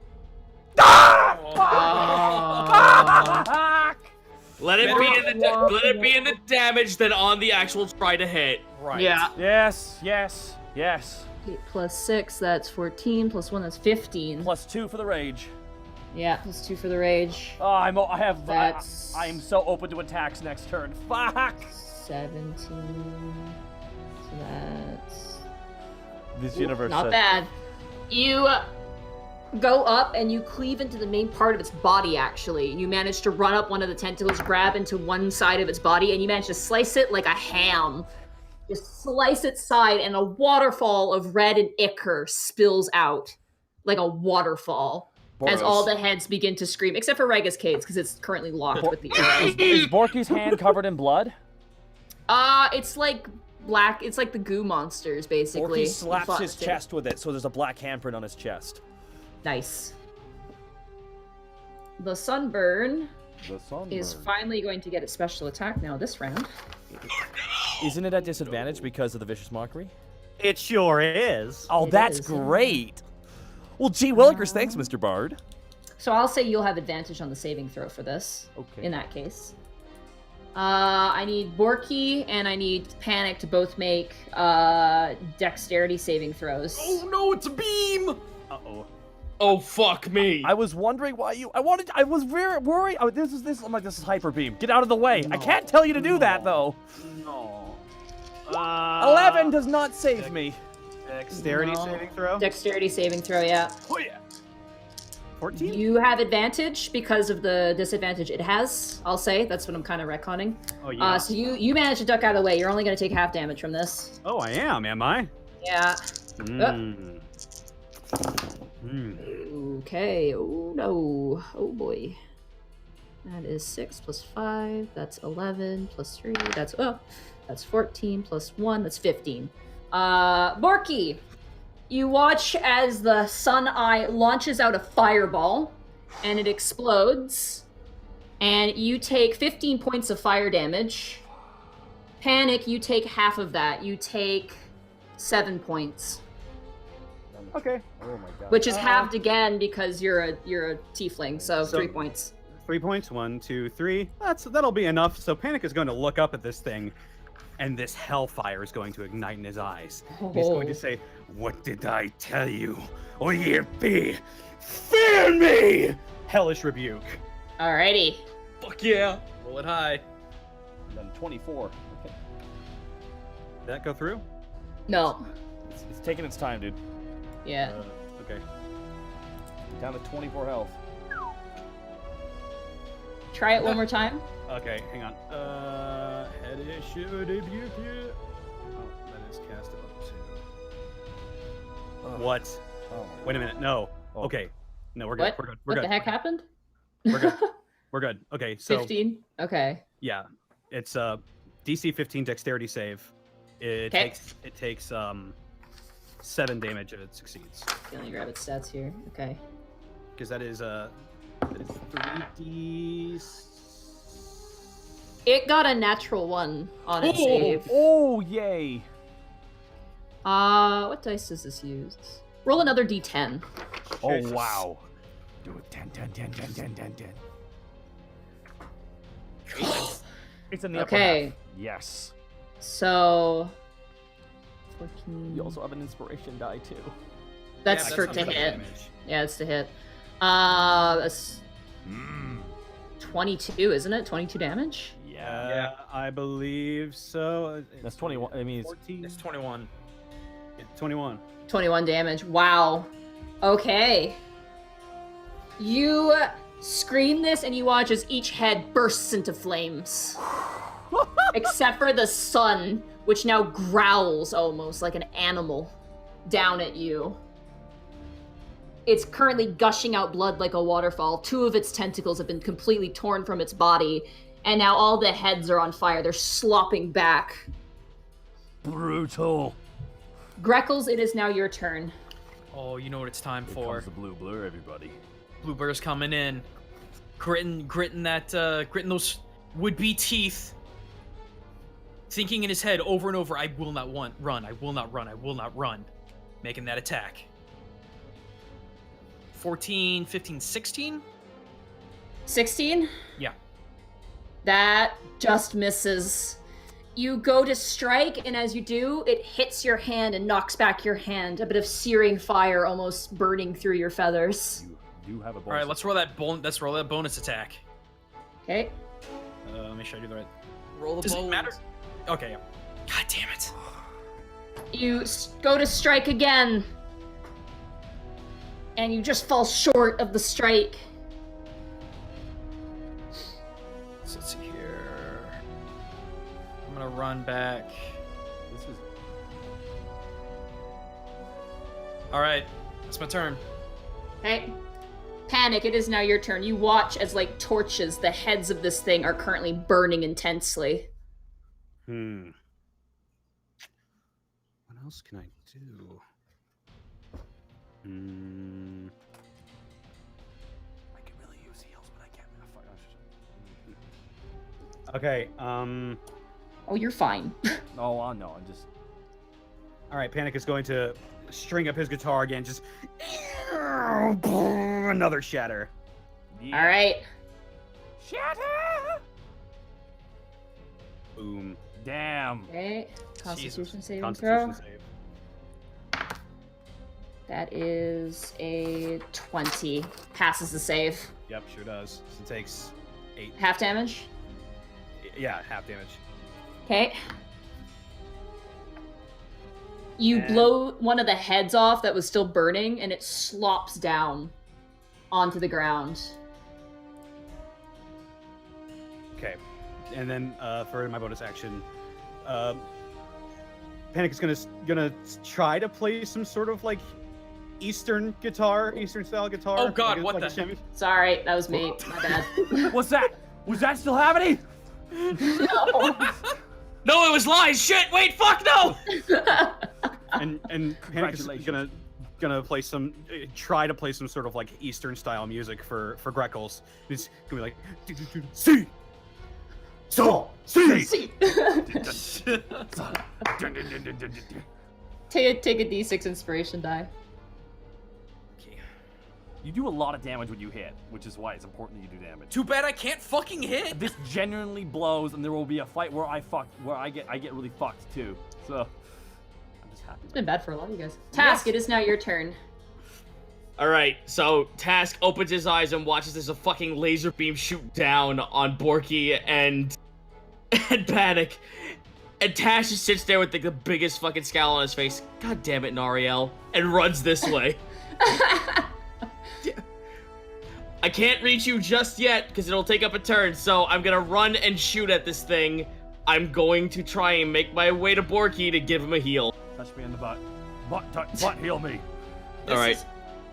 Let it be in the damage than on the actual try to hit. Right. Yeah. Yes. 8 + 6, that's 14. + 1, that's 15. +2 for the rage. Yeah, +2 for the rage. Oh, I That's- am so open to attacks next turn. Fuck. 17. So that's This universe. not bad. You go up and you cleave into the main part of its body, actually. You manage to run up one of the tentacles, grab into one side of its body, and you manage to slice it like a ham. Just slice its side, and a waterfall of red and ichor spills out. Like a waterfall. As all the heads begin to scream, except for Ragus Cade's, because it's currently locked with the arrow. Is Borky's hand covered in blood? It's like black. It's like the goo monsters, basically. Borky slaps his chest with it, so there's a black handprint on his chest. Nice. The sunburn is finally going to get its special attack now this round. Isn't it at disadvantage because of the vicious mockery? It sure is. Oh, that's great. Well, gee willikers, thanks, Mr. Bard. So I'll say you'll have advantage on the saving throw for this. Okay. In that case. I need Borky and I need Panic to both make dexterity saving throws. Oh no, it's a beam! Uh-oh. Oh fuck me! I was wondering why you. I was very worried. Oh, I'm like, this is hyper beam. Get out of the way. I can't tell you to do that though. No. 11 does not save me. Dexterity saving throw? Dexterity saving throw, yeah. Oh yeah. 14? You have advantage because of the disadvantage it has, I'll say. That's what I'm kind of retconning. Oh, yeah. So you managed to duck out of the way. You're only going to take half damage from this. Oh, I am I? Yeah. Mm. Okay. Oh, no. Oh, boy. That is 6 plus 5. That's 11 plus 3. That's 14 plus 1. That's 15. Borky, you watch as the Sun Eye launches out a fireball, and it explodes, and you take 15 points of fire damage. Panic, you take half of that. You take 7 points. Okay. Oh my god. Which is halved again because you're a tiefling, so 3 points. 3 points. 1, 2, 3. That'll be enough. So Panic is going to look up at this thing, and this hellfire is going to ignite in his eyes. He's going to say, "What did I tell you? O ye be, fear me!" Hellish rebuke. Alrighty. Fuck yeah! Roll it high. And then 24. Okay. Did that go through? No. It's taking its time, dude. Yeah. Okay. Down to 24 health. Try it one more time. Okay, hang on. Hellish rebuke. Oh, that is cast up. What? Oh Wait a minute. No. Oh. Okay. No, we're good. What? We're good. What the heck happened? We're good. We're good. Okay, so 15? Okay. yeah, it's DC 15 dexterity save. It takes 7 damage if it succeeds. Let me grab its stats here. Okay. Because that is 3d. It got a natural 1 on its save. Oh, yay. What dice does this use? Roll another d10. Oh, wow. Do it 10, 10, 10, 10, 10, 10, 10. It's in the upper Okay. half. Yes. So 14. You also have an inspiration die, too. That's Yeah, for that to sounds hit. like damage. Yeah, it's to hit. That's 22, isn't it? 22 damage? Yeah, I believe so. That's 21. I mean, it's 14. It's 21. 21. 21 damage. Wow. Okay. You scream this and you watch as each head bursts into flames. Except for the sun, which now growls almost like an animal down at you. It's currently gushing out blood like a waterfall. 2 of its tentacles have been completely torn from its body, and now all the heads are on fire. They're slopping back. brutal. Greckles, it is now your turn. Oh, you know what it's time Here for. comes the blue blur, everybody. Bluebird's coming in. Gritting those would-be teeth. Thinking in his head over and over, I will not run, I will not run, I will not run. Making that attack. 14, 15, 16? 16? Yeah. That just misses. You go to strike, and as you do, it hits your hand and knocks back your hand. A bit of searing fire almost burning through your feathers. You have a bonus. All right, let's roll that bonus attack. Okay. Make sure I do the right. Roll the Does it bones. matter? Okay. Yeah. God damn it. You go to strike again. And you just fall short of the strike. So let's see here. I'm gonna run back. This is All right, that's my turn. Okay. Panic, it is now your turn. You watch as, like torches, the heads of this thing are currently burning intensely. What else can I do? I can really use heals, but I can't. Okay, Oh, you're fine. No, no, I'm just. All right, Panic is going to string up his guitar again. Just another shatter. Yeah. All right. Shatter! Boom. Damn. Okay. Constitution saving Constitution throw. save. That is a 20. Passes the save. Yep, sure does. She takes 8. Half damage. Yeah, half damage. Okay. You And- blow one of the heads off that was still burning, and it slops down onto the ground. Okay, and then for my bonus action, Panic is gonna try to play some sort of like Eastern style guitar. Oh God, like what a the? shimmy. Sorry, that was me. My bad. What's that? Was that still happening? No, it was lies. Shit. Wait. Fuck no. And Panic is gonna play some, try to play some sort of like Eastern style music for Greckles. It's gonna be like, see, so see. Take a D6 inspiration die. You do a lot of damage when you hit, which is why it's important that you do damage. Too bad I can't fucking hit. This genuinely blows, and there will be a fight where I get really fucked too. So I'm just happy. It's been bad for a lot of you guys. Task, it is now your turn. All right. So Task opens his eyes and watches as a fucking laser beam shoot down on Borky and Panic. And Tash just sits there with like, the biggest fucking scowl on his face. God damn it, Nariel, and runs this way. I can't reach you just yet because it'll take up a turn, so I'm gonna run and shoot at this thing. I'm going to try and make my way to Borky to give him a heal. Touch me in the butt. Butt heal me. All right.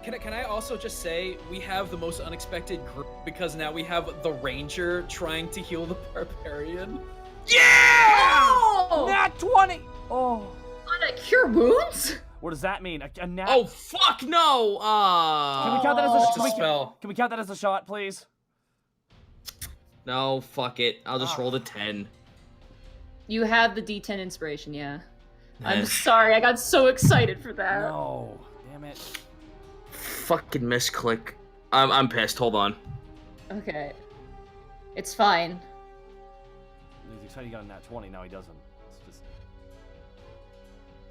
Can I also just say we have the most unexpected group because now we have the ranger trying to heal the barbarian. Yeah! Oh! Nat 20! Oh. On a cure wounds? What does that mean? A nat? Oh fuck no! Can we count that as a It's a spell. Can we count that as a shot, please? No, fuck it. I'll just roll the 10. You have the D10 inspiration, yeah. I'm sorry, I got so excited for that. No. Damn it. Fucking misclick. I'm pissed. Hold on. Okay. It's fine. He's excited he got a nat 20, now he doesn't. It's just...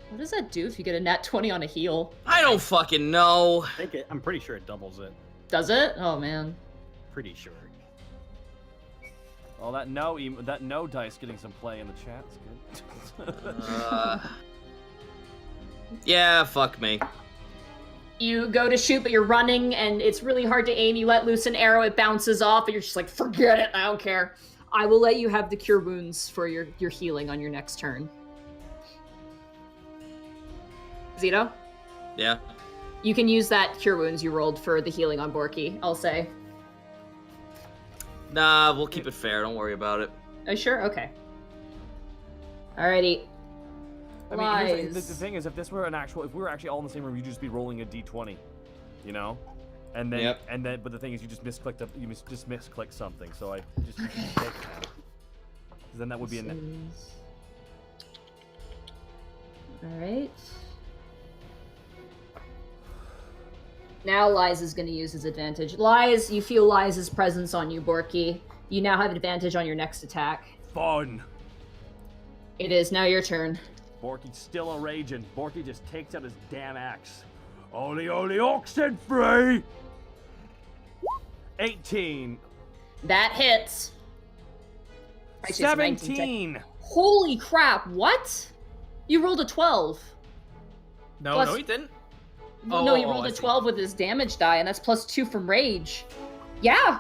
What does that do if you get a nat 20 on a heal? I don't fucking know. I'm pretty sure it doubles it. Does it? Oh, man. Pretty sure. Well, that no dice getting some play in the chat is good. Yeah, fuck me. You go to shoot, but you're running, and it's really hard to aim. You let loose an arrow, it bounces off, and you're just like, forget it, I don't care. I will let you have the cure wounds for your healing on your next turn. Zito? Yeah. You can use that cure wounds you rolled for the healing on Borky, I'll say. Nah, we'll keep it fair. Don't worry about it. Oh, sure? Okay. Alrighty. I mean, here's the Lies. thing is, if we were actually all in the same room, you'd just be rolling a d20, you know, and then Yep. but the thing is, you just misclicked something. So I just take that. Then that would be a net. Alright. Now Lies is going to use his advantage. Lies, you feel Lies' presence on you, Borky. You now have advantage on your next attack. Fun. It is now your turn. Borky's still a raging. Borky just takes out his damn axe. Ole oxen free. 18. That hits. Actually, it's 19. 17. Holy crap, what? You rolled a 12. No, Plus- no, he didn't. Well, no, he Oh, rolled I a see. 12 with his damage die, and that's plus 2 from rage. Yeah.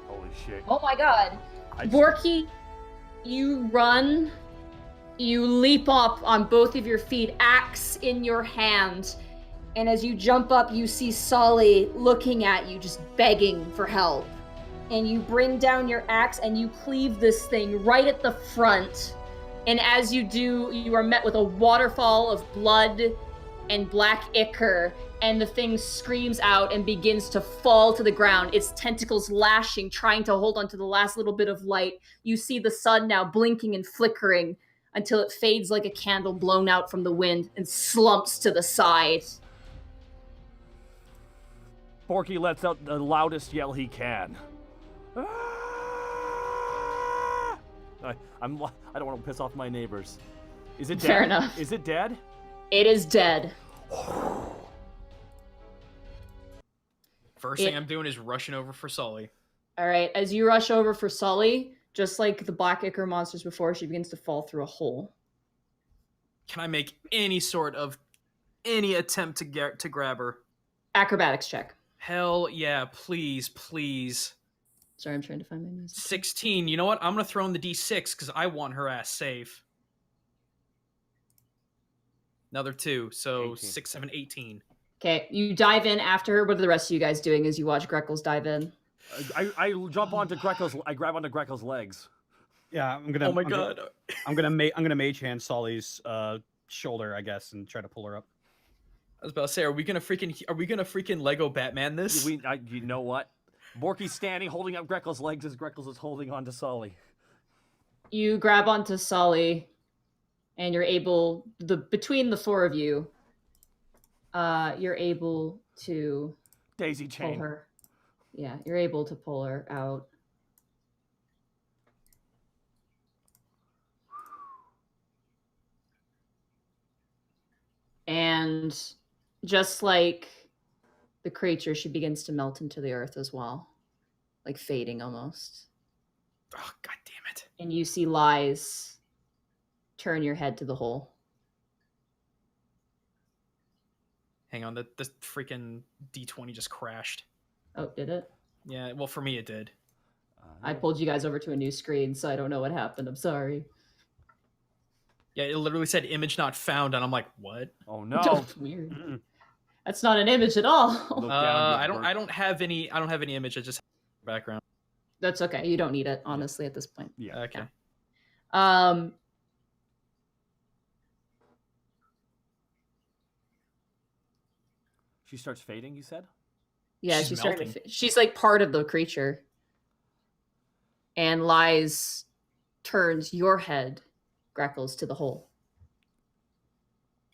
Holy shit. Oh my god. Borky, you run, you leap up on both of your feet, axe in your hand, and as you jump up, you see Sully looking at you, just begging for help. And you bring down your axe and you cleave this thing right at the front. And as you do, you are met with a waterfall of blood and black ichor, and the thing screams out and begins to fall to the ground, its tentacles lashing, trying to hold onto the last little bit of light. You see the sun now blinking and flickering until it fades like a candle blown out from the wind and slumps to the side. Borky lets out the loudest yell he can. I don't want to piss off my neighbors. Is it dead? Fair enough. Is it dead? It is dead. First thing I'm doing is rushing over for Sully. All right, as you rush over for Sully, just like the black ichor monsters before, she begins to fall through a hole. Can I make any attempt to grab her? Acrobatics check. Hell yeah, please. Sorry, I'm trying to find my music. 16. You know what? I'm going to throw in the D6 because I want her ass safe. Another 2, so 18. 6, 7, 18. Okay, you dive in after her. What are the rest of you guys doing as you watch Greckles dive in? I jump onto Greckles. I grab onto Greckles' legs. Yeah, I'm gonna. Oh my god! I'm gonna mage hand Sully's shoulder, I guess, and try to pull her up. I was about to say, are we gonna freaking Lego Batman this? You know what? Borky's standing, holding up Greckles' legs as Greckles is holding onto Sully. You grab onto Sully, and you're able between the four of you. You're able to daisy chain pull her. Yeah, you're able to pull her out. And just like the creature, she begins to melt into the earth as well. Like fading almost. Oh, god damn it. And you see Lies turn your head to the hole. Hang on, the freaking D20 just crashed. Oh, did it? Yeah, well, for me it did. I pulled you guys over to a new screen, so I don't know what happened. I'm sorry. Yeah, it literally said image not found, and I'm like, what? Oh no. That's weird. That's not an image at all. I don't have any image. I just have background. That's okay. You don't need it, honestly, at this point. Yeah. Okay. Yeah. She starts fading, you said? Yeah, She's starting melting. she's like part of the creature. And Lies turns your head, Greckles, to the hole.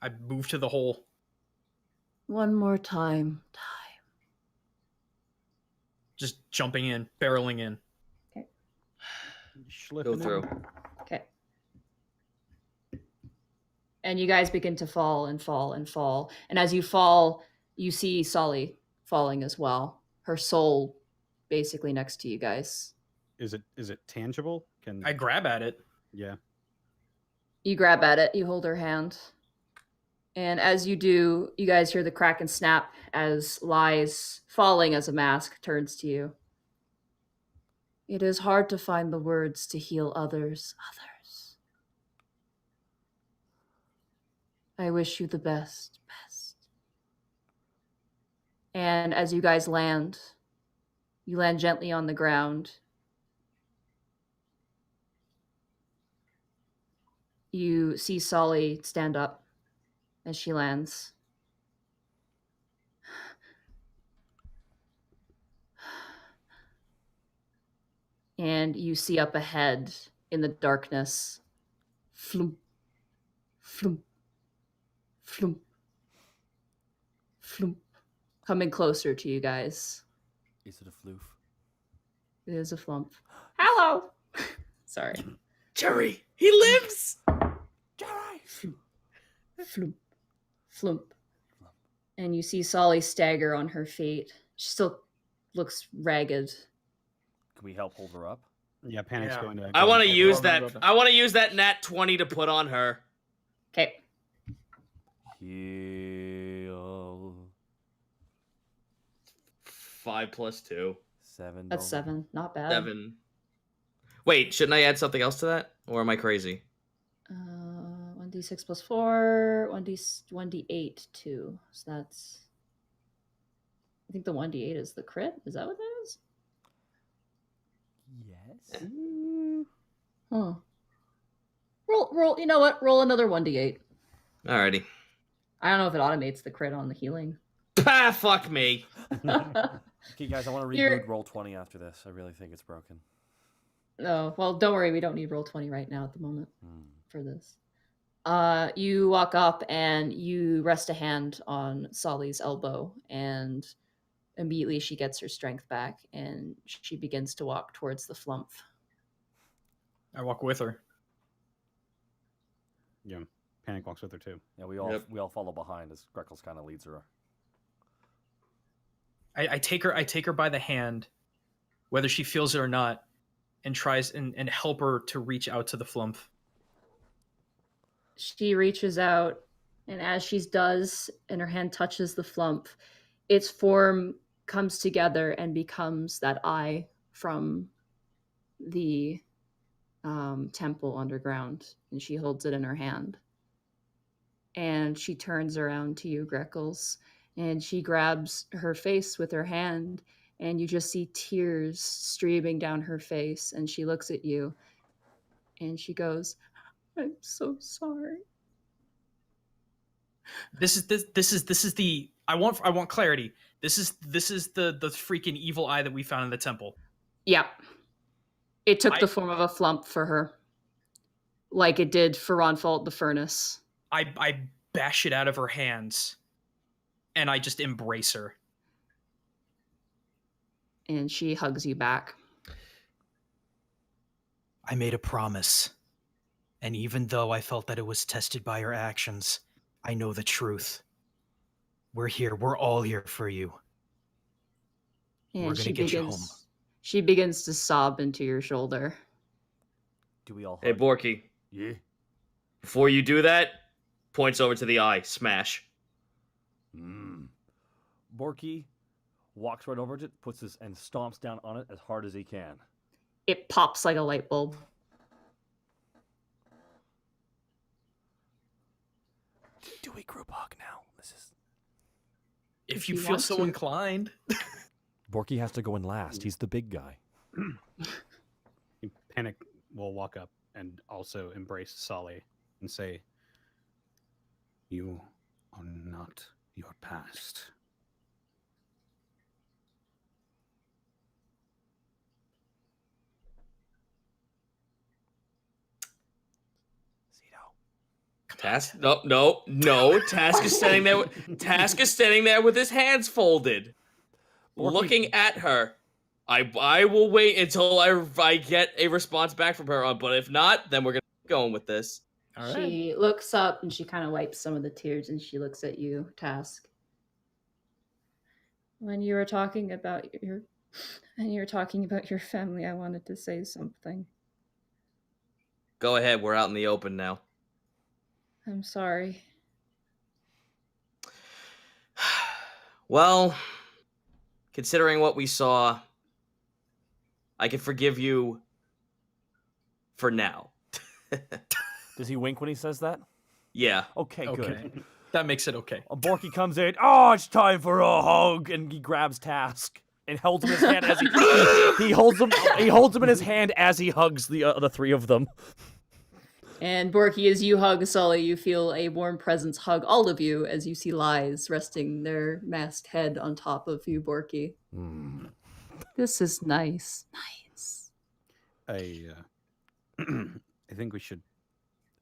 I moved to the hole. One more time. Just jumping in, barreling in. Okay. Go through. Okay. And you guys begin to fall and fall and fall. And as you fall, you see Sully falling as well. Her soul basically next to you guys. Is it tangible? Can I grab at it? Yeah. You grab at it, you hold her hand. And as you do, you guys hear the crack and snap as Lies, falling as a mask, turns to you. It is hard to find the words to heal others. I wish you the best. And as you guys land, you land gently on the ground. You see Sully stand up as she lands. And you see up ahead in the darkness, floop, floop, floop, floop, coming closer to you guys. Is it a floof? It is a flump. Hello! Sorry. Jerry, he lives! Floop, floop, flump. And you see Sully stagger on her feet. She still looks ragged. Can we help hold her up? Yeah, Panic's going to. I want to use that. I want to use that nat 20 to put on her. Okay. Heal. 5 plus 2. 7. That's 7. Not bad. 7. Wait, shouldn't I add something else to that, or am I crazy? 1d6 plus 4, 1d8 2. So that's. I think the 1d8 is the crit. Is that what that is? Yes. Huh. Roll. You know what? Roll another 1d8. Alrighty. I don't know if it automates the crit on the healing. Ah, fuck me. Okay, guys, I want to reboot roll 20 after this. I really think it's broken. No, well, don't worry. We don't need roll 20 right now at the moment. for this. You walk up and you rest a hand on Sully's elbow, and immediately she gets her strength back and she begins to walk towards the flumph. I walk with her. Yeah, Panic walks with her too. Yeah, we all follow behind as Greckles kind of leads her. I take her by the hand, whether she feels it or not, and tries and help her to reach out to the flumph. She reaches out, and as she does, and her hand touches the flumph, its form comes together and becomes that eye from the temple underground, and she holds it in her hand. And she turns around to you, Greckles, and she grabs her face with her hand, and you just see tears streaming down her face, and she looks at you, and she goes, "I'm so sorry." This is the I want clarity. This is the freaking evil eye that we found in the temple. Yeah. It took the form of a flump for her. Like it did for Ronfault the furnace. I bash it out of her hands, and I just embrace her. And she hugs you back. I made a promise. And even though I felt that it was tested by your actions, I know the truth. We're here. We're all here for you. And We're going to get you home. She begins to sob into your shoulder. Do we all Hey, Borky. Yeah? Before you do that, points over to the eye. Smash. Borky walks right over to it, puts his and stomps down on it as hard as he can. It pops like a light bulb. Do we group hug now? This is. If you feel so inclined. Borky has to go in last. He's the big guy. Panic will walk up and also embrace Sully and say, "You are not your past." Task? No. Task is standing there. Task is standing there with his hands folded, looking at her. I will wait until I get a response back from her. But if not, then we're gonna keep going with this. All right. She looks up and she kind of wipes some of the tears, and she looks at you, Task. When you were talking about your family, I wanted to say something. Go ahead. We're out in the open now. I'm sorry. Well, considering what we saw, I can forgive you for now. Does he wink when he says that? Yeah. Okay, good. That makes it okay. Borky comes in. Oh, it's time for a hug, and he grabs Task and holds him in his hand as he holds him in his hand as he hugs the three of them. And Borky, as you hug Sully, you feel a warm presence hug all of you as you see Lies resting their masked head on top of you, Borky. This is nice. Nice. I think we should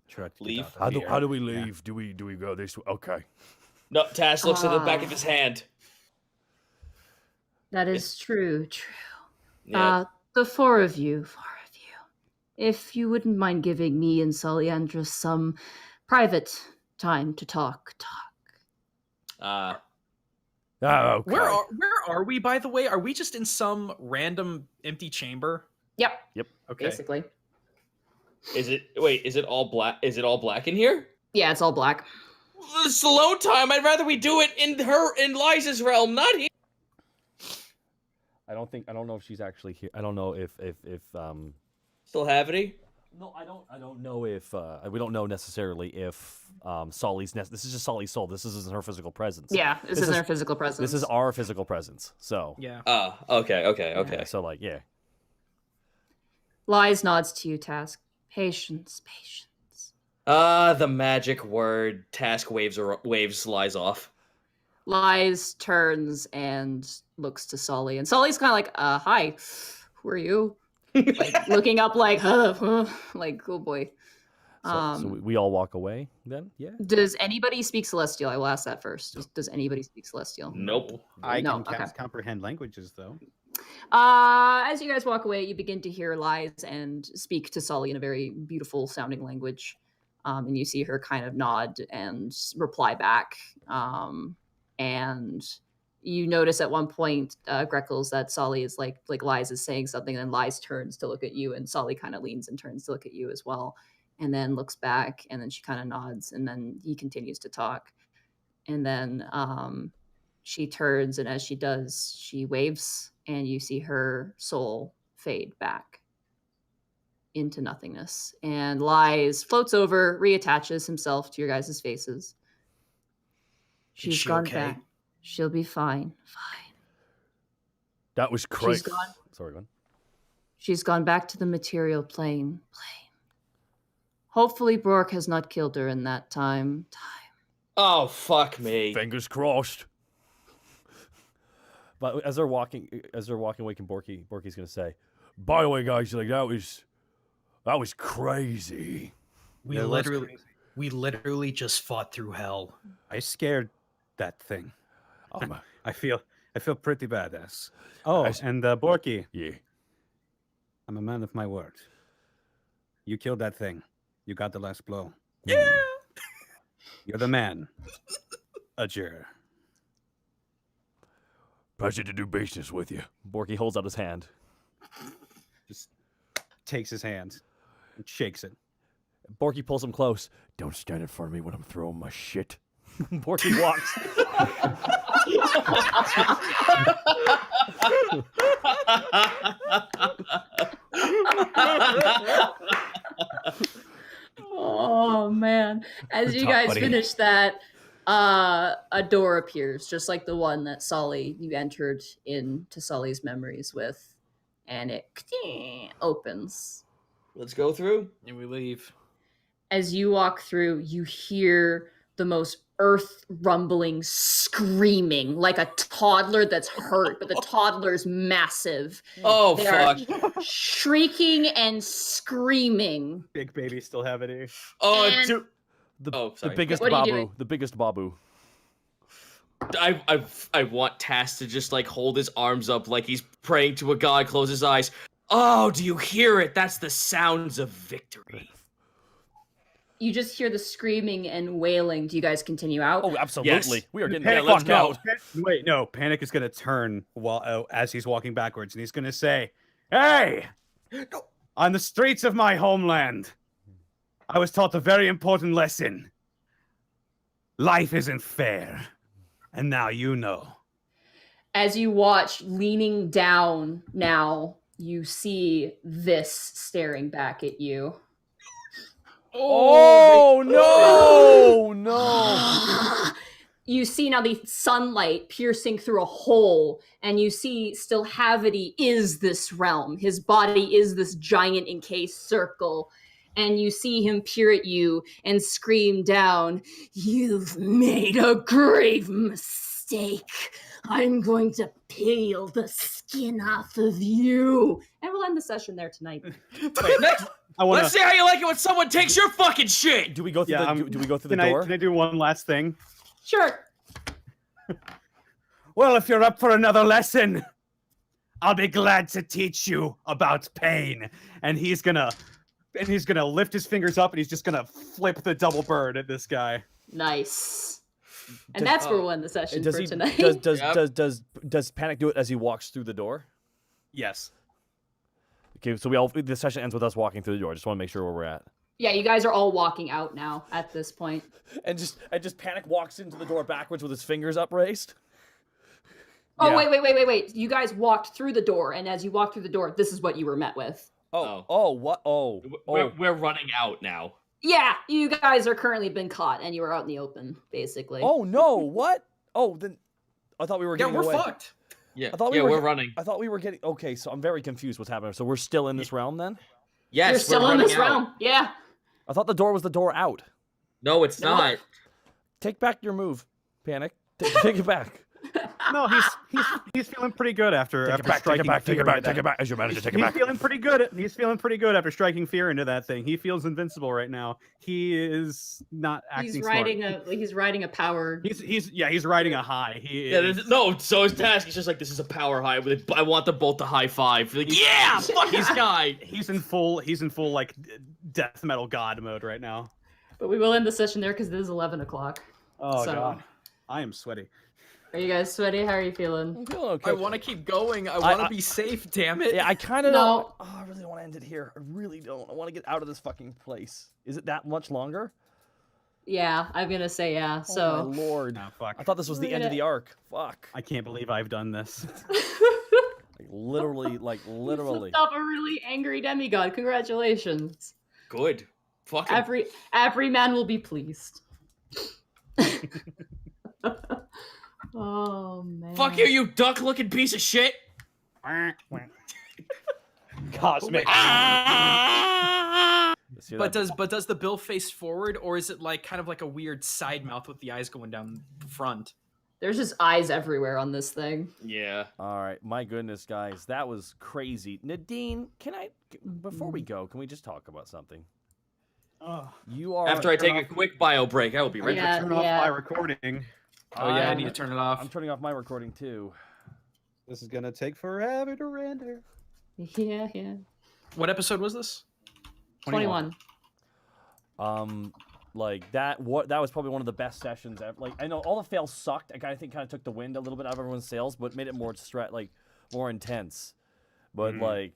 try to leave. How do we leave? Yeah. Do we go this way? Okay. No, Tash looks at the back of his hand. That is true. Yeah. The four of you. If you wouldn't mind giving me and Sully Andrus some private time to talk. Okay. Where are we, by the way? Are we just in some random empty chamber? Yep. Okay. Basically. Is it all black? Is it all black in here? Yeah, it's all black. It's alone time. I'd rather we do it in Liza's realm, not here. I don't know if she's actually here. I don't know if Still have any? No, I don't know if we don't know necessarily if Sully's this is just Sully's soul. This isn't her physical presence. Yeah, this isn't her physical presence. This is our physical presence. So yeah. Okay. Yeah, so like yeah. Lies nods to you, Task. Patience. The magic word. Task waves Lies off. Lies turns and looks to Sully, and Sully's kind of like, hi, who are you? Like looking up like, like, oh boy. So we all walk away then? Yeah. Does anybody speak Celestial? I will ask that first. Does anybody speak Celestial? Nope. I No, can okay. comprehend languages, though. As you guys walk away, you begin to hear Lies and speak to Sully in a very beautiful sounding language. And you see her kind of nod and reply back. And you notice at one point, Greckles, that Sully is like Lies is saying something, and then Lies turns to look at you, and Sully kind of leans and turns to look at you as well, and then looks back, and then she kind of nods, and then he continues to talk. And then she turns, and as she does, she waves, and you see her soul fade back into nothingness. And Lies floats over, reattaches himself to your guys' faces. She's she gone okay? back. She'll be fine. Fine. That was crazy. She's gone. Sorry, go on. She's gone back to the material plane. Hopefully Bork has not killed her in that time. Oh, fuck me. Fingers crossed. But as they're walking away from Borky's gonna say, "By the way, guys, like that was crazy." We literally just fought through hell. I scared that thing. Oh, my. I feel pretty badass. Oh, and Borky. Yeah. I'm a man of my word. You killed that thing. You got the last blow. Yeah. You're the man. Ajur. Pleasure to do business with you. Borky holds out his hand. Just takes his hand and shakes it. Borky pulls him close. Don't stand in front of me when I'm throwing my shit. Borky walks. Oh man. As you guys finish that, a door appears, just like the one that you entered into Sully's memories with, and it opens. Let's go through. And we leave. As you walk through, you hear the most earth-rumbling screaming, like a toddler that's hurt, but the toddler's massive. Oh, They fuck. are shrieking and screaming. Big baby still have it here. Oh, And- dude. The Sorry. biggest What are you babu. doing? The biggest babu. I want Task to just like hold his arms up like he's praying to a god, close his eyes. Oh, do you hear it? That's the sounds of victory. You just hear the screaming and wailing. Do you guys continue out? Oh, absolutely. Yes. We are getting Yeah, the let's fuck go. out. Wait, no. Panic is gonna turn while as he's walking backwards, and he's gonna say, "Hey, on the streets of my homeland, I was taught a very important lesson. Life isn't fair, and now you know." As you watch, leaning down now, you see this staring back at you. Oh, no! No! You see now the sunlight piercing through a hole, and you see still Havity is this realm. His body is this giant encased circle. And you see him peer at you and scream down, "You've made a grave mistake. I'm going to peel the skin off of you." And we'll end the session there tonight. Wait, next. Let's see how you like it when someone takes your fucking shit. Do we go through do we go through the Can door? I do one last thing? Sure. Well, if you're up for another lesson, I'll be glad to teach you about pain. And he's gonna lift his fingers up, and he's just gonna flip the double bird at this guy. Nice. And that's where we'll end the session for tonight. Does Panic do it as he walks through the door? Yes. Okay, so the session ends with us walking through the door. I just want to make sure where we're at. Yeah, you guys are all walking out now at this point. And just Panic walks into the door backwards with his fingers upraised. Oh, Yeah. wait. You guys walked through the door, and as you walked through the door, this is what you were met with. We're running out now. Yeah, you guys are currently been caught, and you are out in the open, basically. Oh, no, what? Oh, then I thought we were getting away. Fucked. Yeah, I thought we're running. I thought we were getting... Okay, so I'm very confused what's happening. So we're still in this realm, then? Yes, You're still in this realm. Yeah. I thought the door was the door out. No, it's not. Take back your move, Panic. Take it back. No, He's feeling pretty good after Take it striking back, take fear it back, into take that. it back. As your manager, take it He's back. feeling pretty good. He's feeling pretty good after striking fear into that thing. He feels invincible right now. He is not acting He's smart. riding a power. He's riding a high. He Yeah, is, no. So his task is just like, this is a power high. I want them both to high five. Like, yeah, fuck this guy. he's in full like death metal god mode right now. But we will end the session there because it is 11 o'clock. Oh So- god, I am sweaty. Are you guys sweaty? How are you feeling? I'm feeling okay. I want to keep going. I want to be safe. Damn it. Yeah, I kind of No. don't. Oh, I really don't want to end it here. I really don't. I want to get out of this fucking place. Is it that much longer? Yeah, I'm gonna say yeah. Oh So my lord. Oh, fuck. I thought this was the We're end of gonna- the arc. Fuck. I can't believe I've done this. Like literally. you stop a really angry demigod. Congratulations. Good. Fucking. Every man will be pleased. Oh man. Fuck you, you duck-looking piece of shit. Cosmic. See But that? does the bill face forward, or is it like kind of like a weird side mouth with the eyes going down the front? There's just eyes everywhere on this thing. Yeah. All right, my goodness, guys, that was crazy. Nadine, before we go, can we just talk about something? Oh, You are. After I take a quick bio break, I will be right Yeah. back. turn off my recording. Oh yeah, I need to turn it off. I'm turning off my recording too. This is gonna take forever to render. Yeah. What episode was this? 21. Like that. That was probably one of the best sessions ever. Like I know all the fails sucked. I think kind of took the wind a little bit out of everyone's sails, but made it more more intense. But like,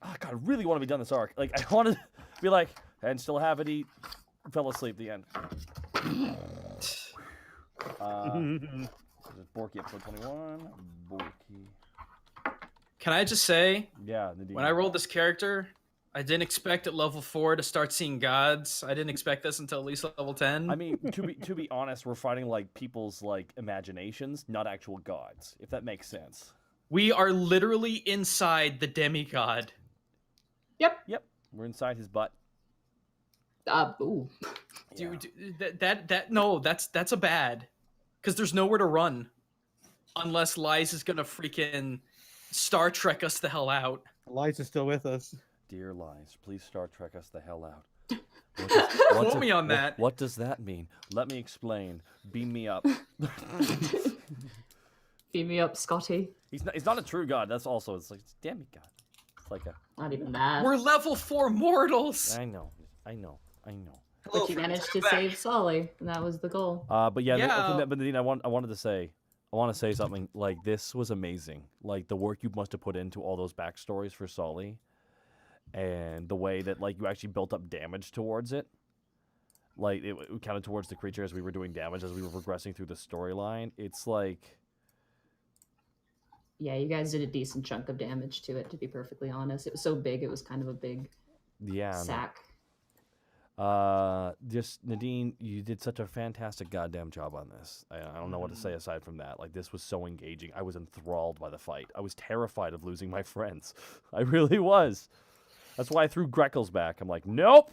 oh God, I really want to be done this arc. Like I want to be like, and still have it eat. Fell asleep. The end. This is Borky episode 21. Borky. Can I just say, Yeah. Nadine. when I rolled this character, I didn't expect at level 4 to start seeing gods. I didn't expect this until at least level 10. I mean, to be honest, we're fighting like people's like imaginations, not actual gods. If that makes sense. We are literally inside the demigod. Yep. We're inside his butt. Ooh. Dude, that's a bad. Because there's nowhere to run. Unless Lies is gonna freaking Star Trek us the hell out. Lights still with us. Dear Lies, please Star Trek us the hell out. Quote me on that. What does that mean? Let me explain. Beam me up. Beam me up, Scotty. He's not a true god. That's also it's like it's a demigod. It's like a. Not even that. We're level 4 mortals. I know. But you managed to save Sully, and that was the goal. But yeah, Yeah. but Nadine, I want to say something. Like this was amazing. Like the work you must have put into all those backstories for Sully, and the way that like you actually built up damage towards it. Like it counted towards the creature as we were doing damage as we were progressing through the storyline. It's like. Yeah, you guys did a decent chunk of damage to it, to be perfectly honest. It was so big, it was kind of a big sack. Just Nadine, you did such a fantastic goddamn job on this. I don't know what to say aside from that. Like this was so engaging. I was enthralled by the fight. I was terrified of losing my friends. I really was. That's why I threw Greckles back. I'm like, nope.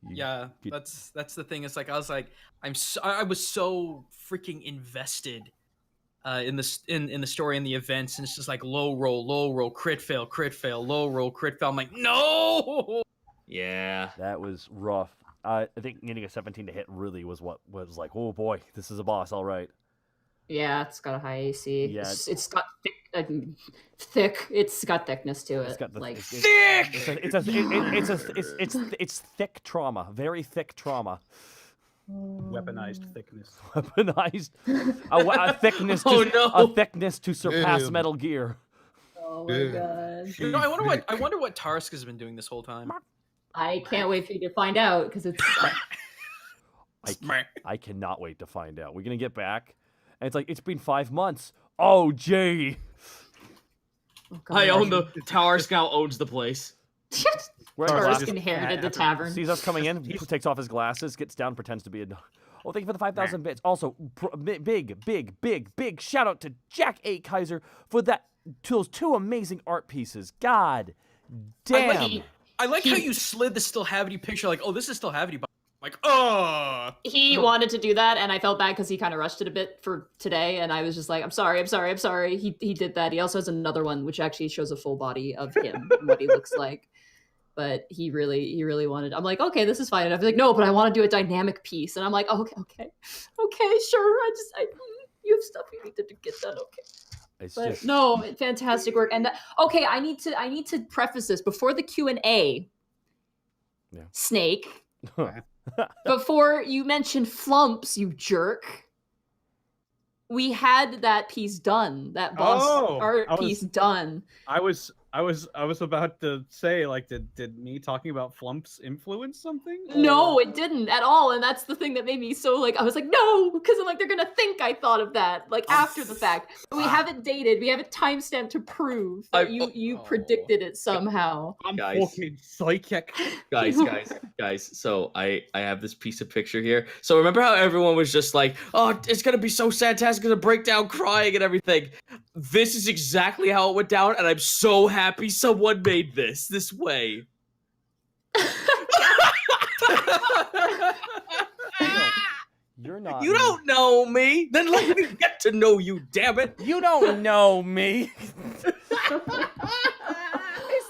That's the thing. It's like I was so freaking invested in the story and the events, and it's just like low roll, crit fail, low roll, crit fail. I'm like, no. Yeah. That was rough. I think getting a 17 to hit really was what was like, oh boy, this is a boss, all right. Yeah, it's got a high AC. Yeah, it's got thick. It's got thickness to it. It's got the like thick. It's thick trauma, very thick trauma. Weaponized thickness. Weaponized, a thickness. Oh, to, no. A thickness to surpass Damn. Metal Gear. Oh my god. You know, I wonder what Tarsk has been doing this whole time. I can't wait for you to find out because it's I cannot wait to find out. We're gonna get back, and it's like it's been 5 months. Oh, Jay. oh, God. I own the Tower Scout owns the place. Tarsk inherited the tavern. Sees us coming in, takes off his glasses, gets down, pretends to be a. Oh, thank you for the 5,000 bits. Also, big shout out to Jack A. Kaiser for those 2 amazing art pieces. God damn. I like how you slid the Still Havity picture like, oh, this is Still Havity. Like, oh. He wanted to do that, and I felt bad because he kind of rushed it a bit for today, and I was just like, I'm sorry. He did that. He also has another one which actually shows a full body of him and what he looks like. But he really wanted. I'm like, okay, this is fine. And I was like, no, but I want to do a dynamic piece, and I'm like, oh, okay, sure. You have stuff you need to get done. Okay. But just... no, fantastic work. And okay, I need to preface this before the Q&A. Yeah. Snake. Before you mentioned flumphs, you jerk. We had that piece done. That boss art piece done. I was about to say, like, did me talking about flumphs influence something? No, it didn't at all, and that's the thing that made me so like I was like, no, because I'm like they're gonna think I thought of that like after the fact. But we have it dated, we have it timestamped to prove that you predicted it somehow. I'm fucking psychic. Guys. So I have this piece of picture here. So remember how everyone was just like, oh, it's gonna be so sad, Task gonna break down crying and everything. This is exactly how it went down, and I'm so happy someone made this way. You're not. You don't know me. Then let me get to know you, damn it. You don't know me. It's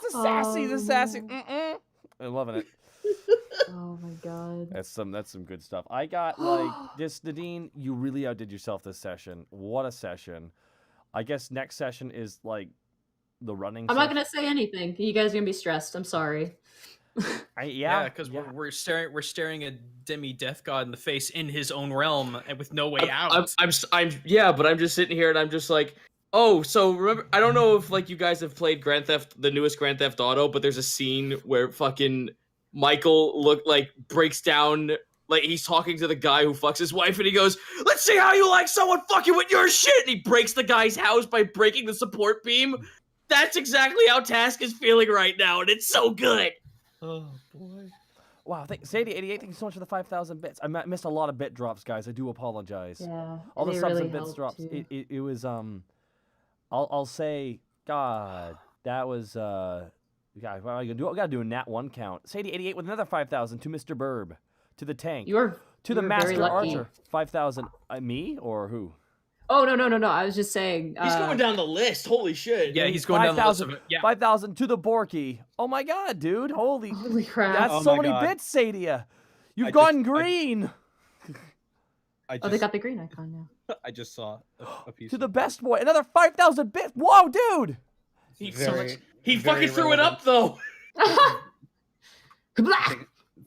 the sassy. I'm loving it. Oh my god. That's some good stuff. I got like this, Nadine. You really outdid yourself this session. What a session! I guess next session is like the running. I'm not gonna say anything. You guys are gonna be stressed. I'm sorry. Because we're staring a demi death god in the face in his own realm and with no way out. But I'm just sitting here and I'm just like, oh, so remember? I don't know if like you guys have played the newest Grand Theft Auto, but there's a scene where fucking Michael breaks down. Like, he's talking to the guy who fucks his wife, and he goes, let's see how you like someone fucking with your shit! And he breaks the guy's house by breaking the support beam. That's exactly how Task is feeling right now, and it's so good! Oh, boy. Wow, Sadie88, thank you so much for the 5,000 bits. I missed a lot of bit drops, guys. I do apologize. Yeah, all the subs really and bits drops. Too. It was, I'll say, God, that was, God, what are you gonna do? I gotta do a nat 1 count. Sadie88 with another 5,000 to Mr. Burb. To the tank. To the Master Archer. 5,000. Me or who? Oh, no. I was just saying. He's going down the list. Holy shit. Yeah, he's going down the list of it. Yeah. 5,000 to the Borky. Oh my god, dude. Holy crap. That's so many bits, Sadia. You've gone green. They got the green icon now. I just saw a piece. To the best boy. Another 5,000 bits. Whoa, dude. He fucking threw it up, though.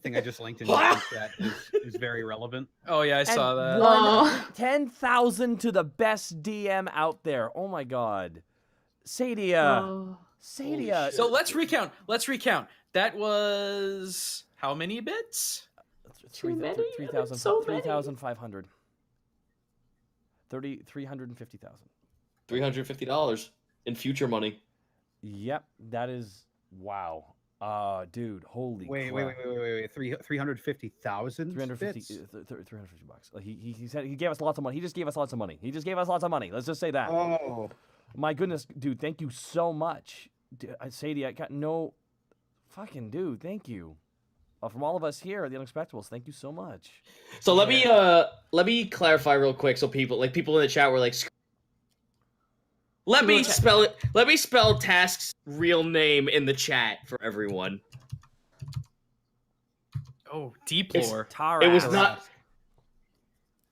Thing I just linked in the chat is very relevant. Oh yeah, I saw that. 10,000 to the best DM out there. Oh my god, Sadia. Sadia. So let's recount. That was how many bits? 3,500. 350,000. $350 in future money. Yep, that is wow. Dude, holy wait, 350,000? 350 bucks. He said he gave us lots of money. He just gave us lots of money. Let's just say that. Oh. My goodness, dude, thank you so much. Sadie, I got no fucking dude, thank you. From all of us here at the Unexpectables, thank you so much. So let me clarify real quick so people in the chat were like, Let me spell Task's real name in the chat for everyone. Oh, deep lore. It was not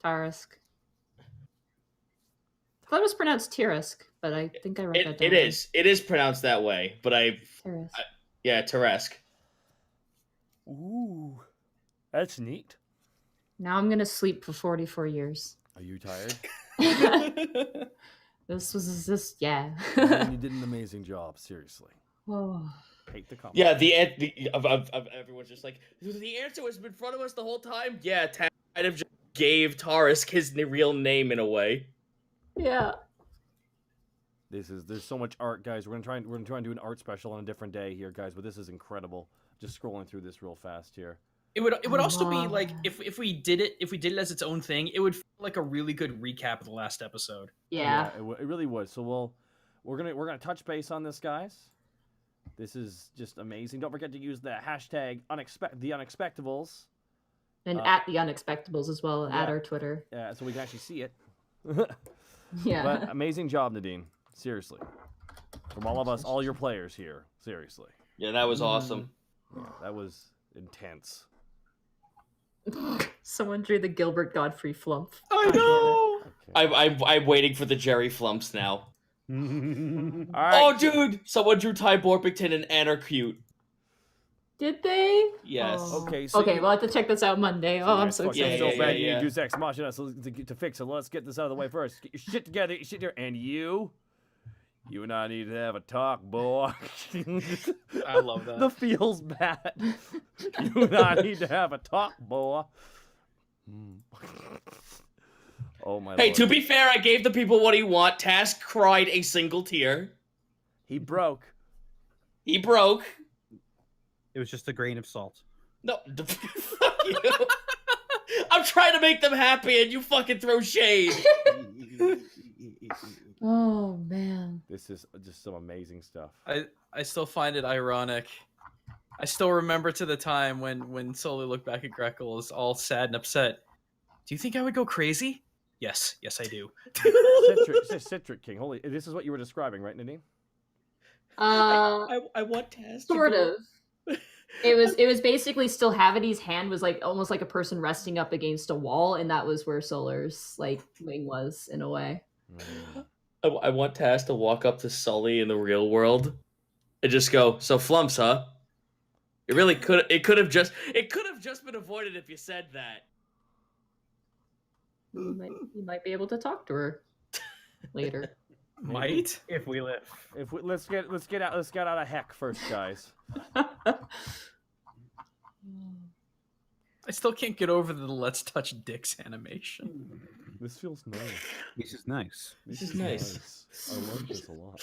Tarisk. I thought it was pronounced Tirisk, but I think I wrote that down. It is pronounced that way, but Tarisk. Ooh, that's neat. Now I'm gonna sleep for 44 years. Are you tired? This was just yeah. You did an amazing job, seriously. Oh. Hate the comment. Yeah, the everyone's just like, the answer was in front of us the whole time. Yeah, Task kind of just gave Tarisk his real name in a way. Yeah. There's so much art, guys. We're gonna try and do an art special on a different day here, guys. But this is incredible. Just scrolling through this real fast here. It would also be like if we did it as its own thing, it would feel like a really good recap of the last episode. Yeah, it really would. So we're gonna touch base on this, guys. This is just amazing. Don't forget to use the hashtag the Unexpectables And at the Unexpectables as well, at yeah. our Twitter. Yeah, so we can actually see it. Yeah. But amazing job, Nadine. Seriously. From all of us, all your players here. Seriously. Yeah, that was awesome. Yeah, that was intense. Someone drew the Gilbert Godfrey flump. I know. I'm waiting for the Jerry Flumps now. All right. Oh, dude! Someone drew Ty Borpington and Anna cute. Did they? Yes. Oh. Okay, so okay, we'll have to check this out Monday. Oh, I'm so excited. So bad you use Ex Machina to fix it. Let's get this out of the way first. Get your shit together, get your shit here. And you and I need to have a talk, boy. I love that. The feels bad. You and I need to have a talk, boy. Oh my Hey, Lord. to be fair, I gave the people what he want. Task cried a single tear. He broke. He broke. It was just a grain of salt. No, fuck you. I'm trying to make them happy, and you fucking throw shade. Oh man. This is just some amazing stuff. I still find it ironic. I still remember to the time when Sully looked back at Greckles all sad and upset. Do you think I would go crazy? Yes, I do. Citric King. Holy, this is what you were describing, right, Nadine? I want Task. Sort of. It was basically still Havity's hand was like almost like a person resting up against a wall, and that was where Solar's like wing was in a way. I want Task to walk up to Sully in the real world and just go, "So flumps, huh?" It really could. It could have just been avoided if you said that. You might be able to talk to her later. Might if we live. Let's get out of heck first, guys. I still can't get over the "Let's touch dicks" animation. This feels nice. This is nice. This is nice. I like this a lot.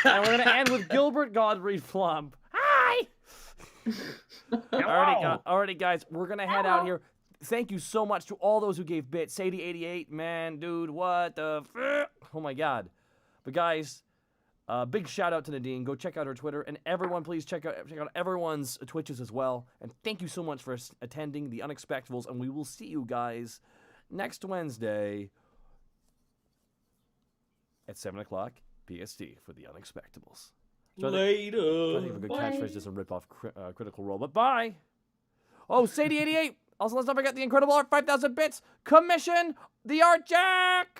And we're gonna end with Gilbert Godfrey Flump. Hi. Alrighty, guys, we're gonna head out here. Thank you so much to all those who gave bits. Sadie88, man, dude, what the oh my god. But guys, big shout out to Nadine. Go check out her Twitter, and everyone, please check out everyone's Twitches as well. And thank you so much for attending the Unexpectables, and we will see you guys next Wednesday at 7 o'clock PST for the Unexpectables. Later. I think a good catchphrase doesn't rip off Critical Role, but bye. Oh, Sadie88. Also, let's not forget the incredible art, 5,000 bits. Commission the art, Jack.